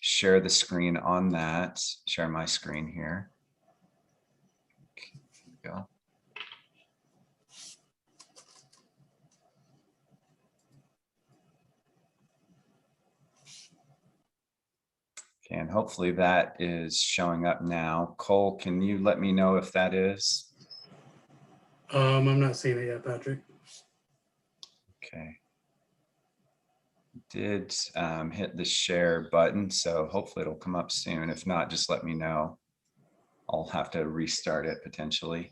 A: share the screen on that, share my screen here. Okay, go. Okay, and hopefully that is showing up now. Cole, can you let me know if that is?
G: I'm not seeing it yet, Patrick.
A: Okay. Did hit the share button, so hopefully it'll come up soon. If not, just let me know. I'll have to restart it potentially.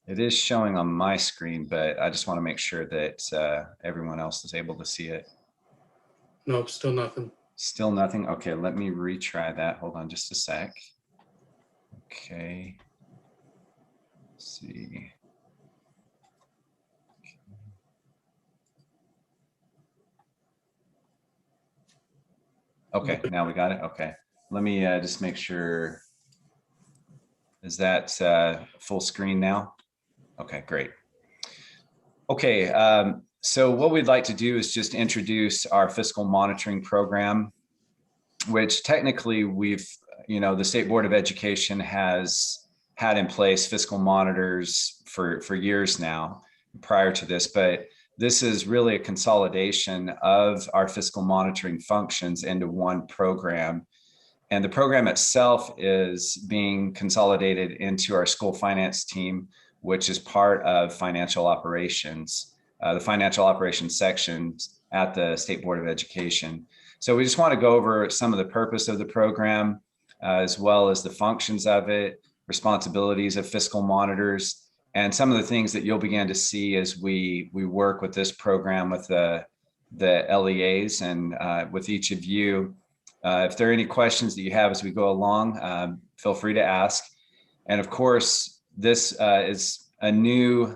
A: It is showing on my screen, but I just want to make sure that everyone else is able to see it.
G: Nope, still nothing.
A: Still nothing. Okay, let me retry that. Hold on just a sec. Okay. Let's see. Okay, now we got it. Okay, let me just make sure. Is that full screen now? Okay, great. Okay, so what we'd like to do is just introduce our fiscal monitoring program, which technically the State Board of Education has had in place fiscal monitors for years now prior to this, but this is really a consolidation of our fiscal monitoring functions into one program. And the program itself is being consolidated into our school finance team, which is part of financial operations, the financial operations section at the State Board of Education. So we just want to go over some of the purpose of the program, as well as the functions of it, responsibilities of fiscal monitors, and some of the things that you'll begin to see as we work with this program with the LEAs and with each of you. If there are any questions that you have as we go along, feel free to ask. And of course, this is a newly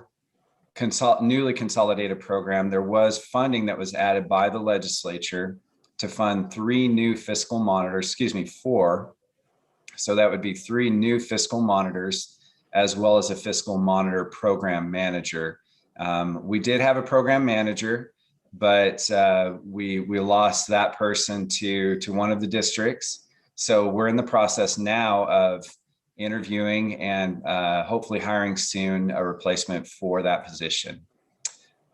A: consolidated program. There was funding that was added by the legislature to fund 3 new fiscal monitors, 4. So that would be 3 new fiscal monitors, as well as a fiscal monitor program manager. We did have a program manager, but we lost that person to one of the districts. So we're in the process now of interviewing and hopefully hiring soon a replacement for that position.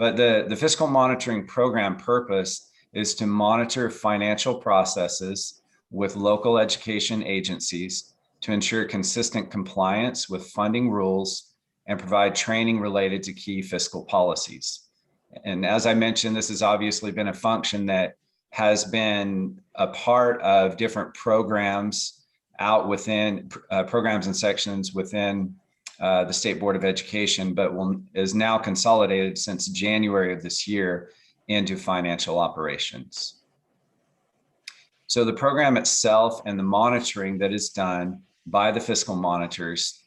A: But the fiscal monitoring program purpose is to monitor financial processes with local education agencies to ensure consistent compliance with funding rules and provide training related to key fiscal policies. And as I mentioned, this has obviously been a function that has been a part of different programs out within programs and sections within the State Board of Education, but is now consolidated since January of this year into financial operations. So the program itself and the monitoring that is done by the fiscal monitors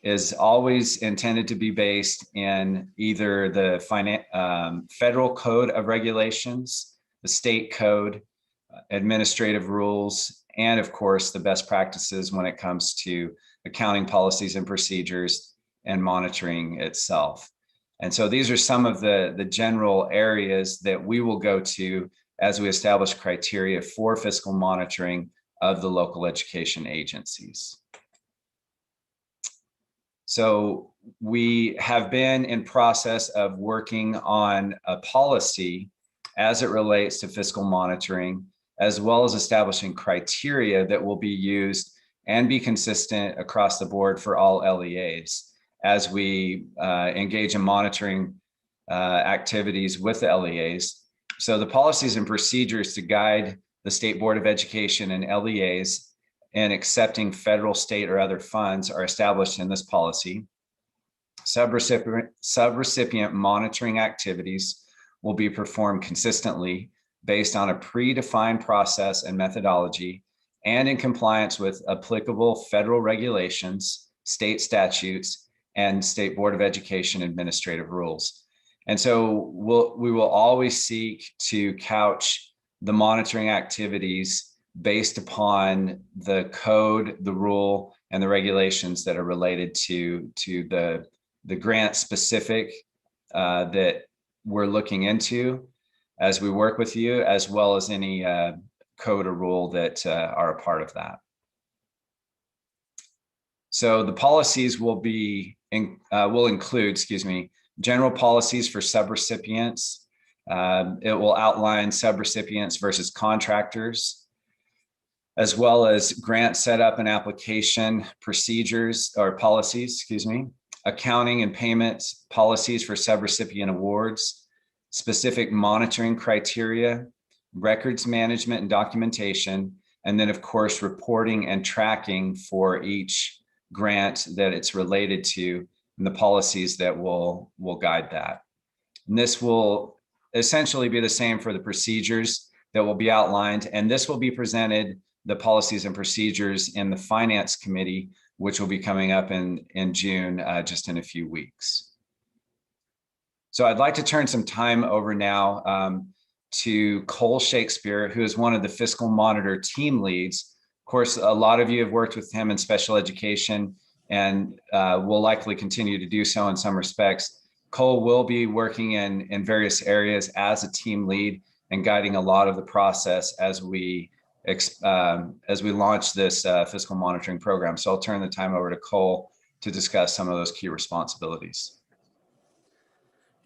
A: is always intended to be based in either the federal code of regulations, the state code, administrative rules, and of course, the best practices when it comes to accounting policies and procedures and monitoring itself. And so these are some of the general areas that we will go to as we establish criteria for fiscal monitoring of the local education agencies. So we have been in process of working on a policy as it relates to fiscal monitoring, as well as establishing criteria that will be used and be consistent across the board for all LEAs as we engage in monitoring activities with the LEAs. So the policies and procedures to guide the State Board of Education and LEAs in accepting federal, state, or other funds are established in this policy. Subrecipient monitoring activities will be performed consistently based on a predefined process and methodology and in compliance with applicable federal regulations, state statutes, and State Board of Education administrative rules. And so we will always seek to couch the monitoring activities based upon the code, the rule, and the regulations that are related to the grant specific that we're looking into as we work with you, as well as any code or rule that are a part of that. So the policies will include, general policies for subrecipients. It will outline subrecipients versus contractors, as well as grant setup and application procedures or policies, accounting and payment policies for subrecipient awards, specific monitoring criteria, records management and documentation, and then of course, reporting and tracking for each grant that it's related to and the policies that will guide that. And this will essentially be the same for the procedures that will be outlined. And this will be presented, the policies and procedures, in the Finance Committee, which will be coming up in June, just in a few weeks. So I'd like to turn some time over now to Cole Shakespeare, who is one of the Fiscal Monitor team leads. Of course, a lot of you have worked with him in special education and will likely continue to do so in some respects. Cole will be working in various areas as a team lead and guiding a lot of the process as we launch this fiscal monitoring program. So I'll turn the time over to Cole to discuss some of those key responsibilities.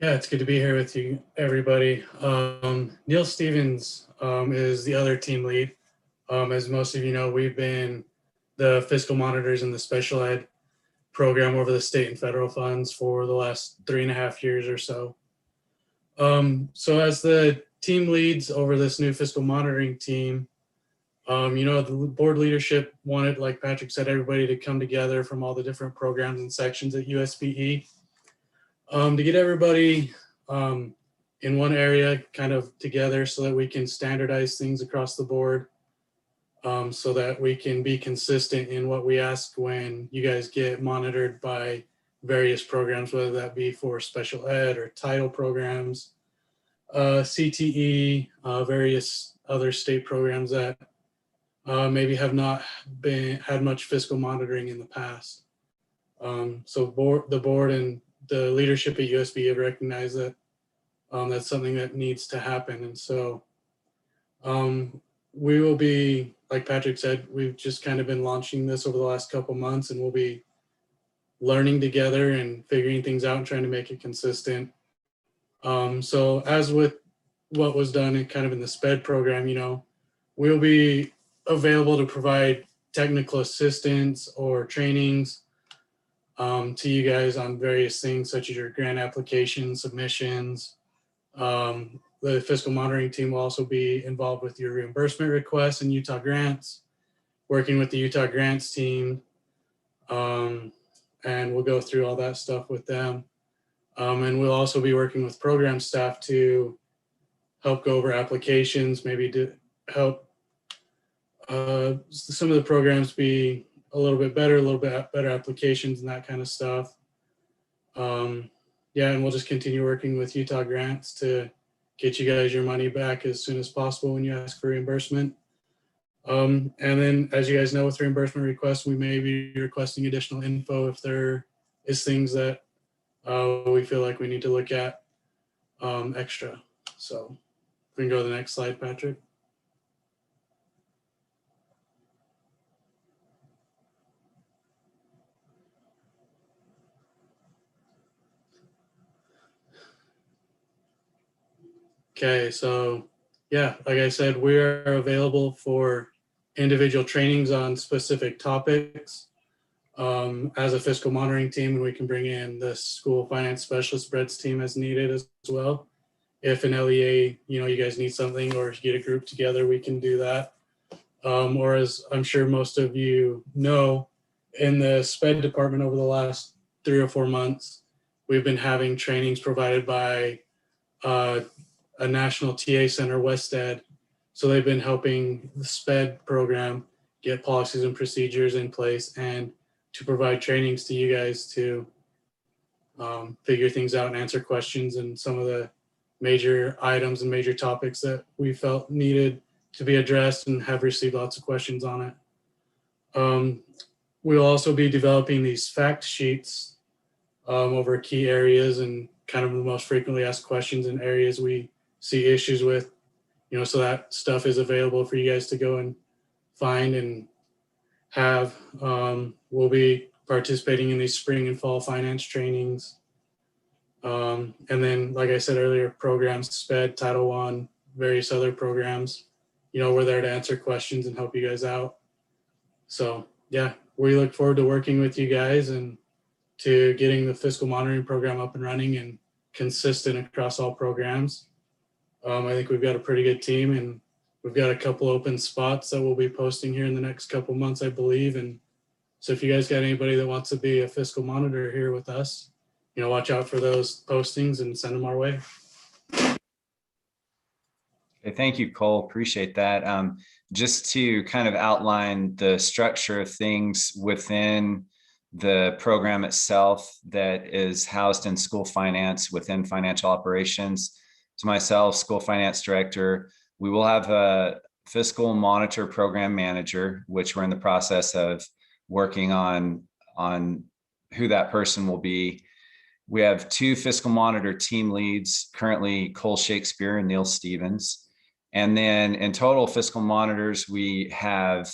G: Yeah, it's good to be here with you, everybody. Neil Stevens is the other team lead. As most of you know, we've been the fiscal monitors in the special ed program over the state and federal funds for the last 3.5 years or so. So as the team leads over this new fiscal monitoring team, the board leadership wanted, like Patrick said, everybody to come together from all the different programs and sections at USBE to get everybody in one area kind of together so that we can standardize things across the board, so that we can be consistent in what we ask when you guys get monitored by various programs, whether that be for special ed or title programs, CTE, various other state programs that maybe have not had much fiscal monitoring in the past. So the board and the leadership at USBE have recognized that that's something that needs to happen. And so we will be, like Patrick said, we've just kind of been launching this over the last couple months, and we'll be learning together and figuring things out and trying to make it consistent So as with what was done in kind of in the SPED program, we'll be available to provide technical assistance or trainings to you guys on various things such as your grant application submissions. The fiscal monitoring team will also be involved with your reimbursement requests and Utah grants, working with the Utah grants team. And we'll go through all that stuff with them. And we'll also be working with program staff to help go over applications, maybe to help some of the programs be a little bit better applications and that kind of stuff. Yeah, and we'll just continue working with Utah grants to get you guys your money back as soon as possible when you ask for reimbursement. And then, as you guys know, with reimbursement requests, we may be requesting additional info if there is things that we feel like we need to look at extra. So we can go to the next slide, Patrick. Okay, so yeah, like I said, we are available for individual trainings on specific topics as a fiscal monitoring team, and we can bring in the school finance specialist Brett's team as needed as well. If an LEA, you guys need something or get a group together, we can do that. Or as I'm sure most of you know, in the SPED department over the last 3 or 4 months, we've been having trainings provided by a national TA center, WestEd. So they've been helping the SPED program get policies and procedures in place and to provide trainings to you guys to figure things out and answer questions and some of the major items and major topics that we felt needed to be addressed and have received lots of questions on it. We'll also be developing these fact sheets over key areas and kind of the most frequently asked questions and areas we see issues with, so that stuff is available for you guys to go and find and have. We'll be participating in these spring and fall finance trainings. And then, like I said earlier, programs, SPED, Title I, various other programs, we're there to answer questions and help you guys out. So yeah, we look forward to working with you guys and to getting the fiscal monitoring program up and running and consistent across all programs. I think we've got a pretty good team, and we've got a couple open spots that we'll be posting here in the next couple months, I believe. And so if you guys got anybody that wants to be a fiscal monitor here with us, watch out for those postings and send them our way.
A: Okay, thank you, Cole. Appreciate that. Just to kind of outline the structure of things within the program itself that is housed in school finance within financial operations. To myself, school finance director, we will have a fiscal monitor program manager, which we're in the process of working on who that person will be. We have 2 fiscal monitor team leads, currently Cole Shakespeare and Neil Stevens. And then in total fiscal monitors, we have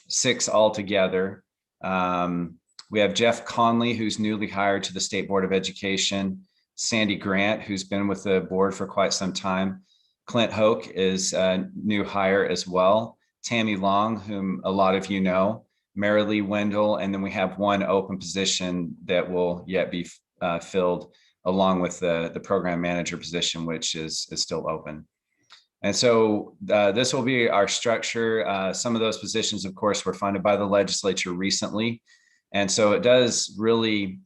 A: 6 altogether. We have Jeff Conley, who's newly hired to the State Board of Education, Sandy Grant, who's been with the board for quite some time. Clint Hoke is a new hire as well. Tammy Long, whom a lot of you know, Marilee Wendell, and then we have 1 open position that will yet be filled along with the program manager position, which is still open. And so this will be our structure. Some of those positions, of course, were funded by the legislature recently. And so it does really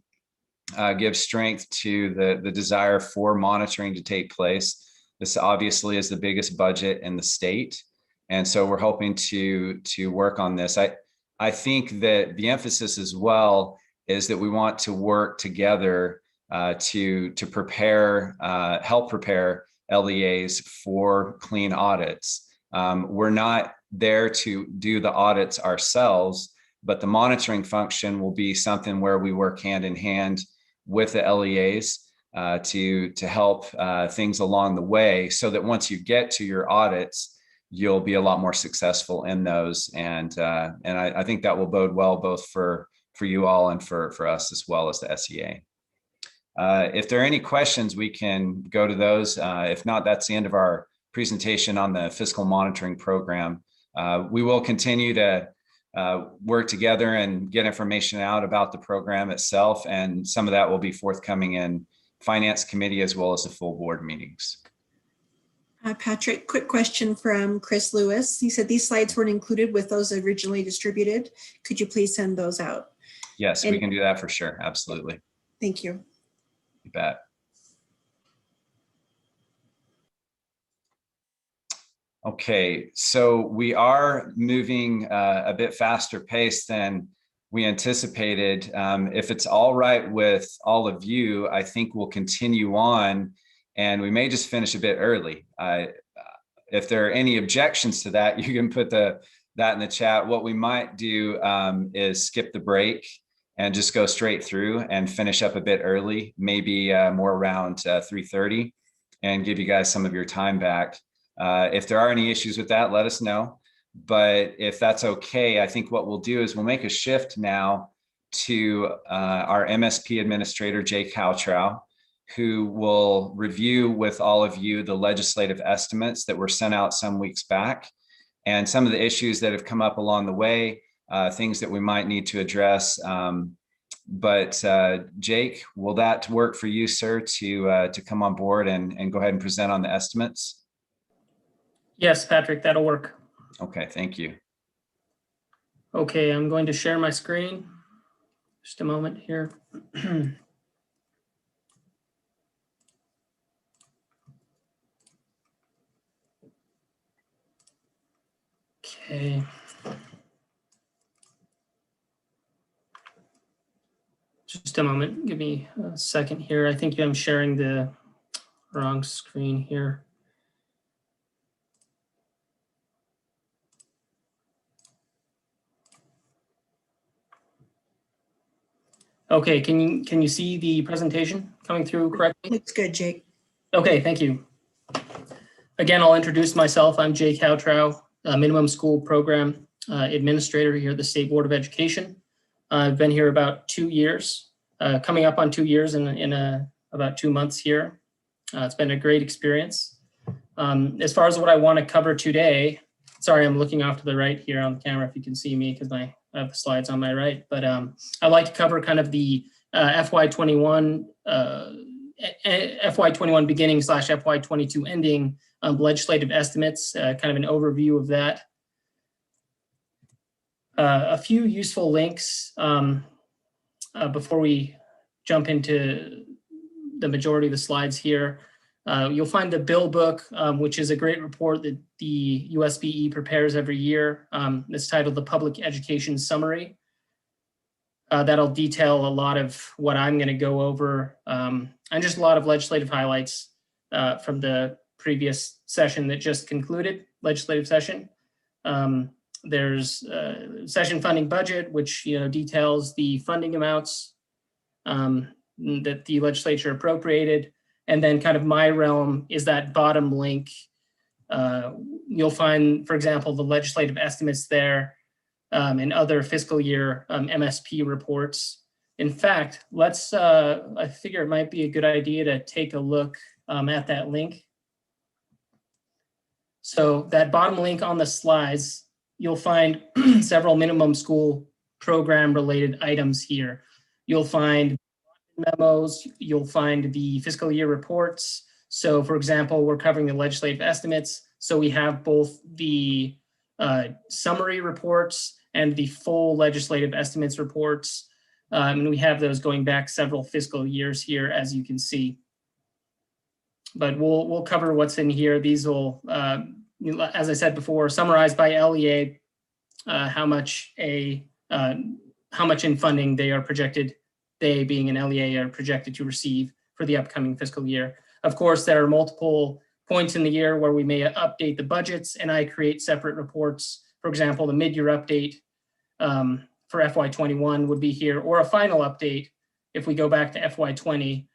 A: give strength to the desire for monitoring to take place. This obviously is the biggest budget in the state. And so we're hoping to work on this. I think that the emphasis as well is that we want to work together to prepare, help prepare LEAs for clean audits. We're not there to do the audits ourselves, but the monitoring function will be something where we work hand in hand with the LEAs to help things along the way, so that once you get to your audits, you'll be a lot more successful in those. And I think that will bode well both for you all and for us as well as the SEA. If there are any questions, we can go to those. If not, that's the end of our presentation on the fiscal monitoring program. We will continue to work together and get information out about the program itself, and some of that will be forthcoming in Finance Committee as well as the full board meetings.
E: Patrick, quick question from Chris Lewis. He said these slides weren't included with those originally distributed. Could you please send those out?
A: Yes, we can do that for sure. Absolutely.
E: Thank you.
A: You bet. Okay, so we are moving a bit faster pace than we anticipated. If it's all right with all of you, I think we'll continue on, and we may just finish a bit early. If there are any objections to that, you can put that in the chat. What we might do is skip the break and just go straight through and finish up a bit early, maybe more around 3:30, and give you guys some of your time back. If there are any issues with that, let us know. But if that's okay, I think what we'll do is we'll make a shift now to our MSP administrator, Jay Cowtrow, who will review with all of you the legislative estimates that were sent out some weeks back and some of the issues that have come up along the way, things that we might need to address. But Jake, will that work for you, sir, to come on board and go ahead and present on the estimates?
N: Yes, Patrick, that'll work.
A: Okay, thank you.
N: Okay, I'm going to share my screen. Just a moment here. Okay. Just a moment. Give me a second here. I think I'm sharing the wrong screen here. Okay, can you see the presentation coming through correctly?
E: Looks good, Jake.
N: Okay, thank you. Again, I'll introduce myself. I'm Jay Cowtrow, minimum school program administrator here at the State Board of Education. I've been here about 2 years, coming up on 2 years in about 2 months here. It's been a great experience. As far as what I want to cover today, sorry, I'm looking off to the right here on the camera if you can see me because I have the slides on my right, but I'd like to cover kind of the FY21 beginning / FY22 ending legislative estimates, kind of an overview of that. A few useful links before we jump into the majority of the slides here. You'll find the bill book, which is a great report that the USBE prepares every year. It's titled the Public Education Summary. That'll detail a lot of what I'm going to go over and just a lot of legislative highlights from the previous session that just concluded, legislative session. There's session funding budget, which details the funding amounts that the legislature appropriated. And then kind of my realm is that bottom link. You'll find, for example, the legislative estimates there and other fiscal year MSP reports. In fact, I figure it might be a good idea to take a look at that link. So that bottom link on the slides, you'll find several minimum school program related items here. You'll find memos, you'll find the fiscal year reports. So for example, we're covering the legislative estimates. So we have both the summary reports and the full legislative estimates reports. And we have those going back several fiscal years here, as you can see. But we'll cover what's in here. These will, as I said before, summarized by LEA, how much in funding they are projected, they being an LEA, are projected to receive for the upcoming fiscal year. Of course, there are multiple points in the year where we may update the budgets, and I create separate reports. For example, the mid-year update for FY21 would be here, or a final update. If we go back to FY20,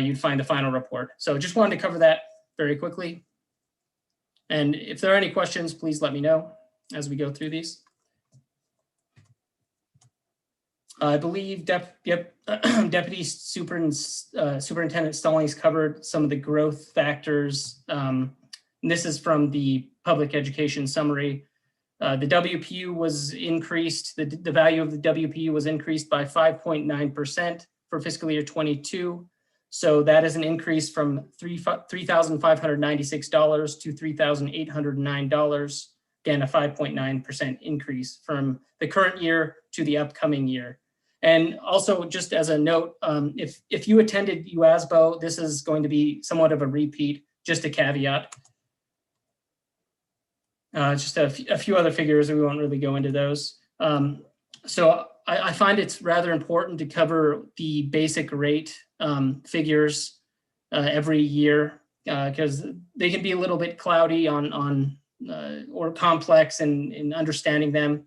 N: you'd find the final report. So just wanted to cover that very quickly. And if there are any questions, please let me know as we go through these. I believe Deputy Superintendent Stallings covered some of the growth factors. And this is from the public education summary. The WPU was increased, the value of the WPU was increased by 5.9% for fiscal year 22. So that is an increase from $3,596 to $3,809. Again, a 5.9% increase from the current year to the upcoming year. And also, just as a note, if you attended USBO, this is going to be somewhat of a repeat, just a caveat. Just a few other figures, we won't really go into those. So I find it's rather important to cover the basic rate figures every year because they can be a little bit cloudy on or complex in understanding them.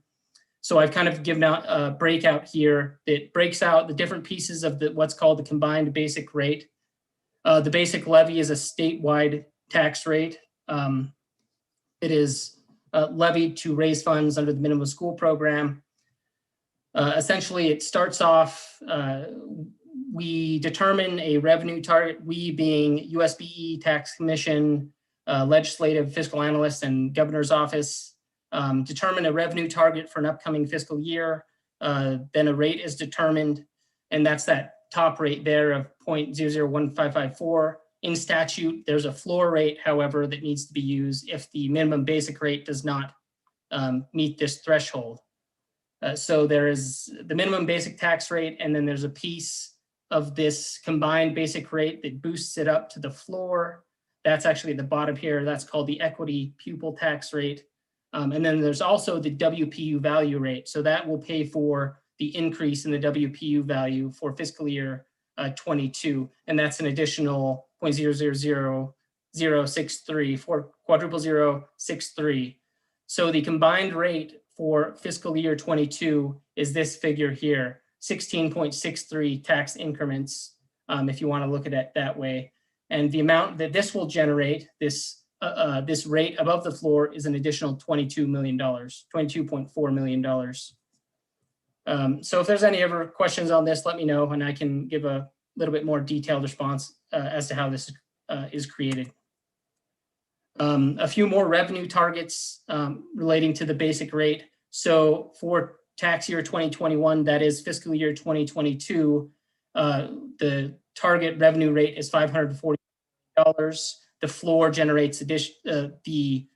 N: So I've kind of given out a breakout here that breaks out the different pieces of what's called the combined basic rate. The basic levy is a statewide tax rate. It is levied to raise funds under the minimum school program. Essentially, it starts off, we determine a revenue target, we being USBE, Tax Commission, legislative fiscal analysts, and governor's office, determine a revenue target for an upcoming fiscal year. Then a rate is determined, and that's that top rate there of 0.001554. In statute, there's a floor rate, however, that needs to be used if the minimum basic rate does not meet this threshold. So there is the minimum basic tax rate, and then there's a piece of this combined basic rate that boosts it up to the floor. That's actually at the bottom here. That's called the equity pupil tax rate. And then there's also the WPU value rate. So that will pay for the increase in the WPU value for fiscal year 22. And that's an additional 0.000063 for quadruple 063. So the combined rate for fiscal year 22 is this figure here, 16.63 tax increments, if you want to look at it that way. And the amount that this will generate, this rate above the floor, is an additional $22 million, $22.4 million. So if there's any other questions on this, let me know, and I can give a little bit more detailed response as to how this is created. A few more revenue targets relating to the basic rate. So for tax year 2021, that is fiscal year 2022, the target revenue rate is $540. The floor generates the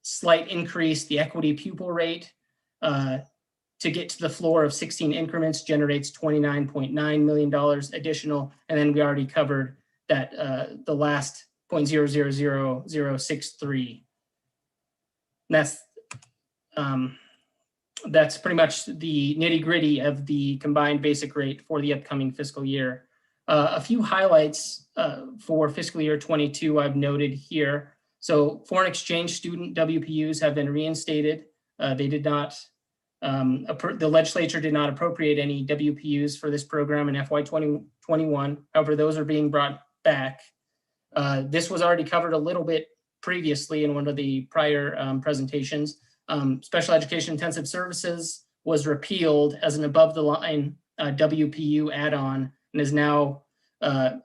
N: slight increase, the equity pupil rate to get to the floor of 16 increments generates $29.9 million additional. And then we already covered that the last 0.000063. That's pretty much the nitty gritty of the combined basic rate for the upcoming fiscal year. A few highlights for fiscal year 22 I've noted here. So foreign exchange student WPUs have been reinstated. They did not, the legislature did not appropriate any WPUs for this program in FY 2021. However, those are being brought back. This was already covered a little bit previously in one of the prior presentations. Special education intensive services was repealed as an above the line WPU add-on and is now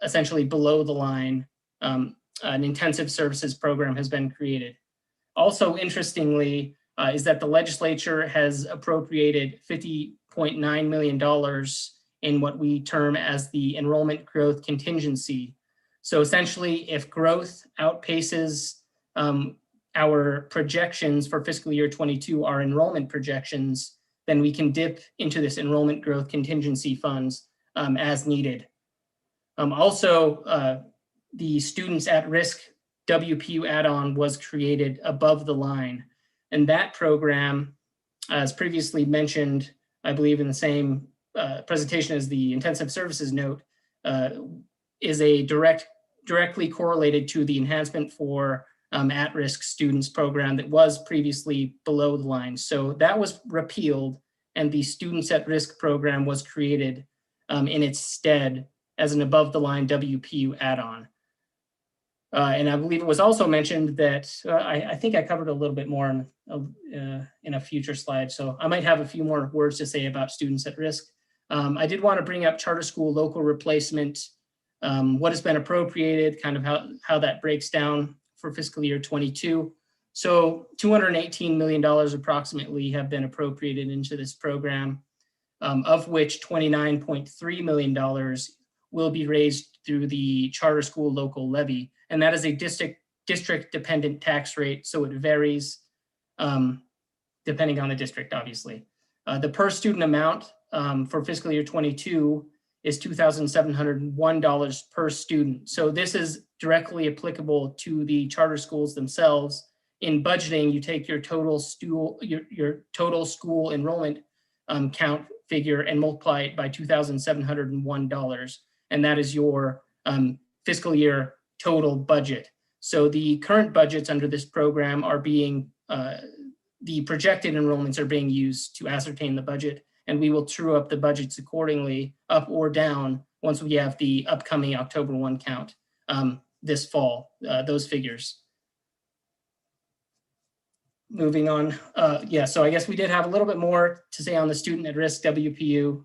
N: essentially below the line. An intensive services program has been created. Also, interestingly, is that the legislature has appropriated $50.9 million in what we term as the enrollment growth contingency. So essentially, if growth outpaces our projections for fiscal year 22, our enrollment projections, then we can dip into this enrollment growth contingency funds as needed. Also, the students at risk WPU add-on was created above the line. And that program, as previously mentioned, I believe in the same presentation as the intensive services note, is a directly correlated to the enhancement for at-risk students program that was previously below the line. So that was repealed, and the students at risk program was created in its stead as an above the line WPU add-on. And I believe it was also mentioned that I think I covered a little bit more in a future slide. So I might have a few more words to say about students at risk. I did want to bring up charter school local replacement, what has been appropriated, kind of how that breaks down for fiscal year 22. So $218 million approximately have been appropriated into this program, of which $29.3 million will be raised through the charter school local levy. And that is a district dependent tax rate. So it varies depending on the district, obviously. The per student amount for fiscal year 22 is $2,701 per student. So this is directly applicable to the charter schools themselves. In budgeting, you take your total school enrollment count figure and multiply it by $2,701. And that is your fiscal year total budget. So the current budgets under this program are being, the projected enrollments are being used to ascertain the budget, and we will true up the budgets accordingly, up or down, once we have the upcoming October 1 count this fall, those figures. Moving on, yeah, so I guess we did have a little bit more to say on the student at risk WPU.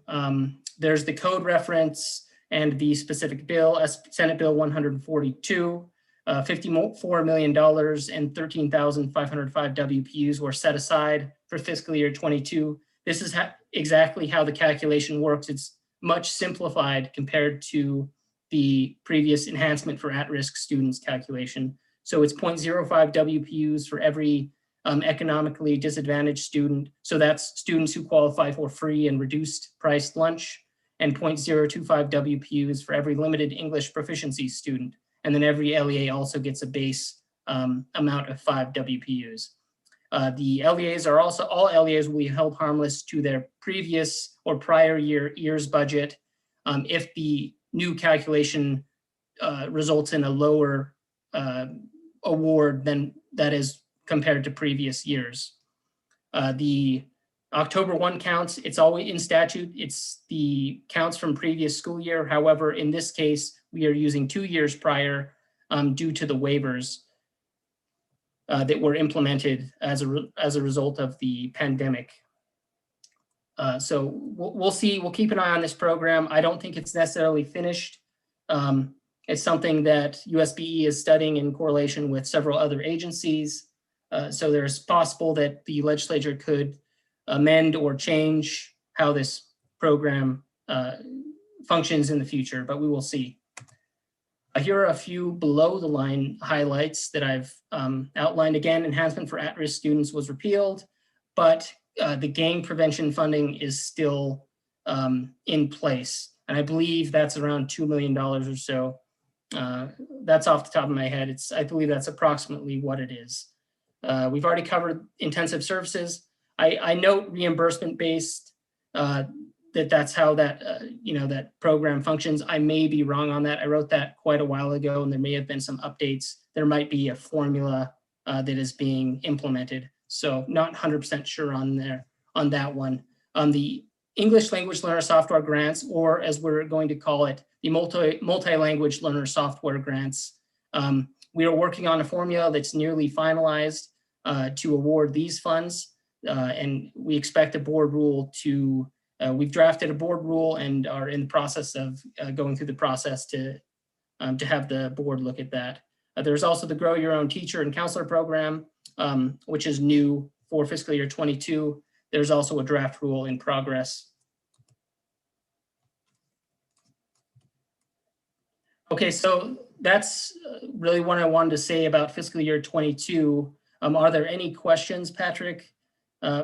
N: There's the code reference and the specific bill, Senate Bill 142, $54 million and 13,505 WPUs were set aside for fiscal year 22. This is exactly how the calculation works. It's much simplified compared to the previous enhancement for at-risk students calculation. So it's 0.05 WPUs for every economically disadvantaged student. So that's students who qualify for free and reduced priced lunch, and 0.025 WPUs for every limited English proficiency student. And then every LEA also gets a base amount of 5 WPUs. The LEAs are also, all LEAs will be held harmless to their previous or prior year's budget if the new calculation results in a lower award than that is compared to previous years. The October 1 counts, it's always in statute, it's the counts from previous school year. However, in this case, we are using 2 years prior due to the waivers that were implemented as a result of the pandemic. So we'll see, we'll keep an eye on this program. I don't think it's necessarily finished. It's something that USBE is studying in correlation with several other agencies. So there's possible that the legislature could amend or change how this program functions in the future, but we will see. Here are a few below the line highlights that I've outlined. Again, enhancement for at-risk students was repealed, but the gang prevention funding is still in place. And I believe that's around $2 million or so. That's off the top of my head. I believe that's approximately what it is. We've already covered intensive services. I note reimbursement-based, that's how that, that program functions. I may be wrong on that. I wrote that quite a while ago, and there may have been some updates. There might be a formula that is being implemented. So not 100% sure on that one. The English language learner software grants, or as we're going to call it, the multi-language learner software grants. We are working on a formula that's nearly finalized to award these funds. And we expect a board rule to, we've drafted a board rule and are in the process of going through the process to have the board look at that. There's also the Grow Your Own Teacher and Counselor program, which is new for fiscal year 22. There's also a draft rule in progress. Okay, so that's really what I wanted to say about fiscal year 22. Are there any questions, Patrick,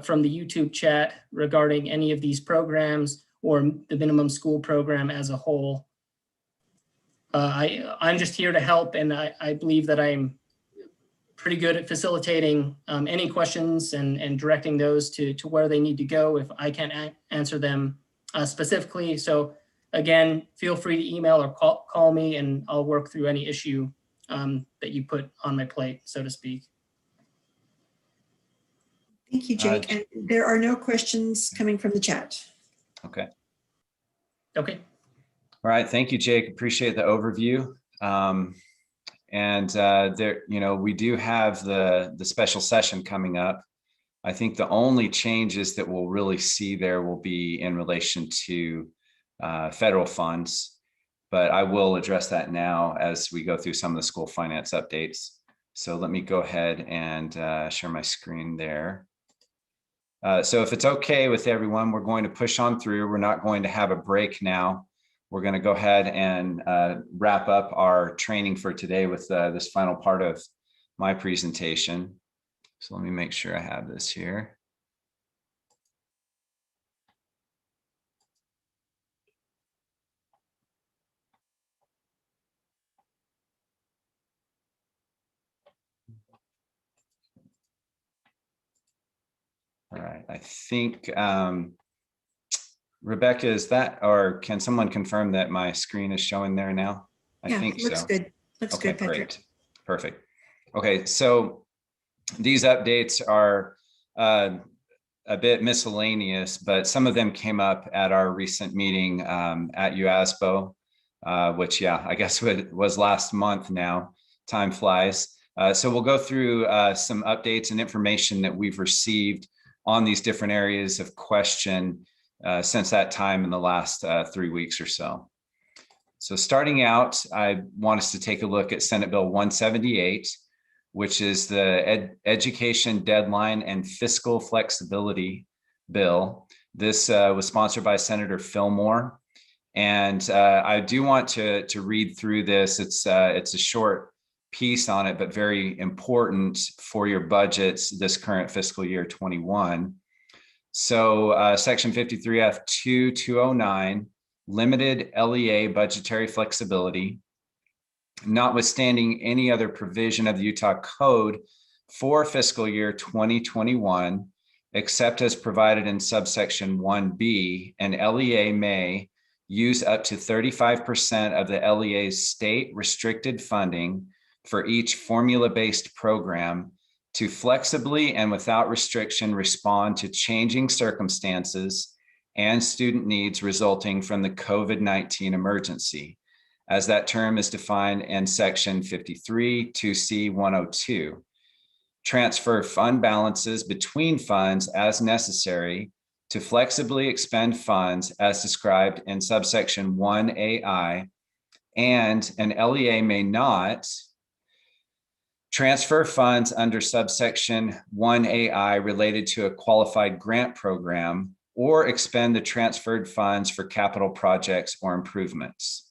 N: from the YouTube chat regarding any of these programs or the minimum school program as a whole? I'm just here to help, and I believe that I'm pretty good at facilitating any questions and directing those to where they need to go if I can't answer them specifically. So again, feel free to email or call me, and I'll work through any issue that you put on my plate, so to speak.
E: Thank you, Jake. And there are no questions coming from the chat.
A: Okay.
N: Okay.
A: All right. Thank you, Jake. Appreciate the overview. And there, we do have the special session coming up. I think the only changes that we'll really see there will be in relation to federal funds, but I will address that now as we go through some of the school finance updates. So let me go ahead and share my screen there. So if it's okay with everyone, we're going to push on through. We're not going to have a break now. We're going to go ahead and wrap up our training for today with this final part of my presentation. So let me make sure I have this here. All right, I think, Rebecca, is that, or can someone confirm that my screen is showing there now? I think
E: looks
A: so.
E: good. Looks
A: Okay,
E: good, Patrick.
A: great. Perfect. Okay, so these updates are a bit miscellaneous, but some of them came up at our recent meeting at USBE, which, yeah, I guess was last month now. Time flies. So we'll go through some updates and information that we've received on these different areas of question since that time in the last 3 weeks or so. So starting out, I want us to take a look at Senate Bill 178, which is the Education Deadline and Fiscal Flexibility Bill. This was sponsored by Senator Fillmore. And I do want to read through this. It's a short piece on it, but very important for your budgets this current fiscal year 21. So Section 53F2209, limited LEA budgetary flexibility, notwithstanding any other provision of the Utah Code for fiscal year 2021, except as provided in subsection 1B, an LEA may use up to 35% of the LEA's state restricted funding for each formula-based program to flexibly and without restriction respond to changing circumstances and student needs resulting from the COVID-19 emergency, as that term is defined in section 53 2C 102. Transfer fund balances between funds as necessary to flexibly expend funds as described in subsection 1AI, and an LEA may not transfer funds under subsection 1AI related to a qualified grant program or expend the transferred funds for capital projects or improvements.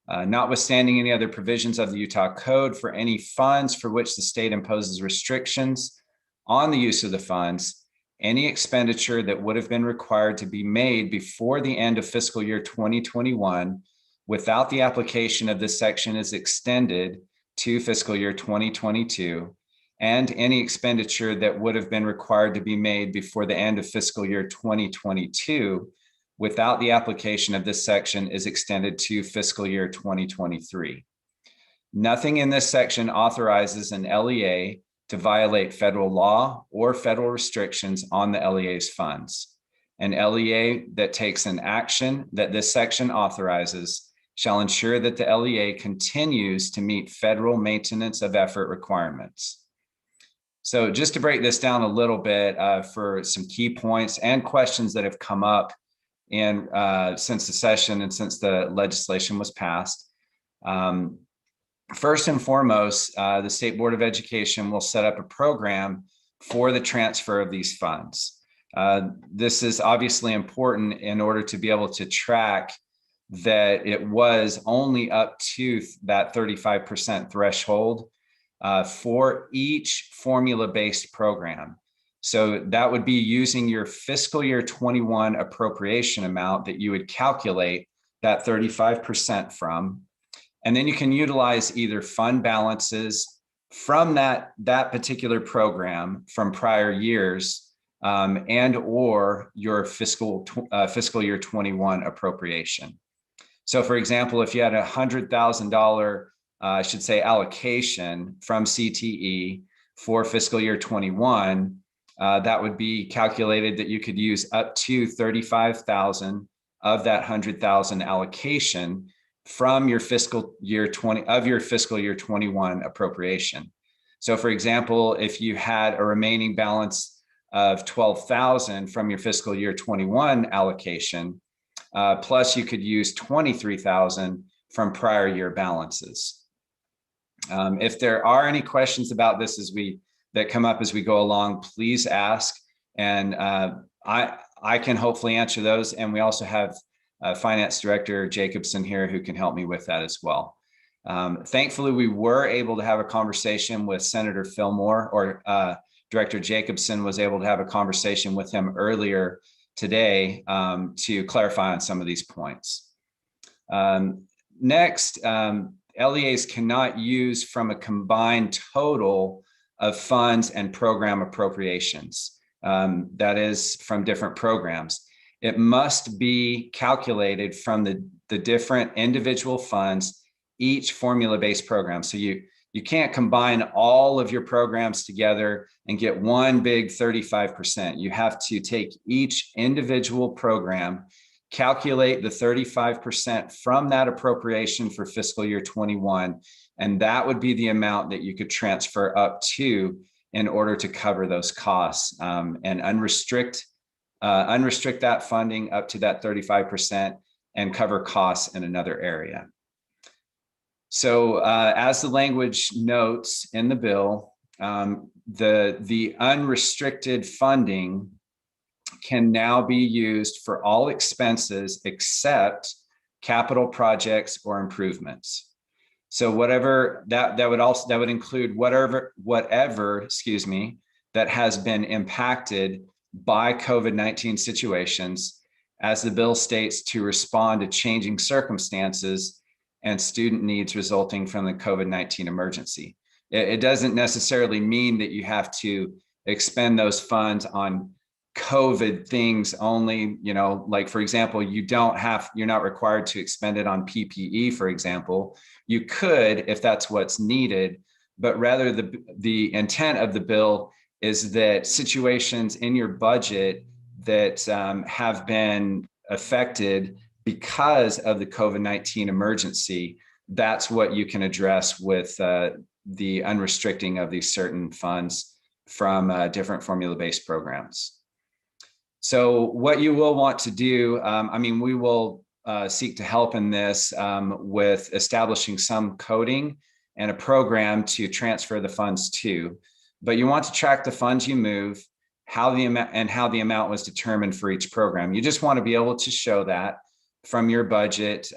A: Notwithstanding any other provisions of the Utah Code for any funds for which the state imposes restrictions on the use of the funds, any expenditure that would have been required to be made before the end of fiscal year 2021 without the application of this section is extended to fiscal year 2022, and any expenditure that would have been required to be made before the end of fiscal year 2022 without the application of this section is extended to fiscal year 2023. Nothing in this section authorizes an LEA to violate federal law or federal restrictions on the LEA's funds. An LEA that takes an action that this section authorizes shall ensure that the LEA continues to meet federal maintenance of effort requirements. So just to break this down a little bit for some key points and questions that have come up in since the session and since the legislation was passed. First and foremost, the State Board of Education will set up a program for the transfer of these funds. This is obviously important in order to be able to track that it was only up to that 35% threshold for each formula-based program. So that would be using your fiscal year 21 appropriation amount that you would calculate that 35% from. And then you can utilize either fund balances from that particular program from prior years and or your fiscal year 21 appropriation. So for example, if you had $100,000, I should say, allocation from CTE for fiscal year 21, that would be calculated that you could use up to 35,000 of that 100,000 allocation from your fiscal year 21 appropriation. So for example, if you had a remaining balance of 12,000 from your fiscal year 21 allocation, plus you could use 23,000 from prior year balances. If there are any questions about this that come up as we go along, please ask, and I can hopefully answer those. And we also have Finance Director Jacobson here who can help me with that as well. Thankfully, we were able to have a conversation with Senator Fillmore, or Director Jacobson was able to have a conversation with him earlier today to clarify on some of these points. Next, LEAs cannot use from a combined total of funds and program appropriations. That is from different programs. It must be calculated from the different individual funds, each formula-based program. So you can't combine all of your programs together and get one big 35%. You have to take each individual program, calculate the 35% from that appropriation for fiscal year 21, and that would be the amount that you could transfer up to in order to cover those costs, and unrestrict that funding up to that 35% and cover costs in another area. So as the language notes in the bill, the unrestricted funding can now be used for all expenses except capital projects or improvements. So whatever that would include whatever that has been impacted by COVID-19 situations, as the bill states, to respond to changing circumstances and student needs resulting from the COVID-19 emergency. It doesn't necessarily mean that you have to expend those funds on COVID things only, like for example, you're not required to expend it on PPE, for example. You could, if that's what's needed, but rather the intent of the bill is that situations in your budget that have been affected because of the COVID-19 emergency, that's what you can address with the unrestricting of these certain funds from different formula-based programs. So what you will want to do, we will seek to help in this with establishing some coding and a program to transfer the funds to, but you want to track the funds you move, how the amount was determined for each program. You just want to be able to show that from your budget,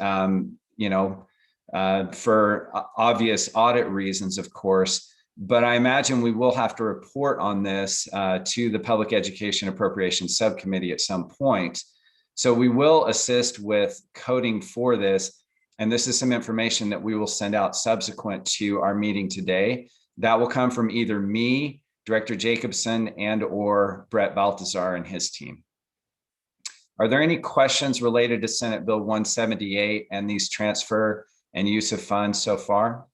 A: for obvious audit reasons, of course. But I imagine we will have to report on this to the Public Education Appropriations Subcommittee at some point. So we will assist with coding for this. And this is some information that we will send out subsequent to our meeting today. That will come from either me, Director Jacobson, and or Brett Baltazar and his team. Are there any questions related to Senate Bill 178 and these transfer and use of funds so far?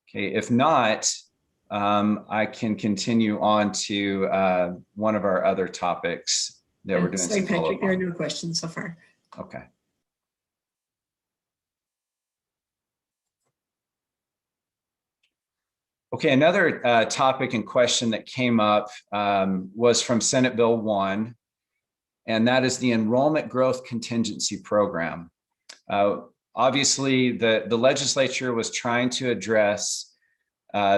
A: Okay, if not, I can continue on to one of our other topics that we're doing.
E: Sorry, Patrick, there are no questions so far.
A: Okay. Okay, another topic and question that came up was from Senate Bill 1, and that is the Enrollment Growth Contingency Program. Obviously, the legislature was trying to address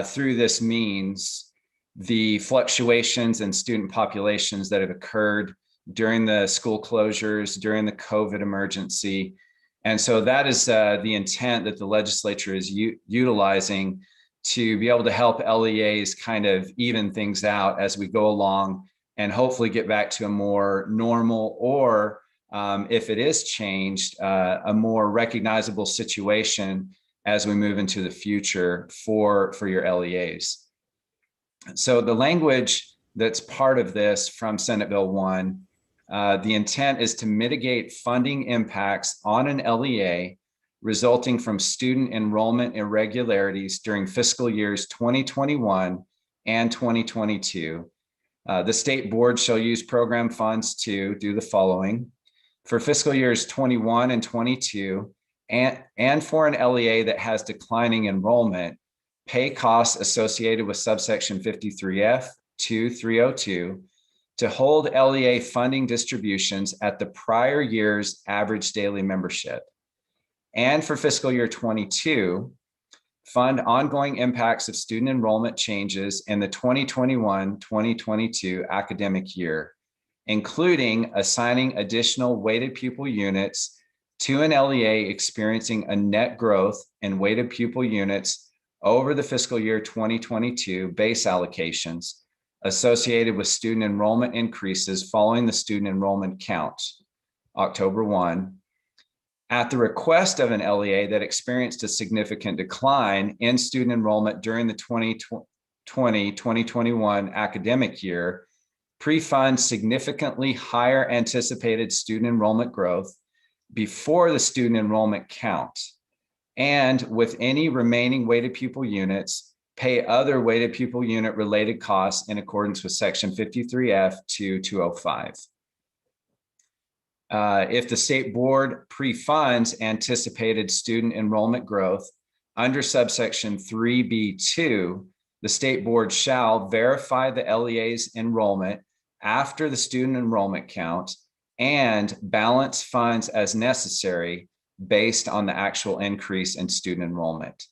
A: through this means the fluctuations in student populations that have occurred during the school closures, during the COVID emergency. And so that is the intent that the legislature is utilizing to be able to help LEAs kind of even things out as we go along and hopefully get back to a more normal, or if it is changed, a more recognizable situation as we move into the future for your LEAs. So the language that's part of this from Senate Bill 1, the intent is to mitigate funding impacts on an LEA resulting from student enrollment irregularities during fiscal years 2021 and 2022, The state board shall use program funds to do the following. For fiscal years 21 and 22, and for an LEA that has declining enrollment, pay costs associated with subsection 53F 2302 to hold LEA funding distributions at the prior year's average daily membership. And for fiscal year 22, fund ongoing impacts of student enrollment changes in the 2021-2022 academic year, including assigning additional weighted pupil units to an LEA experiencing a net growth in weighted pupil units over the fiscal year 2022 base allocations associated with student enrollment increases following the student enrollment count, October 1, at the request of an LEA that experienced a significant decline in student enrollment during the 2020-2021 academic year, pre-fund significantly higher anticipated student enrollment growth before the student enrollment count, and with any remaining weighted pupil units, pay other weighted pupil unit related costs in accordance with section 53F 2205. If the state board pre-funds anticipated student enrollment growth under subsection 3B2, the state board shall verify the LEA's enrollment after the student enrollment count and balance funds as necessary based on the actual increase in student enrollment.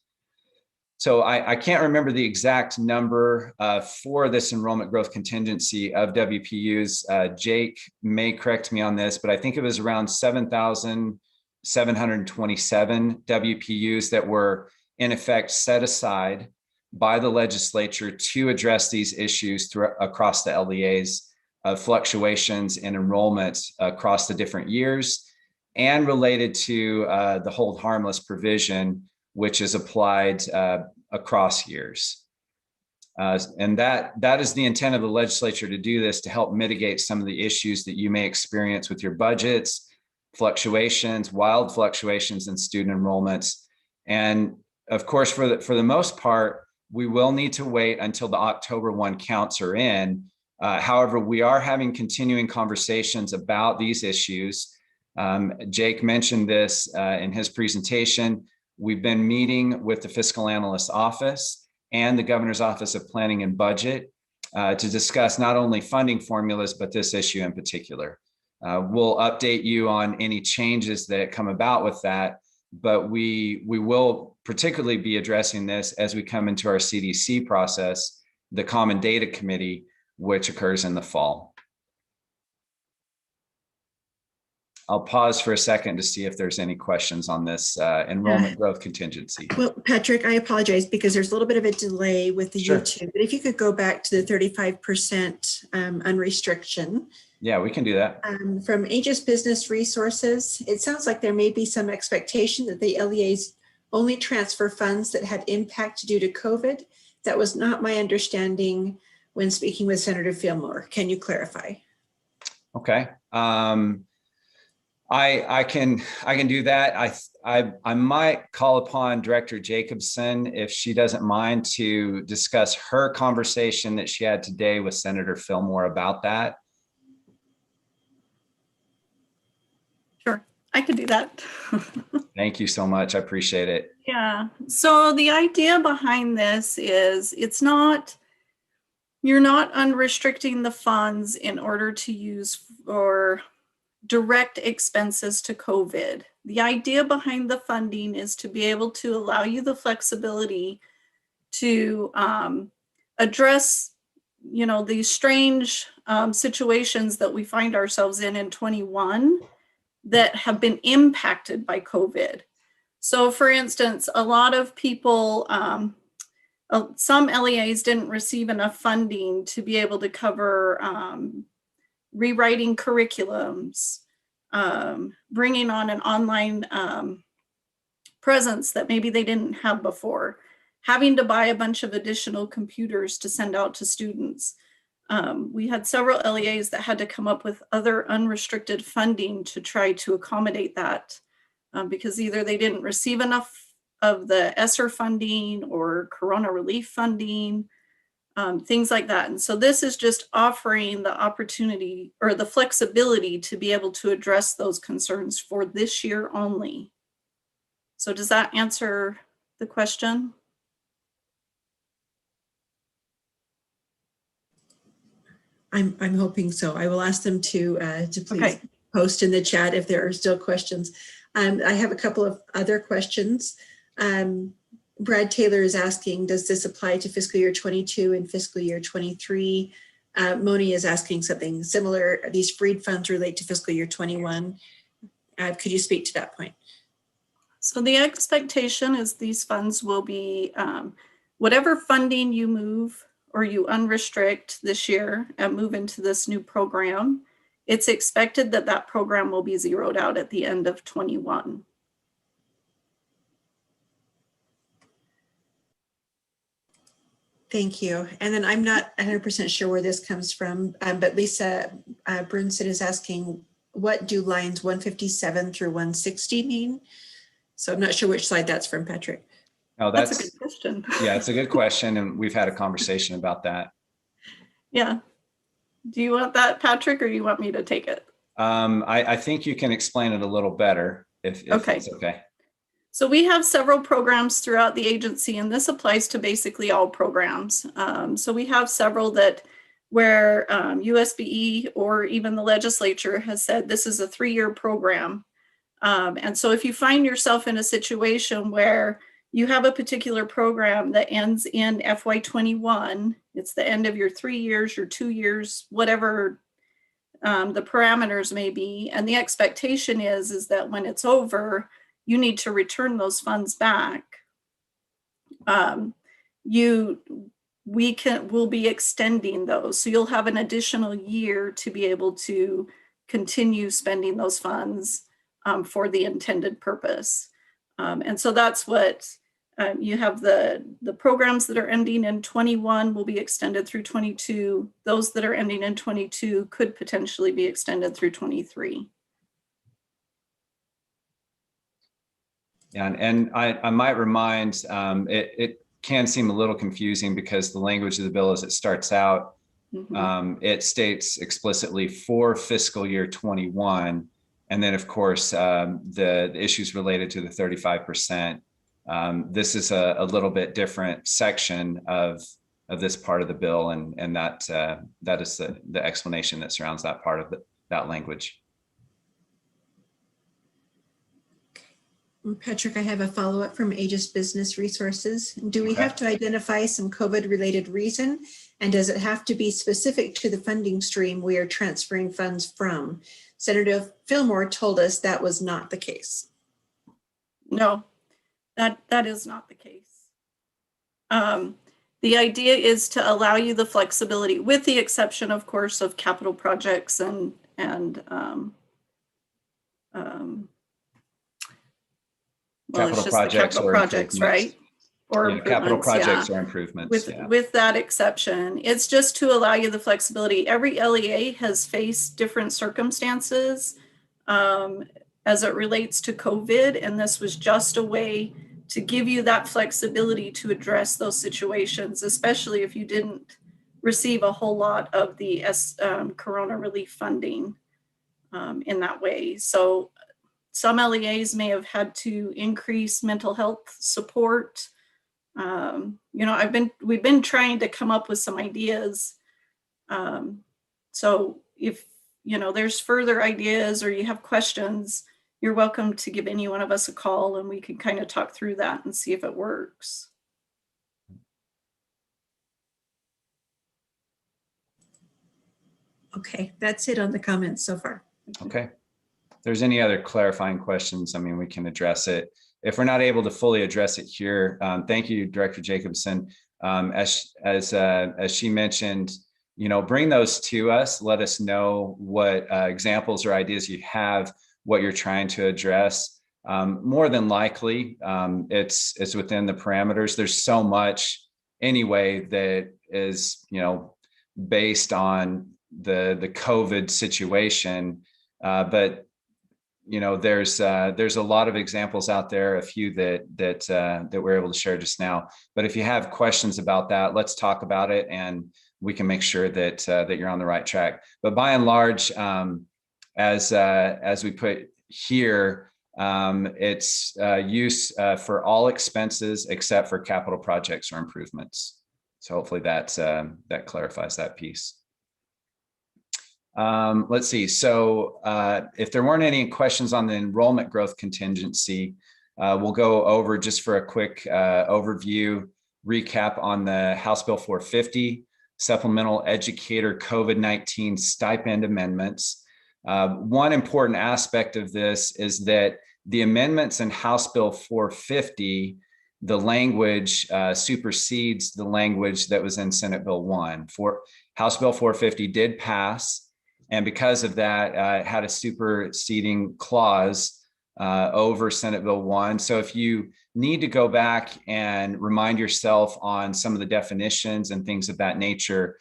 A: So I can't remember the exact number for this enrollment growth contingency of WPUs. Jake may correct me on this, but I think it was around 7,727 WPUs that were in effect set aside by the legislature to address these issues across the LEAs of fluctuations in enrollment across the different years and related to the hold harmless provision, which is applied across years. And that is the intent of the legislature, to do this to help mitigate some of the issues that you may experience with your budgets, fluctuations, wild fluctuations in student enrollments. And of course, for the most part, we will need to wait until the October 1 counts are in. However, we are having continuing conversations about these issues. Jake mentioned this in his presentation. We've been meeting with the Fiscal Analyst's Office and the Governor's Office of Planning and Budget to discuss not only funding formulas, but this issue in particular. We'll update you on any changes that come about with that, but we will particularly be addressing this as we come into our CDC process, the Common Data Committee, which occurs in the fall. I'll pause for a second to see if there's any questions on this enrollment growth contingency.
E: Well, Patrick, I apologize because there's a little bit of a delay with the
A: Sure.
E: YouTube, but if you could go back to the 35% unrestriction.
A: Yeah, we can do that.
E: From Aegis Business Resources, it sounds like there may be some expectation that the LEAs only transfer funds that had impact due to COVID. That was not my understanding when speaking with Senator Fillmore. Can you clarify?
A: Okay. I can do that. I might call upon Director Jacobson, if she doesn't mind, to discuss her conversation that she had today with Senator Fillmore about that.
O: Sure, I could do that.
A: Thank you so much. I appreciate it.
O: Yeah. So the idea behind this is you're not unrestricting the funds in order to use for direct expenses to COVID. The idea behind the funding is to be able to allow you the flexibility to address, these strange situations that we find ourselves in 21 that have been impacted by COVID. So for instance, a lot of people, some LEAs didn't receive enough funding to be able to cover rewriting curriculums, bringing on an online presence that maybe they didn't have before, having to buy a bunch of additional computers to send out to students. We had several LEAs that had to come up with other unrestricted funding to try to accommodate that because either they didn't receive enough of the Esser funding or Corona relief funding. things like that. And so this is just offering the opportunity or the flexibility to be able to address those concerns for this year only. So does that answer the question?
E: I'm hoping so. I will ask them to please
O: Okay.
E: post in the chat if there are still questions. I have a couple of other questions. Brad Taylor is asking, does this apply to fiscal year 22 and fiscal year 23? Moni is asking something similar. These freed funds relate to fiscal year 21. Could you speak to that point?
O: So the expectation is these funds will be whatever funding you move or you unrestrict this year and move into this new program, it's expected that that program will be zeroed out at the end of 21.
E: Thank you. And then I'm not 100% sure where this comes from, but Lisa Brunson is asking, what do lines 157 through 160 mean? So I'm not sure which slide that's from, Patrick.
A: Oh,
O: That's a good question.
A: Yeah, it's a good question. And we've had a conversation about that.
O: Yeah. Do you want that, Patrick, or you want me to take it?
A: I think you can explain it a little better if
O: Okay.
A: it's okay.
O: So we have several programs throughout the agency, and this applies to basically all programs. So we have several that where USBE or even the legislature has said this is a 3-year program. And so if you find yourself in a situation where you have a particular program that ends in FY21, it's the end of your 3 years, your 2 years, whatever the parameters may be, and the expectation is that when it's over, you need to return those funds back. We'll be extending those, so you'll have an additional year to be able to continue spending those funds for the intended purpose. And so that's what you have. The programs that are ending in 21 will be extended through 22. Those that are ending in 22 could potentially be extended through 23.
A: Yeah, and I might remind, it can seem a little confusing because the language of the bill as it starts out, it states explicitly for fiscal year 21. And then of course, the issues related to the 35%. This is a little bit different section of this part of the bill. And that is the explanation that surrounds that part of that language.
E: Patrick, I have a follow-up from Aegis Business Resources. Do we have to identify some COVID-related reason? And does it have to be specific to the funding stream we are transferring funds from? Senator Fillmore told us that was not the case.
O: No, that is not the case. The idea is to allow you the flexibility, with the exception, of course, of capital projects and well, it's just the capital projects, right? Or
A: yeah, capital projects or improvements.
O: With that exception, it's just to allow you the flexibility. Every LEA has faced different circumstances as it relates to COVID, and this was just a way to give you that flexibility to address those situations, especially if you didn't receive a whole lot of the Corona relief funding in that way. So some LEAs may have had to increase mental health support. We've been trying to come up with some ideas. So if there's further ideas or you have questions, you're welcome to give any one of us a call and we can kind of talk through that and see if it works.
E: Okay, that's it on the comments so far.
A: Okay. If there's any other clarifying questions, I mean, we can address it. If we're not able to fully address it here, thank you, Director Jacobson. As she mentioned, bring those to us. Let us know what examples or ideas you have, what you're trying to address. More than likely, it's within the parameters. There's so much anyway that is, based on the COVID situation, but there's a lot of examples out there, a few that we're able to share just now. But if you have questions about that, let's talk about it, and we can make sure that you're on the right track. But by and large, as we put here, it's use for all expenses except for capital projects or improvements. So hopefully that clarifies that piece. Let's see. So if there weren't any questions on the enrollment growth contingency, we'll go over just for a quick overview recap on the House Bill 450 supplemental educator COVID-19 stipend amendments. One important aspect of this is that the amendments in House Bill 450, the language supersedes the language that was in Senate Bill 1. House Bill 450 did pass, and because of that, it had a superseding clause over Senate Bill 1. So if you need to go back and remind yourself on some of the definitions and things of that nature,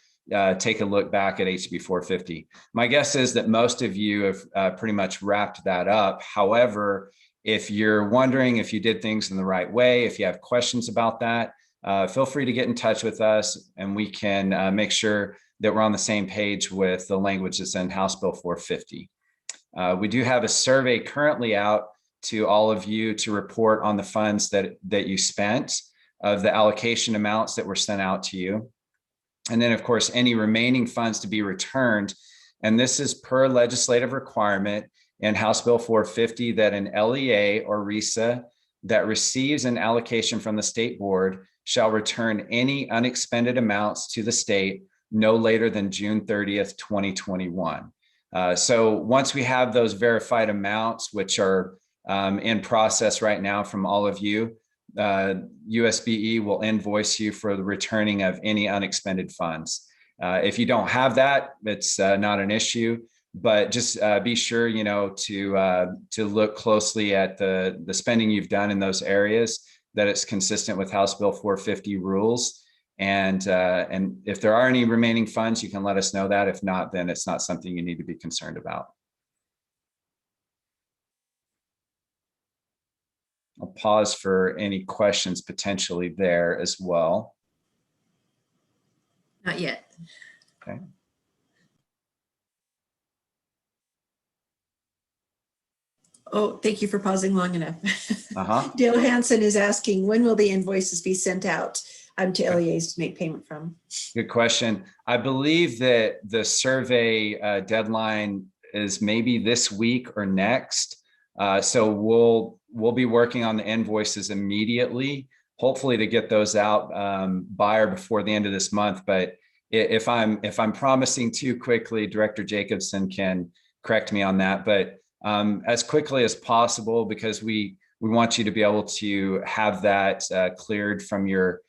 A: take a look back at HB 450. My guess is that most of you have pretty much wrapped that up. However, if you're wondering if you did things in the right way, if you have questions about that, feel free to get in touch with us, and we can make sure that we're on the same page with the language that's in House Bill 450. We do have a survey currently out to all of you to report on the funds that you spent, of the allocation amounts that were sent out to you. And then, of course, any remaining funds to be returned. And this is per legislative requirement in House Bill 450 that an LEA or RESA that receives an allocation from the state board shall return any unexpended amounts to the state no later than June 30th, 2021. So once we have those verified amounts, which are in process right now from all of you, USBE will invoice you for the returning of any unexpended funds. If you don't have that, it's not an issue, but just be sure, to look closely at the spending you've done in those areas, that it's consistent with House Bill 450 rules. And if there are any remaining funds, you can let us know that. If not, then it's not something you need to be concerned about. I'll pause for any questions potentially there as well.
E: Not yet.
A: Okay.
E: Oh, thank you for pausing long enough. Dale Hansen is asking, when will the invoices be sent out to LEAs to make payment from?
A: Good question. I believe that the survey deadline is maybe this week or next. So we'll be working on the invoices immediately, hopefully to get those out by or before the end of this month. But if I'm promising too quickly, Director Jacobson can correct me on that. But as quickly as possible, because we want you to be able to have that cleared from your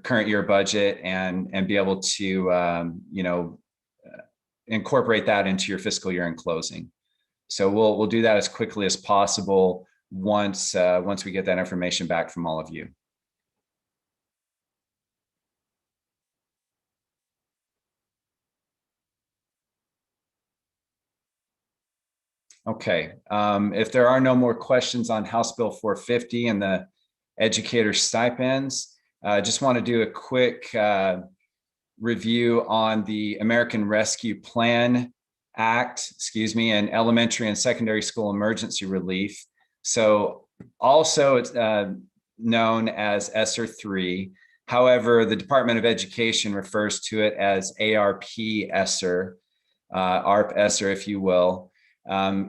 A: current year budget and be able to incorporate that into your fiscal year end closing. So we'll do that as quickly as possible once we get that information back from all of you. Okay, if there are no more questions on House Bill 450 and the educator stipends, I just want to do a quick review on the American Rescue Plan Act, and elementary and secondary school emergency relief. So also it's known as ESSER 3. However, the Department of Education refers to it as ARP Esser, ARP Esser, if you will.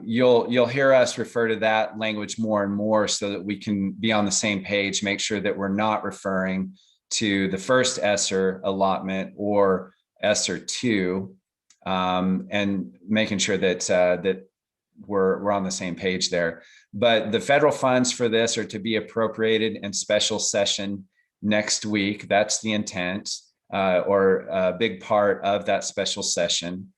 A: You'll hear us refer to that language more and more so that we can be on the same page, make sure that we're not referring to the first ESSER allotment or ESSER 2, and making sure that we're on the same page there. But the federal funds for this are to be appropriated in special session next week. That's the intent, or a big part of that special session.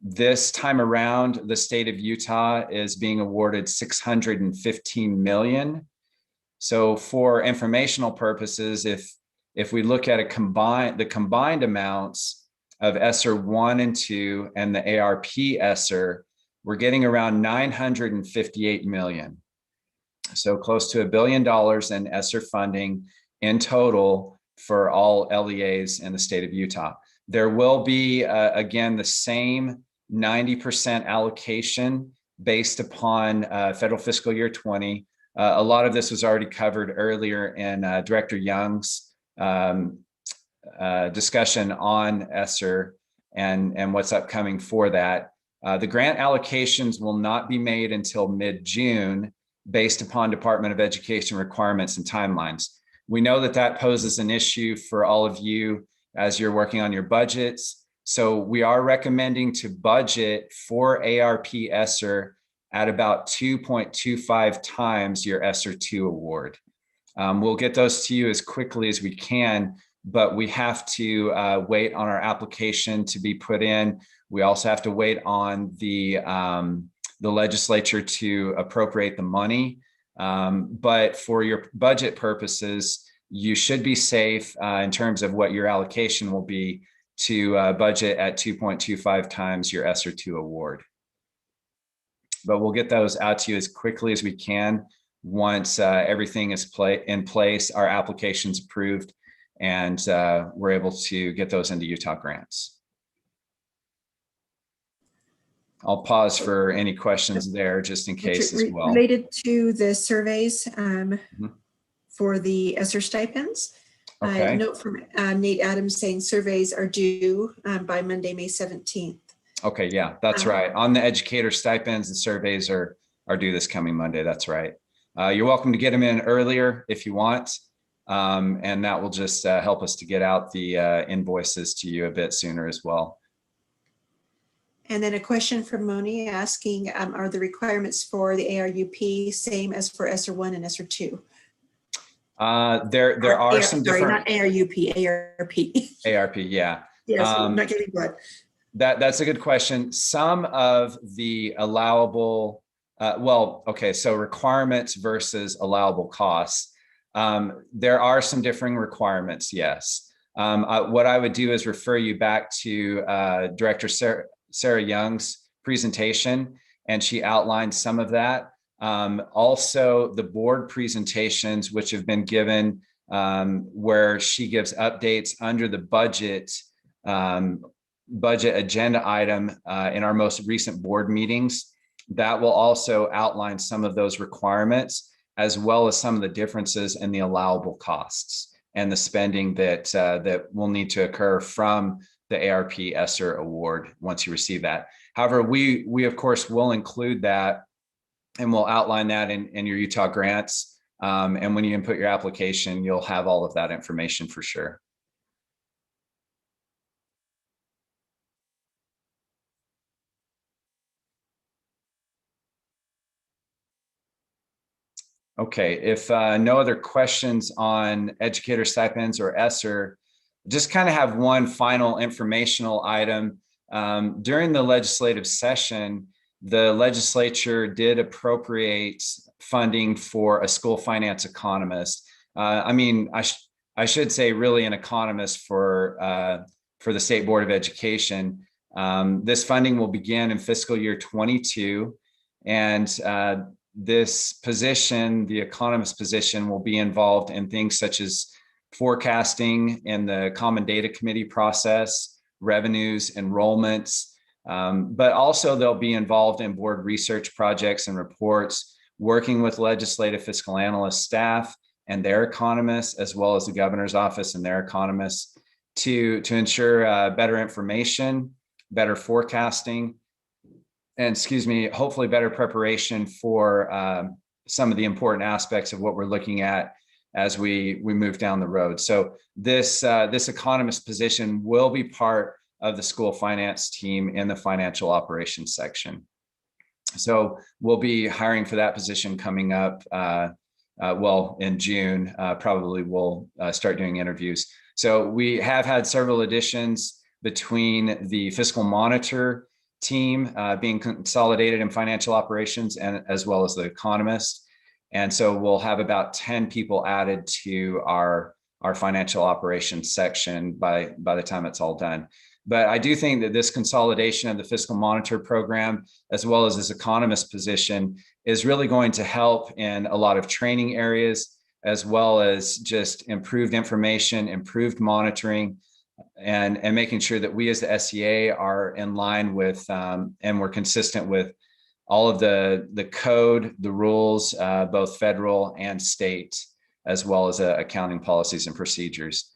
A: This time around, the state of Utah is being awarded $615 million. So for informational purposes, if we look at the combined amounts of ESSER 1 and 2 and the ARP ESSER, we're getting around 958 million. So close to $1 billion in ESSER funding in total for all LEAs in the state of Utah. There will be, again, the same 90% allocation based upon federal fiscal year 20. A lot of this was already covered earlier in Director Young's discussion on ESSER and what's upcoming for that. The grant allocations will not be made until mid-June based upon Department of Education requirements and timelines. We know that that poses an issue for all of you as you're working on your budgets. So we are recommending to budget for ARP Esser at about 2.25 times your ESSER 2 award. We'll get those to you as quickly as we can, but we have to wait on our application to be put in. We also have to wait on the legislature to appropriate the money. But for your budget purposes, you should be safe in terms of what your allocation will be to budget at 2.25 times your ESSER 2 award. But we'll get those out to you as quickly as we can once everything is in place, our application's approved, and we're able to get those into Utah grants. I'll pause for any questions there just in case as well.
E: Related to the surveys for the ESSER stipends,
A: Okay.
E: note from Nate Adams saying surveys are due by Monday, May 17th.
A: Okay, yeah, that's right. On the educator stipends, the surveys are due this coming Monday. That's right. You're welcome to get them in earlier if you want. And that will just help us to get out the invoices to you a bit sooner as well.
E: And then a question from Moni asking, are the requirements for the ARUP same as for ESSER 1 and ESSER 2?
A: There are some different.
E: Not ARUP, ARP.
A: ARP, yeah.
E: Yes, I'm not getting what.
A: That's a good question. Some of the allowable, so requirements versus allowable costs. There are some differing requirements, yes. What I would do is refer you back to Director Sarah Young's presentation, and she outlined some of that. Also, the board presentations, which have been given, where she gives updates under the budget agenda item in our most recent board meetings, that will also outline some of those requirements, as well as some of the differences in the allowable costs and the spending that will need to occur from the ARP Esser award once you receive that. However, we of course will include that, and we'll outline that in your Utah grants. And when you input your application, you'll have all of that information for sure. Okay, if no other questions on educator stipends or ESSER, just kind of have one final informational item. During the legislative session, the legislature did appropriate funding for a school finance economist. I should say really an economist for the State Board of Education. This funding will begin in fiscal year 22, and this position, the economist position, will be involved in things such as forecasting in the Common Data Committee process, revenues, enrollments, but also they'll be involved in board research projects and reports, working with legislative fiscal analyst staff and their economists, as well as the governor's office and their economists, to ensure better information, better forecasting, and hopefully better preparation for some of the important aspects of what we're looking at as we move down the road. So this economist position will be part of the school finance team in the financial operations section. So we'll be hiring for that position coming up, in June. Probably we'll start doing interviews. So we have had several additions between the fiscal monitor team being consolidated in financial operations, and as well as the economist. And so we'll have about 10 people added to our financial operations section by the time it's all done. But I do think that this consolidation of the fiscal monitor program, as well as this economist position, is really going to help in a lot of training areas, as well as just improved information, improved monitoring, and making sure that we as the SEA are in line with and we're consistent with all of the code, the rules, both federal and state, as well as accounting policies and procedures.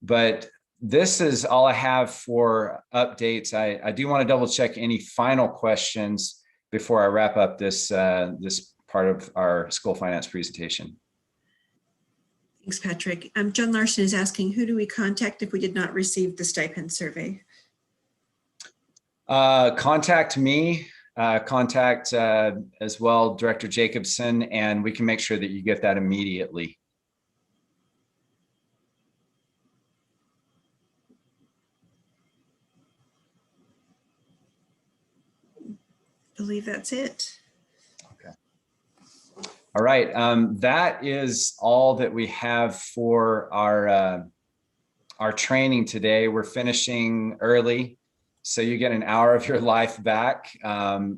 A: But this is all I have for updates. I do want to double check any final questions before I wrap up this part of our school finance presentation.
E: Thanks, Patrick. John Larson is asking, who do we contact if we did not receive the stipend survey?
A: Contact me, contact as well Director Jacobson, and we can make sure that you get that immediately.
E: I believe that's it.
A: Okay. All right. That is all that we have for our training today. We're finishing early, so you get an hour of your life back.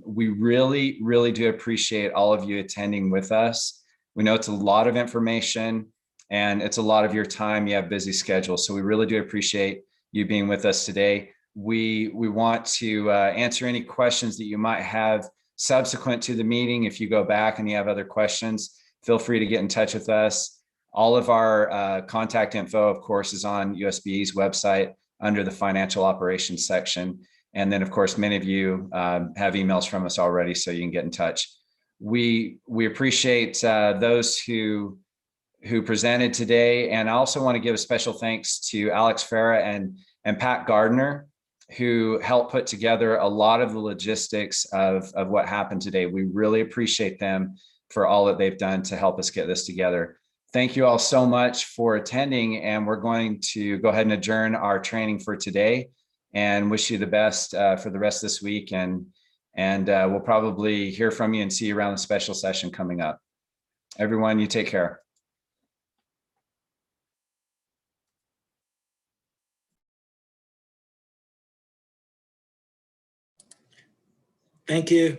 A: We really, really do appreciate all of you attending with us. We know it's a lot of information and it's a lot of your time. You have busy schedules, so we really do appreciate you being with us today. We want to answer any questions that you might have subsequent to the meeting. If you go back and you have other questions, feel free to get in touch with us. All of our contact info, of course, is on USBE's website under the financial operations section. And then, of course, many of you have emails from us already, so you can get in touch. We appreciate those who presented today. And I also want to give a special thanks to Alex Farah and Pat Gardner, who helped put together a lot of the logistics of what happened today. We really appreciate them for all that they've done to help us get this together. Thank you all so much for attending, and we're going to go ahead and adjourn our training for today and wish you the best for the rest of this week. And we'll probably hear from you and see you around the special session coming up. Everyone, you take care.
I: Thank you.